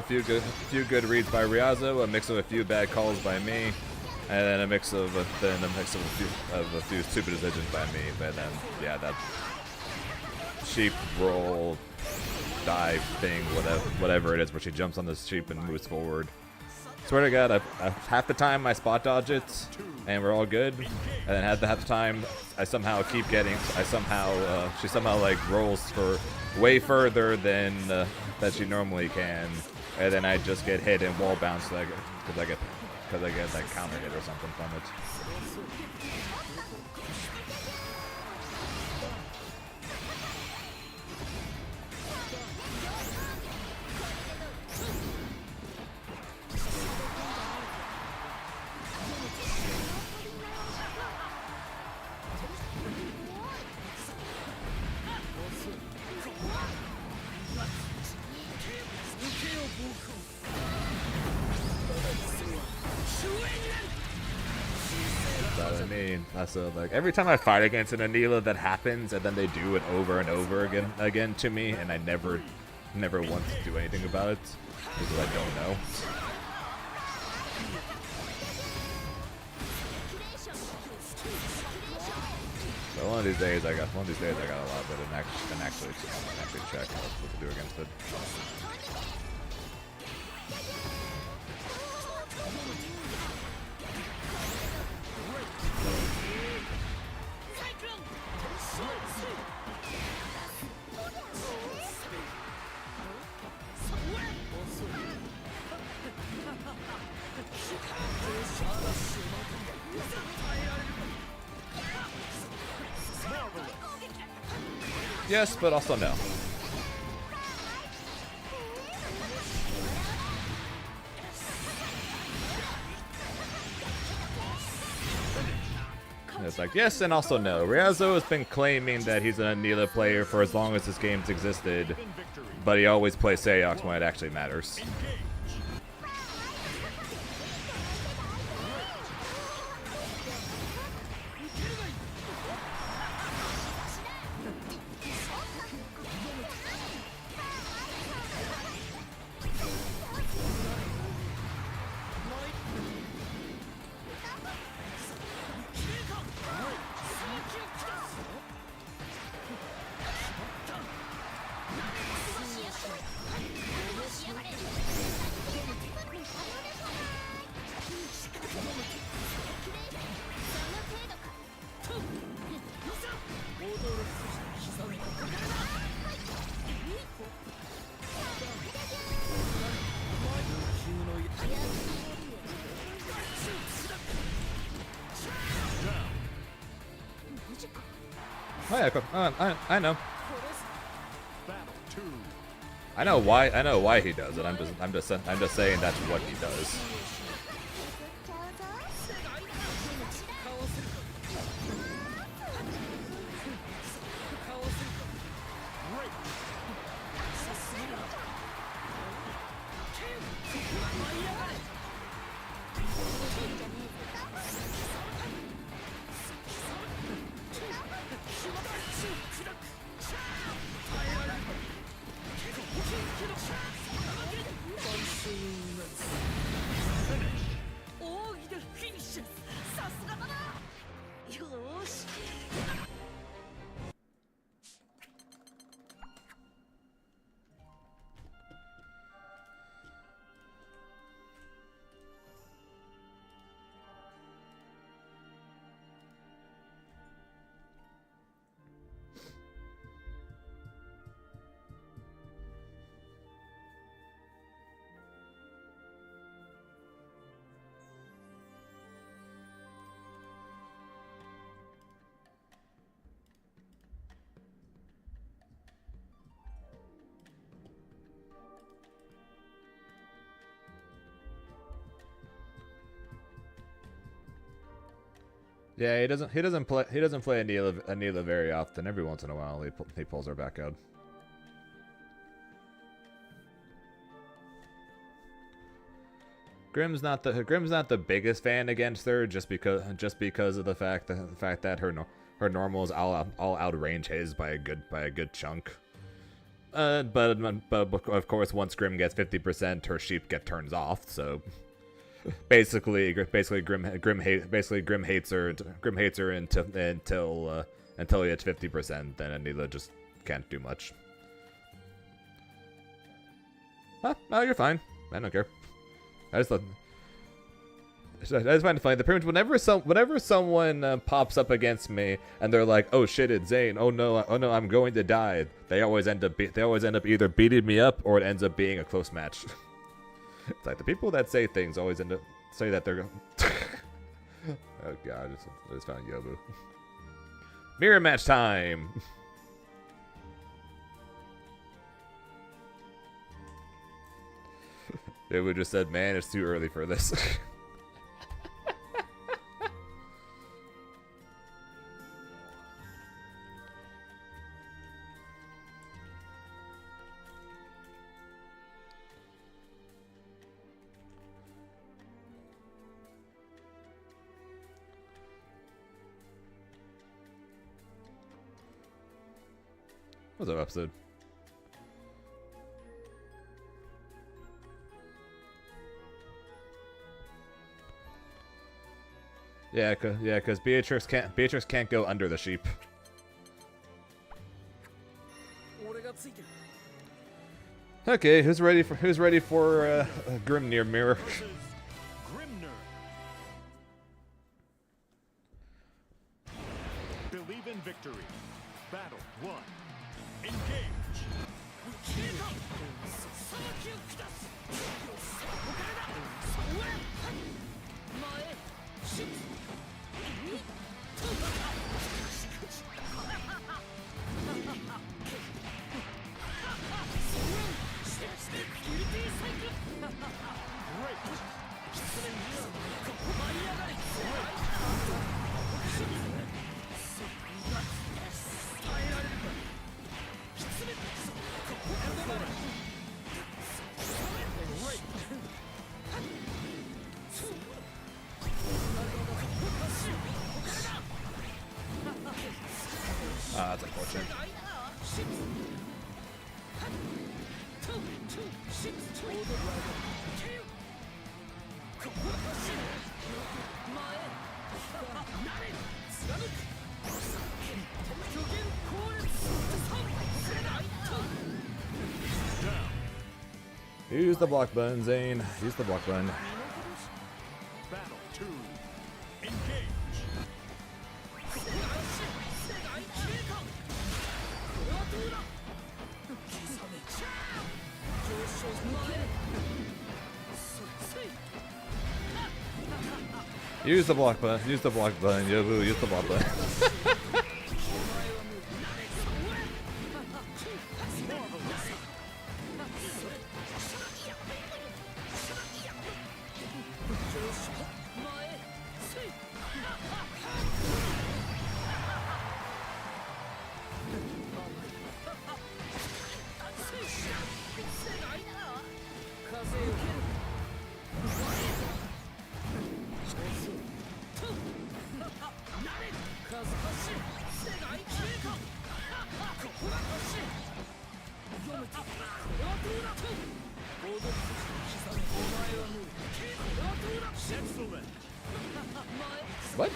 few good reads by Riazo, a mix of a few bad calls by me, and then a mix of a few stupid decisions by me. But then yeah, that sheep roll dive thing, whatever it is, where she jumps on the sheep and moves forward. Swear to God, half the time I spot dodge it, and we're all good. And then half the time I somehow keep getting. She somehow like rolls for way further than that she normally can, and then I just get hit and wall bounce because I get that counter hit or something from it. I mean, so like every time I fight against an Anila, that happens, and then they do it over and over again to me, and I never once do anything about it because I don't know. So one of these days I got a lot better than actually check what to do against it. Yes, but also no. It's like yes and also no. Riazo has been claiming that he's an Anila player for as long as this game's existed, but he always plays Seox when it actually matters. Oh yeah, I know. I know why he does it. I'm just saying that's what he does. Yeah, he doesn't play Anila very often. Every once in a while, he pulls her back out. Grimm's not the biggest fan against her, just because of the fact that her normals all outrange his by a good chunk. But of course, once Grimm gets 50%, her sheep turns off. So basically Grimm hates her until he hits 50%. Then Anila just can't do much. Huh? No, you're fine. I don't care. I just find it funny. The pretty much whenever someone pops up against me and they're like, "Oh shit, it's Zane. Oh no, I'm going to die." They always end up either beating me up or it ends up being a close match. It's like the people that say things always end up say that they're. Oh god, I just found Yobu. Mirror match time. Yobu just said, "Man, it's too early for this." What's up, episode? Yeah, cause Beatrix can't go under the sheep. Okay, who's ready for Grimnir Mirror? Believe in victory. Battle 1. Engage. Ah, that's unfortunate. Use the block button, Zane. Use the block button. Battle 2. Engage. Use the block button. Use the block button. Yobu, use the block button. What?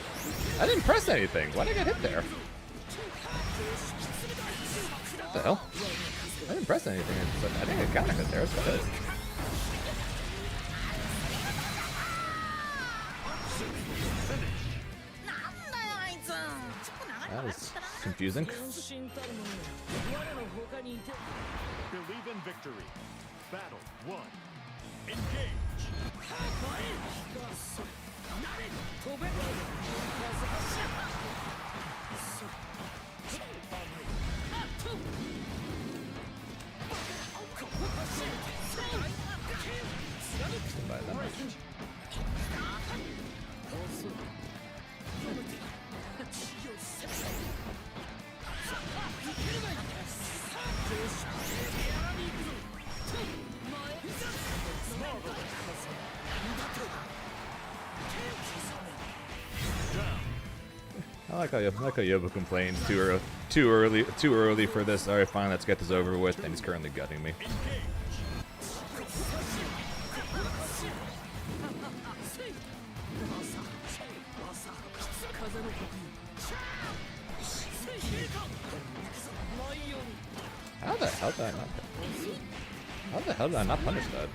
I didn't press anything. Why'd I get hit there? What the hell? I didn't press anything. I think I got hit there. That's good. That was confusing. Believe in victory. Battle 1. Engage. I like how Yoba complains too early for this. Alright, fine, let's get this over with, and he's currently gutting me. How the hell did I not punish that?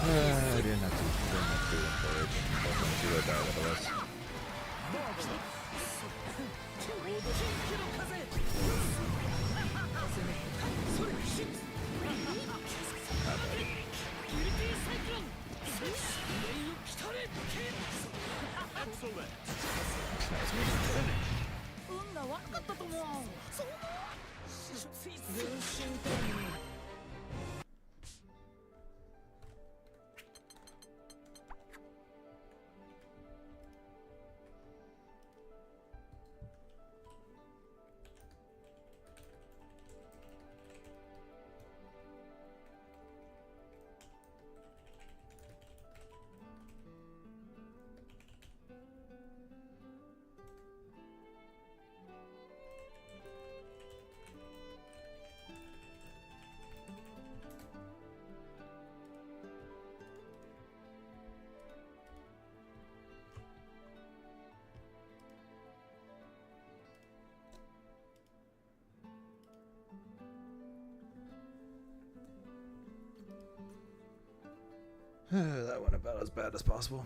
I didn't have to encourage. She would die otherwise. That went about as bad as possible.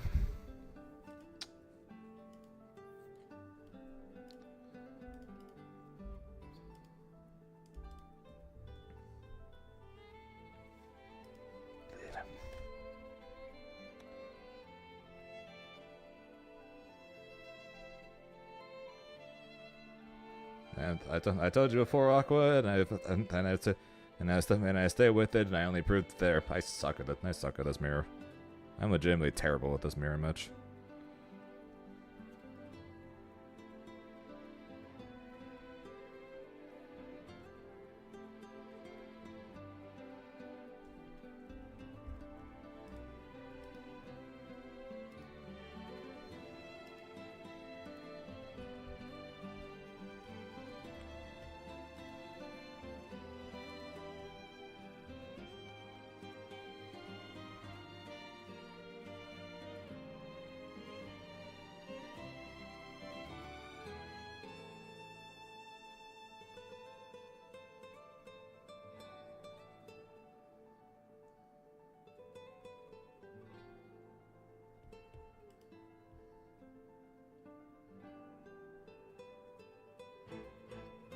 And I told you before, Aqua, and I stay with it, and I only proved there. I suck at it. I suck at this mirror. I'm legitimately terrible at this mirror match.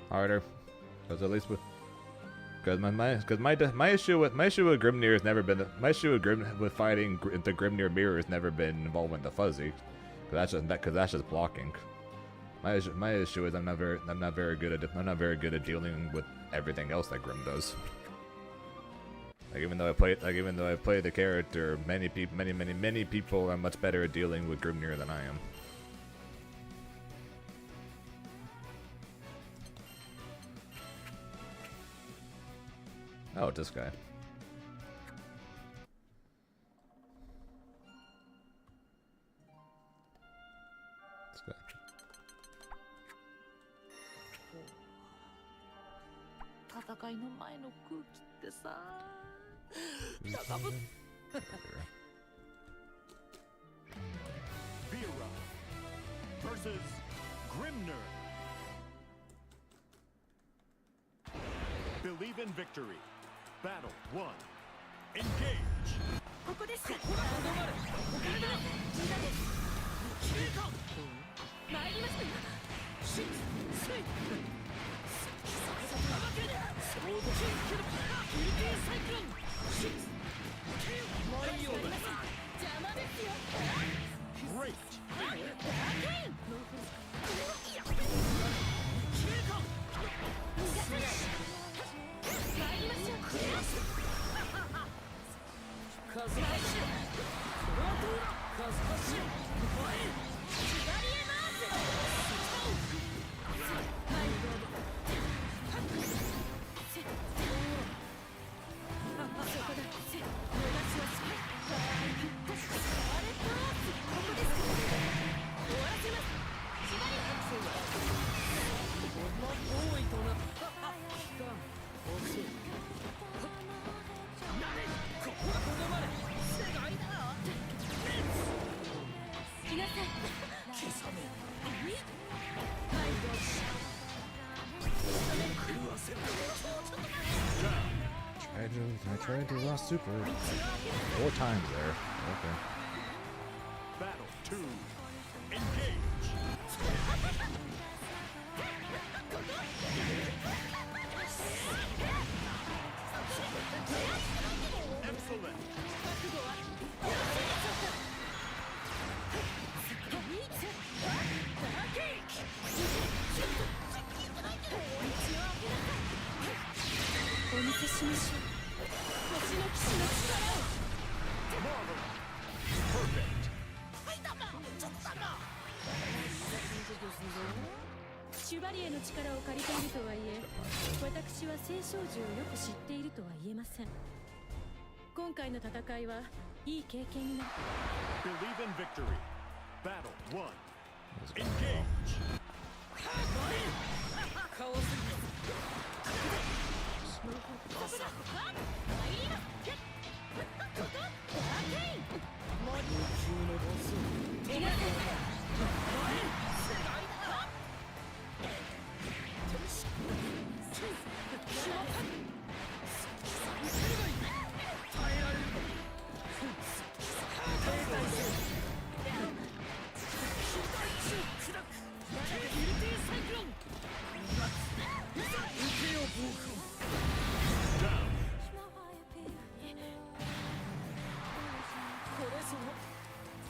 Harder, because at least with, because my issue with Grimnir has never been with fighting into Grimnir mirror has never been involving the fuzzy, because that's just blocking. My issue is I'm not very good at dealing with everything else that Grim does. Like even though I play the character, many people are much better at dealing with Grimnir than I am. Oh, this guy. This guy. Vera versus Grimnir. Believe in victory. Battle 1. Engage. I tried to last super 4 times there. Okay. Battle 2. Engage. Excellent. Perfect. シュバリエの力を借りているとはいえ、私は聖少女をよく知っているとは言えません。今回の戦いはいい経験になる。Believe in victory. Battle 1. Engage.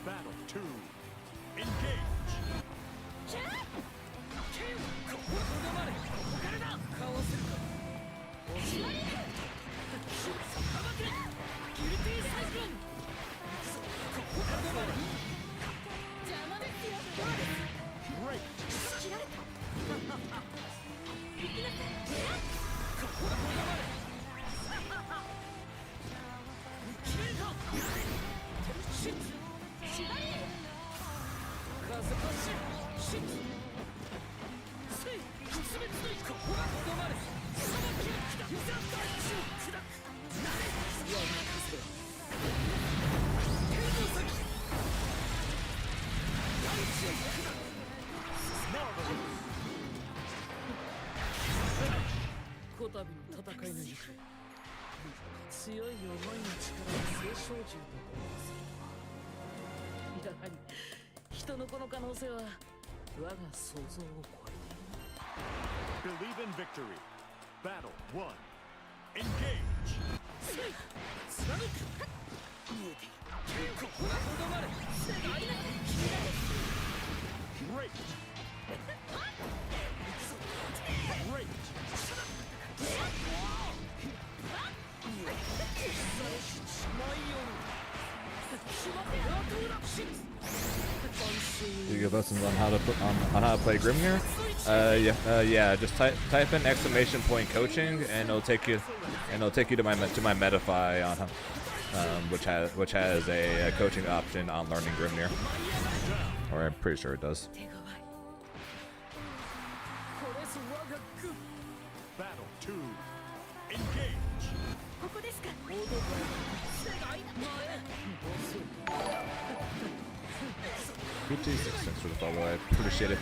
Battle 2. Engage. Great. Believe in victory. Battle 1. Engage. Great. Great. You give lessons on how to play Grimnir? Yeah. Just type in ! coaching, and it'll take you to my Metafy on which has a coaching option on learning Grimnir, or I'm pretty sure it does. Battle 2. Engage. 226, thanks for the follow, I appreciate it.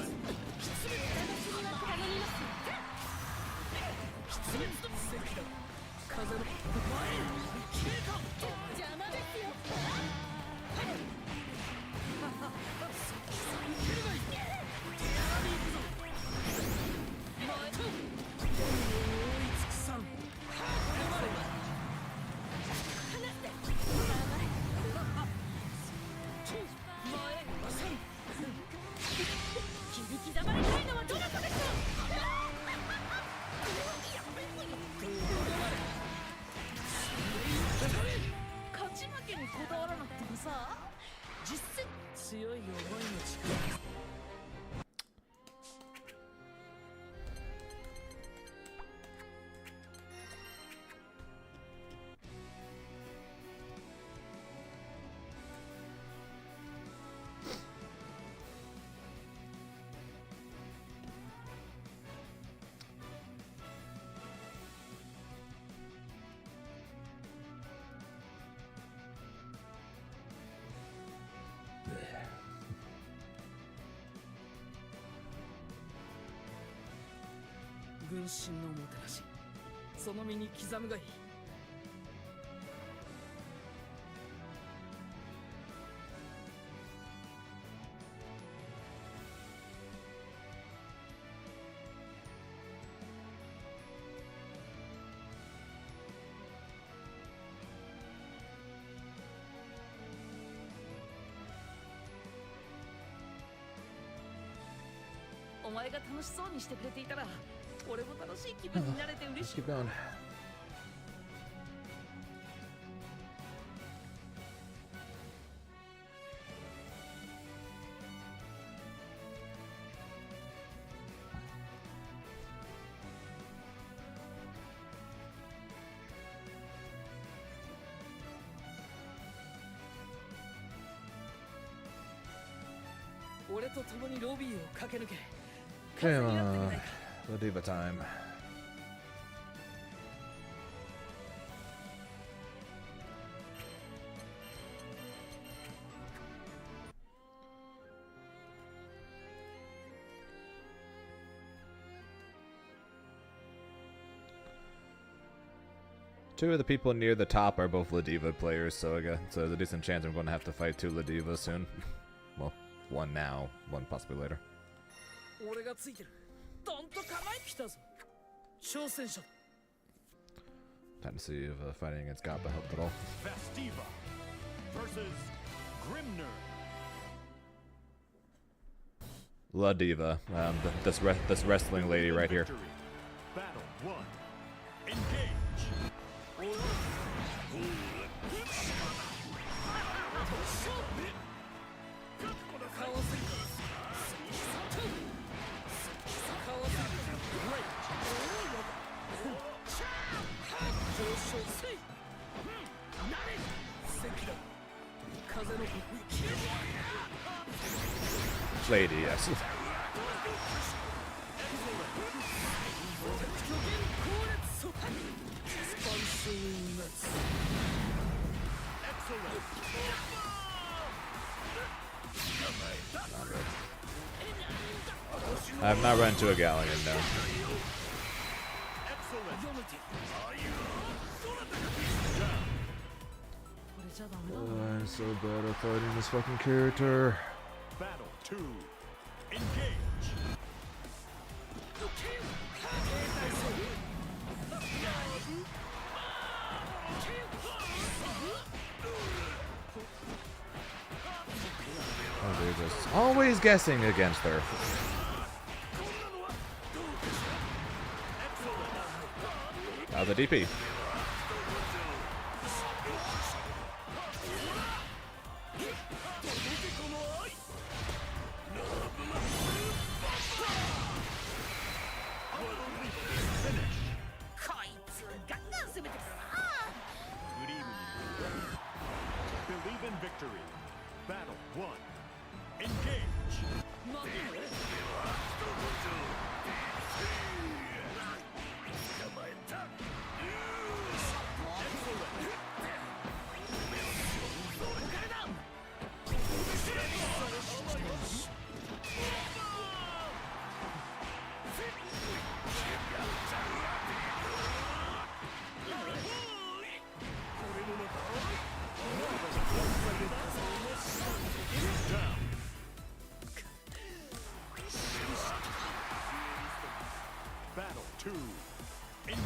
Excellent. Let's keep going. Come on, Ladiva time. Two of the people near the top are both Ladiva players, so I guess so there's a decent chance I'm going to have to fight two Ladivas soon. Well, one now, one possibly later. Time to see if fighting against Gappa helped at all. Festiva versus Grimner. Ladiva, this wrestling lady right here. Battle 1. Engage. Lady, yes. I have not run into a Galleon, no. Oh, I'm so bad at fighting this fucking character. Battle 2. Engage. Oh, they're just always guessing against her. Now the DP. Believe in victory. Battle 1. Engage. Battle 2. Engage.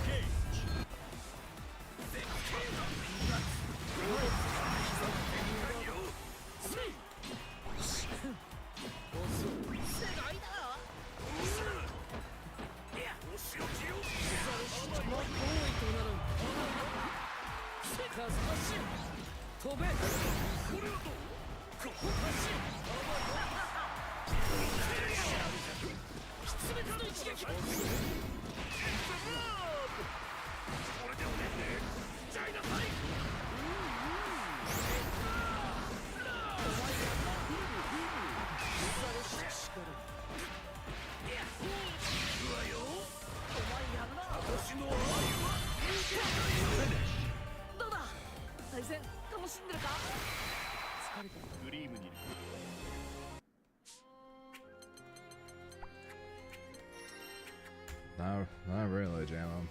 Not really, Jamo.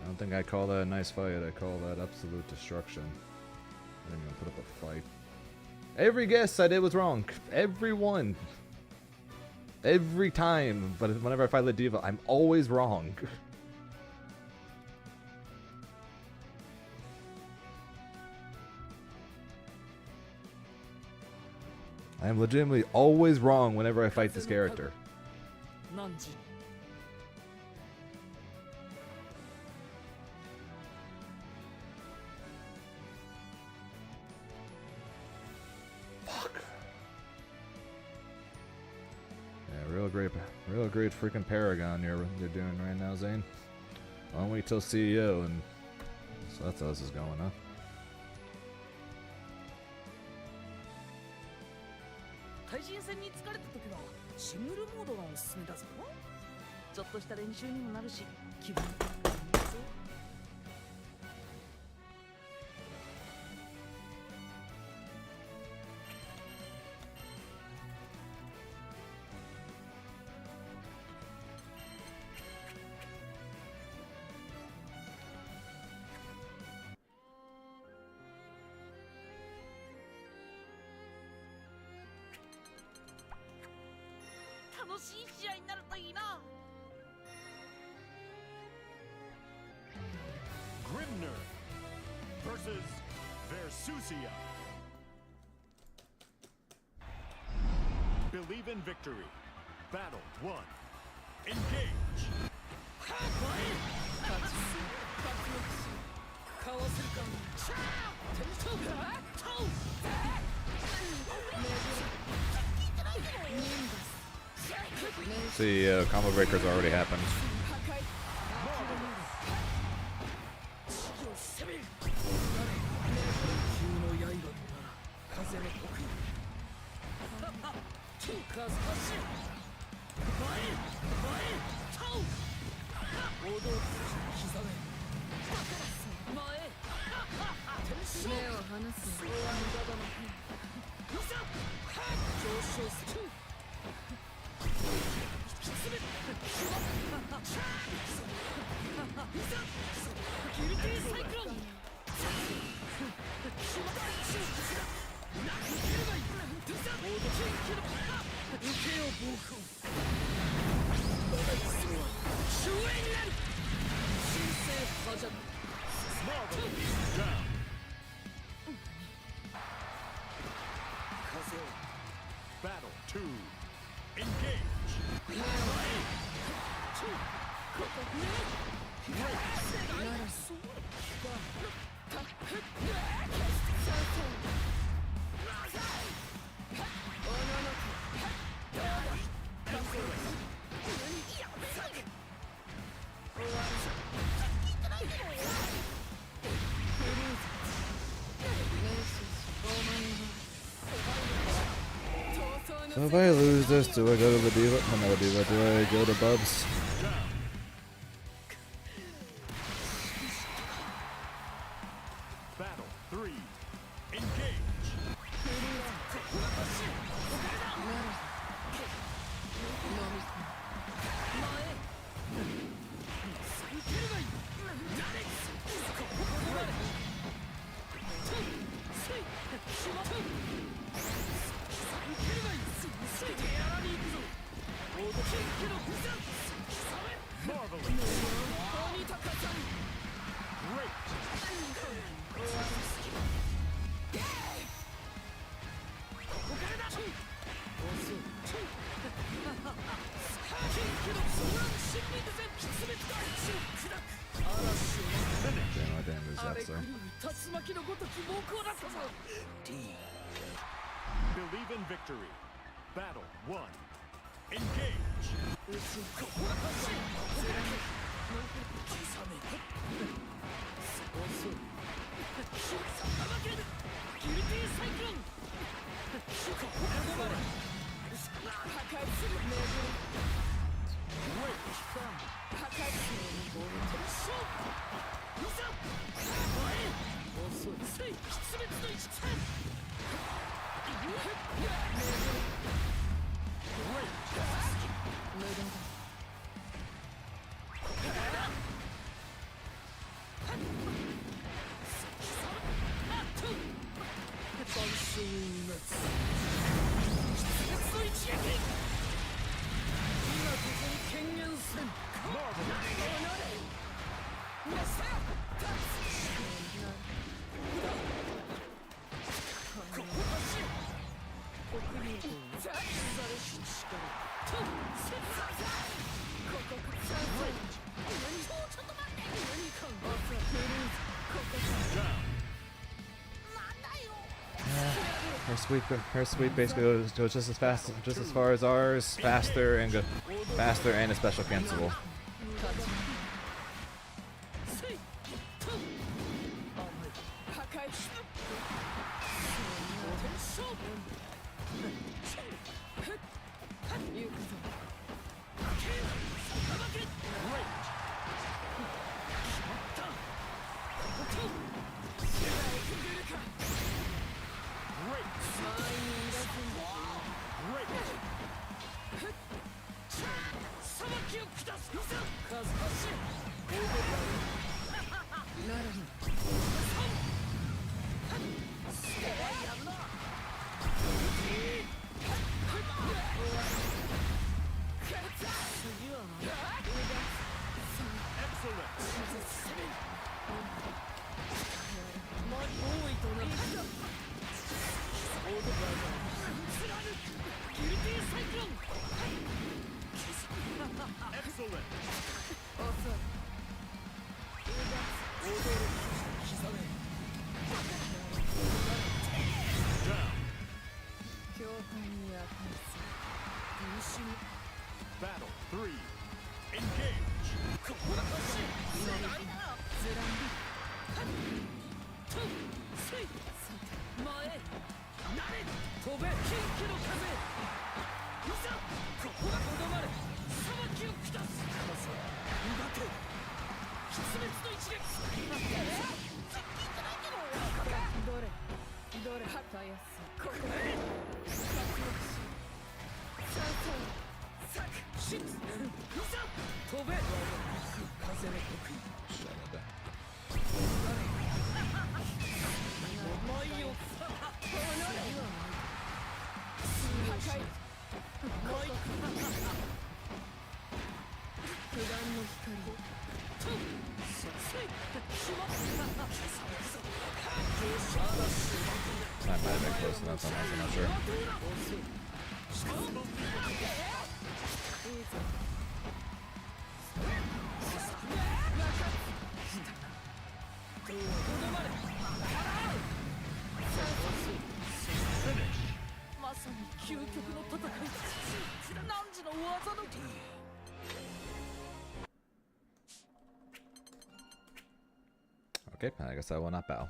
I don't think I call that a nice fight. I call that absolute destruction. I didn't even put up a fight. Every guess I did was wrong. Every one. Every time. But whenever I fight La Diva, I'm always wrong. I am legitimately always wrong whenever I fight this character. Real great freaking Paragon you're doing right now, Zane. Long wait till CEO, and so that's how this is going, huh? 対人戦に疲れた時はシングルモードがおすすめだぞ。ちょっとした練習にもなるし、気分もいいぞ。楽しい試合になるといいな。Grimner versus Versusia. Believe in victory. Battle 1. Engage. かわせるか。The combo breaker's already happened. Battle 2. Engage. So if I lose this, do I go to the Diva? Oh, no, the Diva. Do I go to Bubs? Battle 3. Engage. Damn, I didn't lose that, so. Believe in victory. Battle 1. Engage. Her sweep basically goes just as fast, just as far as ours, faster and a special cancelable. Battle 3. Engage. I might have been close enough, I'm not sure. Okay, I guess I will not bow.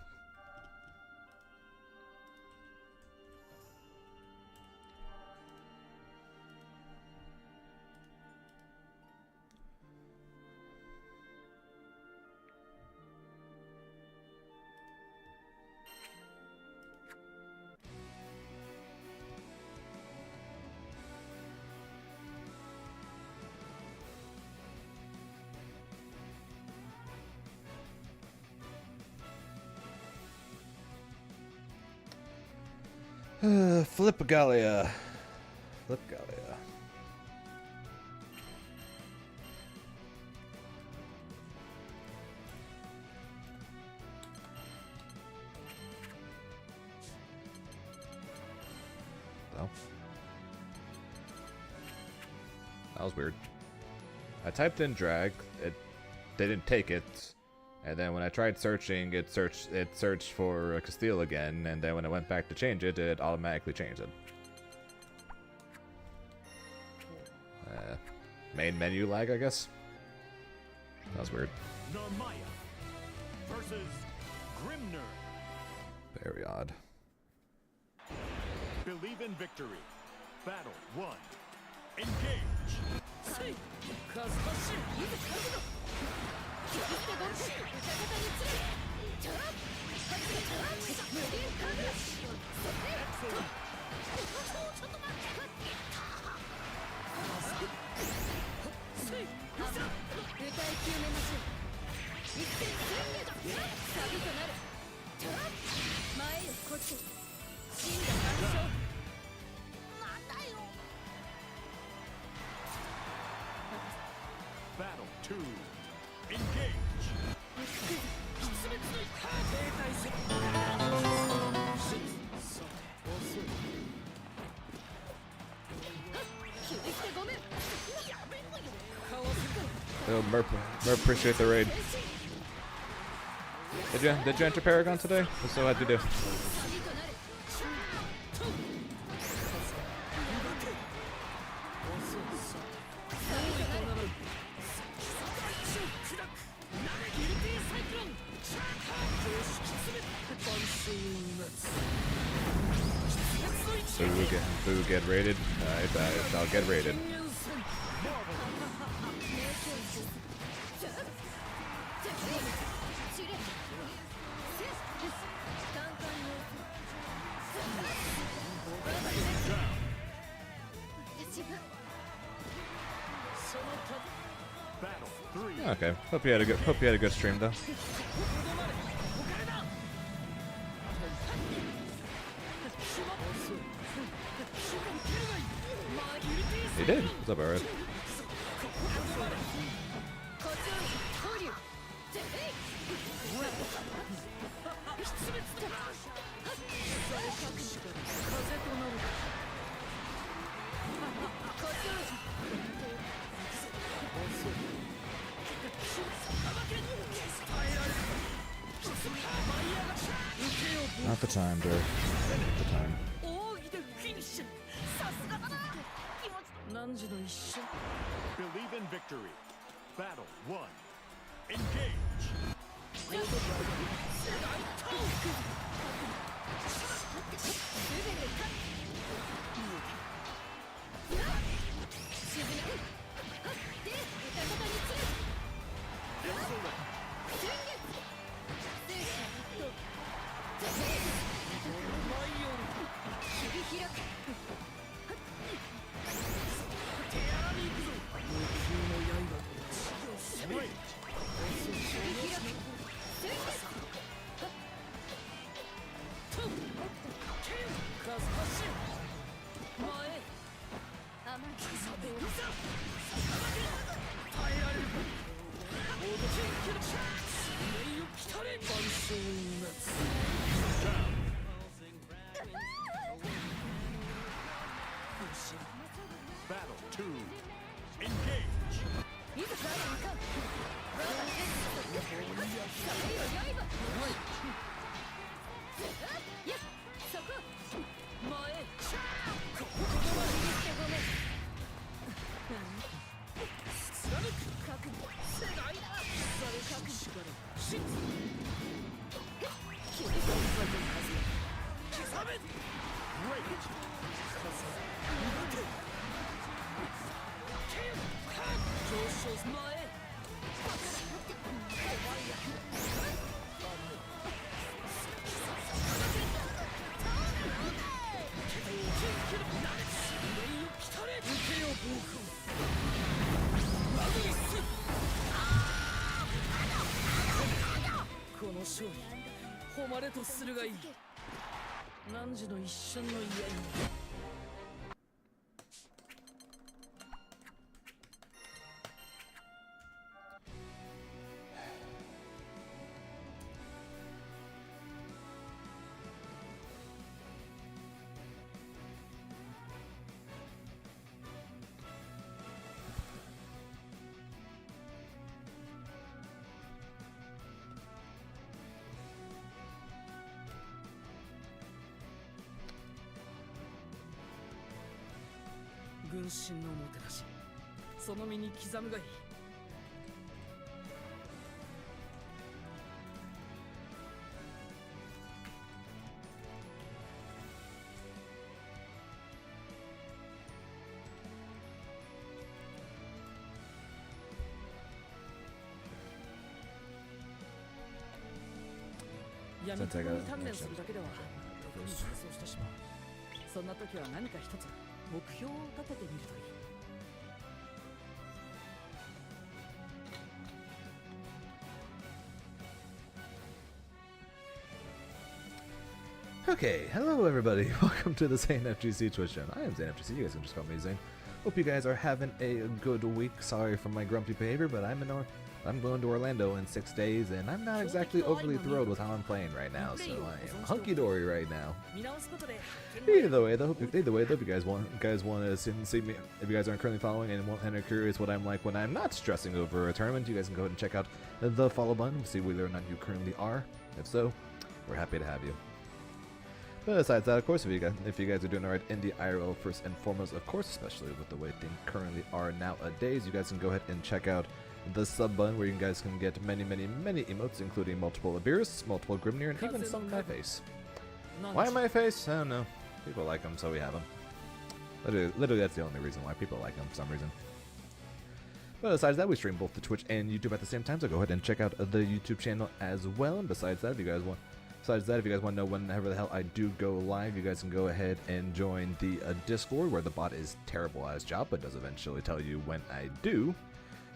Flipgalia. Flipgalia. That was weird. I typed in drag, it didn't take it, and then when I tried searching, it searched for Castile again, and then when I went back to change it, it automatically changed it. Main menu lag, I guess. That was weird. Narmaya versus Grimner. Very odd. Believe in victory. Battle 1. Engage. Battle 2. Engage. Oh, Merp appreciate the raid. Did you enter Paragon today? What's so hard to do? Boo get raided. Alright, I'll get raided. Battle 3. Okay. Hope you had a good stream though. He did. What's up, Arad? Not the time, Dirk. Not the time. Believe in victory. Battle 1. Engage. Battle 2. Engage. 軍神のもてなし、その身に刻むがいい。闇雲に鍛錬するだけでは特に迷走してしまう。そんな時は何か一つ目標を立ててみるといい。Okay, hello everybody. Welcome to the Zane FGC Twitch channel. I am Zane FGC. You guys can just call me Zane. Hope you guys are having a good week. Sorry for my grumpy behavior, but I'm going to Orlando in 6 days, and I'm not exactly overly thrilled with how I'm playing right now. So I am hunky dory right now. Either way, I hope you guys want to see me. If you guys aren't currently following and are curious what I'm like when I'm not stressing over a tournament, you guys can go ahead and check out the follow button. See whether or not you currently are. If so, we're happy to have you. But besides that, of course, if you guys are doing alright in the IRL first and foremost, of course, especially with the way things currently are nowadays, you guys can go ahead and check out the sub button where you guys can get many emotes, including multiple Abiris, multiple Grimnir, and even some of my face. Why my face? I don't know. People like them, so we have them. Literally, that's the only reason why people like them for some reason. But besides that, we stream both the Twitch and YouTube at the same time, so go ahead and check out the YouTube channel as well. And besides that, if you guys want to know whenever the hell I do go live, you guys can go ahead and join the Discord, where the bot is terrible at its job, but does eventually tell you when I do.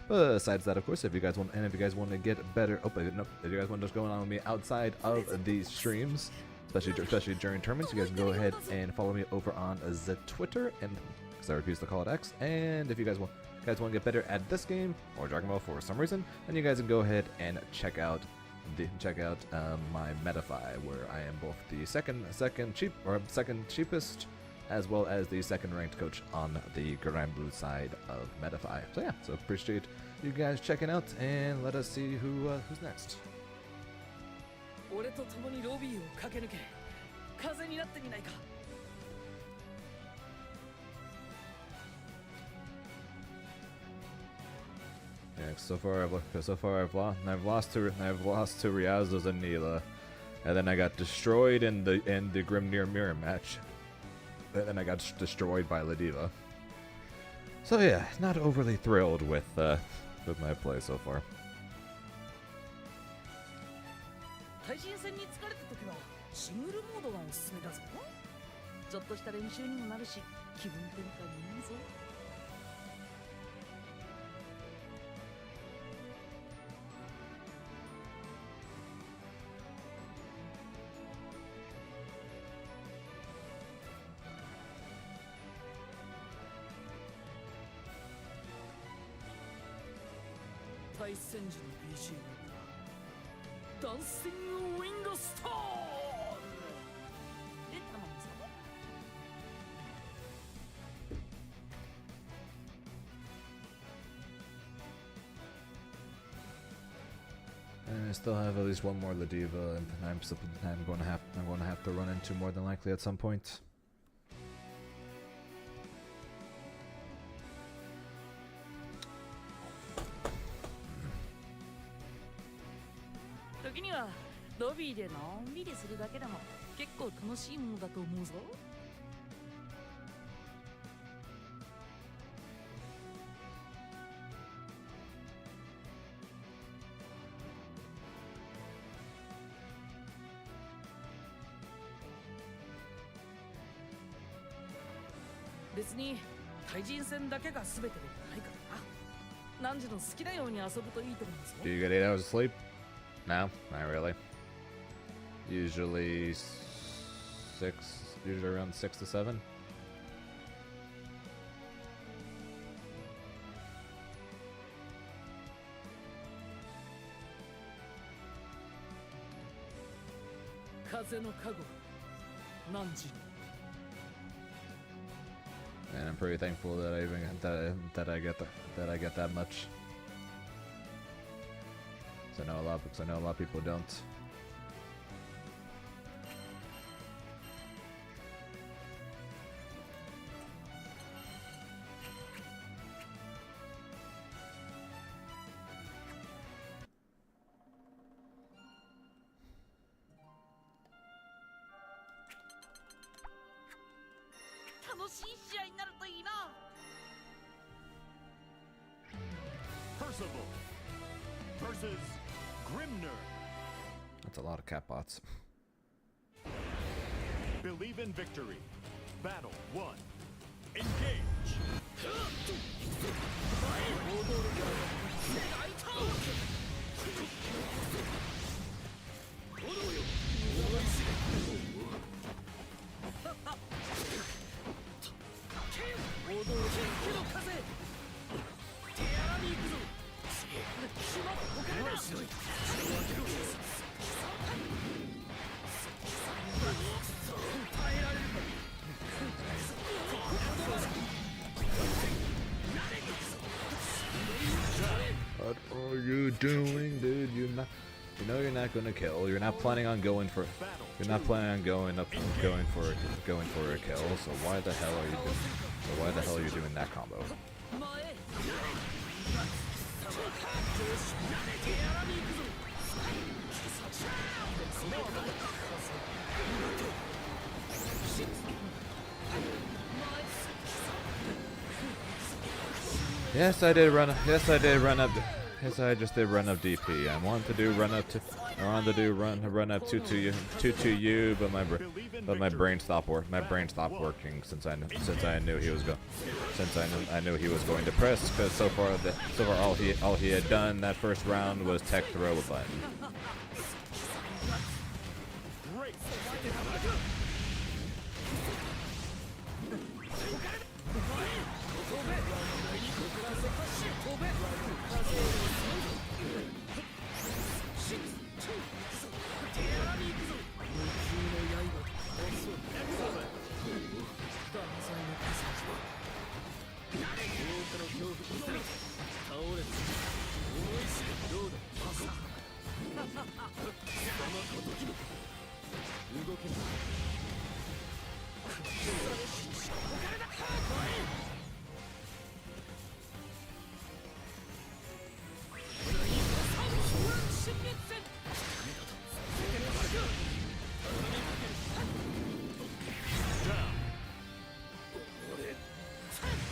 But besides that, of course, if you guys want to get better, if you guys want to just go on with me outside of these streams, especially during tournaments, you guys can go ahead and follow me over on the Twitter, and because I refuse to call it X. And if you guys want to get better at this game or Dragon Ball for some reason, then you guys can go ahead and check out my Metafy, where I am both the second cheapest, as well as the second ranked coach on the Grand Blue side of Metafy. So yeah, so appreciate you guys checking out, and let us see who's next. Yeah, so far I've lost to Riazos and Neela, and then I got destroyed in the Grimnir mirror match, and then I got destroyed by Ladiva. So yeah, not overly thrilled with my play so far. 対人戦に疲れた時はシングルモードがおすすめだぞ。ちょっとした練習にもなるし、気分転換にいいぞ。対戦時の BGM ダンシングウィングストーンで頼むぞ。And I still have at least one more Ladiva, and I'm going to have to run into more than likely at some point. 時にはロビーでのんびりするだけでも結構楽しいものだと思うぞ。別に対人戦だけが全てではないからな。何時の好きなように遊ぶといいと思うぞ。 Do you get 8 hours of sleep? No, not really. Usually around 6 to 7. And I'm pretty thankful that I get that much. I know a lot of people don't. Percival versus Grimner. That's a lot of cat bots. Believe in victory. Battle 1. Engage. What are you doing, dude? You know you're not gonna kill. You're not planning on going for. You're not planning on going for a kill. So why the hell are you doing? So why the hell are you doing that combo? Yes, I did run. Yes, I did run up. Yes, I just did run up DP. I wanted to do run up to. I wanted to do run up 2-2-U, but my brain stopped working since I knew he was going to press, because so far all he had done that first round was tech throw a button.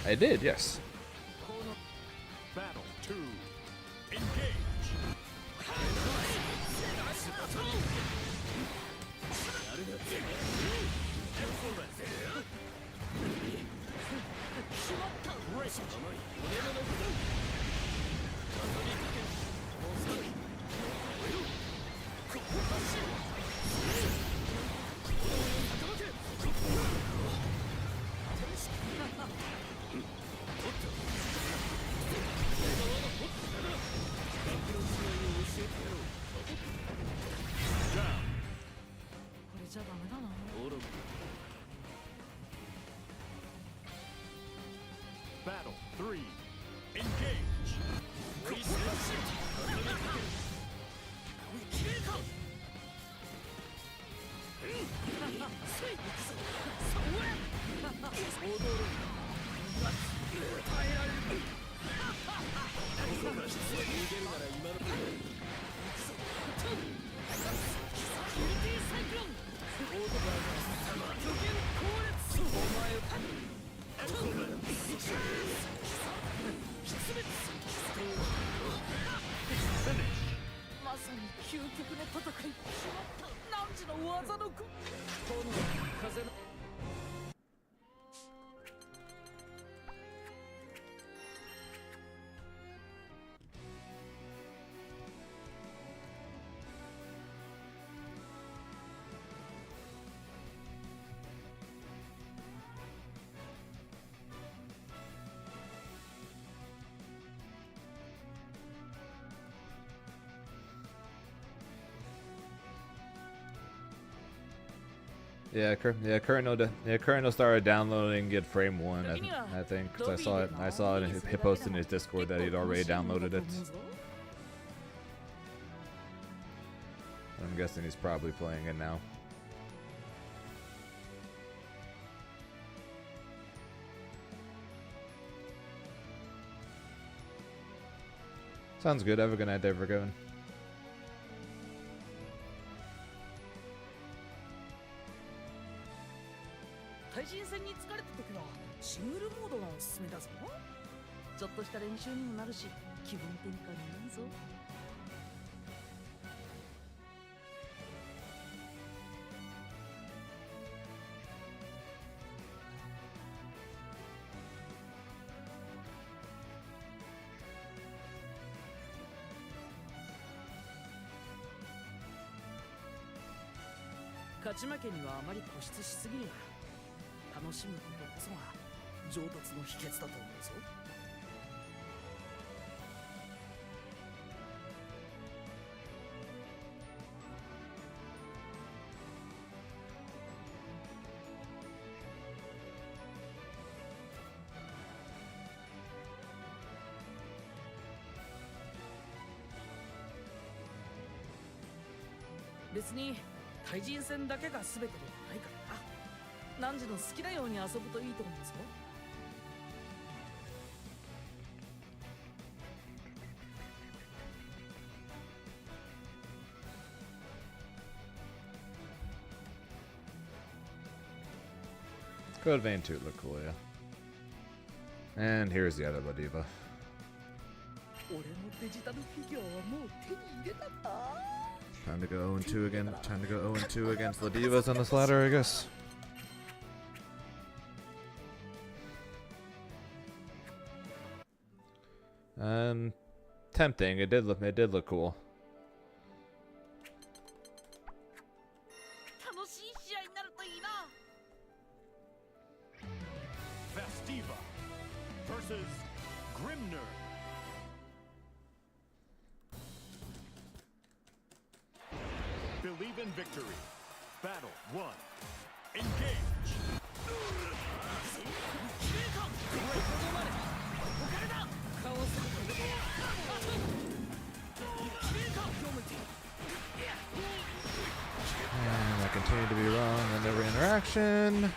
I did, yes. Battle 2. Engage. Battle 3. Engage. Yeah, Colonel started downloading it frame 1, I think, because I saw it he posted in his Discord that he'd already downloaded it. I'm guessing he's probably playing it now. Sounds good. Have a good night there, Paragon. だぞ。ちょっとした練習にもなるし、気分転換にいいぞ。勝ち負けにはあまり固執しすぎるな。楽しむことこそが上達の秘訣だと思うぞ。別に対人戦だけが全てではないからな。何時の好きなように遊ぶといいと思うぞ。Code Vein 2 look cool, yeah. And here's the other Ladiva. 俺のデジタルフィギュアはもう手に入れたか。Time to go 0-2 again. Time to go 0-2 against the Divas on this ladder, I guess. Tempting. It did look cool. Festiva versus Grimner. Believe in victory. Battle 1. Engage. And I continue to be wrong in every interaction.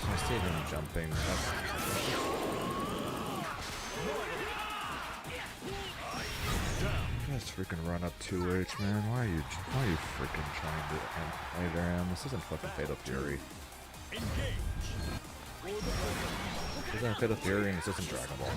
I see him jumping. Just freaking run up 2H, man. Why are you freaking trying to end later? This isn't fucking Fatal Fury. This isn't Fatal Fury and this isn't Dragon Ball.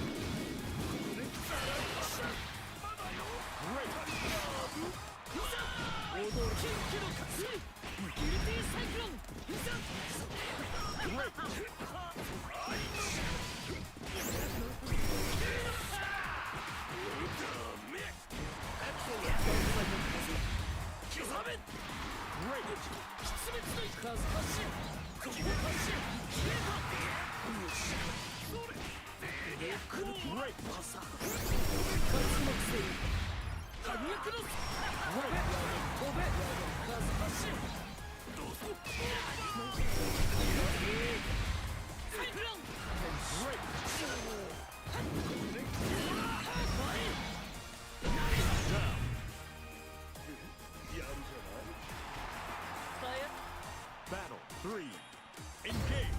Battle 3. Engage.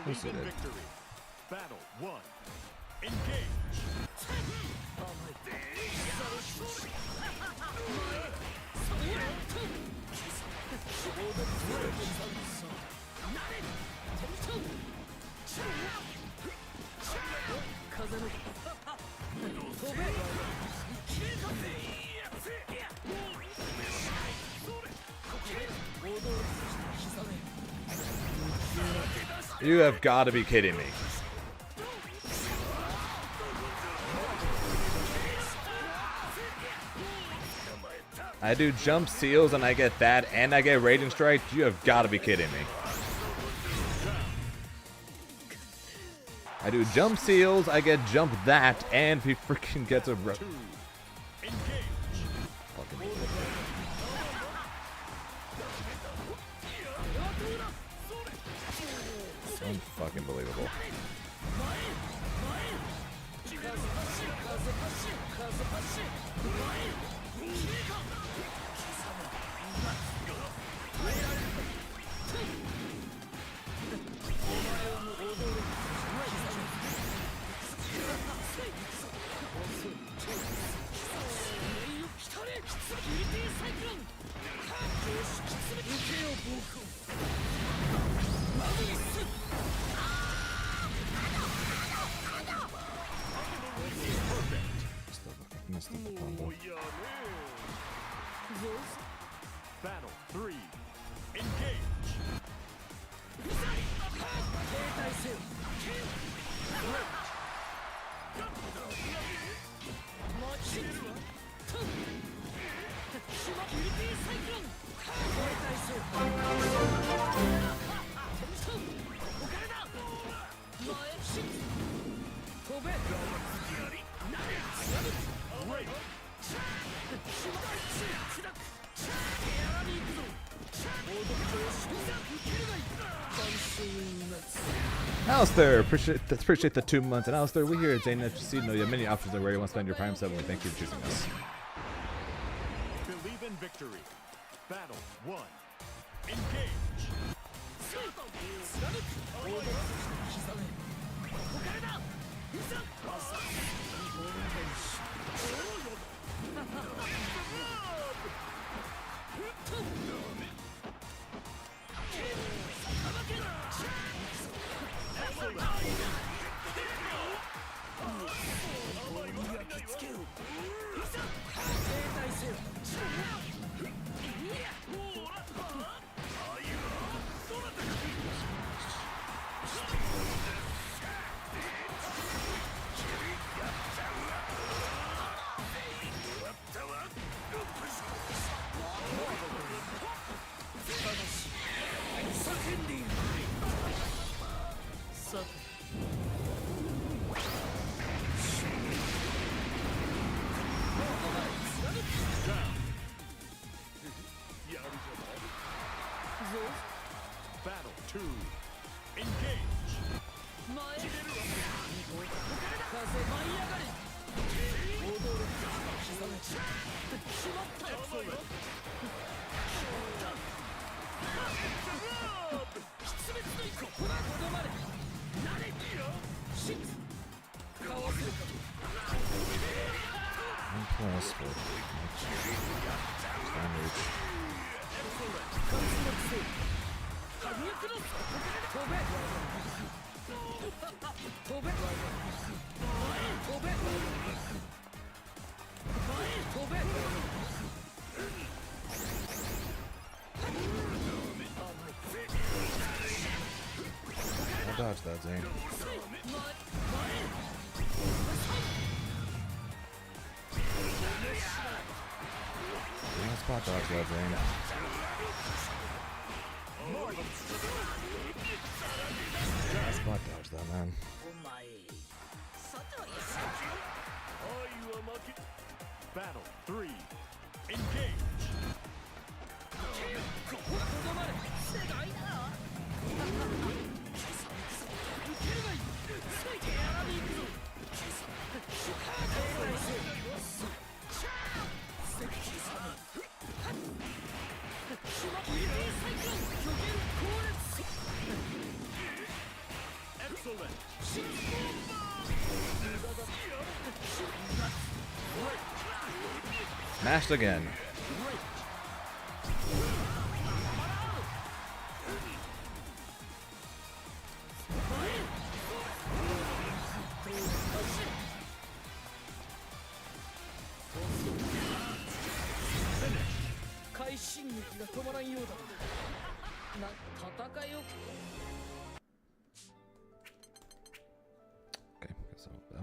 Who's Believe in it? victory. Battle 1. Engage. You have got to be kidding me. I do jump seals and I get that and I get Raging Strike? You have got to be kidding me. I do jump seals, I get jump that, and he freaking gets a... Fucking unfucking believable. Battle 3. Engage. Alistair, appreciate the 2 months. And Alistair, we here at ZaneFC know you have many options of where you want to spend your Prime 7. We thank you for choosing us. Believe in victory. Battle 1. Engage. Battle 2. Engage. I'll dodge that, Zane. I'll spot dodge that, Zane. I'll spot dodge that, man. Battle 3. Engage. Smashed again. Okay, guess I'll go.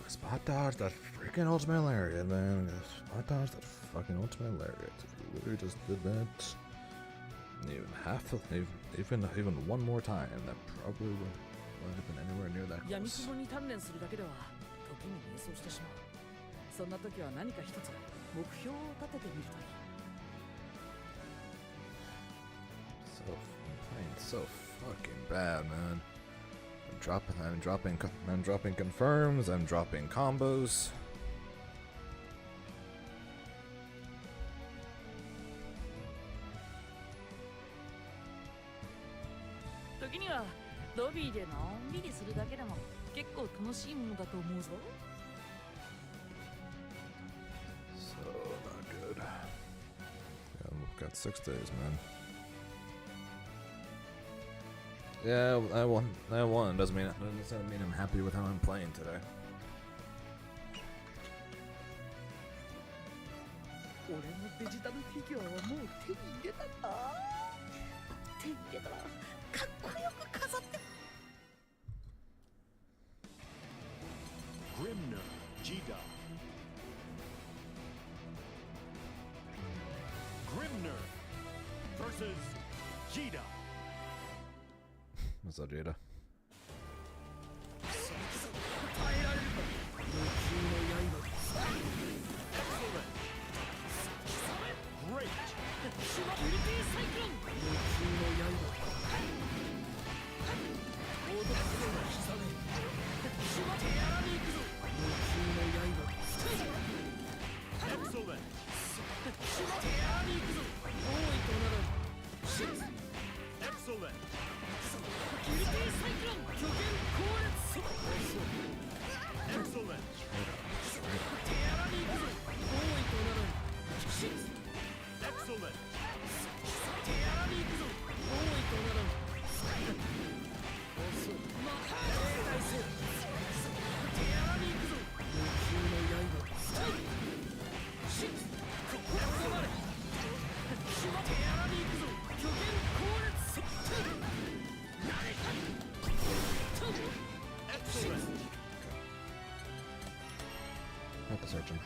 Spot dodge that freaking ultimate lariat, man. Spot dodge that fucking ultimate lariat. If you literally just did that, even half of, even one more time, that probably wouldn't have been anywhere near that close. 闇雲に鍛錬するだけでは時に迷走してしまう。そんな時は何か一つ目標を立ててみるといい。So, I'm playing so fucking bad, man. I'm dropping confirms, I'm dropping combos. 時にはロビーでのんびりするだけでも結構楽しいものだと思うぞ。So not good. Yeah, we've got 6 days, man. Yeah, I won. Doesn't mean I'm happy with how I'm playing today. 俺のデジタルフィギュアはもう手に入れたか。手に入れたらかっこよく飾って。Grimner, Jida. Grimner versus Jida. What's up, Jada? Great. Excellent. Excellent. Excellent. Excellent. Excellent. Have to search him.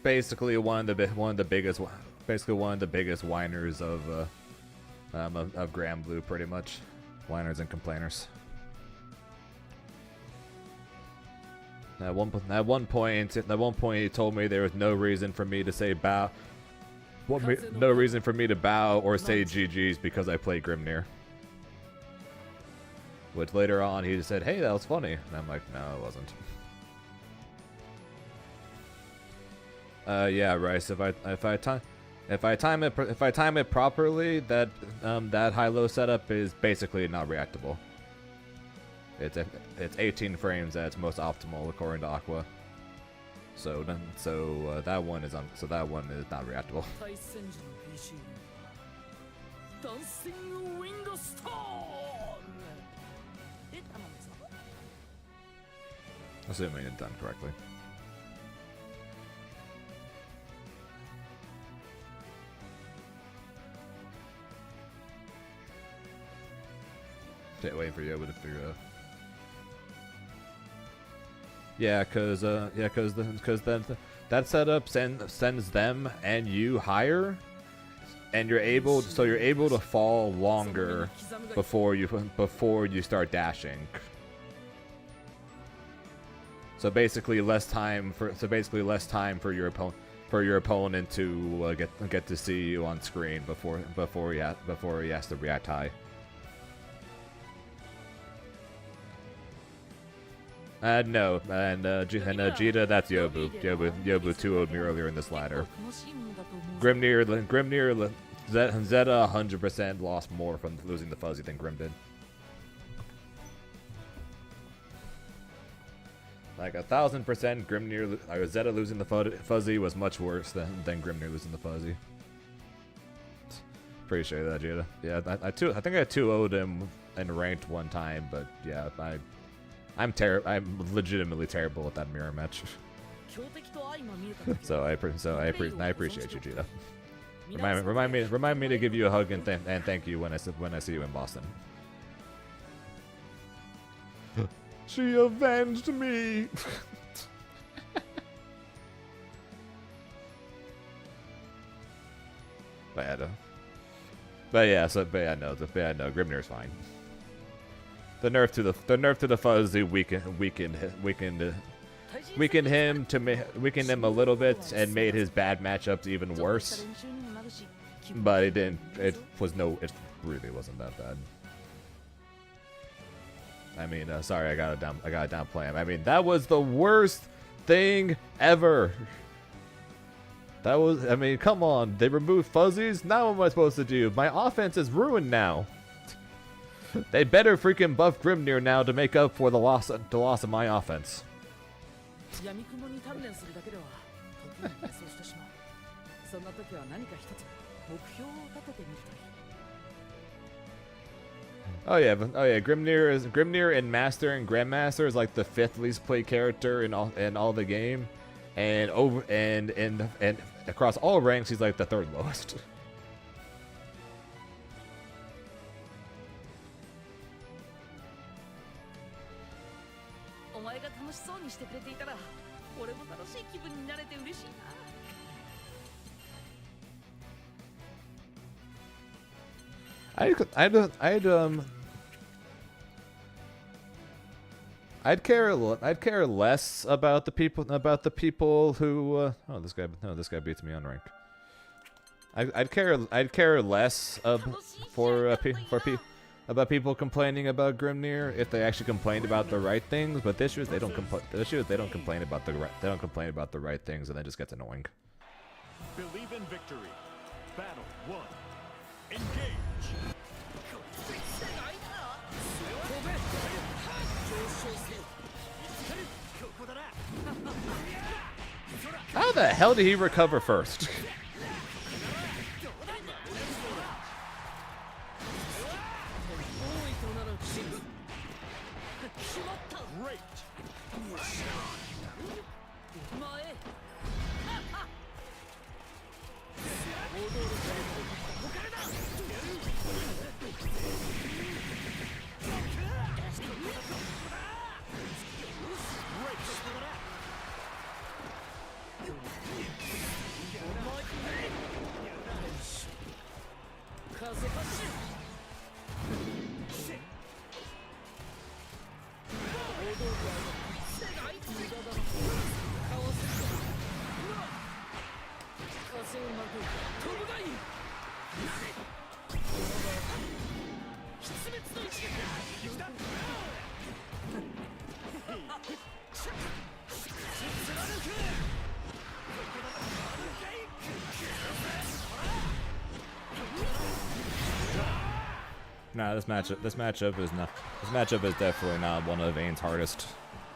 Basically one of the biggest whiners of Grand Blue, pretty much. Whiners and complainers. At one point he told me there was no reason for me to say bow. No reason for me to bow or say GG's because I played Grimnir. Which later on he just said, "Hey, that was funny," and I'm like, "No, it wasn't." Yeah, Rice. If I time it properly, that high-low setup is basically not reactable. It's 18 frames at its most optimal according to Aqua. So that one is not reactable. Assuming it's done correctly. Wait for you to figure out. Yeah, cause then that setup sends them and you higher, and you're able to fall longer before you start dashing. So basically less time for your opponent to get to see you on screen before he has to react high. No, and Jita, that's Yobu. Yobu 2-0'd me earlier in this ladder. Grimnir, Zeta 100% lost more from losing the fuzzy than Grim did. Like 1,000% Grimnir, Zeta losing the fuzzy was much worse than Grimnir losing the fuzzy. Appreciate that, Jita. Yeah, I think I 2-0'd him in ranked one time, but yeah, I'm legitimately terrible at that mirror match. so I appreciate you, Jita. Remind me to give you a hug and thank you when I see you in Boston. She avenged me. But yeah, no, Grimnir's fine. The nerf to the fuzzy weakened him a little bit and made his bad matchups even worse. But it really wasn't that bad. I mean, sorry, I gotta downplay him. I mean, that was the worst thing ever. I mean, come on, they removed fuzzies. Now what am I supposed to do? My offense is ruined now. They better freaking buff Grimnir now to make up for the loss of my offense. Oh yeah, Grimnir in Master and Grandmaster is like the 5th least played character in all the game, and across all ranks he's like the 3rd lowest. I'd care less about the people who this guy beats me on rank. I'd care less about people complaining about Grimnir if they actually complained about the right things, but the issue is they don't complain about the right things, and that just gets annoying. Believe in victory. Battle 1. Engage. How the hell did he recover first? Nah, this matchup is definitely not one of Vane's hardest.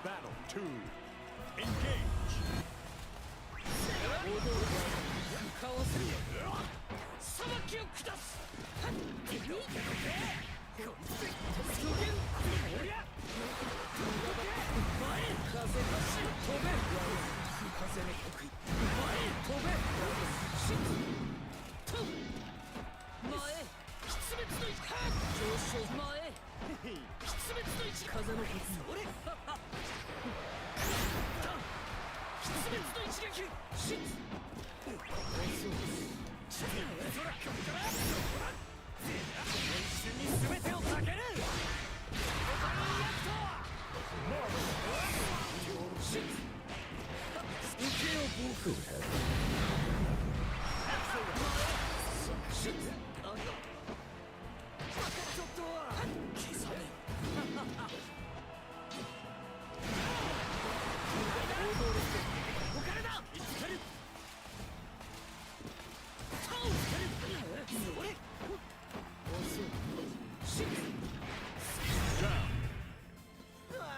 Battle 2. Engage.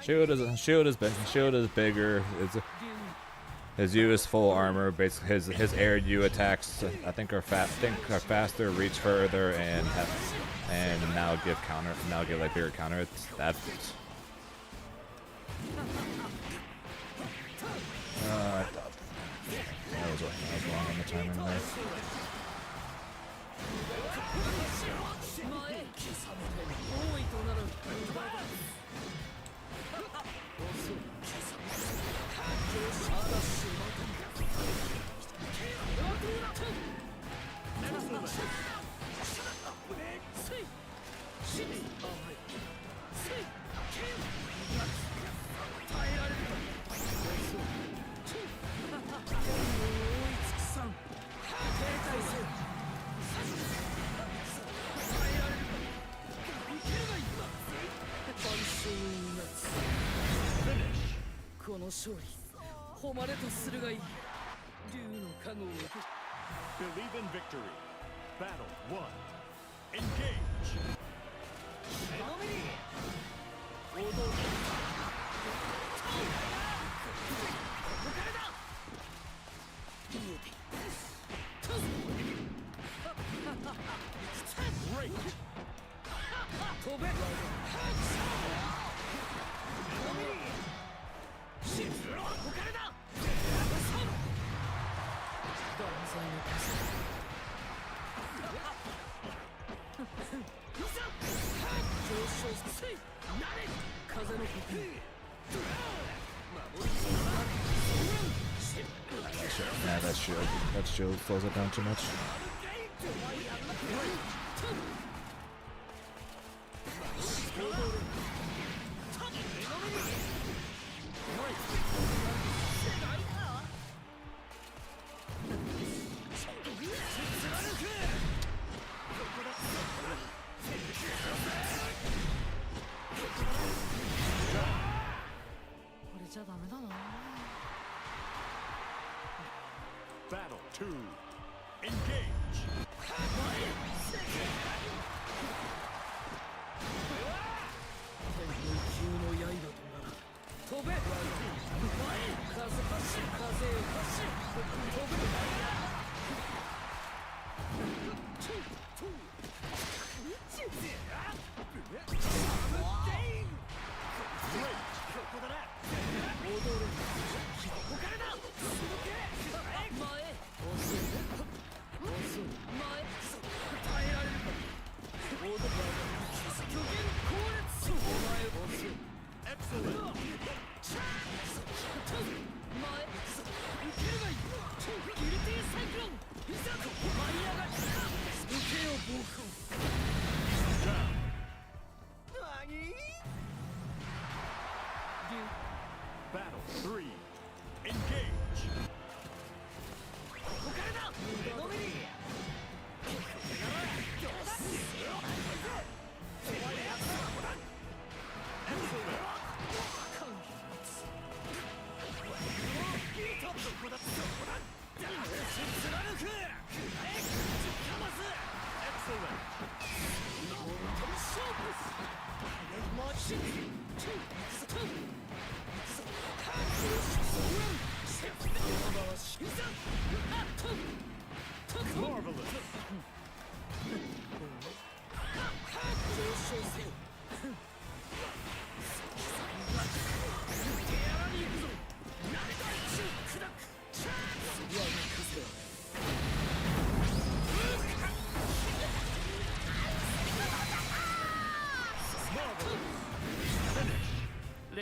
Shield is bigger. His U is full armor. Basically, his air U attacks I think are faster, reach further, and now give like bigger counter. That was wrong on the timing there. Believe in victory. Battle 1. Engage. Great. Nah, that shield slows it down too much. Battle 2. Engage. Battle 3. Engage. Marvelous.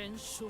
Finish.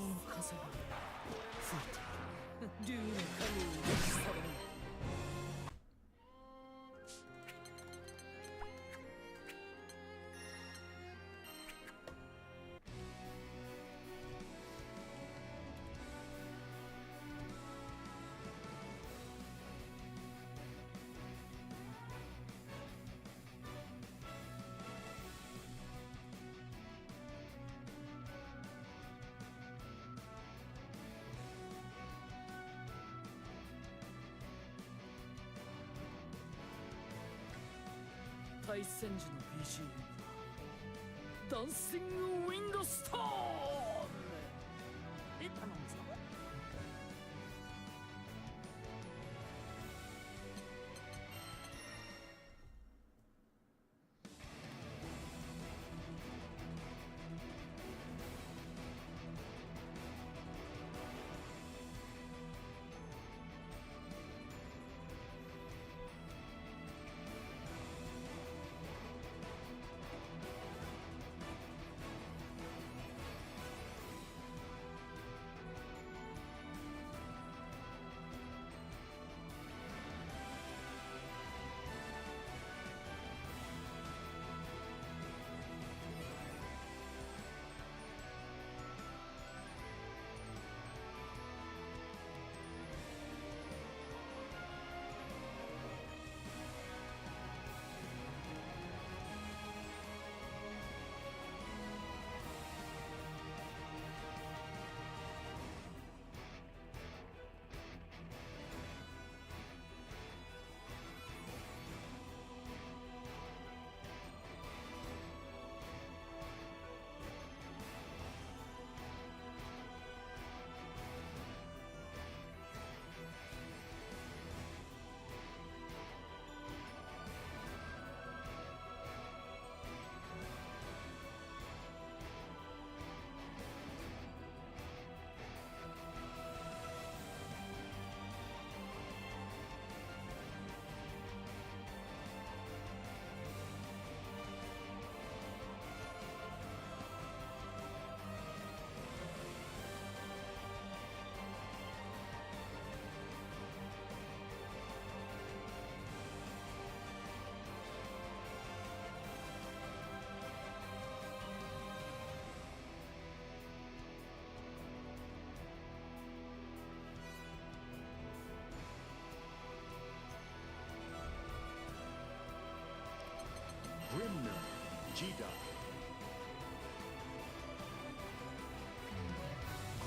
対戦時の BGM ダンシングウィンドストーム頼むぞ。Grimner, Jida.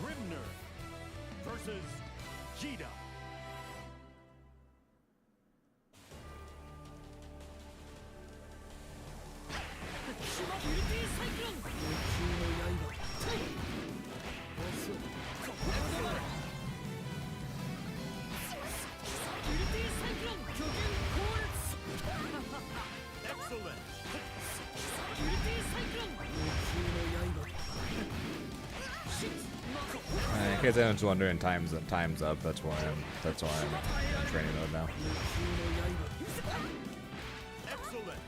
Grimner versus Jida. Excellent. In case anyone's wondering, time's up. That's why I'm in training mode now. Excellent.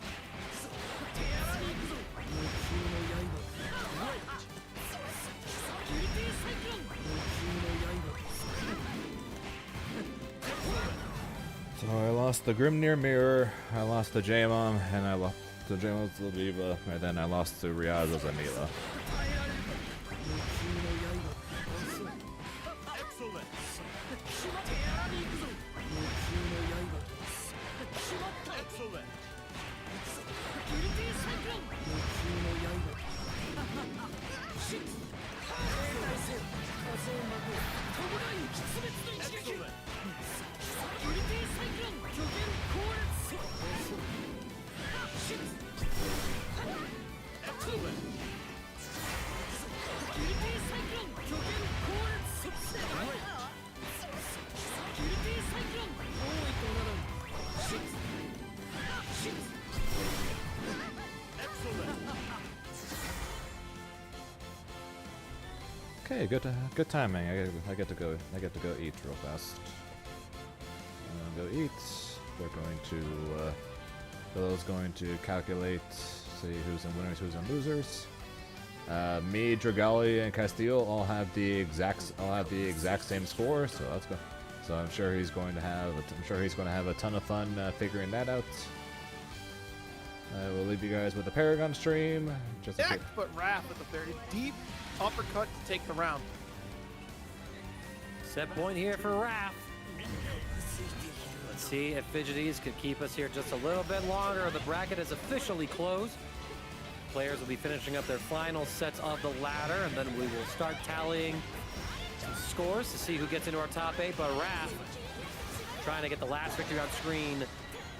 So I lost the Grimnir Mirror, I lost the J-Mom, and I lost the J-Mom's Viva, and then I lost to Riaza's Amila. Okay, good timing. I get to go eat real fast. I'm gonna go eat. We're going to Bill's going to calculate, see who's in winners, who's in losers. Me, Dragali, and Castillo all have the exact same score, so that's good. So I'm sure he's going to have a ton of fun figuring that out. I will leave you guys with the Paragon stream. Just but Raph with a very deep uppercut to take the round. Set point here for Raph. Let's see if Fidgeties could keep us here just a little bit longer. The bracket is officially closed. Players will be finishing up their final sets of the ladder, and then we will start tallying some scores to see who gets into our top 8. But Raph trying to get the last victory on screen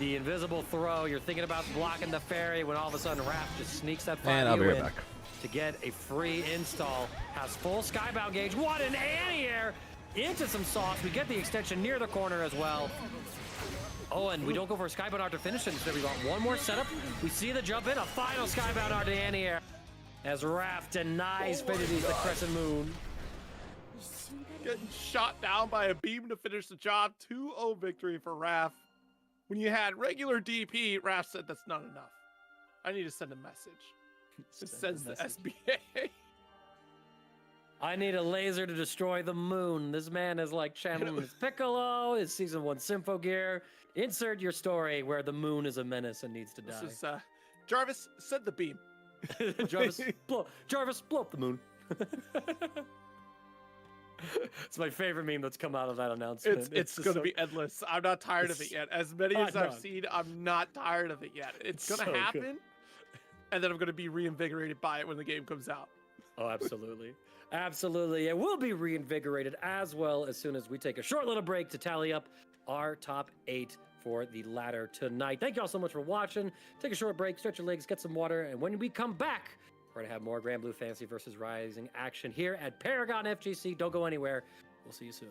The invisible throw, you're thinking about blocking the fairy when all of a sudden Raph just sneaks that And I'll be fire right in back. to get a free install. Has full skybound gauge. What an anti-air into some sauce. We get the extension near the corner as well. Oh, and we don't go for a skybound art to finish it. Instead, we got one more setup. We see the jump in, a final skybound art to anti-air as Raph denies Finities the Crescent Moon. Getting shot down by a beam to finish the job. 2-0 victory for Raph. When you had regular DP, Raph said that's not enough. I need to send a message. It says the SBA. I need a laser to destroy the moon. This man is like channeling his Piccolo, his Season 1 Sympho gear. Insert your story where the moon is a menace and needs to die. This is, Jarvis, send the beam. Jarvis, blow up the moon. It's my favorite meme that's come out of that announcement. It's going to be endless. I'm not tired of it yet. As many as I've seen, I'm not tired of it yet. It's going to happen, good. And then I'm going to be reinvigorated by it when the game comes out. Oh, absolutely. Absolutely. And we'll be reinvigorated as well as soon as we take a short little break to tally up our top 8 for the ladder tonight. Thank you all so much for watching. Take a short break, stretch your legs, get some water, and when we come back, we're going to have more Grand Blue Fantasy versus Rising action here at Paragon FGC. Don't go anywhere. We'll see you soon.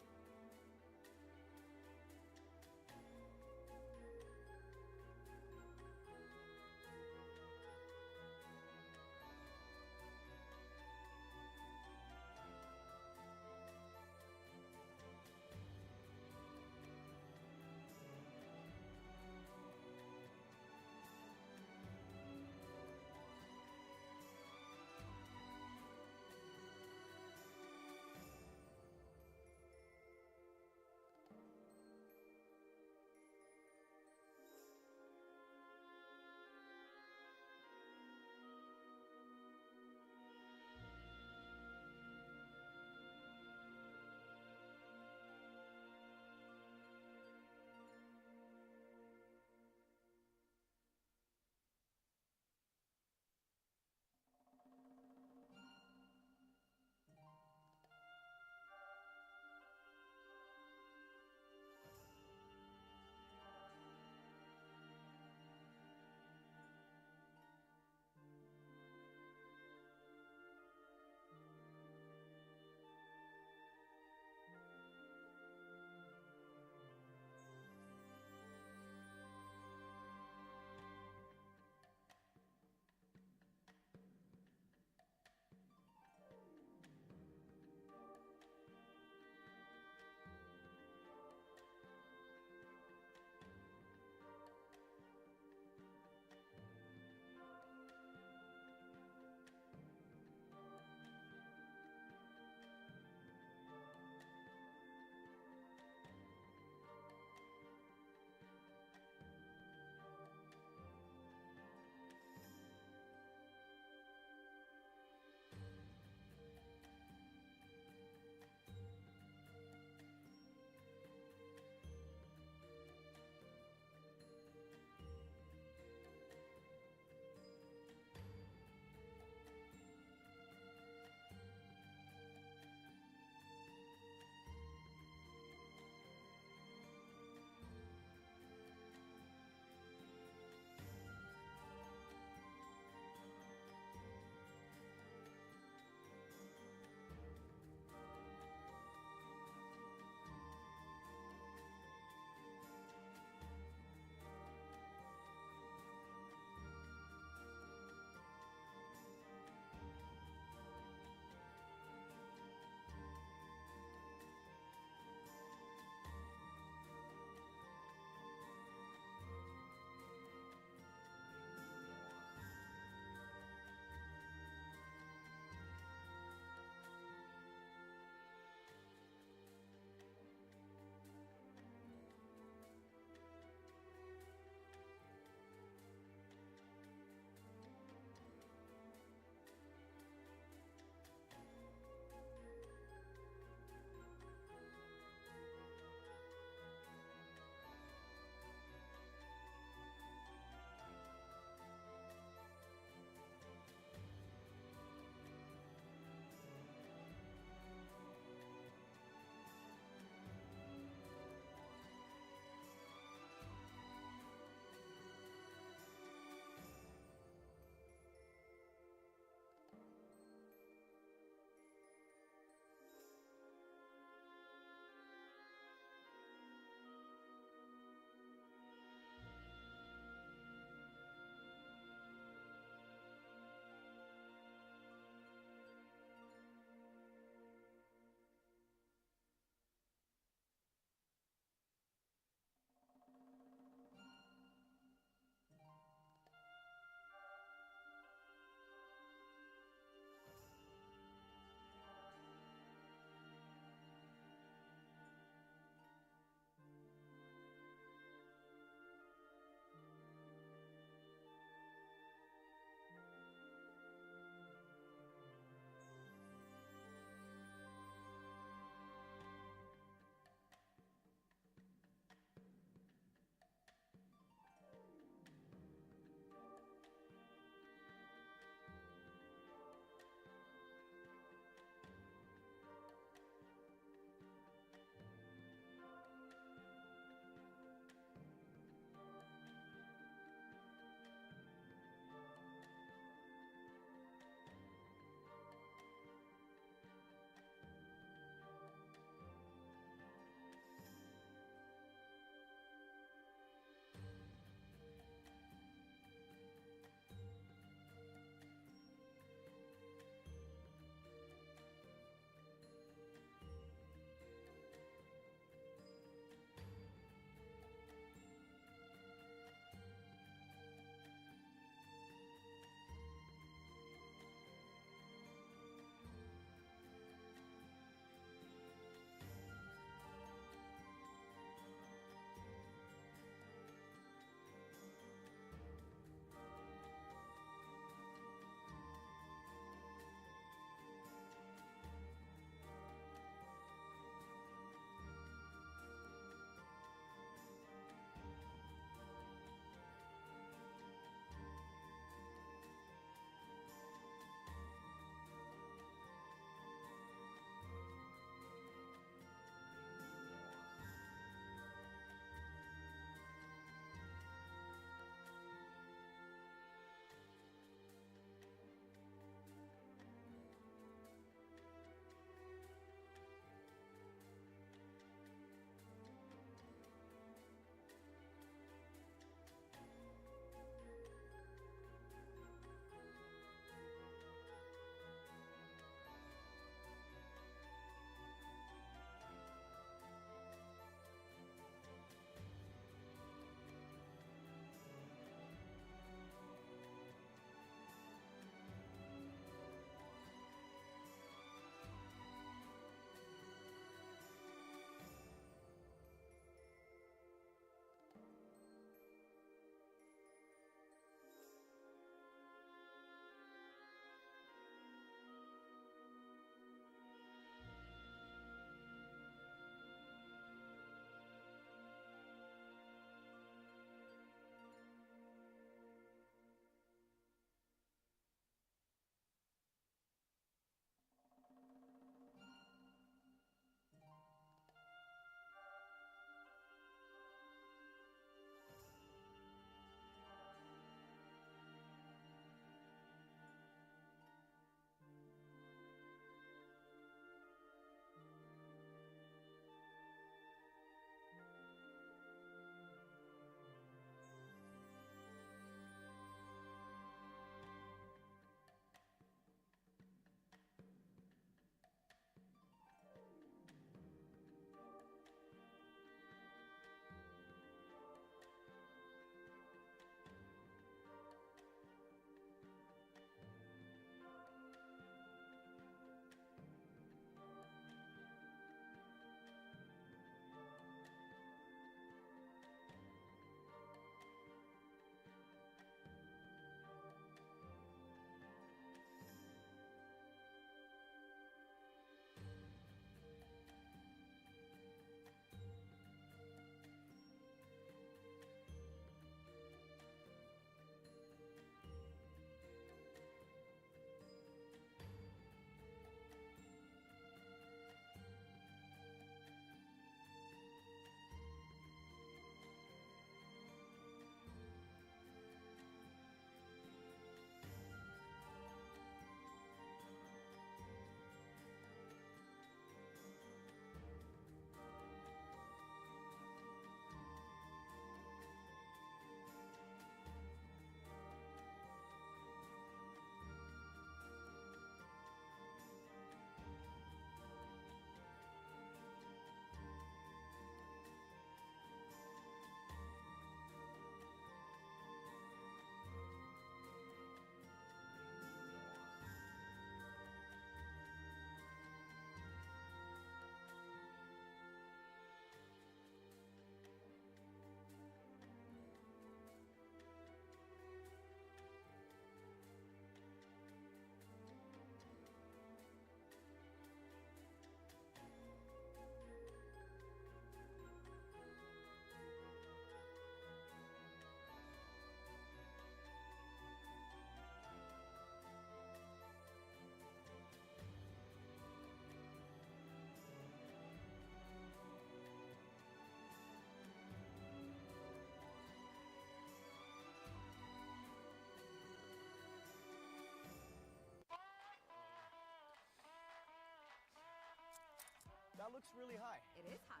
That looks really high. It is high.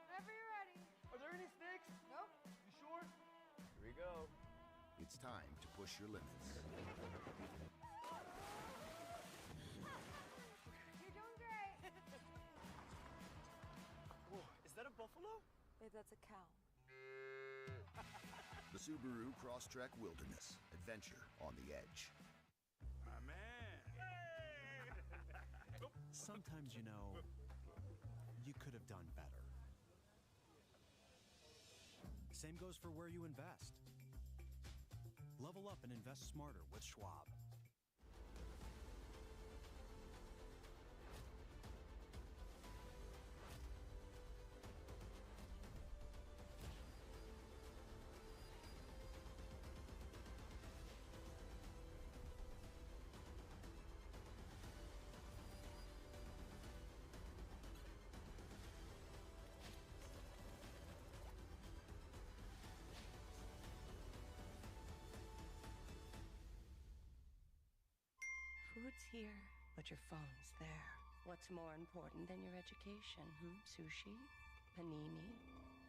Whenever you're ready. Are there any snakes? Nope. You sure? Here we go. It's time to push your limits. You're doing great. Whoa, is that a buffalo? Babe, that's a cow. The Subaru Crosstrek Wilderness. Adventure on the edge. My man. Sometimes, you know, you could have done better. Same goes for where you invest. Level up and invest smarter with Schwab. Food's here, but your phone's there. What's more important than your education, Sushi? Panini?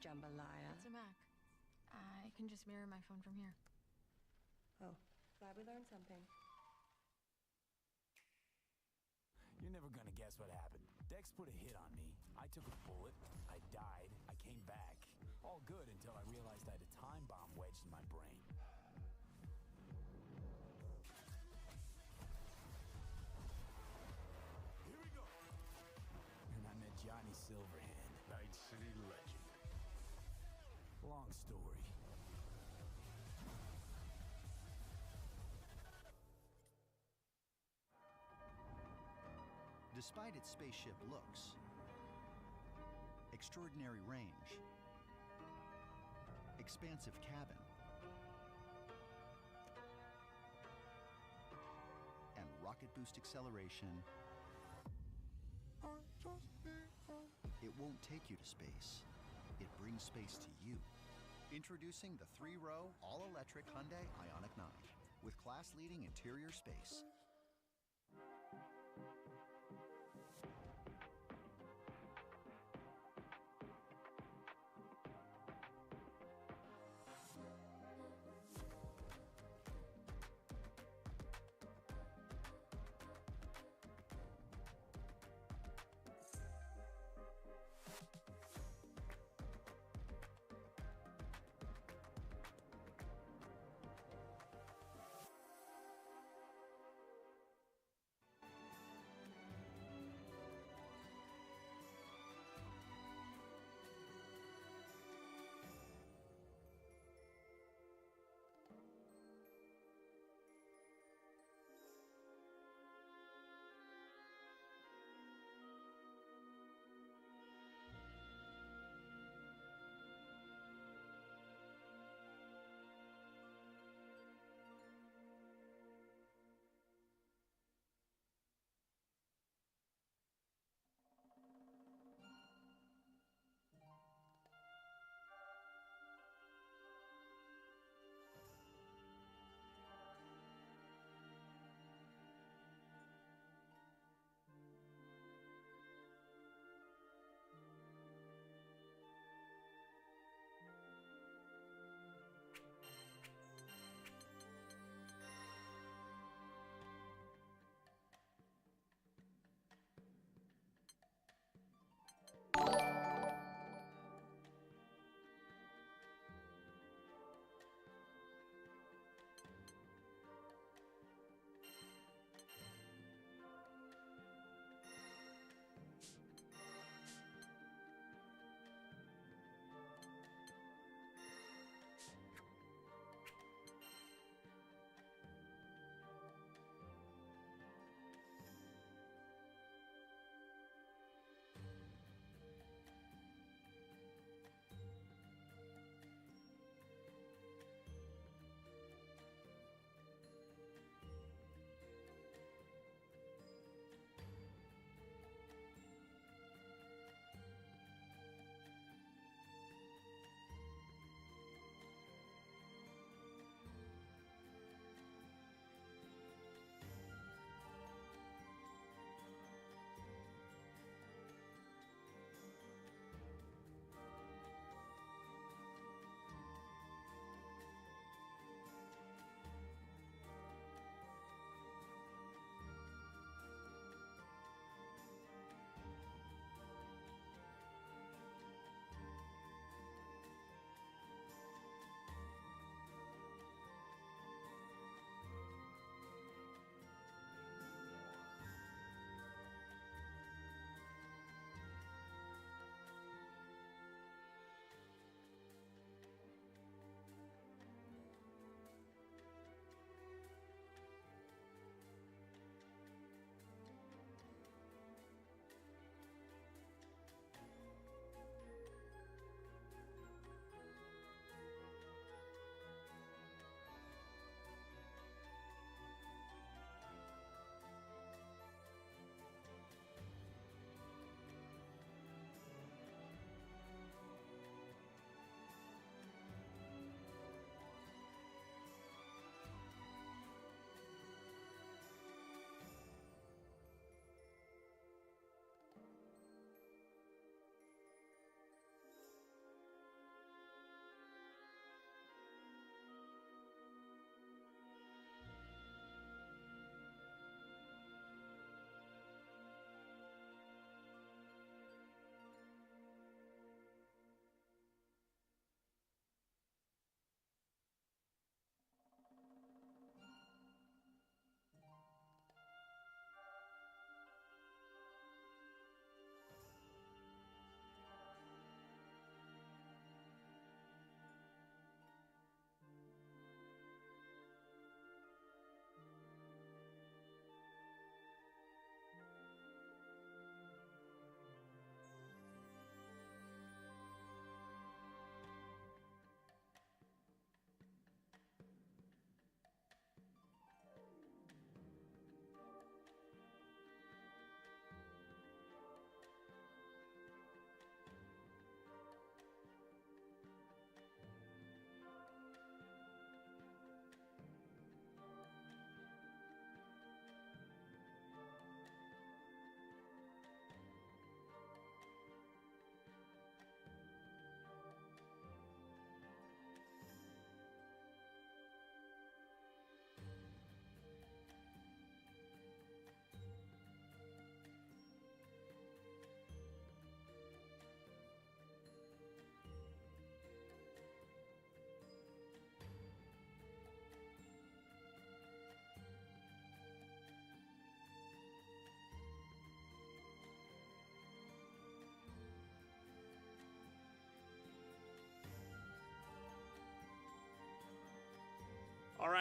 Jambalaya? It's a Mac. I can just mirror my phone from here. Oh, glad we learned something. You're never gonna guess what happened. Dex put a hit on me. I took a bullet. I died. I came back. All good until I realized I had a time bomb wedged in my brain. Here we go. And I met Johnny Silverhand, Night City legend. Long story. Despite its spaceship looks, extraordinary range, expansive cabin, and rocket boost acceleration, it won't take you to space. It brings space to you. Introducing the 3-row, all-electric Hyundai Ioniq 9 with class-leading interior space.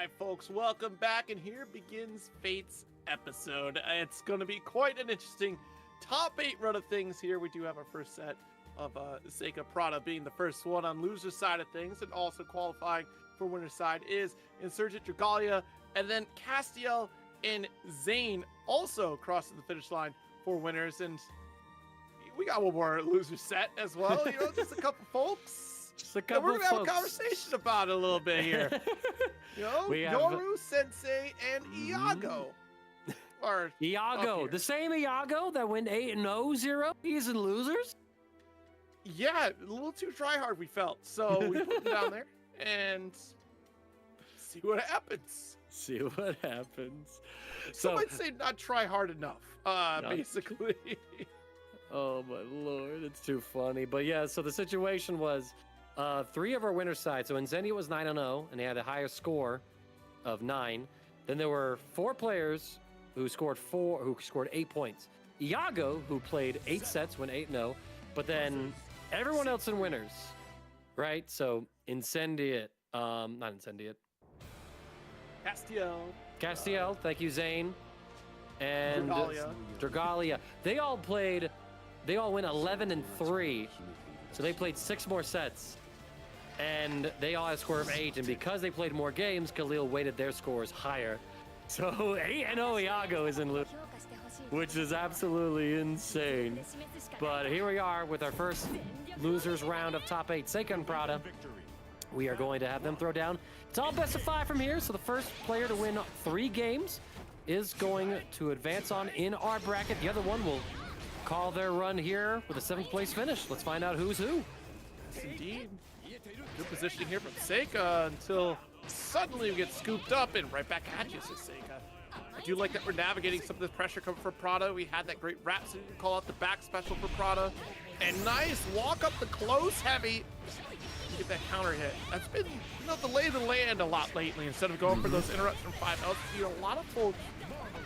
right, folks, welcome back, and here begins Fate's episode. It's going to be quite an interesting top 8 run of things here. We do have our first set of Seika Prada being the first one on loser side of things, and also qualifying for winner side is Insurgent Dragalia, and then Castiel and Zane also crossing the finish line for winners. And we got one more loser set as well, you know, just a couple folks. Just a couple we're gonna have a conversation about it a little bit here. You know, Yoru, Sensei, and Iago. Or Iago, the same Iago that went 8-0-0. He's in losers. Yeah, a little too try hard we felt, so we put him down there and see what happens. See what happens. Some might say not try hard enough, basically. Oh my lord, it's too funny. But yeah, so the situation was 3 of our winner sides. So Inzendia was 9-0, and they had a higher score of 9. Then there were 4 players who scored 8 points. Iago, who played 8 sets, went 8-0. But then everyone else in winners, right? So Incendiate, not Incendiate. Castiel, thank you, Zane. And Dragalia. They all went 11-3. So they played 6 more sets. And they all had a score of 8. And because they played more games, Khalil weighted their scores higher. So 8-0 Iago is in loser, which is absolutely insane. But here we are with our first losers round of top 8. Seika and Prada. We are going to have them throw down. It's all best of 5 from here. So the first player to win 3 games is going to advance on in our bracket. The other one will call their run here with a 7th place finish. Let's find out who's who. Yes, indeed. Good positioning here from Seika until suddenly we get scooped up and right back at you, says Seika. I do like that we're navigating some of this pressure coming from Prada. We had that great Rhapsody to call out the back special for Prada. And nice walk up the close heavy. Get that counter hit. That's been, you know, the lay of the land a lot lately. Instead of going for those interrupts from 5 outs, you know, a lot of folks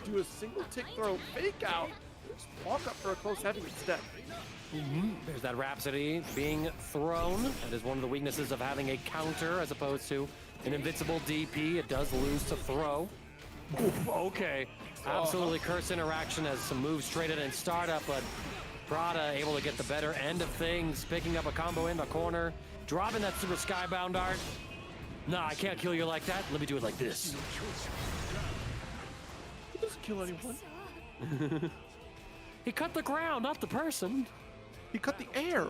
do a single tick throw fake out. Just walk up for a close heavy instead. There's that Rhapsody being thrown. That is one of the weaknesses of having a counter as opposed to an invincible DP. It does lose to throw. Oof, okay. Absolutely cursed interaction as some moves traded in startup, but Prada able to get the better end of things, picking up a combo in the corner, dropping that super skybound art. Nah, I can't kill you like that. Let me do it like this. He doesn't kill anyone. He cut the ground, not the person. He cut the air.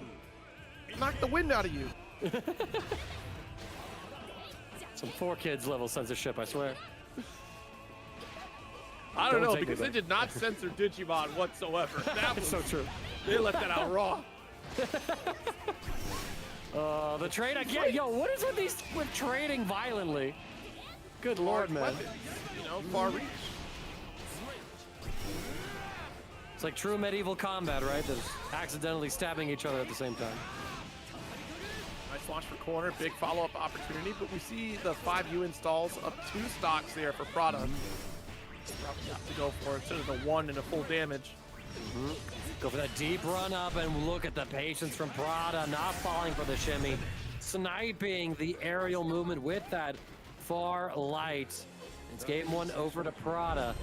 He knocked the wind out of you. Some 4Kids level censorship, I swear. I don't know, because they did not censor Digimon whatsoever. That was so true. They let that out raw. The trade again. Yo, what is with trading violently? Good lord, man. Weapons, you know, far reach. It's like true medieval combat, right? Just accidentally stabbing each other at the same time. Nice launch for corner, big follow-up opportunity, but we see the 5U installs up 2 stocks there for Prada. To go for instead of the 1 and a full damage. Go for that deep run up and look at the patience from Prada, not falling for the shimmy. Sniping the aerial movement with that far light. It's game 1 over to Prada.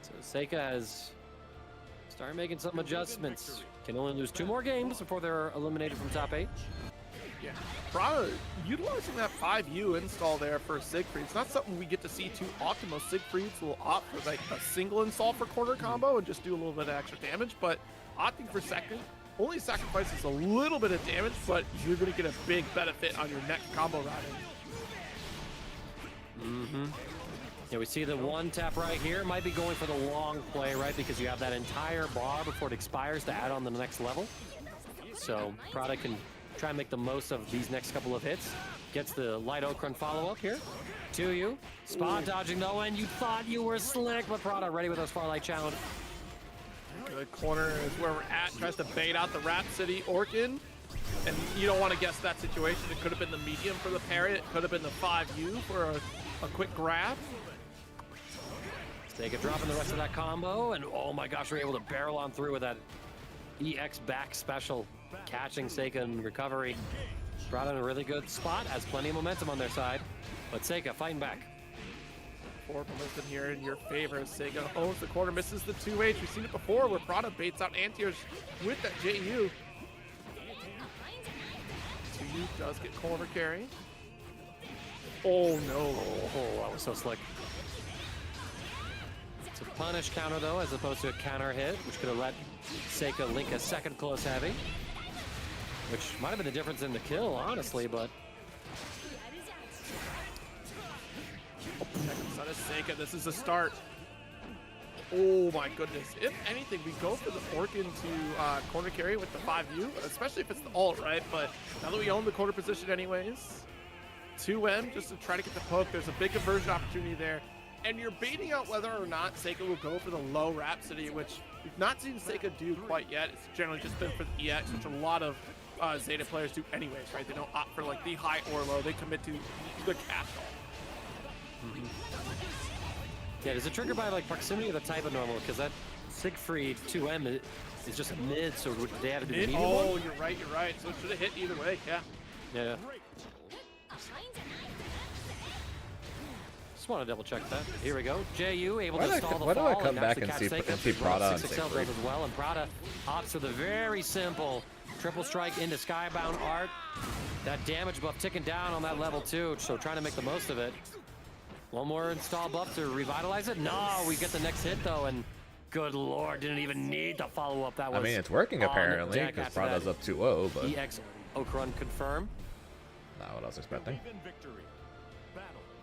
So Seika has started making some adjustments. Can only lose 2 more games before they're eliminated from top 8. Yeah, Prada utilizing that 5U install there for Siegfried. It's not something we get to see too often. Most Siegfrieds will opt for like a single install for corner combo and just do a little bit of extra damage, but opting for second only sacrifices a little bit of damage, but you're going to get a big benefit on your next combo routing. Yeah, we see the 1 tap right here. Might be going for the long play, right? Because you have that entire bar before it expires to add on the next level. So Prada can try and make the most of these next couple of hits. Gets the light Okran follow-up here. 2U. Spot dodging though, and you thought you were slick, but Prada ready with those far light challenge. Good corner is where we're at. Tries to bait out the Rhapsody Orkin. And you don't want to guess that situation. It could have been the medium for the parry. It could have been the 5U for a quick grab. Seika dropping the rest of that combo, and oh my gosh, we're able to barrel on through with that EX back special, catching Seika in recovery. Brought in a really good spot, has plenty of momentum on their side. But Seika fighting back. Forward momentum here in your favor. Sega owns the corner, misses the 2H. We've seen it before where Prada baits out anti-airs with that JU. 2U does get corner carry. Oh no. Oh, that was so slick. It's a punish counter though, as opposed to a counter hit, which could have let Seika link a second close heavy. Which might have been the difference in the kill, honestly, but... Son of Seika, this is a start. Oh my goodness. If anything, we go for the fork into corner carry with the 5U, especially if it's the ult, right? But now that we own the corner position anyways, 2M just to try to get the poke. There's a big conversion opportunity there. And you're baiting out whether or not Seika will go for the low Rhapsody, which we've not seen Seika do quite yet. It's generally just been for the EX, which a lot of Zeta players do anyways, right? They don't opt for like the high or low. They commit to the capital. Yeah, is it triggered by like proximity or the type of normal? Because that Siegfried 2M is just a mid, so would they have to do the medium Oh, one? you're right. So it should have hit either way, yeah. Yeah. Just want to double check that. Here we go. JU able to stall the fall. Why do I come back and and see Prada on 6XL does as well, and Prada opts for the very simple triple strike into Skybound Art. That damage buff ticking down on that level 2, so trying to make the most of it. One more install buff to revitalize it. No, we get the next hit though, and good lord, didn't even need to follow up. That was. I mean, it's working apparently because Prada's up 2-0, but. EX Okrun confirm. Not what I was expecting.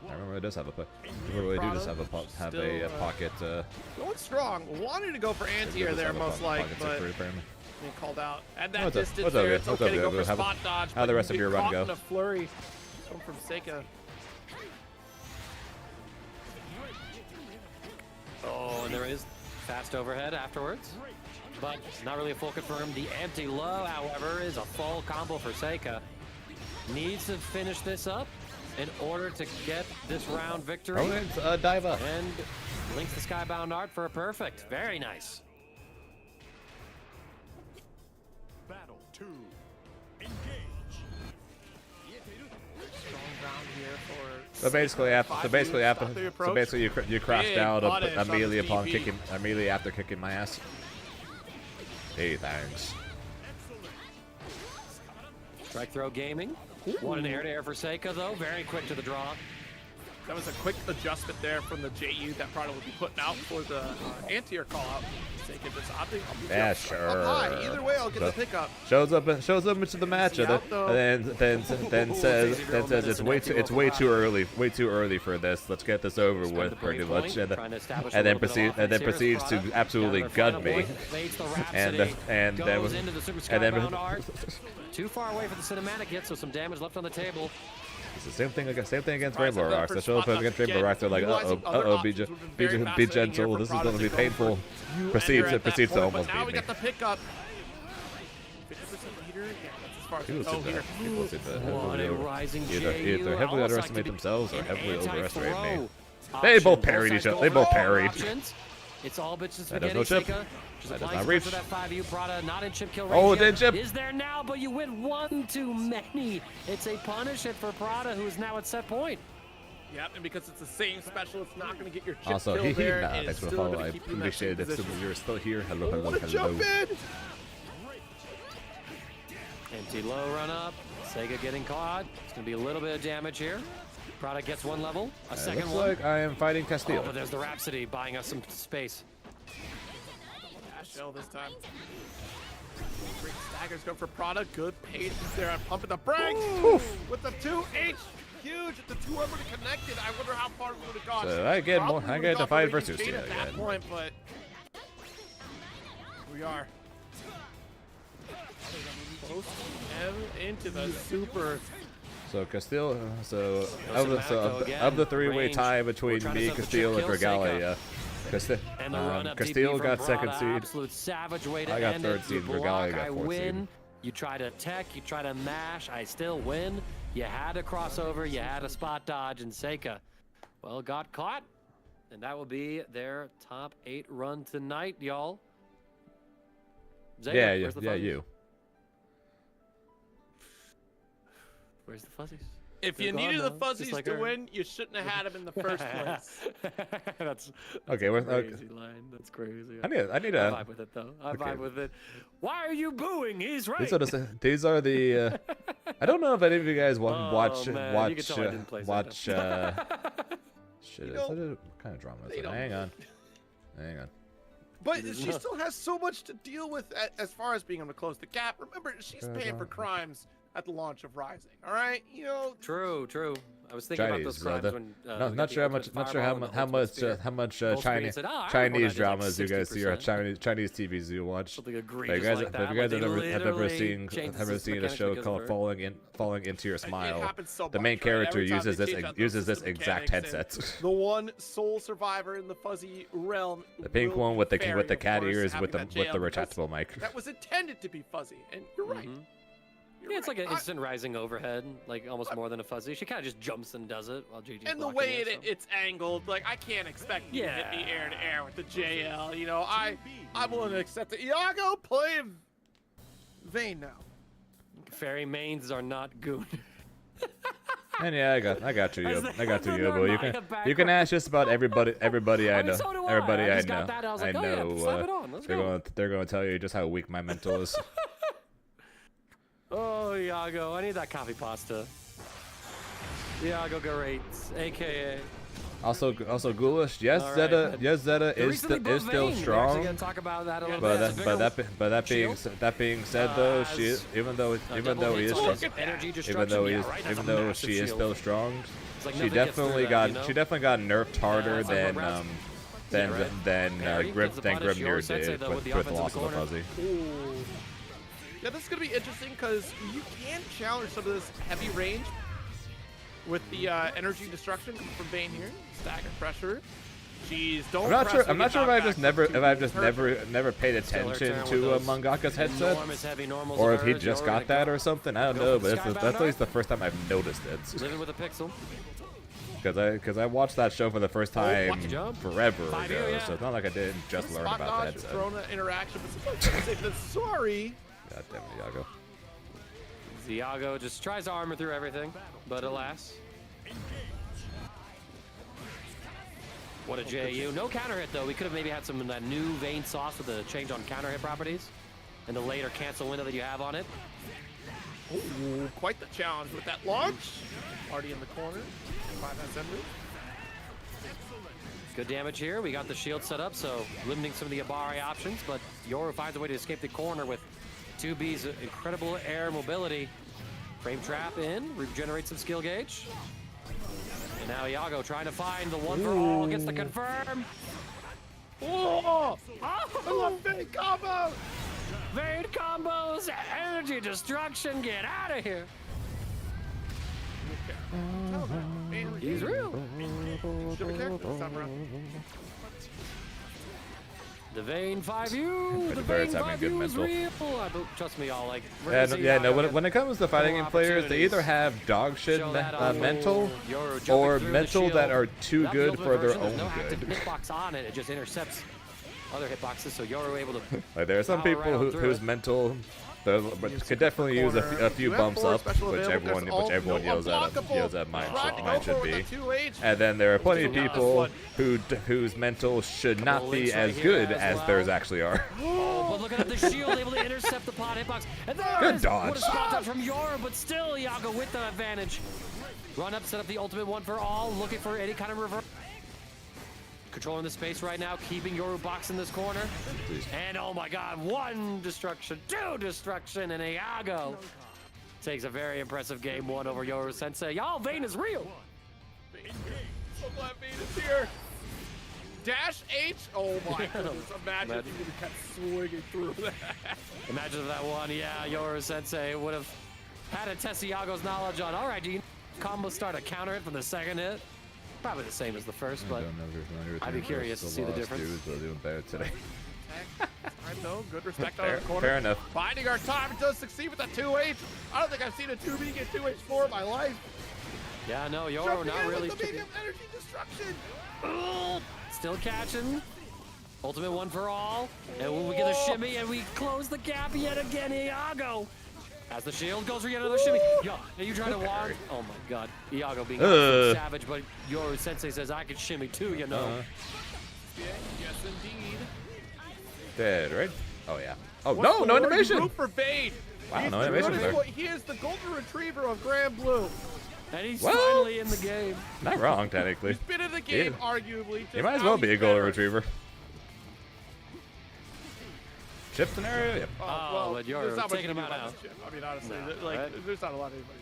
I remember it does have a really do just have a pocket. Going strong. Wanted to go for anti-air there most like, but being called out. At that distance there, it's okay to go for spot dodge. How the rest of your run go? A flurry from Seika. Oh, and there is fast overhead afterwards, but not really a full confirm. The empty low, however, is a full combo for Seika. Needs to finish this up in order to get this round victory. Oh, it's Diva. And links the Skybound Art for a perfect. Very nice. Battle 2. Engage. Strong round here for. So basically, you crashed out immediately after kicking my ass. Hey, thanks. Strike throw gaming. What an air-to-air for Seika, though. Very quick to the draw. That was a quick adjustment there from the JU that Prada would be putting out for the anti-air call-out. Seika just opting. Yeah, sure. Up high. Either way, I'll get the pickup. Shows up into the match, and then says it's way too early for this. Let's get this over with, pretty much, and then proceeds to absolutely gut me, and then too far away for the cinematic hit, so some damage left on the table. It's the same thing against Rainbow Rocks. They show up against Rainbow Rocks, they're like, be gentle. This is going to be painful. Proceeds to almost now beat we me. got the pickup. 50% leader. Yeah, that's as far as we go here. People seem to either heavily underestimate themselves or heavily overestimate me. They both parried each other. They both parried. It's all bitches That does no chip. That does not reach. For that 5U Prada, not in chip kill range. Oh, it did chip. Is there now, but you win one too many. It's a punish hit for Prada, who is now at set point. Yep, and because it's the same special, it's not going to get your chip Also, kill there. Nah, thanks for the follow. I appreciate it. You're still here. Hello. Jump in. Empty low run up. Sega getting caught. It's going to be a little bit of damage here. Prada gets one level. A second looks one. like I am fighting Castillo. Oh, but there's the Rhapsody buying us some space. Shell this time. Great staggers go for Prada. Good patience there on pumping the brakes. With the 2H. Huge. If the 2 would have connected, I wonder how far we would have gone. So I get more. I get the 5 versus 2 at that point, but we are close into the super. So Castillo, of the three-way tie between me, Castillo, and Regalia, Castillo got second seed. I got third seed. Regalia got fourth seed. You try to tech, you try to mash, I still win. You had a crossover, you had a spot dodge, and Seika, well, got caught. And that will be their top 8 run tonight, y'all. Yeah, you. Where's the fuzzies? If They're you gone needed the now, just fuzzies like to her. win, you shouldn't have had them in the first place. That's Okay, a we're crazy line. That's crazy. I need I a. vibe with it though. I Okay. vibe with it. Why are you booing? He's right. These are the. I don't know if any of you guys watch man, you can tell I didn't play watch. Zelda. Shit, what kind of drama is it? Hang on. But she still has so much to deal with as far as being able to close the gap. Remember, she's paying for crimes at the launch of Rising. All right, you know. True. I was thinking about those crimes when. No, not sure how much Chinese dramas you guys see or Chinese TVs you watch. But you guys have ever seen a show called Falling Into Your Smile? So the main character uses this exact headset. The one sole survivor in the fuzzy realm. The pink one with the cat ears with the retractable mic. That was intended to be fuzzy, and you're right. Yeah, it's like an instant rising overhead, like almost more than a fuzzy. She kind of just jumps and does it while JJ's and the blocking way it, so. it's angled, like I can't expect you to hit me air to air with the JL. You know, I'm willing to accept it. Iago, play Vayne now. Fairy mains are not good. And yeah, I got you, Yobo. You can ask just about everybody I know. Everybody I know. They're going to tell you just how weak my mental is. Oh, Iago, I need that coffee pasta. Iago Gates, aka. Also Ghoulish. Yes, right, Zeta is still strong. But that being said, though, even though she is still strong, she definitely got nerfed harder than Grimnir did with loss of the fuzzy. Yeah, this is going to be interesting because you can challenge some of this heavy range with the energy destruction from Vayne here. Stagger pressure. Jeez, don't. I'm not sure if I've just never paid attention to Mangaka's headset, or if he just got that or something. I don't know, but that's at least the first time I've noticed it. Living with a pixel. Because I watched that show for the first time forever ago, so it's not like I didn't just learn about the headset. Interaction, but sorry. God damn it, Iago. Iago just tries to armor through everything, but alas. What a JU. No counter hit, though. We could have maybe had some of that new Vayne sauce with the change on counter hit properties and the later cancel window that you have on it. Ooh, quite the challenge with that launch. Already in the corner. 5 move. Good damage here. We got the shield set up, so limiting some of the Abari options, but Yoru finds a way to escape the corner with 2B's incredible air mobility. Frame trap in, regenerate some skill gauge. And now Iago trying to find the one for all, gets the confirm. Oh! I love Vayne combos! Vayne combos, energy destruction, get out of here. He's real. The Vayne 5U, the Vayne 5U is real. Trust me, y'all. Like, when it comes to fighting game players, they either have dog shit mental or mental that are too good for their own good. Hitbox on it, it just intercepts other hitboxes, so Yoru able to. Like there are some people whose mental. But could definitely use a few bumps up, which everyone yells at mine should be. And then there are plenty of people whose mental should not be as good as theirs actually are. Oh, but look at the shield able to intercept the pod hitbox. And there good dodge. What a spot down from Yoru, but still Iago with the advantage. Run up, set up the ultimate one for all, looking for any kind of reverse. Controlling the space right now, keeping Yoru box in this corner. And oh my god, 1 destruction, 2 destruction, and Iago takes a very impressive game 1 over Yoru Sensei. Y'all, Vayne is real. So glad Vayne is here. Dash H. Oh my goodness. Imagine if you kept swinging through that. Imagine that one. Yeah, Yoru Sensei would have had to test Iago's knowledge on, all right, do you combo start a counter hit from the second hit? Probably the same as the first, but I'd be curious to see the difference. Dudes, but doing better today. I know, good respect on the corner. Fair enough. Biding our time, it does succeed with that 2H. I don't think I've seen a 2B get 2H4 in my life. Yeah, no, Yoru not really. Medium energy destruction. Still catching. Ultimate one for all. And we get a shimmy and we close the gap yet again, Iago. As the shield goes for yet another shimmy. Yo, are you trying to walk? Oh my god. Iago being absolute savage, but Yoru Sensei says I can shimmy too, you know. Yes, indeed. Dead, right? Oh, yeah. Oh, What's no the animation! root for Vayne? Wow, He's no animation the- there. He is the golden retriever of Grand Blue. And he's Well, finally in the game. Not wrong, technically. He's been in the game, arguably. He might as well be a golden retriever. Chip scenario? Yep. Well, but you're there's not much taking to him do out about now. this chip. I mean, honestly, No, like, right? there's not a lot of anybody.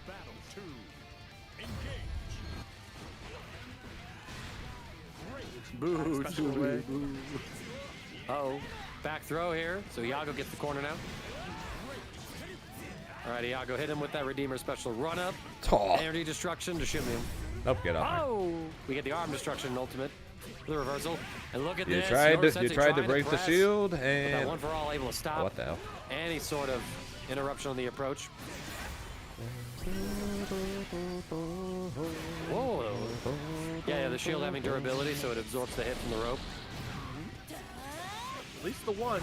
Battle 2. Engage. Boo, Special boo, way. boo. Uh-oh. Back throw here. So Iago gets the corner now. All right, Iago hit him with that Redeemer special run up. Aw. Energy destruction to shimmy him. Nope, get off. Oh! We get the arm destruction ultimate. The reversal. And look at You this. tried Yoru to Sensei break the trying to press, shield, but that and one for all able to stop. what the hell? Any sort of interruption on the approach. Whoa. Yeah, the shield having durability, so it absorbs the hit from the rope. At least the one.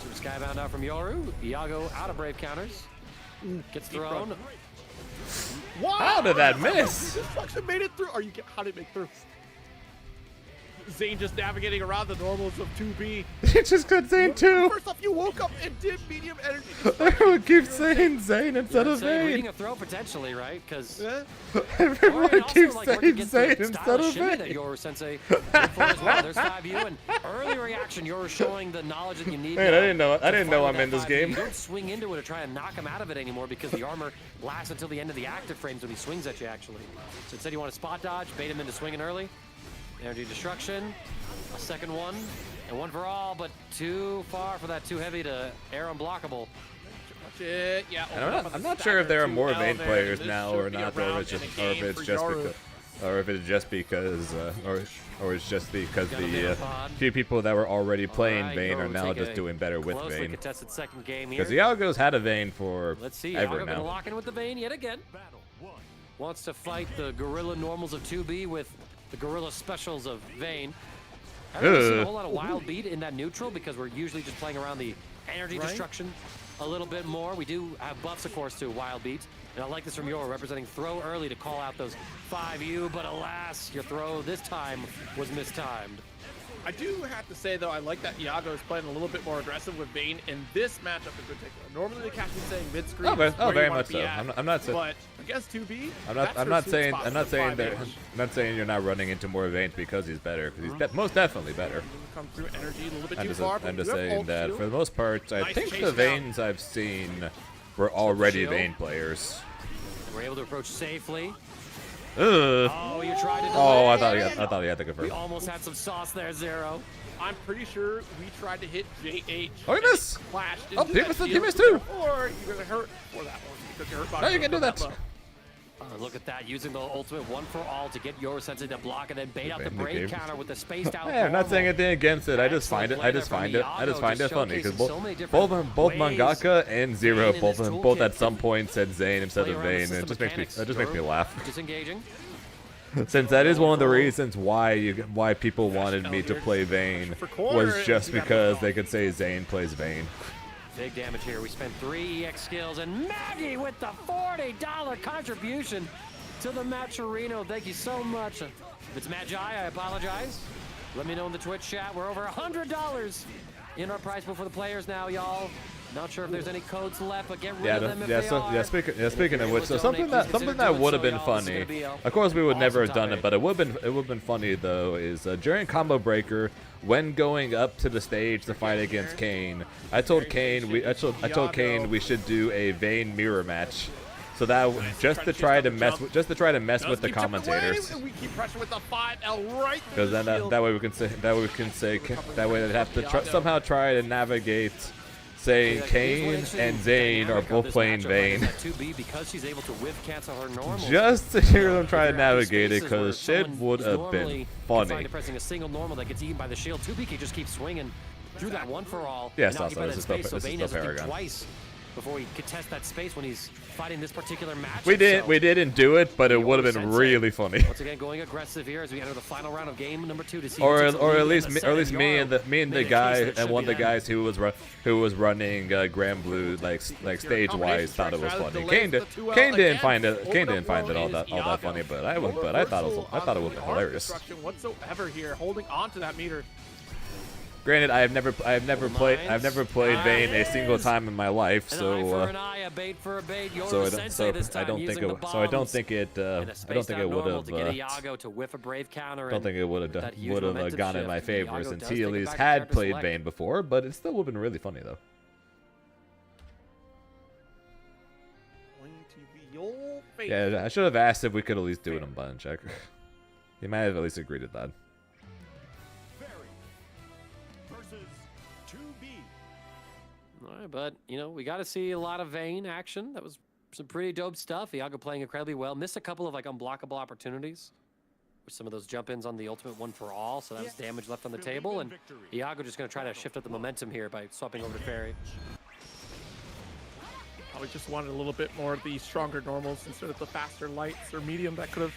Super Skybound out from Yoru. Iago out of Brave counters. Gets thrown. What? How did that miss? This fucking made it through. How did it make through? Zane just navigating around the normals of 2B. It just got Zane too. First off, you woke up and did medium energy. Everyone keeps saying Zane instead of Reading Vayne. a throw potentially, right? Because Everyone keeps saying Zane instead of that Vayne. Yoru Sensei went for as well. There's 5U and early reaction. Yoru showing the knowledge that you need. Man, now I didn't know. I to didn't know fight I'm in that this 5U. game. You don't swing into it to try and knock him out of it anymore because the armor lasts until the end of the active frames when he swings at you. Actually, so instead you want to spot dodge, bait him into swinging early. Energy destruction. A second one, and one for all, but too far for that, too heavy to air unblockable. Yeah, And I'm not sure if there are more Vayne players now or not, or if it's just because, or it's just because the few people that were already playing Vayne are now just doing better with closely Vayne. contested second game here. Because Iago's had a Vayne for Let's see, ever Iago gonna now. lock in with the Vayne yet again. Wants to fight the gorilla normals of 2B with the gorilla specials of Vayne. I haven't really seen a whole lot of wild beat in that neutral because we're usually just playing around the energy destruction a little bit more. We do have buffs, of course, to wild beat. And I like this from Yoru, representing throw early to call out those 5U, but alas, your throw this time was mistimed. I do have to say, though, I like that Iago is playing a little bit more aggressive with Vayne in this matchup in particular. Normally, they catch me saying mid-screen. Oh, very much so. I'm not saying. But against 2B, I'm not saying you're not running into more Vaynes because he's better. Because he's most definitely better. Come through energy a little bit I'm too just, far. I'm but just we do have saying ult that shield. for the most part, I Nice think chase the down. Vaynes I've seen were already shield. Vayne players. We're able to approach safely. Ugh. Oh, you tried to delay. Oh, I thought he had to confirm. We almost had some sauce there, Zero. I'm pretty sure we tried to hit JH. Look at this! Flashed Oh, into he that missed it, he shield, missed too! Or you're gonna hurt for that one because you're hurt by No, you can do that. low. Look at that, using the ultimate one for all to get Yoru Sensei to block and then bait out the Bend the brave game. counter with the spaced out. Hey, I'm not saying anything against it. I just find it. I just find it funny because both Mangaka and Zero both at some point said Zane instead of Vayne, and it just makes me laugh. Disengaging. Since that is one of the reasons why people wanted me to play Vayne was just because they could say Zane plays Vayne. Big damage here. We spent 3 EX skills, and Maggie with the $40 contribution to the Matcherino. Thank you so much. If it's Magi, I apologize. Let me know in the Twitch chat. We're over $100 in our prize pool for the players now, y'all. Not sure if there's any codes left, but get rid of them if they are. Speaking of which, so something that would have been funny. Of course, we would never have done it, but it would have been funny though. Is during Combo Breaker, when going up to the stage to fight against Kane, I told Kane we should do a Vayne mirror match. So that just to try to mess with the commentators. We keep pressure with the 5L right. Because then that way we can say they'd have to somehow try to navigate saying Kane and Zane are both playing Vayne. Because she's able to whiff cancel her normal. Just to hear them try to navigate it, because shit would have been funny. Pressing a single normal that gets eaten by the shield. 2B can just keep swinging through that one for all. Yes, also this is still Paragon. Twice before he could test that space when he's fighting this particular match. We didn't do it, but it would have been really funny. Once again, going aggressive here as we enter the final round of game number 2 to see. Or at least me and the guy and one of the guys who was running Grand Blue like stage wise thought it was funny. Kane didn't find it all that funny, but I thought it was hilarious. Whatsoever here, holding on to that meter. Granted, I've never played Vayne a single time in my life, so I don't think it would have gone in my favor since he at least had played Vayne before, but it still would have been really funny though. Yeah, I should have asked if we could at least do it on button check. He might have at least agreed to that. But, you know, we got to see a lot of Vayne action. That was some pretty dope stuff. Iago playing incredibly well. Missed a couple of, like, unblockable opportunities. With some of those jump-ins on the ultimate one for all. So that was damage left on the table. And Iago just going to try to shift up the momentum here by swapping over to Fairy. Probably just wanted a little bit more of the stronger normals instead of the faster lights or medium that could have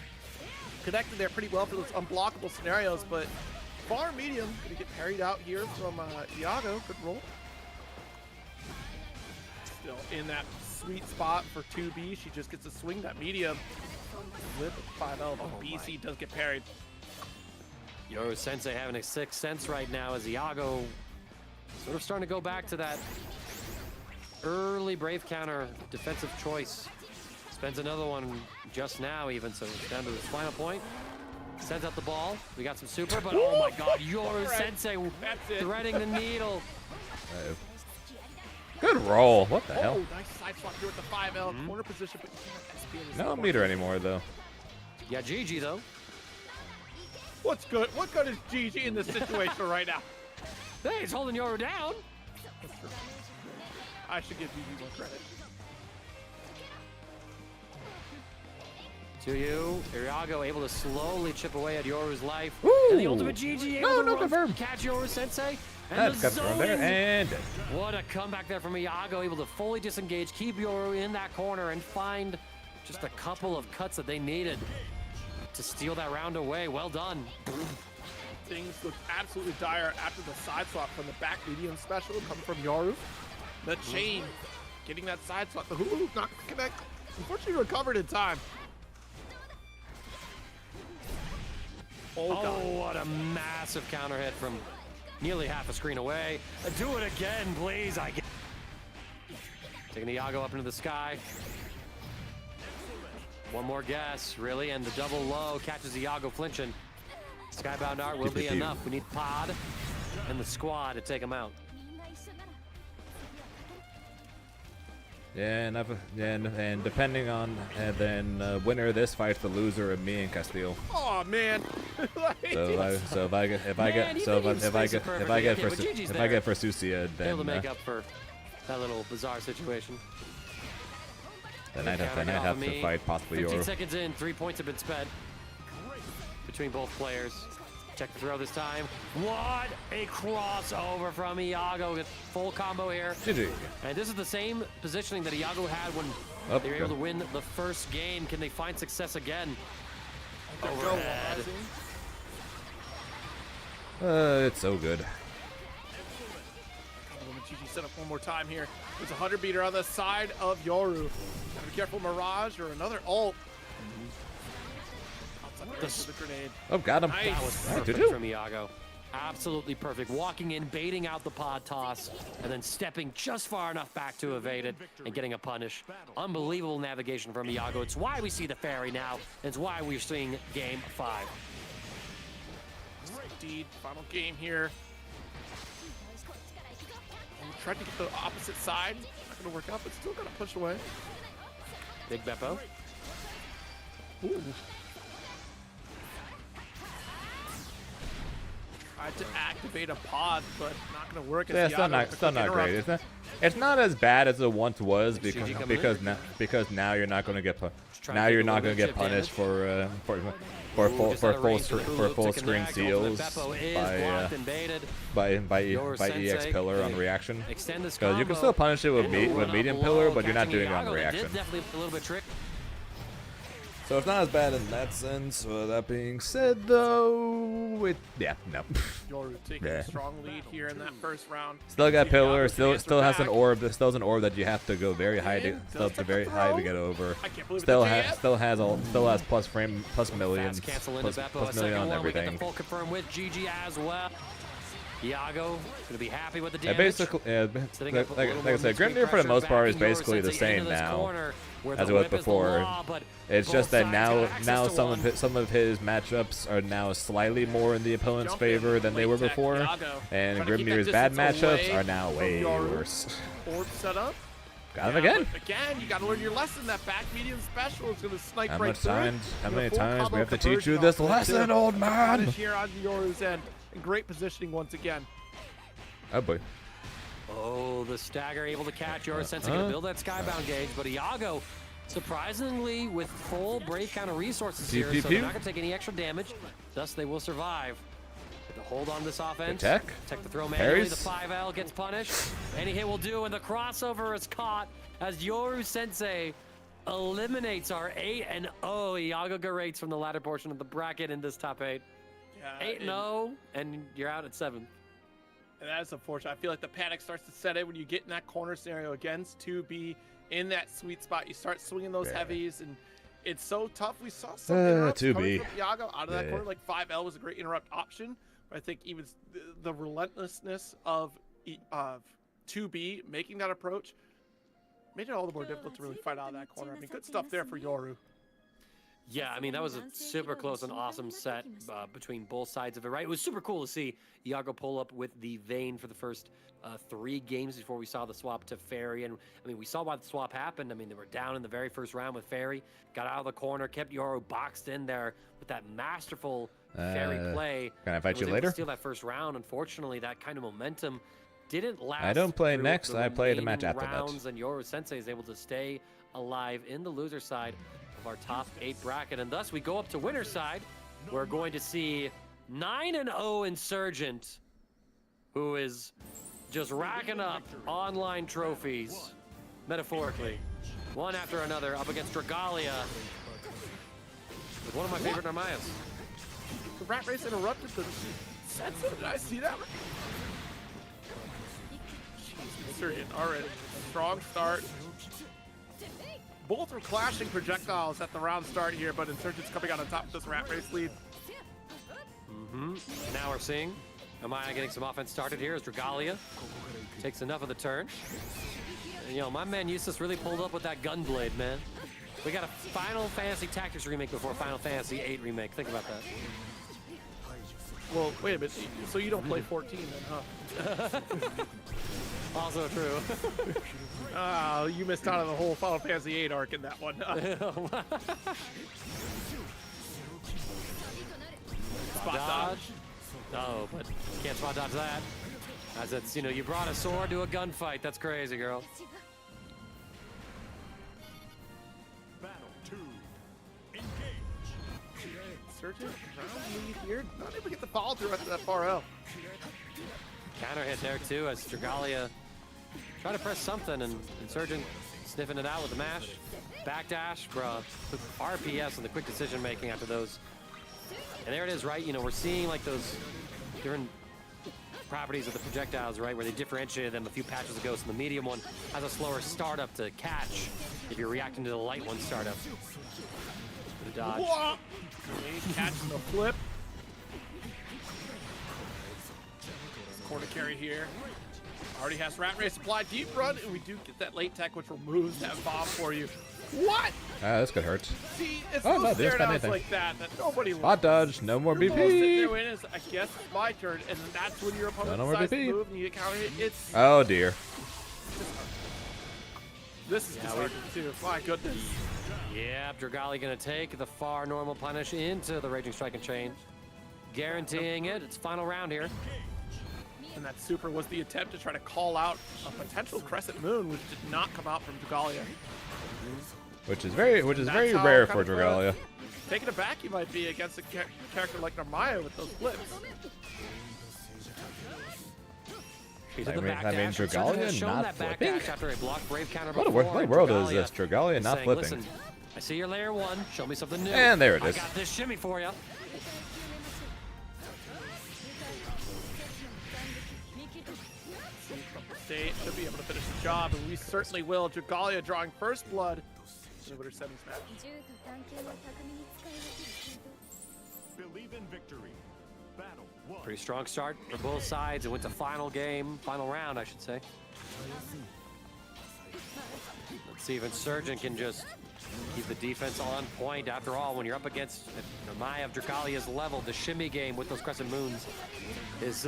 connected there pretty well for those unblockable scenarios. But far medium going to get parried out here from Iago. Good roll. Still in that sweet spot for 2B. She just gets to swing that medium with 5L. BC does get parried. Yoru Sensei having a sixth sense right now as Iago sort of starting to go back to that early Brave counter defensive choice. Spends another one just now even, so it's down to his final point. Sends out the ball. We got some super, but oh my god, Yoru Sensei threading the needle. Good roll. What the hell? Nice side swap here with the 5L corner position, but you can't No meter anymore though. Yeah, GG though. What's good? What good is GG in this situation right now? Hey, he's holding Yoru down. That's true. I should give GG more credit. To you, Iago able to slowly chip away at Yoru's life. Ooh. And the ultimate GG able to catch Yoru Sensei. And That's confirmed there, and what a comeback there from Iago, able to fully disengage, keep Yoru in that corner, and find just a couple of cuts that they needed to steal that round away. Well done. Things look absolutely dire after the side swap from the back medium special coming from Yoru. The chain getting that side swap. The hula hoop not connect. Unfortunately recovered in time. Oh, what a massive counter hit from nearly half a screen away. Do it again, please. Taking Iago up into the sky. One more guess, really, and the double low catches Iago flinching. Skybound art will be enough. We need Pod and the squad to take him out. Yeah, and depending on winner of this fights the loser of me and Castillo. Oh man! so if I get for Sucia, then able to make up for that little bizarre situation. Then I'd have to fight possibly 15 Yoru. seconds in, 3 points have been spent between both players. Check the throw this time. What a crossover from Iago. With full combo here. GG. And this is the same positioning that Iago had when they were able to win the first game. Can they find success again? Overhead. It's so good. GG set up one more time here. There's a 100 beater on the side of Yoru. Gotta be careful, Mirage or another ult. The grenade. Oh, got him. Nice. That was perfect from Iago. Absolutely perfect. Walking in, baiting out the pod toss, and then stepping just far enough back to evade it and getting a punish. Unbelievable navigation from Iago. It's why we see the Fairy now, and it's why we're seeing Game 5. Indeed, final game here. Tried to get the opposite side. Not gonna work out, but still gotta push away. Big Beppo. Ooh. Tried to activate a pod, but not going to work. Yeah, still not great. It's not as bad as it once was because now you're not going to get punished for full screen seals by EX pillar on reaction. Because you can still punish it with medium pillar, but you're not doing it on reaction. So it's not as bad in that sense. That being said, though, no. Yoru taking a strong lead here in that first round. Still got pillar. Still has an orb. Still has an orb that you have to go very high to to get over. Still has plus millions, plus million on everything. Full confirm with GG as well. Iago gonna be happy with the damage. Basically, like I said, Grimnir for the most part is basically the same now as it was before. It's just that now some of his matchups are now slightly more in the opponent's favor than they were before, and Grimnir's bad matchups are now way worse. Orb set up. Got him again. Again, you got to learn your lesson. That back medium special is going to snipe right through. How many times we have to teach you this lesson, old man? Here on Yoru's end. In great positioning once again. Oh boy. Oh, the stagger able to catch Yoru Sensei to build that skybound gauge, but Iago surprisingly with full brave counter resources here, so they're not going to take any extra damage. Thus, they will survive. To hold on this offense. Tech the throw manually. The 5L gets punished. Any hit will do, and the crossover is caught as Yoru Sensei eliminates our 8-0 Iago Garates from the latter portion of the bracket in this top 8. 8-0, and you're out at 7. And that is unfortunate. I feel like the panic starts to set in when you get in that corner scenario against 2B in that sweet spot. You start swinging those heavies, and it's so tough. We saw some interrupts coming from Iago out of that corner. Like 5L was a great interrupt option. But I think even the relentlessness of 2B making that approach made it all the more difficult to really fight out of that corner. I mean, good stuff there for Yoru. Yeah, I mean, that was a super close and awesome set between both sides of it, right? It was super cool to see Iago pull up with the Vayne for the first 3 games before we saw the swap to Fairy. And, I mean, we saw why the swap happened. I mean, they were down in the very first round with Fairy, got out of the corner, kept Yoru boxed in there with that masterful Fairy play. Can I fight you later? Steal that first round. Unfortunately, that kind of momentum didn't last. I don't play next. I play the match after rounds, that. And Yoru Sensei is able to stay alive in the loser side of our top 8 bracket, and thus we go up to winner's side. We're going to see 9-0 Insurgent, who is just racking up online trophies, metaphorically, one after another, up against Dragalia with one of my favorite Narmayas. The rat race interrupted the sensor. Did I see that? Jeez, Insurgent already. Strong start. Both are clashing projectiles at the round start here, but Insurgent's coming out on top of this rat race lead. Now we're seeing Amaya getting some offense started here as Dragalia takes enough of the turn. And, you know, my man Eustace really pulled up with that gunblade, man. We got a Final Fantasy Tactics remake before Final Fantasy 8 remake. Think about that. Well, wait a minute. So you don't play 14 then, huh? Also true. Oh, you missed out on the whole Final Fantasy 8 arc in that one. Spot dodge? No, but can't spot dodge that. As it's, you know, you brought a sword to a gunfight. That's crazy, girl. Battle 2. Engage. Insurgent round lead here. Not able to get the follow through after that far out. Counter hit there too as Dragalia tried to press something and Insurgent sniffing it out with the mash. Backdash for quick RPS and the quick decision making after those. And there it is, right? You know, we're seeing like those different properties of the projectiles, right? Where they differentiated them a few patches ago. So the medium one has a slower startup to catch if you're reacting to the light one startup. The dodge. Catching the flip. Corner carry here. Already has Rat Race applied deep run, and we do get that late tech, which removes that bomb for you. What? This could hurt. See, it's no, those there's stare downs like that nobody Spot dodge, no more BP. There is, I guess it's my turn, and that's when your opponent decides to move and you get counter hit. It's oh dear. This is disheartening too. My goodness. Yeah, Dragalia gonna take the far normal punish into the Raging Strike and Chain. guaranteeing it. It's final round here. And that super was the attempt to try to call out a potential crescent moon, which did not come out from Dragalia. Which is very That's how rare kind for of, Dragalia. Taken aback you might be against a character like Narmaya with those flips. He's I in the mean, back I mean, dash. Surgeon Dragalia has shown not that back flipping? dash after a block brave counter What before, and world is Dragalia this? Dragalia not saying, flipping. Listen, I see your layer 1. Show me something new. And there it I is. got this shimmy for you. State should be able to finish the job, and we certainly will. Dragalia drawing first blood in the winner semis match. Believe in victory. Battle 1. Pretty strong start for both sides. It went to final round, I should say. Let's see if Insurgent can just keep the defense on point. After all, when you're up against Narmaya of Dragalia's level, the shimmy game with those crescent moons is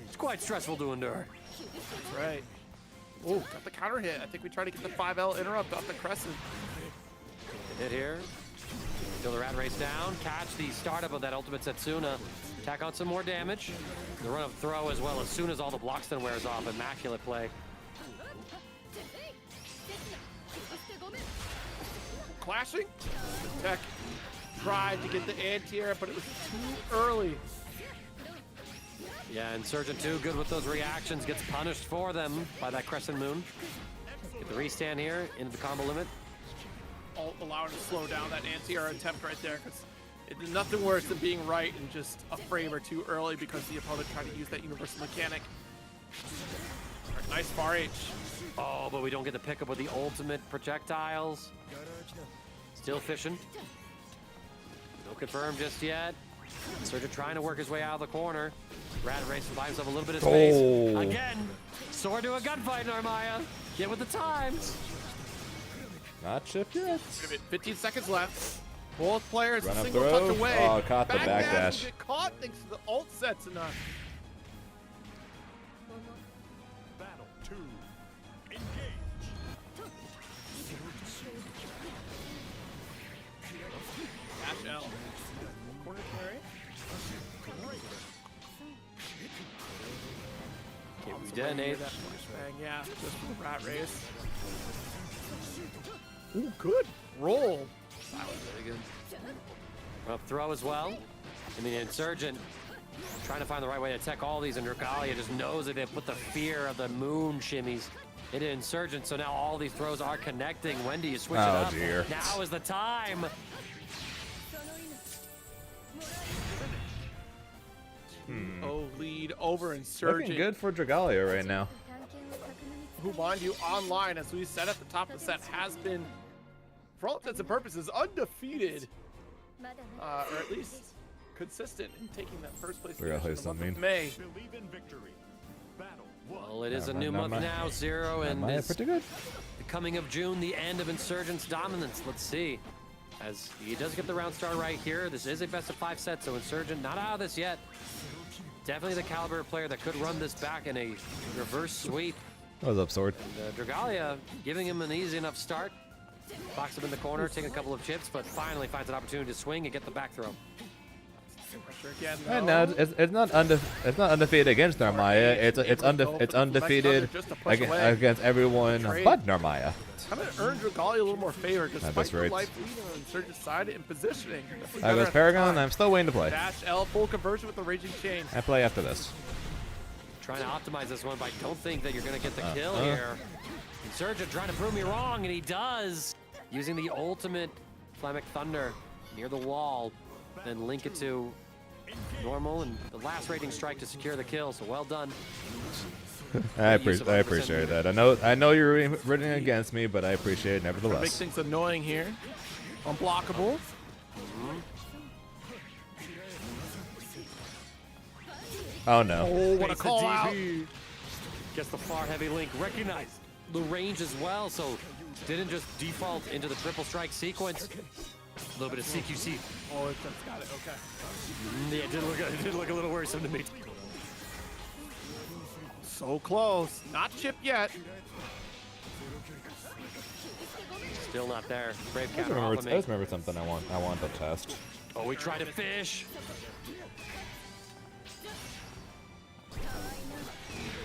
it's quite stressful to endure. That's right. Oh, got the counter hit. I think we tried to get the 5L interrupt off the crescent. Hit here. Kill the rat race down. Catch the startup of that ultimate Setsuna. Tack on some more damage. The run of throw as well as soon as all the blocks then wears off. Immaculate play. Clashing. The tech tried to get the anti-air, but it was too early. Yeah, Insurgent 2 good with those reactions. Gets punished for them by that Crescent Moon. Get the restand here into the combo limit. Allowing to slow down that anti-air attempt right there, because it's nothing worse than being right in just a frame or two early because the opponent tried to use that universal mechanic. Right, nice far H. Oh, but we don't get the pickup with the ultimate projectiles. Still fishing. No confirm just yet. Insurgent trying to work his way out of the corner. Rat race to buy himself a little bit of space. Oh. Again, sword to a gunfight, Narmaya. Get with the times. Not chip yet. 15 seconds left. Both players Run a up single throw. touch away. Oh, caught the backdash. Get caught thanks to the ult sets enough. Battle 2. Engage. Dash L. Corner carry. Okay, we detonate. Yeah, just for the rat race. Ooh, good roll. That was really good. Up throw as well. I mean, Insurgent trying to find the right way to tech all these, and Dragalia just knows that they put the fear of the moon shimmies into Insurgent, so now all these throws are connecting. When do you switch it up? Dear. Now is the time. Oh, lead over Insurgent. Looking good for Dragalia right now. Who, mind you, online, as we said at the top of the set, has been, for all intents and purposes, undefeated. Or at least consistent in taking that first place We're gonna play in the month something. of May. Believe in victory. Battle 1. Well, it is a Not new my- month not my- now, Zero, and Narmaya it's pretty good. the coming of June, the end of Insurgent's dominance. Let's see. As he does get the round start right here. This is a best of 5 set, so Insurgent not out of this yet. Definitely the caliber of player that could run this back in a reverse sweep. What's up, Sword? And, Dragalia giving him an easy enough start. Box him in the corner, taking a couple of chips, but finally finds an opportunity to swing and get the back throw. Pressure again, And now it's not undefeated against Narmaya. It's undefeated against everyone but Narmaya. I'm going to earn Dragalia a little more favor despite That's the right. life lead on Insurgent's side in positioning. I goes Paragon. I'm still waiting to play. Dash L, full conversion with the Raging Chain. I play after this. Trying to optimize this one, but I don't think that you're going to get the kill here. Insurgent trying to prove me wrong, and he does. Using the ultimate Flamic Thunder near the wall, then link it to normal, and the last rating strike to secure the kill, so well done. I appreciate that. I know you're rooting against me, but I appreciate it Make nevertheless. things annoying here. Unblockable. Oh no. Oh, what a Face the call out. DP. Gets the far heavy link. Recognized the range as well, so didn't just default into the triple strike sequence. A little bit of CQC. Oh, it's got it. Okay. Yeah, it did look a little worrisome to me. So close. Not chipped yet. Still not there. Brave I counter off just of me. remember something I want to test. Oh, we tried to fish.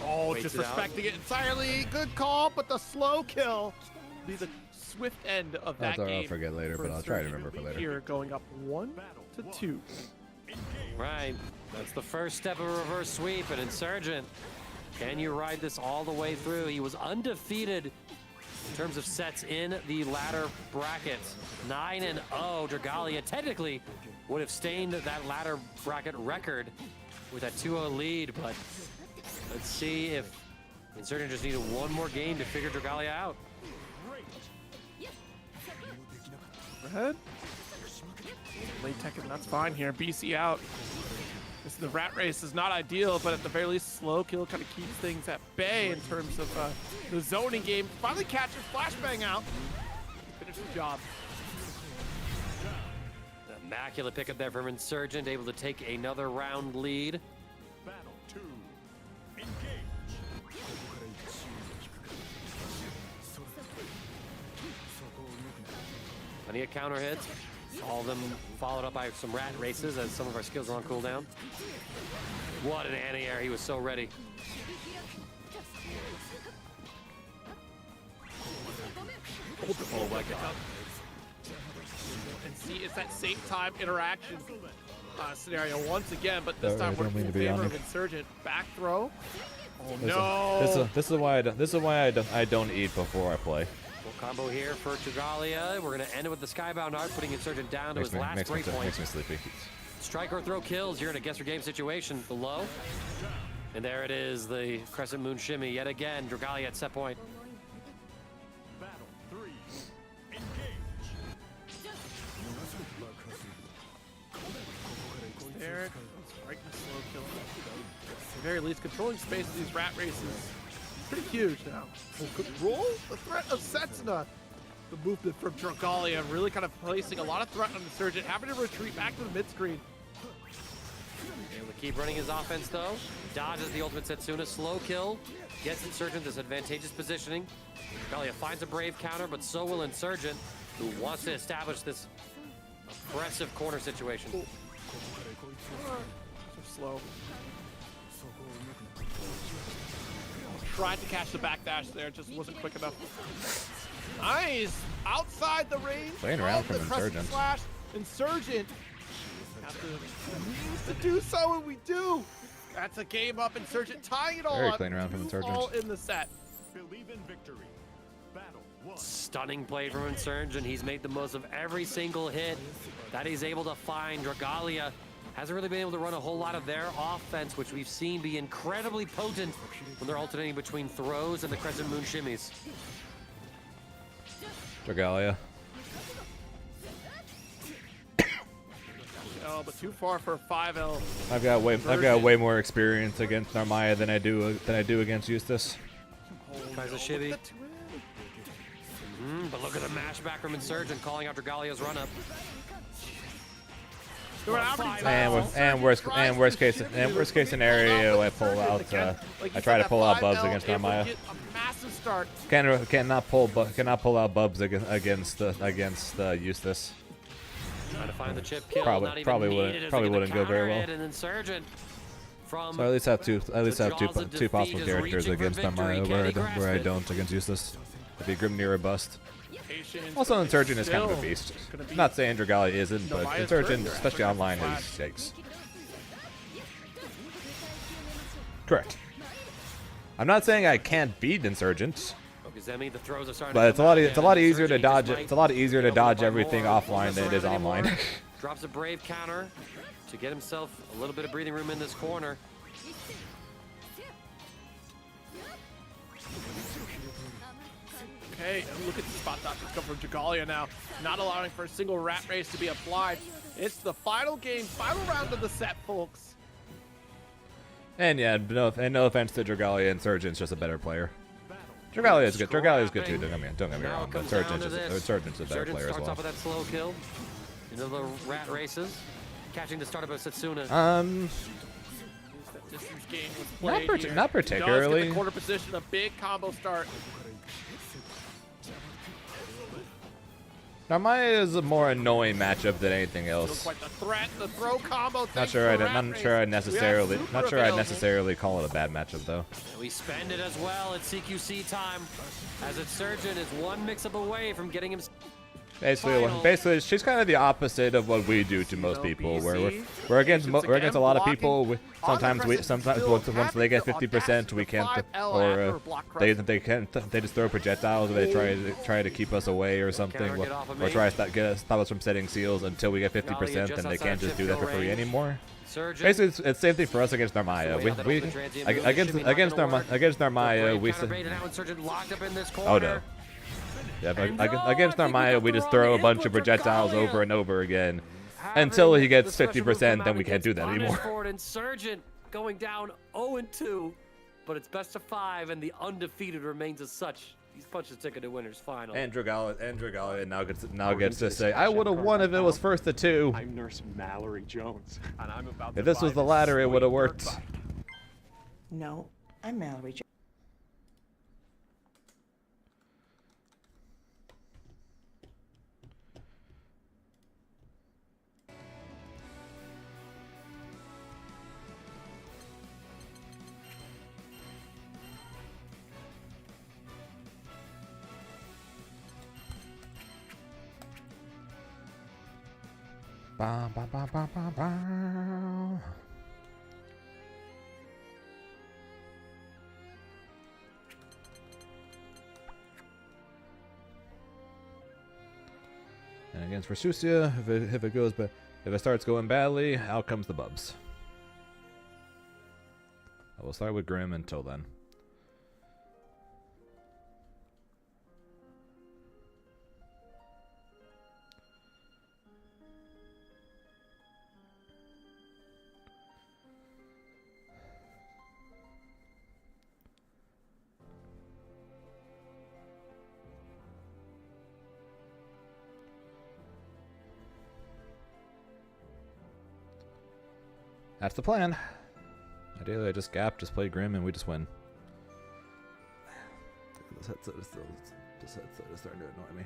Oh, Waits just it out. respecting it entirely. Good call, but the slow kill be the swift end of that I'll game. forget later, for but I'll try to Insurgent. remember for later. Here, going up 1-2. Right. That's the first step of a reverse sweep. And Insurgent, can you ride this all the way through? He was undefeated in terms of sets in the ladder bracket. 9-0. Dragalia technically would have stained that ladder bracket record with that 2-0 lead, but let's see if Insurgent just needed one more game to figure Dragalia out. Ahead. Late tech, and that's fine here. BC out. The rat race is not ideal, but at the very least, slow kill kind of keeps things at bay in terms of the zoning game. Finally catches Flashbang out. Finish the job. Immaculate pickup there from Insurgent, able to take another round lead. Battle 2. Engage. Plenty of counter hits. All of them followed up by some rat races as some of our skills are on cooldown. What an anti-air. He was so ready. Oh my god. And see, it's that same time interaction scenario once again, but this time we're in favor of Insurgent. Back throw. Oh no. This is why I don't eat before I play. Full combo here for Dragalia. We're going to end it with the Skybound Art, putting Insurgent down to his last break point. Makes me sleepy. Strike or throw kills here in a guess your game situation. The low. And there it is, the Crescent Moon Shimmy yet again. Dragalia at set point. Battle 3. Engage. There, right in the slow kill. At the very least, controlling space of these rat races is pretty huge now. Control the threat of Setsuna. The movement from Dragalia really kind of placing a lot of threat on Insurgent, having to retreat back to the mid screen. Able to keep running his offense though. Dodges the ultimate Setsuna. Slow kill. Gets Insurgent this advantageous positioning. Dragalia finds a brave counter, but so will Insurgent, who wants to establish this aggressive corner situation. So slow. Tried to catch the backdash there, just wasn't quick enough. Nice! Outside the range. Playing around of from the Crescent Insurgent. Slash. Insurgent have the means to do so, and we do. That's a game up. Insurgent tying it all Very up. playing around from Insurgent. All in the set. Believe in victory. Battle 1. Stunning play from Insurgent. He's made the most of every single hit that he's able to find. Dragalia hasn't really been able to run a whole lot of their offense, which we've seen be incredibly potent when they're alternating between throws and the Crescent Moon Shimmies. Dragalia. Oh, but too far for a 5L. I've got way more experience against Narmaya than I do against Eustace. Tries a shibby. But look at the mash back from Insurgent, calling out Dragalia's run up. And worst case scenario, I pull out. I try to pull out Bubs against Narmaya. Massive start. Cannot pull out Bubs against Eustace. Trying to find the chip kill. Probably wouldn't go very well. And Insurgent from So I at least have two possible characters against Narmaya where I don't against Eustace. It'd be Grimnir or Bust. Also, Insurgent is kind of a beast. Not saying Dragalia isn't, but Insurgent, especially online, is shakes. Correct. I'm not saying I can't beat Insurgent, the throws are starting but it's a lot easier to dodge. Insurgent It's a lot easier to dodge everything more. offline than it is online. Drops a brave counter to get himself a little bit of breathing room in this corner. Okay, and look at the spot dodges come from Dragalia now. Not allowing for a single rat race to be applied. It's the final game, final round of the set, folks. And yeah, no offense to Dragalia, Insurgent's just a better player. Dragalia is good. Dragalia is good too. Don't get me wrong. But Insurgent's a better player as starts well. off with that slow kill into the rat races, catching the startup of Setsuna. Distance game was played here. Not particularly. Does get the corner position, a big combo start. Narmaya is a more annoying matchup than anything else. Quite the threat, the throw combo. Not sure I'd necessarily call it a bad matchup though. We spend it as well at CQC time, as its surgeon is one mix-up away from getting him. Basically, she's kind of the opposite of what we do to most people. We're against a lot of people. Sometimes once they get 50%, we can't, or they just throw projectiles, or they try to keep us away or something, or try to stop us from setting seals until we get 50%. Then they can't just do that for free anymore. Basically, it's the same thing for us against Narmaya. Against Narmaya, we. Oh no. Yeah, but against Narmaya, we just throw a bunch of projectiles over and over again until he gets 50%. Then we can't do that anymore. Insurgent going down 0-2, but it's best of 5, and the undefeated remains as such. He's punched a ticket to winners final. And Dragalia now gets to say, "I would have won if it was first to 2." I'm Nurse Mallory Jones, and I'm about. If this was the ladder, it would have worked. No, I'm Mallory Jones. Bam, bam, bam, bam, bam, bam. And against Versusia, if it starts going badly, out comes the Bubs. I will start with Grim until then. That's the plan. Ideally, I just gap, just play Grim, and we just win. This headset is starting to annoy me.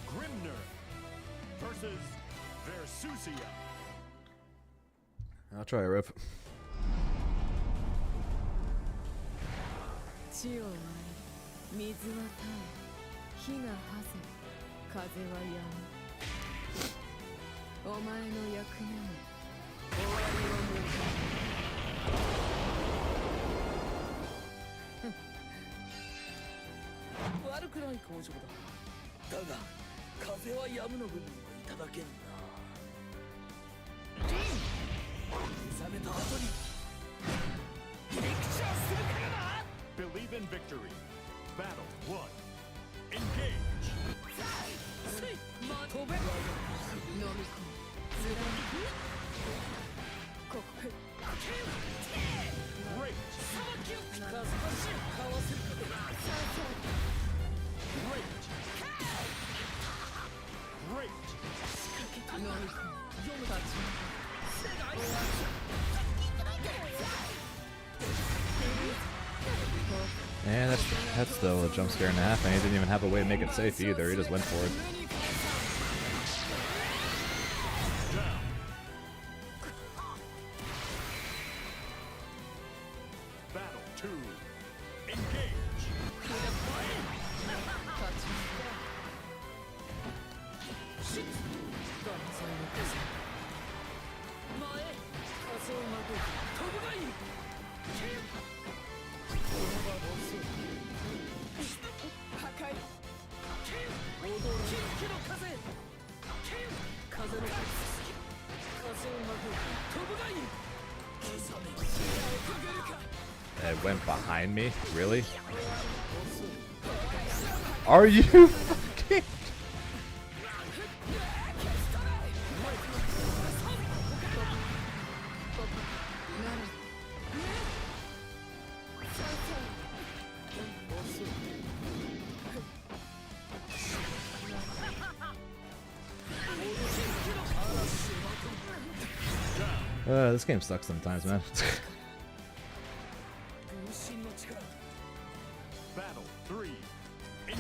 Grimner versus Versusia. I'll try a riff. 地を割り、水は絶え、火がはぜ、風は止む。お前の役目も終わりを迎える。悪くない交渉だ。だが、風は止むの分にはいただけんな。冷めた後に、レクチャーするからな。Believe in victory. Battle 1. Engage. Great. Yeah, that's still a jump scare and a half, and he didn't even have a way to make it safe either. He just went for it. Battle 2. Engage. It went behind me? Really? Are you fucking... This game sucks sometimes, man. Battle 3. Engage.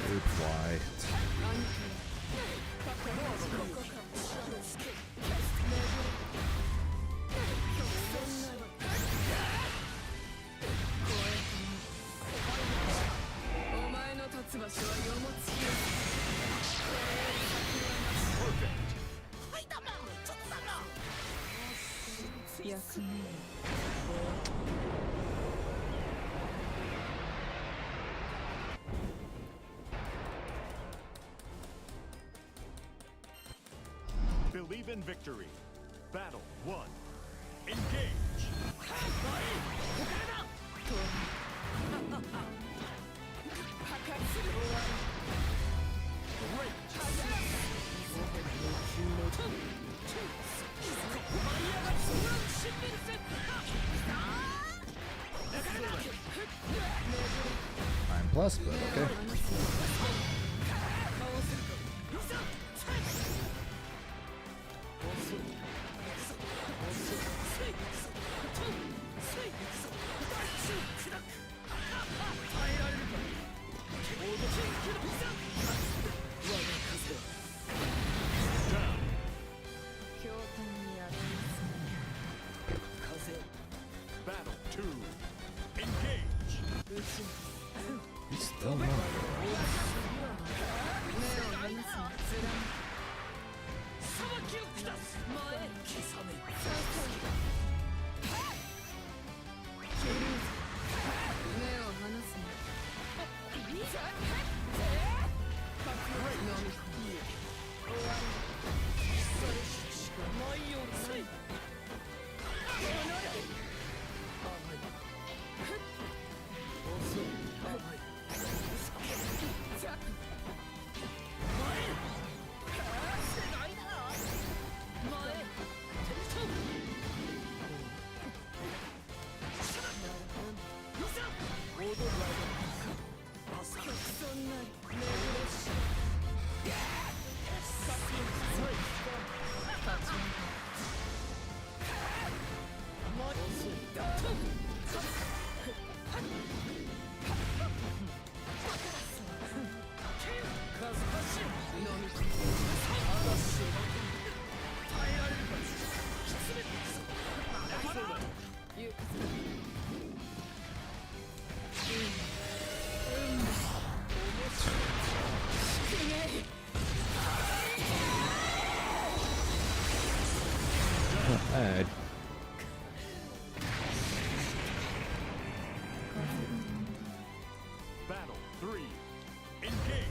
Dude, why? Believe in victory. Battle 1. Engage. Nine plus, but okay. Battle 2. Engage. He's still not. Bad. Battle 3. Engage.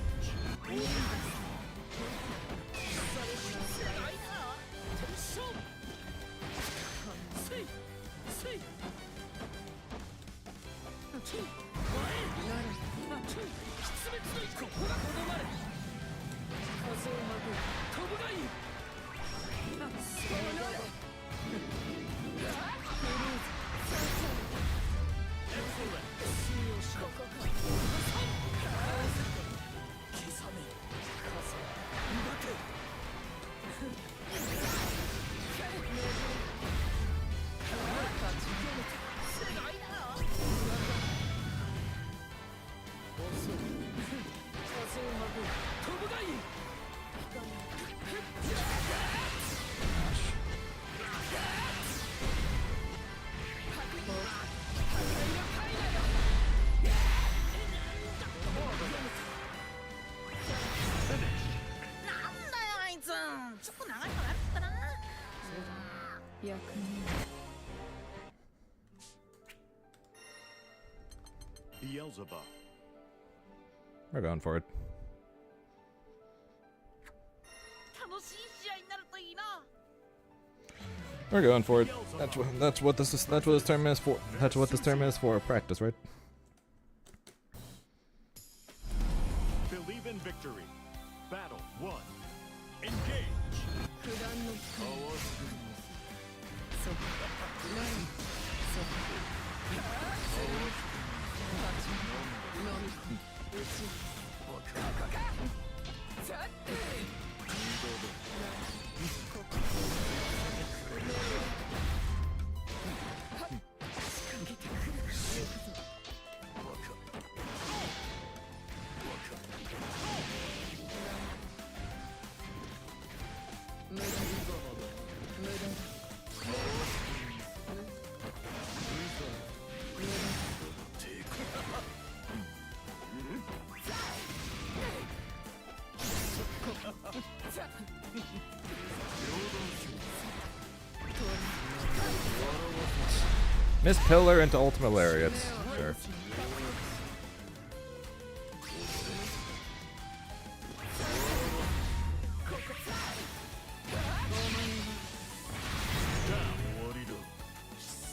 Beelzebub. We're going for it. We're going for it. That's what this term is for. That's what this term is for. Practice, right? Believe in victory. Battle 1. Engage. Miss Pillar into Ultimate Lariats. Sure.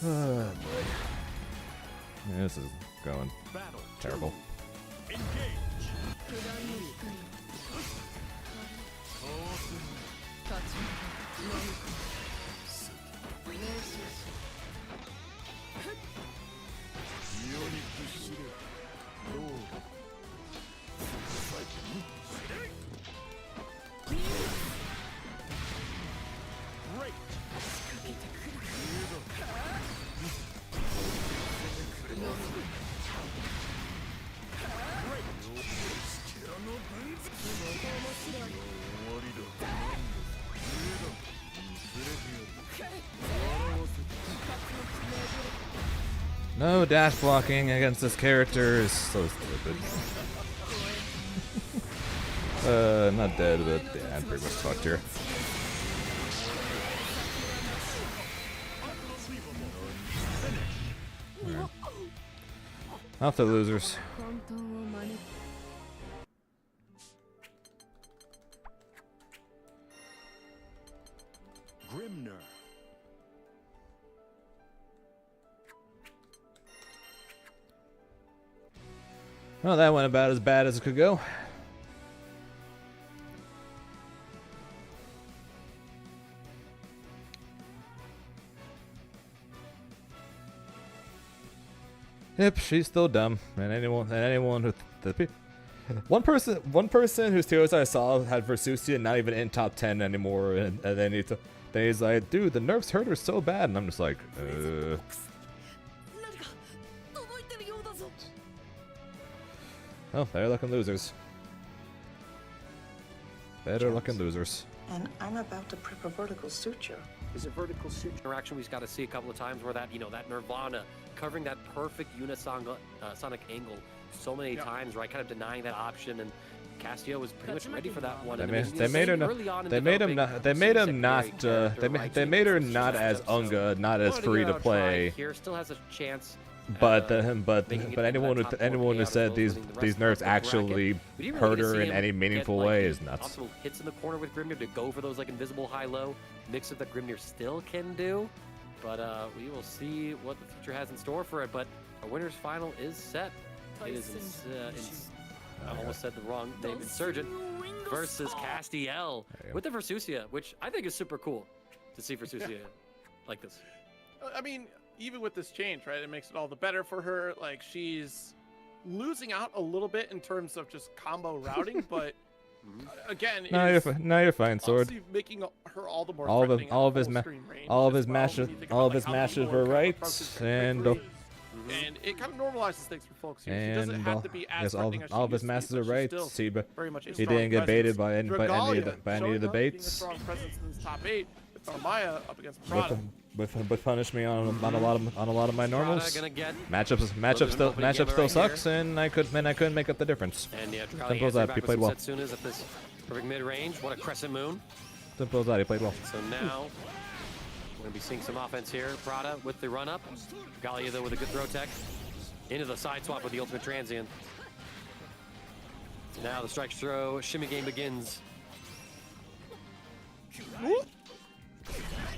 Oh boy. Yeah, this is going terrible. No dash blocking against this character is so stupid. Not dead, but yeah, I'm pretty much fucked here. Right. Off the losers. Grimner. Well, that went about as bad as it could go. Yep, she's still dumb, and anyone who one person whose tears I saw had Versusia not even in top 10 anymore, and then he's like, dude, the nerfs hurt her so bad, and I'm just like, Oh, better looking losers. Better looking losers. And I'm about to prep a vertical suture. Is a vertical suture interaction we've got to see a couple of times where that, that Nirvana covering that perfect unisonic angle so many times, right? Kind of denying that option, and Castillo was pretty much ready for that one. They made her not as Unga, not as free to play. Here still has a chance. But anyone who said these nerfs actually hurt her in any meaningful way is nuts. Possible hits in the corner with Grimnir to go for those invisible high-low mix that Grimnir still can do. But we will see what the future has in store for it. But a winner's final is set. It is I almost said the wrong name. Insurgent versus Castiel with the Versusia, which I think is super cool to see Versusia like this. I mean, even with this change, right, it makes it all the better for her. Like, she's losing out a little bit in terms of just combo routing, but again, now you're fine, Sword. Making her all the more all of his mashes were right, and it kind of normalizes things for folks here. She doesn't have to be as all of his masses are right. He didn't get baited by any of the baits. Strong presence in this top 8 with Armaya up against Prada. But punish me on a lot of my normals. Matchup still sucks, and I couldn't make up the difference. And yeah, simple as that. He played well. As soon as at this perfect mid range, what a crescent moon. Simple as that. He played well. So now we're gonna be seeing some offense here. Prada with the run up. Galia though with a good throw tech into the side swap with the ultimate transient. Now the strike throw shimmy game begins.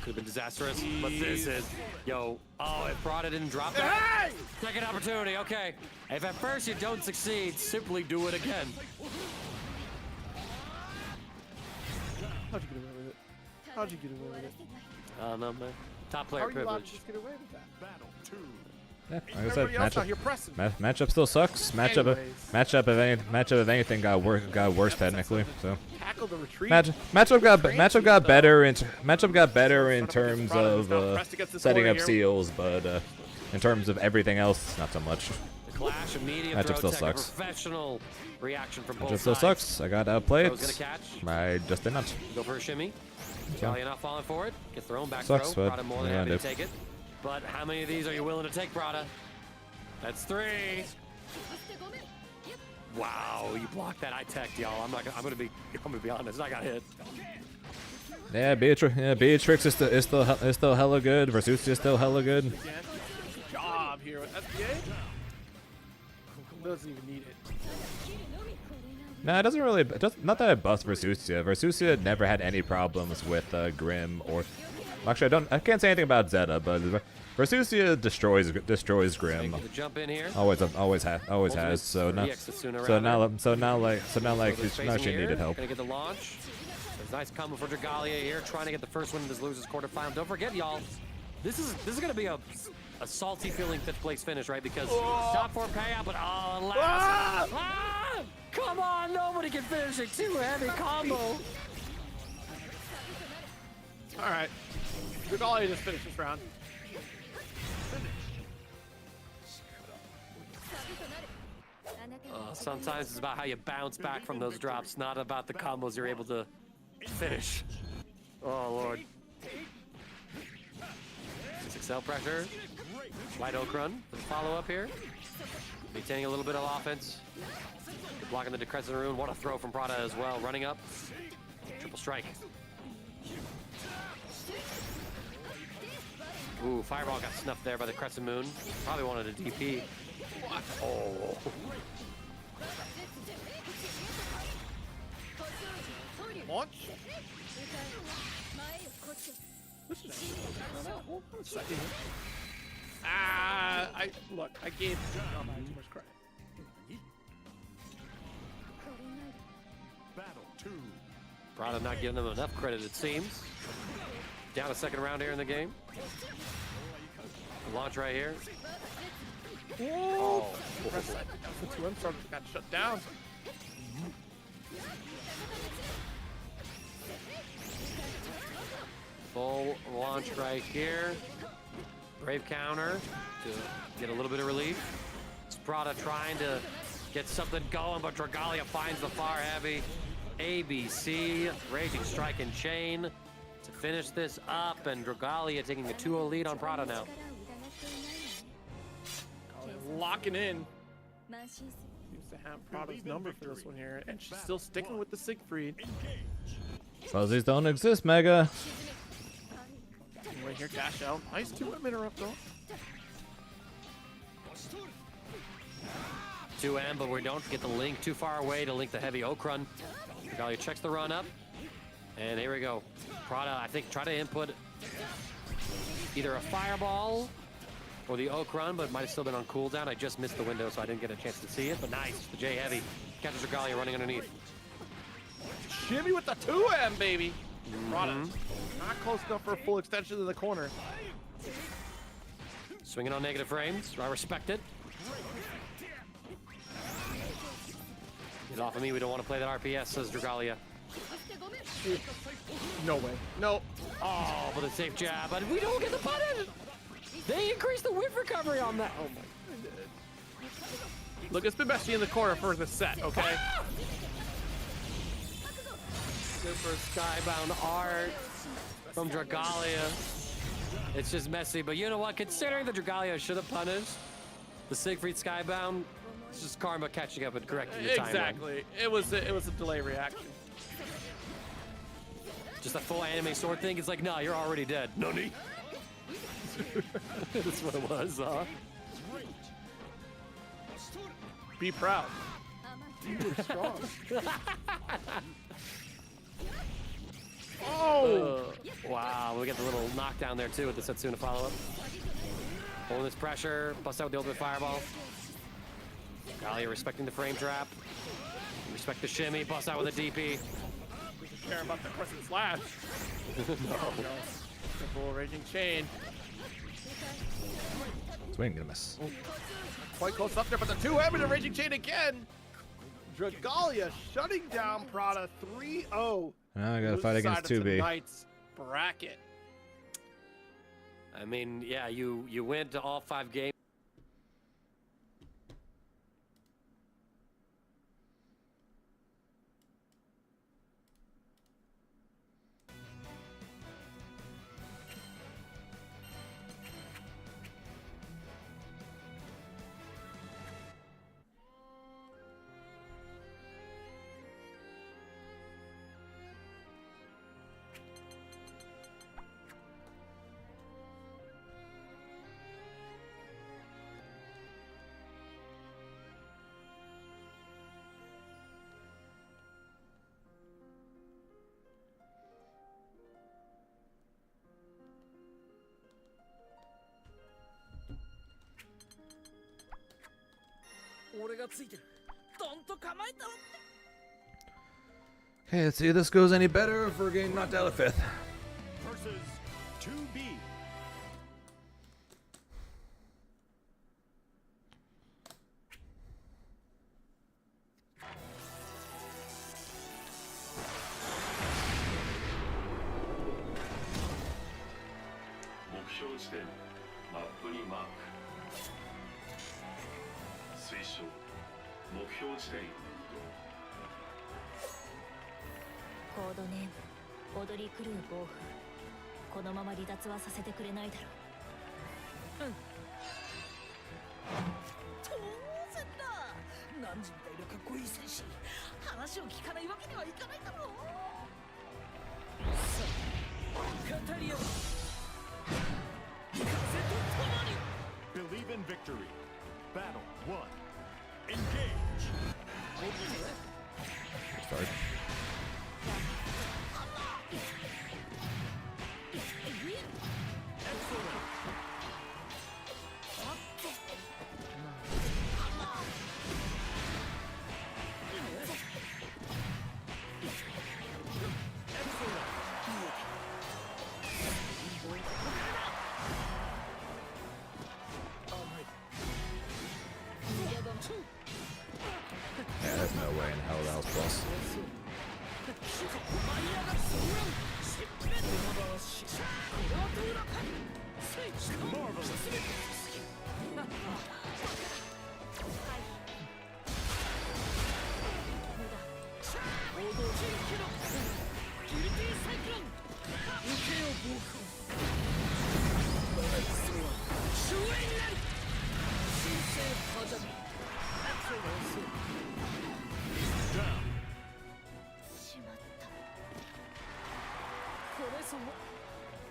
Could have been disastrous, but this is, yo, oh, if Prada didn't drop that. Second opportunity, okay. If at first you don't succeed, simply do it again. How'd you get away with it? How'd you get away with it? I don't know, man. Top player How are you allowed privilege. to just get away with that? Battle 2. Yeah, like I Everybody said, else out here pressing. matchup still sucks. Matchup of anything got worse technically. So Tackle the retreat. matchup got better in terms of setting up seals, but in terms of everything else, not so much. The clash of medium Matchup throw still tech, a sucks. professional reaction from both Matchup still sides. sucks. I got outplayed. Throw's gonna catch. I just did not. Go for a shimmy. Jolly not falling for it. Get thrown back Sucks, throw. but Prada more than yeah, happy to dude. take it. But how many of these are you willing to take, Prada? That's 3. Wow, you blocked that. I teched, y'all. I'm gonna be honest. I got hit. Yeah, Beatrix is still hella good. Versus is still hella good. Job here with SBA. Doesn't even need it. Nah, it doesn't really. Not that I bust Versusia. Versusia never had any problems with Grim or. Actually, I can't say anything about Zeta, but Versusia destroys Grim. The jump in here. Always has. So now she needed help. Gonna get the launch. There's a nice combo for Dragalia here, trying to get the first win in this losers quarterfinal. Don't forget, y'all. This is gonna be a salty feeling 5th place finish, right? Because top 4 payout, but alas. Come on, nobody can finish a 2-heavy combo. All right. Dragalia just finished this round. Sometimes it's about how you bounce back from those drops, not about the combos you're able to finish. Oh, Lord. 6XL pressure. Wide oak run for the follow-up here. Maintaining a little bit of offense. Blocking the Decrescent Rune. What a throw from Prada as well. Running up. Triple strike. Ooh, Fireball got snuffed there by the Crescent Moon. Probably wanted a DP. Oh. Launch. Hold on a second. I gave too much credit. Battle 2. Prada not giving them enough credit, it seems. Down a second round here in the game. Launch right here. Oh, press that. The 2M started got shut down. Full launch right here. Brave counter to get a little bit of relief. It's Prada trying to get something going, but Dragalia finds the far heavy. ABC, Raging Strike and Chain to finish this up, and Dragalia taking a 2-0 lead on Prada now. Locking in. Seems to have Prada's number for this one here, and she's still sticking with the Siegfried. Fuzzies don't exist, Mega. Right here, dash out. Nice 2M interrupt though. 2M, but we don't get the link too far away to link the heavy oak run. Dragalia checks the run up, and here we go. Prada, I think, try to input either a fireball or the oak run, but it might have still been on cooldown. I just missed the window, so I didn't get a chance to see it, but nice. The J heavy catches Dragalia running underneath. Shimmy with the 2M, baby. Prada, not close enough for a full extension to the corner. Swinging on negative frames. I respect it. Get off of me. We don't want to play that RPS, says Dragalia. No way. No. Oh, but a safe jab. But we don't get the punish. They increased the whiff recovery on that. Oh my. Look, it's been messy in the corner for the set, okay? Super skybound art from Dragalia. It's just messy, but you know what? Considering that Dragalia should have punished the Siegfried skybound, it's just karma catching up and correcting the timeline. Exactly. It was a delay reaction. Just a full anime sword thing. It's like, nah, you're already dead. Nani? That's what it was, huh? Be proud. You were strong. Oh! Wow, we get the little knockdown there too with the Setsuna follow-up. Holding this pressure, bust out with the ultimate fireball. Galia respecting the frame trap. Respect the shimmy, bust out with a DP. Doesn't care about the crescent slash. No. The full raging chain. Swing and a miss. Quite close up there, but the 2M and a raging chain again. Dragalia shutting down Prada 3-0. Now I gotta fight against 2B. Tonight's bracket. I mean, yeah, you went to all 5 games. Okay, let's see if this goes any better for a game knocked out of 5th. Versus 2B. Believe in victory. Battle 1. Engage. Start. Yeah, there's no way in hell that was plus.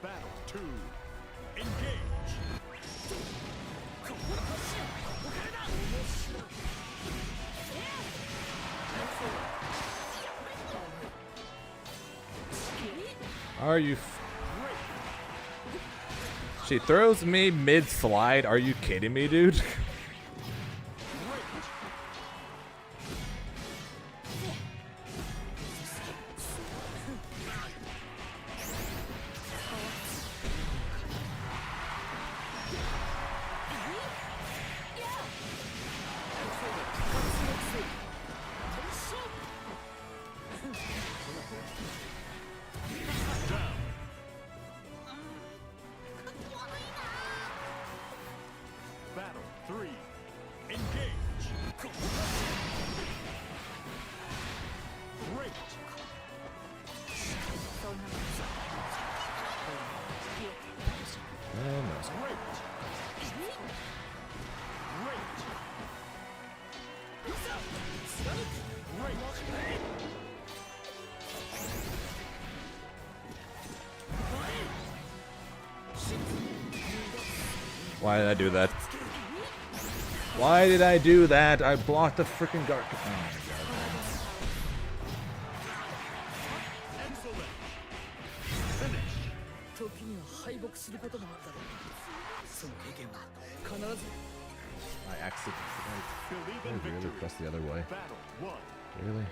Battle 2. Engage. Are you? She throws me mid-slide. Are you kidding me, dude? Battle 3. Engage. Great. Oh, no. Great. Why did I do that? Why did I do that? I blocked the freaking guard. Oh my god. I accidentally really pressed the other way. Really?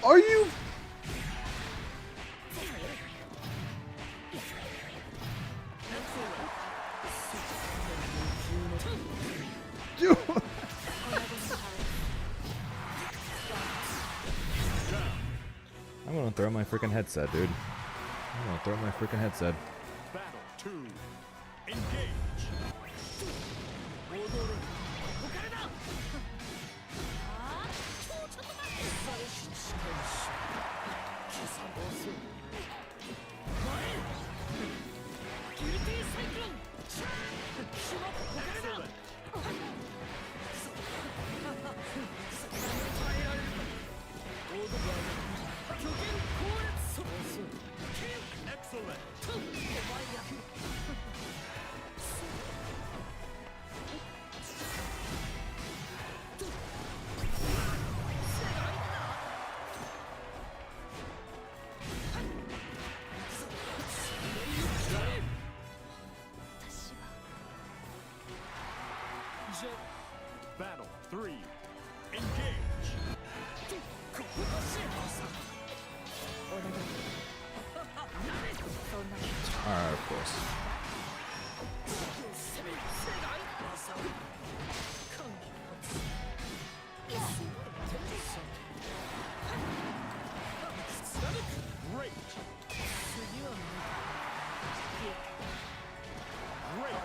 Are you? Dude. I'm gonna throw my freaking headset, dude. I'm gonna throw my freaking headset. Battle 2. Engage. Excellent. Battle 3. Engage. Alright, of course. Great. Great.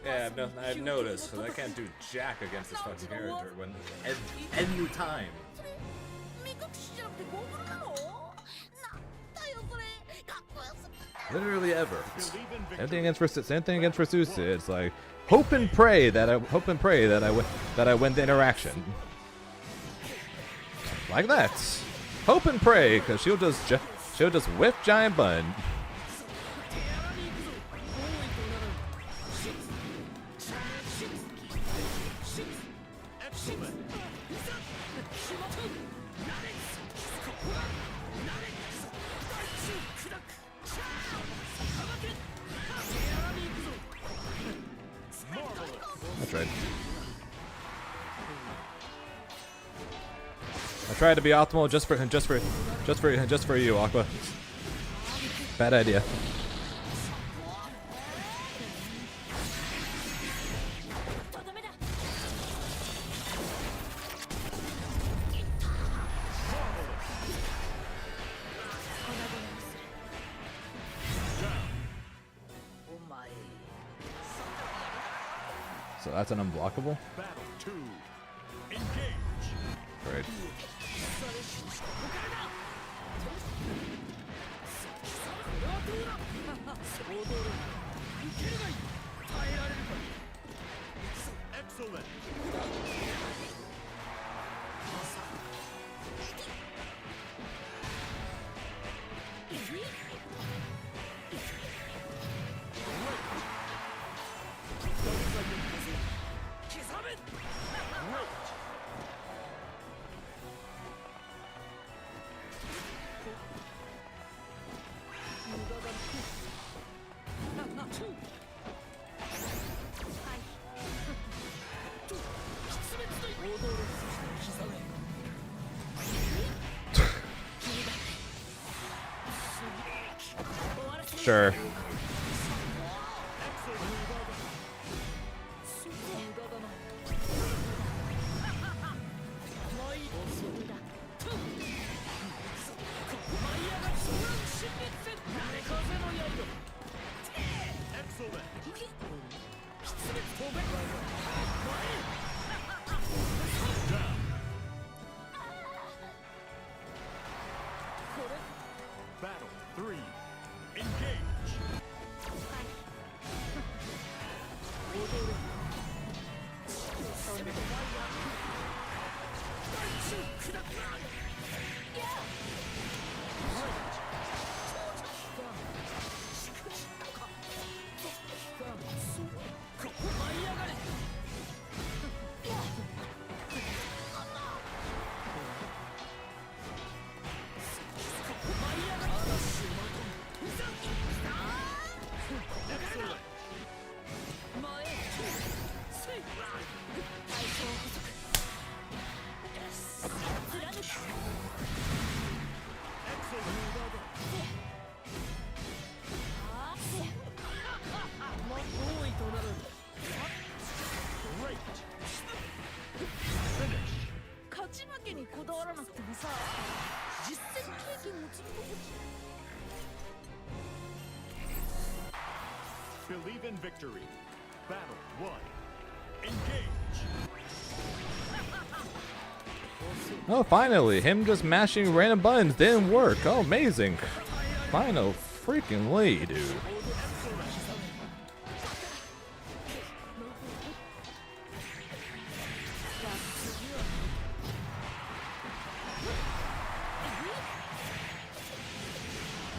Yeah, I've noticed, because I can't do jack against this fucking character when any time. Literally ever. Same thing against Rasusa. It's like hope and pray that I win the interaction. Like that. Hope and pray, because she'll just whiff giant bun. That's right. I tried to be optimal just for you, Aqua. Bad idea. So that's an unblockable? Battle 2. Engage. Right. Excellent. Sure. Battle 3. Engage. Believe in victory. Battle 1. Engage. Oh, finally! Him just mashing random buttons didn't work. Oh, amazing! Final freaking lead, dude. The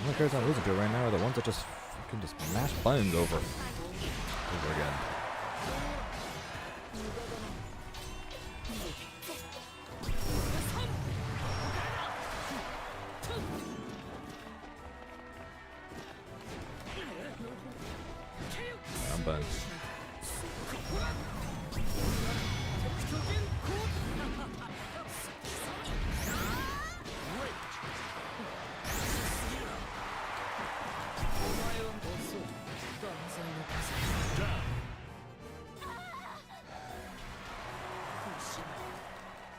only characters I'm losing to right now are the ones that just fucking just mash buttons over again. I'm done.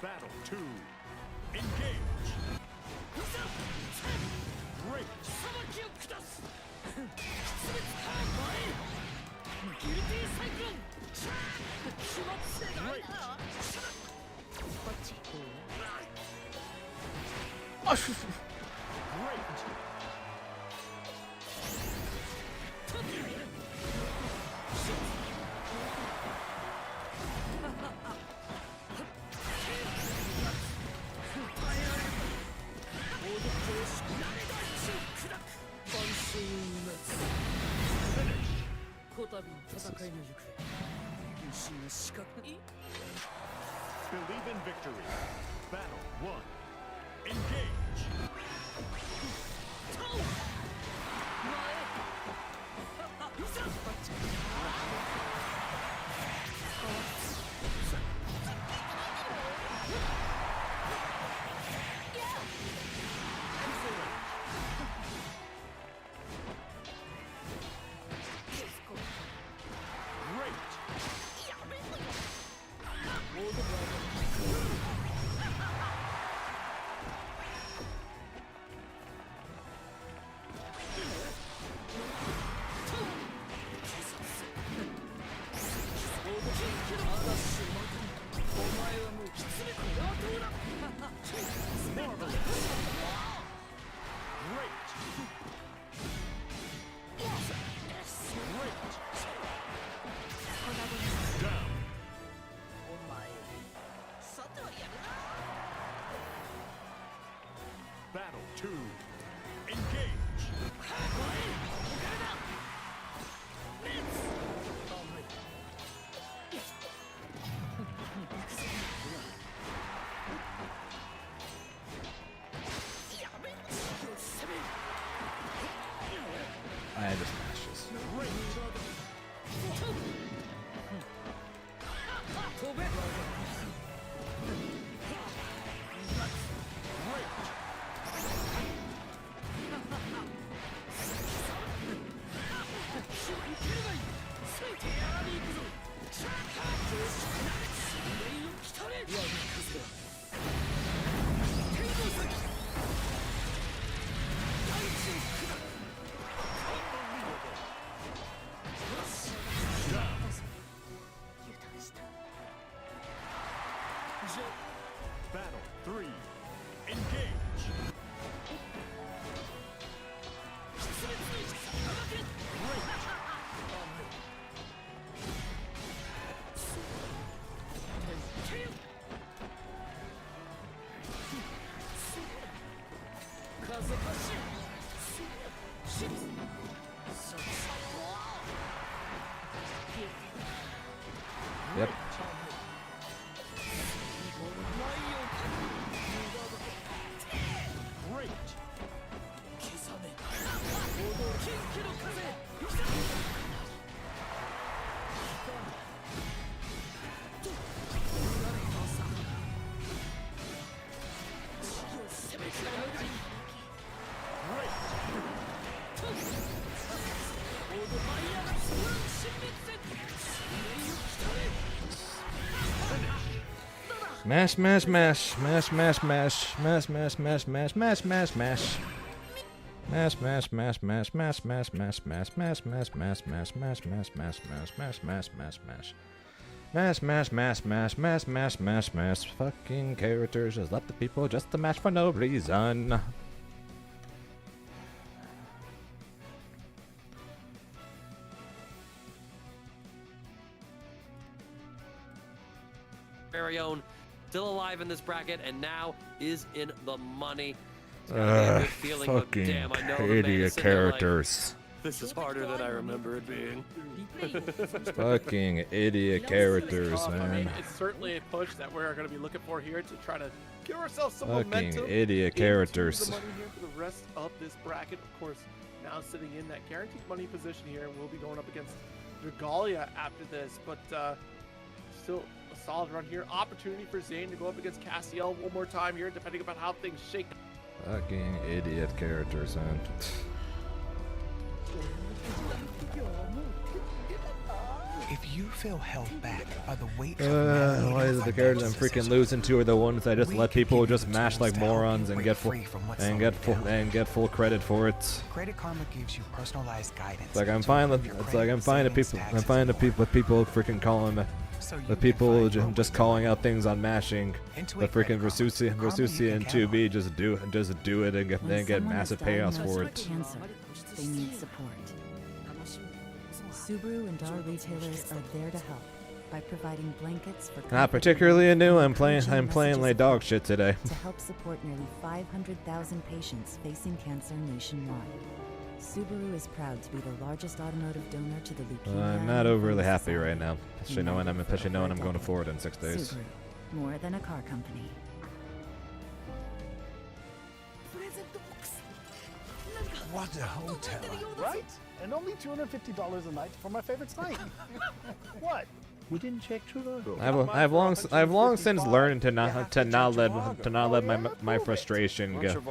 Battle 2. Engage. Great. Believe in victory. Battle 1. Engage. Battle 2. Engage. I just mashes. Yep. Mash, mash, mash, mash, mash, mash, mash, mash, mash, mash, mash, mash, mash. Mash, mash, mash, mash, mash, mash, mash, mash, mash, mash, mash, mash, mash, mash, mash, mash, mash, mash, mash, mash. Mash, mash, mash, mash, mash, mash, mash, mash. Fucking characters just let the people just to mash for no reason. Paragon still alive in this bracket and now is in the money. It's gotta be a good feeling, but Fucking damn, I know the man is idiot sitting there like, characters. this is harder than I remember it being. Fucking idiot characters, I mean, man. it's certainly a push that we're going to be looking for here to try to give ourselves some Fucking momentum. idiot into characters. The money here for the rest of this bracket. Of course, now sitting in that guaranteed money position here, and we'll be going up against Dragalia after this. But still a solid run here. Opportunity for Zane to go up against Castiel one more time here, depending upon how things shake. Fucking idiot characters, man. If you feel held back by the weight Why is it the characters I'm freaking losing to are the ones that just let people just mash like morons and get full credit for it? Credit Karma gives you personalized guidance. It's like I'm fine with people freaking calling with people just calling out things on mashing. But freaking Versusia and 2B just do it and get massive payouts for it. Cancer, they need support. Subaru and our retailers are there to help by providing blankets for Not particularly new. I'm playing like dog shit today. to help support nearly 500,000 patients facing cancer nationwide. Subaru is proud to be the largest automotive donor to the leukemia. I'm not overly happy right now, especially knowing I'm going to Florida in 6 days. Subaru, more than a car company. What a hotel. Right? And only $250 a night for my favorite night. What? We didn't check Trivago. I've long since learned to not let my frustration mess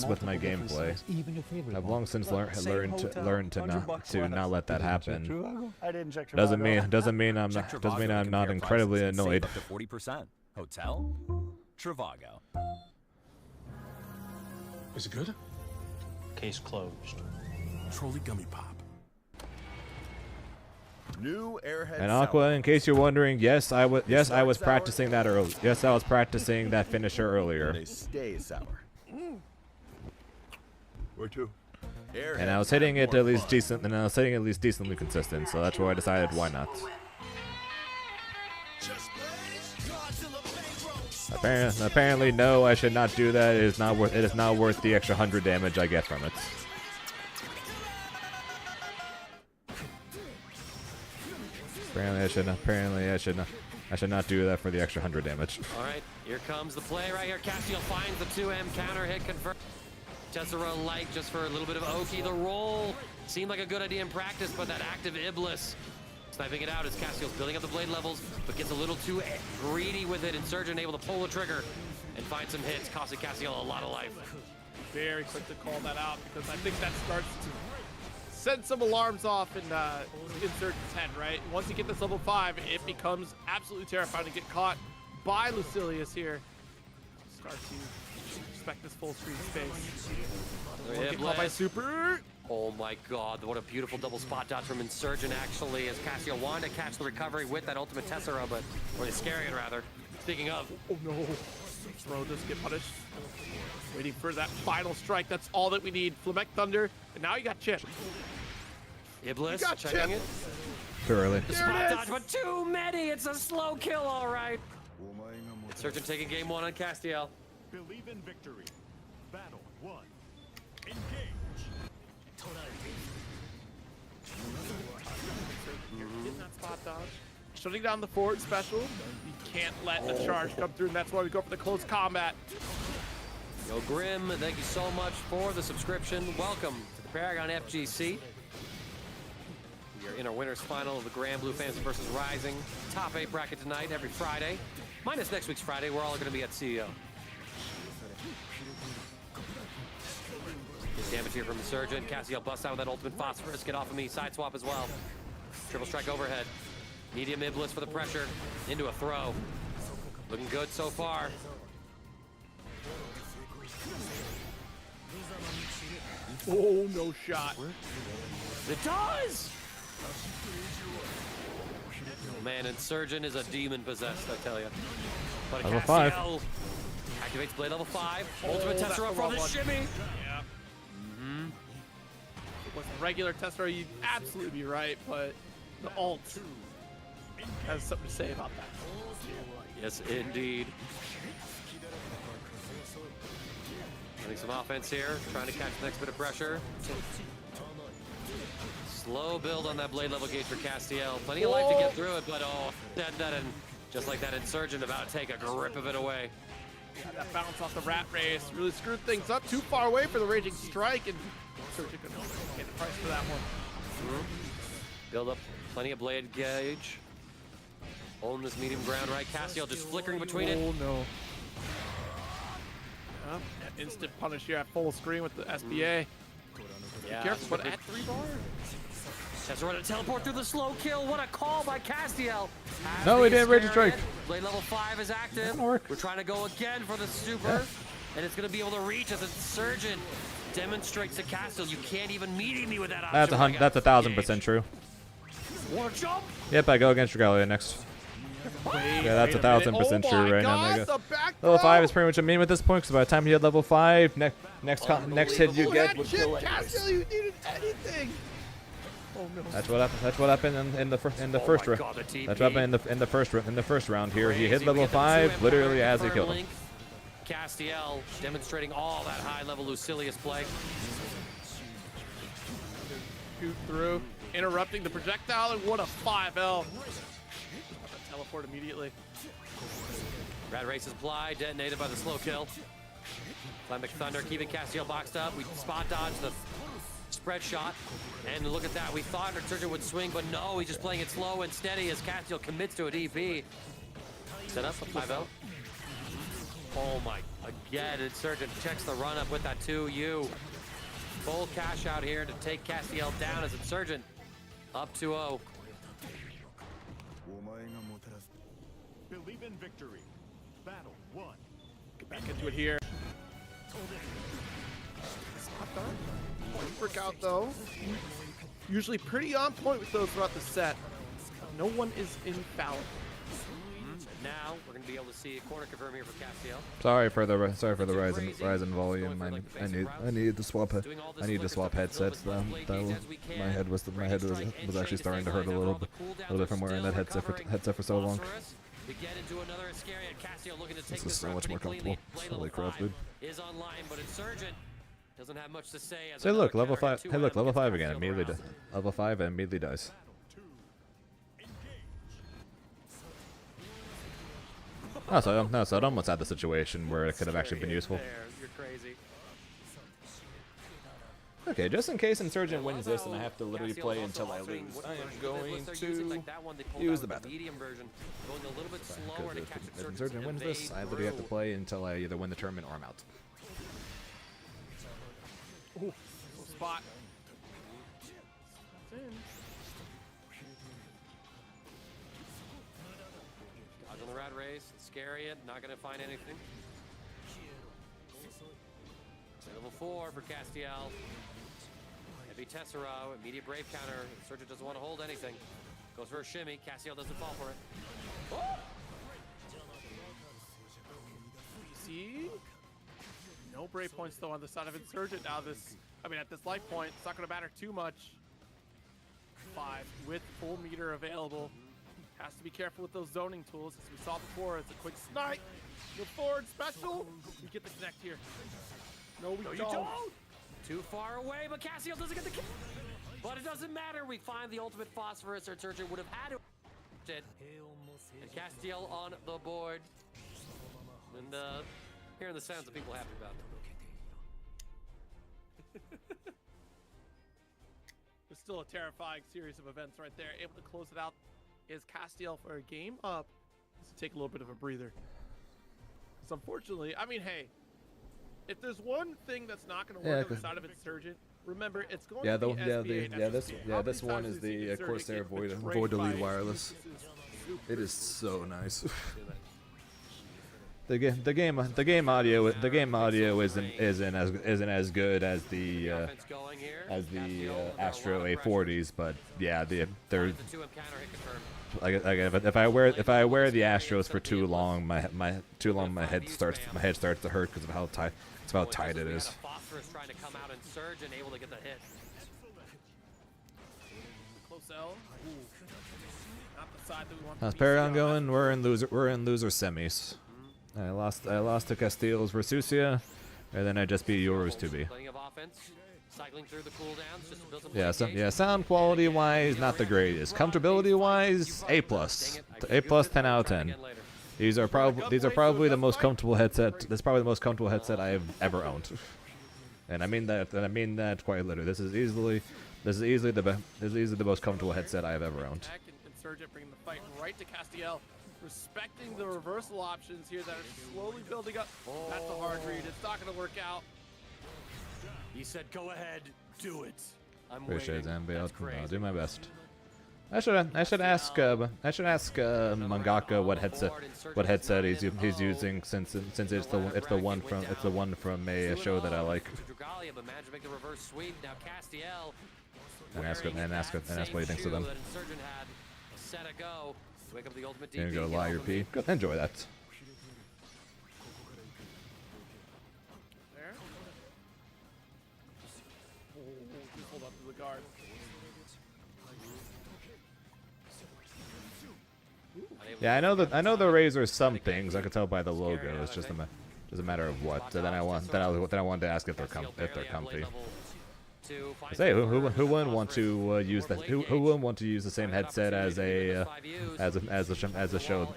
with my gameplay. I've long since learned to not let that happen. I didn't check Trivago. Doesn't mean I'm not incredibly annoyed. Save up to 40%. Hotel Trivago. Is it good? Case closed. Trolley gummy pop. New Airhead And Aqua, in case you're wondering, yes, I was practicing that early. Yes, I was practicing that finisher earlier. They stay sour. Where to? And I was hitting it at least decent, and I was hitting at least decently consistent. So that's why I decided why not. Apparently, no, I should not do that. It is not worth the extra 100 damage I get from it. Apparently I should not do that for the extra 100 damage. All right, here comes the play right here. Castiel finds the 2M counter hit confirmed. Tessera light just for a little bit of Oki. The roll seemed like a good idea in practice, but that active Iblis sniping it out as Castiel's building up the blade levels, but gets a little too greedy with it. Insurgent able to pull the trigger and find some hits, costing Castiel a lot of life. Very quick to call that out because I think that starts to send some alarms off in Insurgent's head, right? Once you get this level 5, it becomes absolutely terrifying to get caught by Lucilius here. Start to respect this full screen space. Get caught by Super. Oh my god, what a beautiful double spot dodge from Insurgent actually, as Castiel wanted to catch the recovery with that ultimate Tessera, or the Iscariot rather. Speaking of. Oh no. Throw does get punished. Waiting for that final strike, that's all that we need. Flamek Thunder, and now you got Chip. Iblis checking it. Too early. The spot dodge, but too many! It's a slow kill, alright. Insurgent taking game 1 on Castiel. Believe in victory. Battle 1. Engage. Getting that spot shutting down the forward special. You can't let a charge come through, and that's why we go for the close combat. Yo, Grim, thank you so much for the subscription. Welcome to the Paragon FGC. We are in our winners final of the Grand Blue Fantasy versus Rising top 8 bracket tonight, every Friday. Minus next week's Friday, we're all going to be at CEO. Good damage here from Insurgent. Castiel busts out with that ultimate phosphorus. Get off of me. Side swap as well. Triple strike overhead. Medium Iblis for the pressure. Into a throw. Looking good so far. Oh, no shot. It does! Oh, man, Insurgent is a demon possessed, I tell you. But Level 5. Activates Blade level 5. Ultimate Tessera for the shimmy. Yeah. If it was a regular Tessera, you'd absolutely be right, but the ult has something to say about that. Yes, indeed. Getting some offense here, trying to catch the next bit of pressure. Slow build on that blade level gauge for Castiel. Plenty of life to get through it, but and just like that Insurgent about to take a grip of it away. Yeah, that bounce off the rat race really screwed things up. Too far away for the Raging Strike, and Insurgent could pay the price for that one. Build up plenty of blade gauge. Holding this medium ground right. Castiel just flickering between it. Oh no. Yeah, instant punish here at full screen with the SBA. Yeah, Be careful, but at 3 bar. Tessera to teleport through the slow kill. What a call by Castiel. No, he didn't Raging Strike. Blade level 5 is active. We're trying to go again for the super. And it's going to be able to reach as Insurgent demonstrates to Castiel. You can't even meet me with that option. That's 1,000% true. Wanna jump? Yep, I go against Regalia next. Yeah, that's 1,000% true right now, nigga. Level 5 is pretty much a meme at this point, because by the time you hit level 5, next hit you get would kill it. Castiel, you needed anything. Oh no. That's what happened in the first round. That's what happened in the first round here. He hit level 5 literally as he killed him. Castiel demonstrating all that high level Lucilius play. Shoot through, interrupting the projectile, and what a 5L. Teleport immediately. Rat race is applied, detonated by the slow kill. Flambic Thunder keeping Castiel boxed up. We spot dodge the spread shot. And look at that. We thought Insurgent would swing, but no, he's just playing it slow and steady as Castiel commits to a DP. Set up a 5L. Oh my, again, Insurgent checks the run up with that 2U. Full cash out here to take Castiel down as Insurgent up 2-0. Believe in victory. Battle 1. Get back into it here. Spot done. Work out though. Usually pretty on point with those throughout the set. No one is infallible. Now we're going to be able to see a corner confirm here for Castiel. Sorry for the rise in volume. I need to swap headsets. My head was actually starting to hurt a little bit from wearing that headset for so long. This is so much more comfortable. Holy crap, dude. Is online, but Insurgent doesn't have much to say. Say, look, level 5. Hey, look, level 5 again. Immediately, level 5 and immediately dies. So it almost had the situation where it could have actually been useful. You're crazy. Okay, just in case Insurgent wins this and I have to literally play until I lose, I am going to use the bathroom. If Insurgent wins this, I literally have to play until I either win the tournament or I'm out. Ooh, spot. Dodge on the rat race, scary it, not gonna find anything. Level 4 for Castiel. Heavy Tessera, immediate brave counter. Insurgent doesn't want to hold anything. Goes for a shimmy. Castiel doesn't fall for it. Oh! See? No brave points though on the side of Insurgent. Now at this life point, it's not going to matter too much. 5 with full meter available. Has to be careful with those zoning tools, as we saw before. It's a quick snipe. The forward special. We get the connect here. No, we don't. Too far away, but Castiel doesn't get the kill. But it doesn't matter. We find the ultimate phosphorus. Insurgent would have had to. kept it. And Castiel on the board. And hearing the sounds of people happy about it. There's still a terrifying series of events right there. Able to close it out is Castiel for a game up. Just to take a little bit of a breather. Because unfortunately, I mean, hey, if there's one thing that's not going to work on the side of Insurgent, remember it's going to be SBA and SSB. This one is the Corsair Void Elite Wireless. It is so nice. The game audio isn't as good as the Astro A40s, but yeah, they're like if I wear the Astros for too long, my head starts to hurt because of how tight it is. Phosphorus trying to come out and surge and able to get the hit. Close L. Not the side that we want. How's Paragon going? We're in loser semis. I lost to Castiel's Versusia, and then I just beat yours to be. Cycling through the cooldowns just to build some Yeah, sound quality wise, not the greatest. Comfortability wise, A+. A+, 10 out of 10. These are probably the most comfortable headset. That's probably the most comfortable headset I have ever owned. And I mean that quite literally. This is easily the most comfortable headset I have ever owned. Insurgent bringing the fight right to Castiel. Respecting the reversal options here that are slowly building up. That's a hard read. It's not going to work out. He said, "Go ahead, do it." I'm Appreciate it, waiting. Zambi. I'll do my best. I should ask Mangaka what headset he's using since it's the one from a show that I like. And ask what he thinks of them. Gonna go Liar P. Go enjoy that. There. Just hold up to the guard. Yeah, I know the Razor some things. I could tell by the logo. It's just a matter of what. Then I wanted to ask if they're comfy. Say, who wouldn't want to use that? Who wouldn't want to use the same headset as a show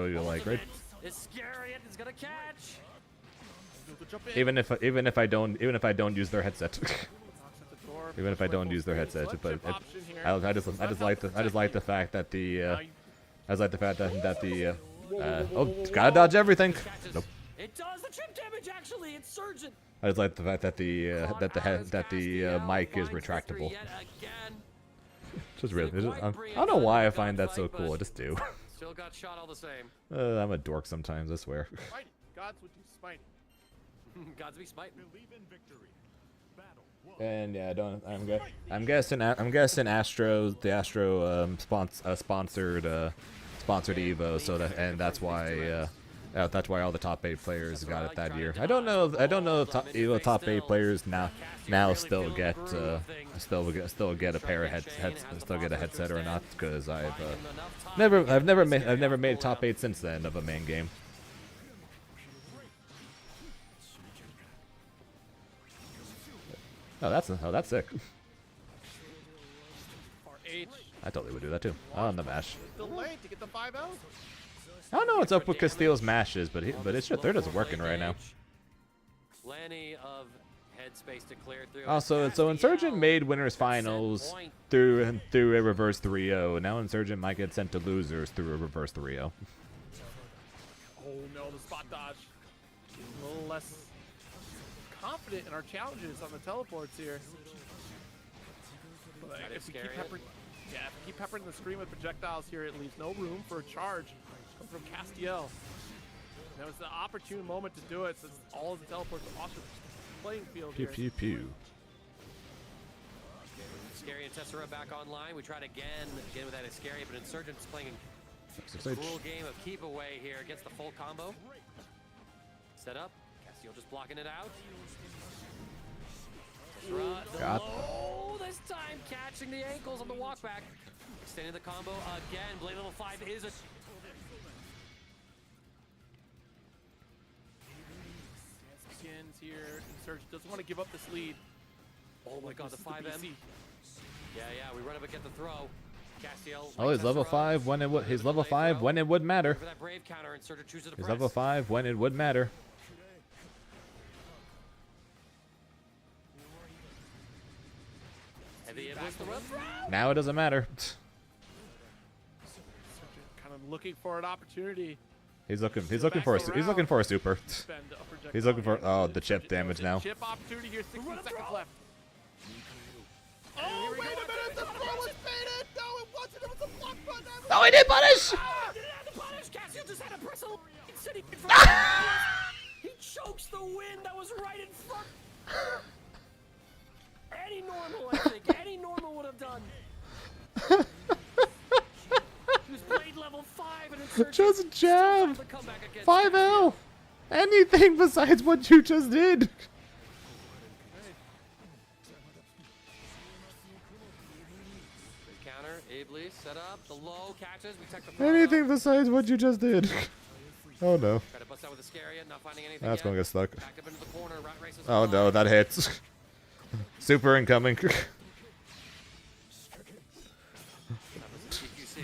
you like, right? Even if I don't use their headset. Even if I don't use their headset, but I just like the fact that oh, gotta dodge everything. Nope. It does the chip damage actually. It's surging. I just like the fact that the mic is retractable. Just really, I don't know why I find that so cool. I just do. Still got shot all the same. I'm a dork sometimes. I swear. Gods would do smite. Gods be smite. Believe in victory. Battle one. And yeah, I'm guessing the Astro sponsored Evo, so that's why all the top 8 players got it that year. I don't know if Evo top 8 players now still get a pair of headset or not, because I've never made top 8 since then of a main game. Oh, that's sick. I totally would do that too. On the mash. Still late to get the 5-0. I don't know what's up with Castiel's mashes, but it's just, they're just working right now. Plenty of headspace to clear through. Also, so Insurgent made winners finals through a reverse 3-0. Now Insurgent might get sent to losers through a reverse 3-0. Oh no, the spot dodge. A little less confident in our challenges on the teleports here. But if we keep peppering the screen with projectiles here, it leaves no room for a charge from Castiel. That was the opportune moment to do it, since all of the teleports are off the playing field here. Pew pew pew. Scary and Tessera back online. We tried again with that Iscari, but Insurgent's playing a cruel game of keep away here. Gets the full combo. Set up. Castiel just blocking it out. Got. Oh, this time catching the ankles on the walk back. Extending the combo again. Blade level 5 is a... Begins here. Insurgent doesn't want to give up this lead. Oh my god, the 5M. Yeah, we run up and get the throw. Castiel, Oh, he's level 5 when it would. He's level 5 when it would matter. for that brave counter, and Surtur chooses to He's press. level 5 when it would matter. Heavy Iblis the rope throw. Now it doesn't matter. Kind of looking for an opportunity. He's looking for a super. He's looking for the chip damage now. Chip opportunity here. 16 seconds left. Oh, wait a minute! The throw was baited! No, it wasn't! It was a block button! No, he did punish! Ah, he didn't have to punish! Castiel just had to press a city in front of him. He chokes the win that was right in front. Any normal, I think. Any normal would have done. He was played level 5 and Insurgent Just jab. still found the comeback against 5L. Anything besides what you just did. Counter, Iblis set up, the low catches, we check the Anything besides what you just did. Oh no. Try to bust out with the Scarian, not finding anything That's yet. gonna get stuck. Backed up into the corner, Rat Race is Oh no, that hits. Super incoming.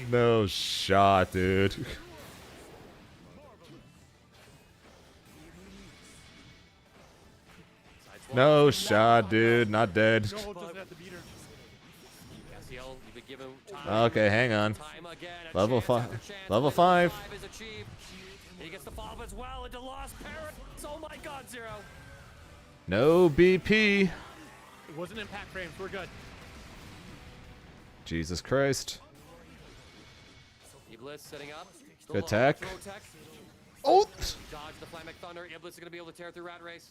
No shot, dude. No shot, dude. Not dead. Castiel, you've been given time. Okay, hang on. Time again, a Level chance 5. after chance. Level 5. 5 is achieved. And he gets the follow-up as well into Lost Paradise. Oh my god, Zero. No BP. It wasn't impact frames. We're good. Jesus Christ. Iblis setting up. The Good low tech. throw tech. Oh! Dodge the Flamic Thunder. Iblis is going to be able to tear through Rat Race.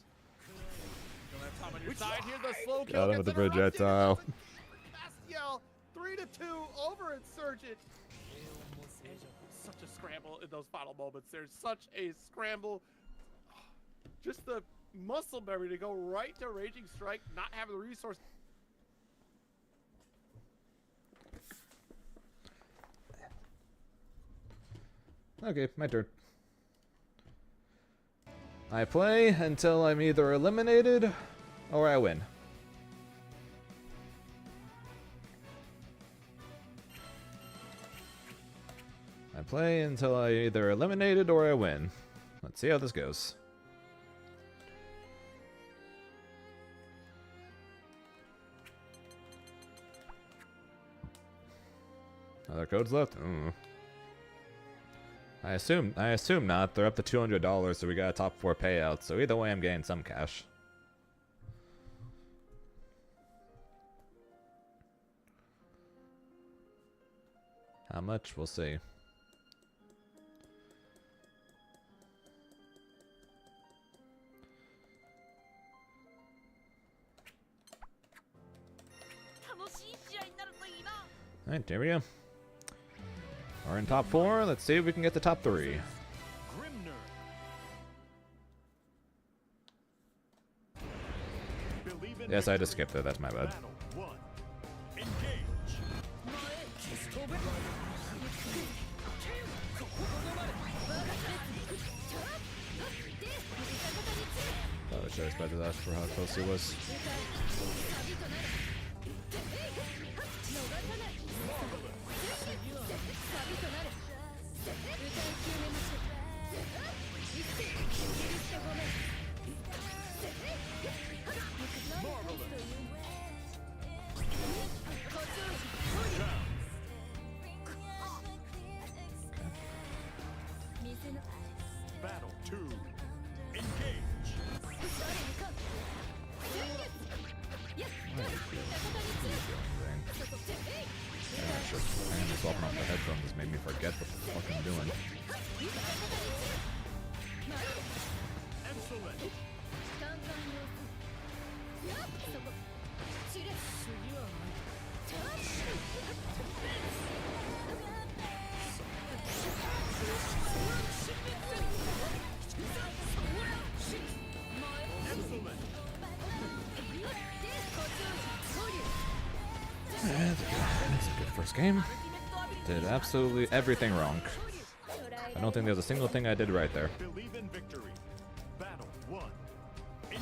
Don't have time on your side here. The slow kill Got him gets with the interrupted. projectile. Castiel, 3-2 over Insurgent. Such a scramble in those final moments. There's such a scramble. Just the muscle memory to go right to Raging Strike, not having the resource. Okay, my turn. I play until I'm either eliminated or I win. I play until I either eliminated or I win. Let's see how this goes. Other codes left? I assume not. They're up to $200, so we got a top 4 payout. So either way, I'm getting some cash. How much? We'll see. Alright, there we go. We're in top 4. Let's see if we can get the top 3. Yes, I just skipped it. That's my bad. Probably should have expected that for how close he was. Battle 2. Engage. Man, swapping off the headphones just made me forget what the fuck I'm doing. Excellent. That's a good first game. Did absolutely everything wrong. I don't think there's a single thing I did right there. Believe in victory. Battle 1. Engage.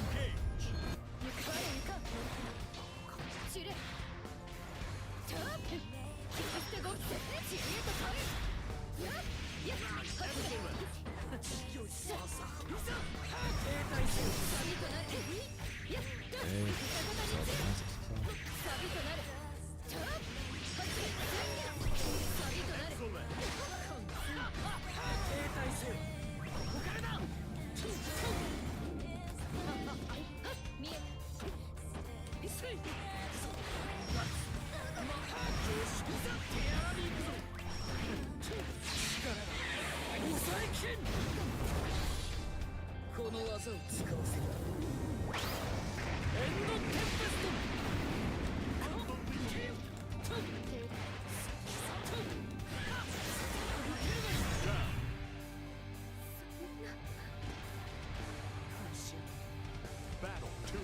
Battle 2.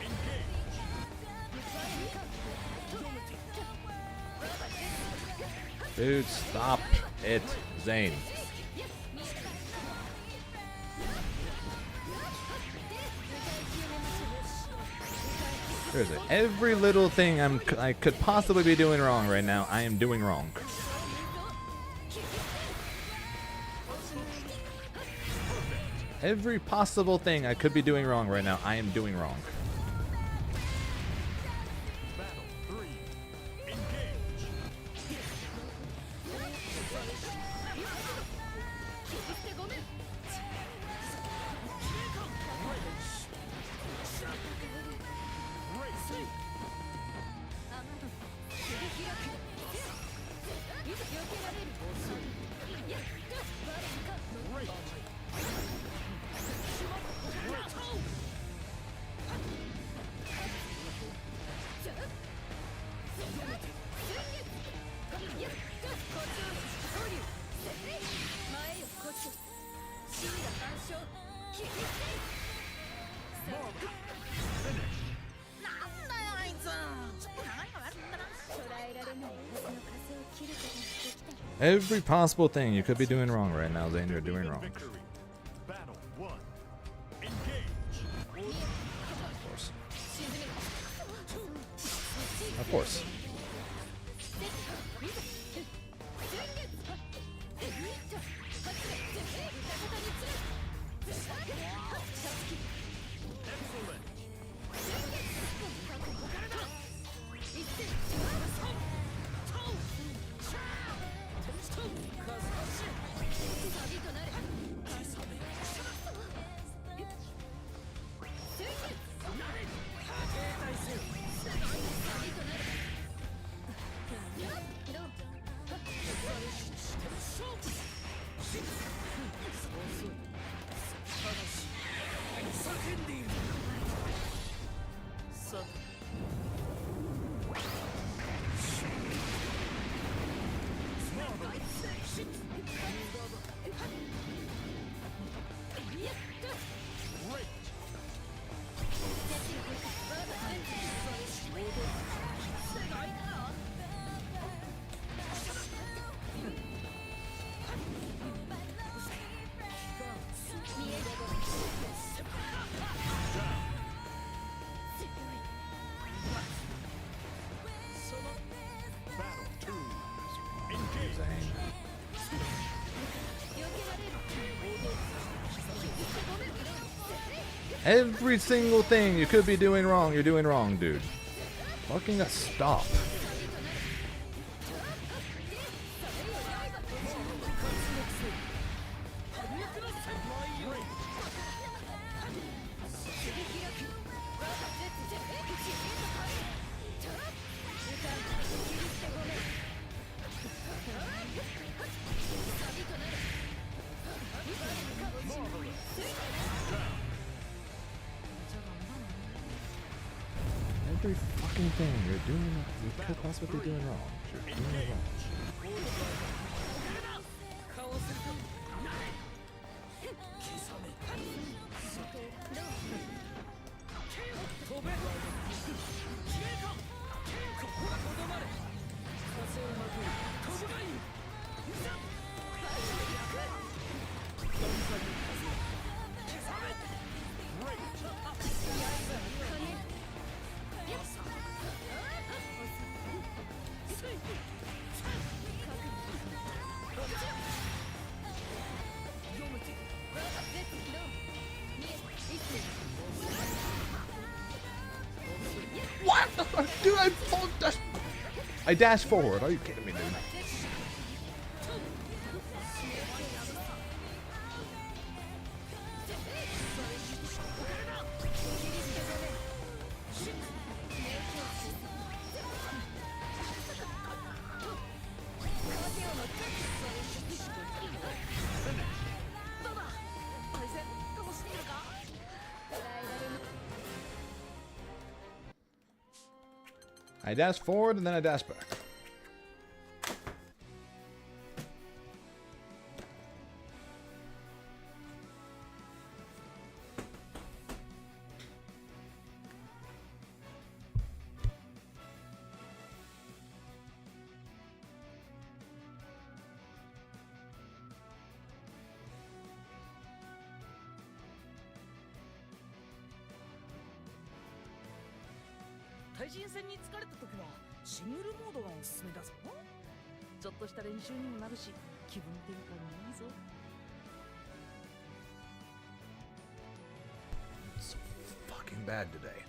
Engage. Dude, stop it, Zane. Seriously, every little thing I could possibly be doing wrong right now, I am doing wrong. Every possible thing I could be doing wrong right now, I am doing wrong. Battle 3. Engage. Every possible thing you could be doing wrong right now, Zane, you're doing wrong. Battle 1. Engage. Of course. Of course. Every single thing you could be doing wrong, you're doing wrong, dude. Fucking stop. Every fucking thing you're doing, you could possibly be doing wrong. You're doing it wrong. I dash forward. Are you kidding me, dude? I dash forward and then I dash back. So fucking bad today.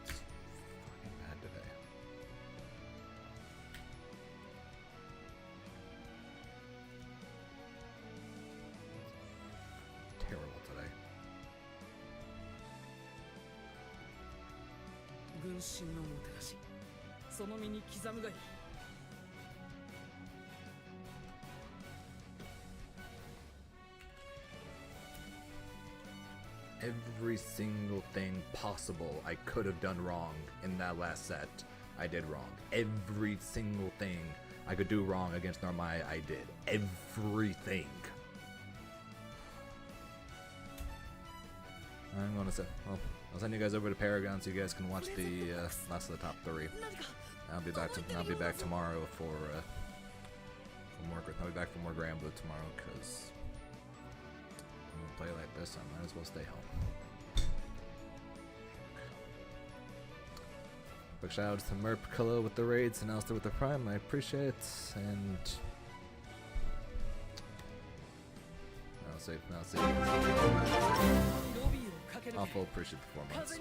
Fucking bad today. Terrible today. 群衆のもてなし、その身に刻むがいい。Every single thing possible I could have done wrong in that last set, I did wrong. Every single thing I could do wrong against Normai, I did. Everything. I'm gonna say, well, I'll send you guys over to Paragon so you guys can watch the last of the top 3. I'll be back tomorrow for more. I'll be back for more Grand Blue tomorrow because I'm gonna play like this. I might as well stay home. Big shout out to Merp Kilo with the raids and Alistair with the Prime. I appreciate it, and I'll say. Awful appreciate the 4 months.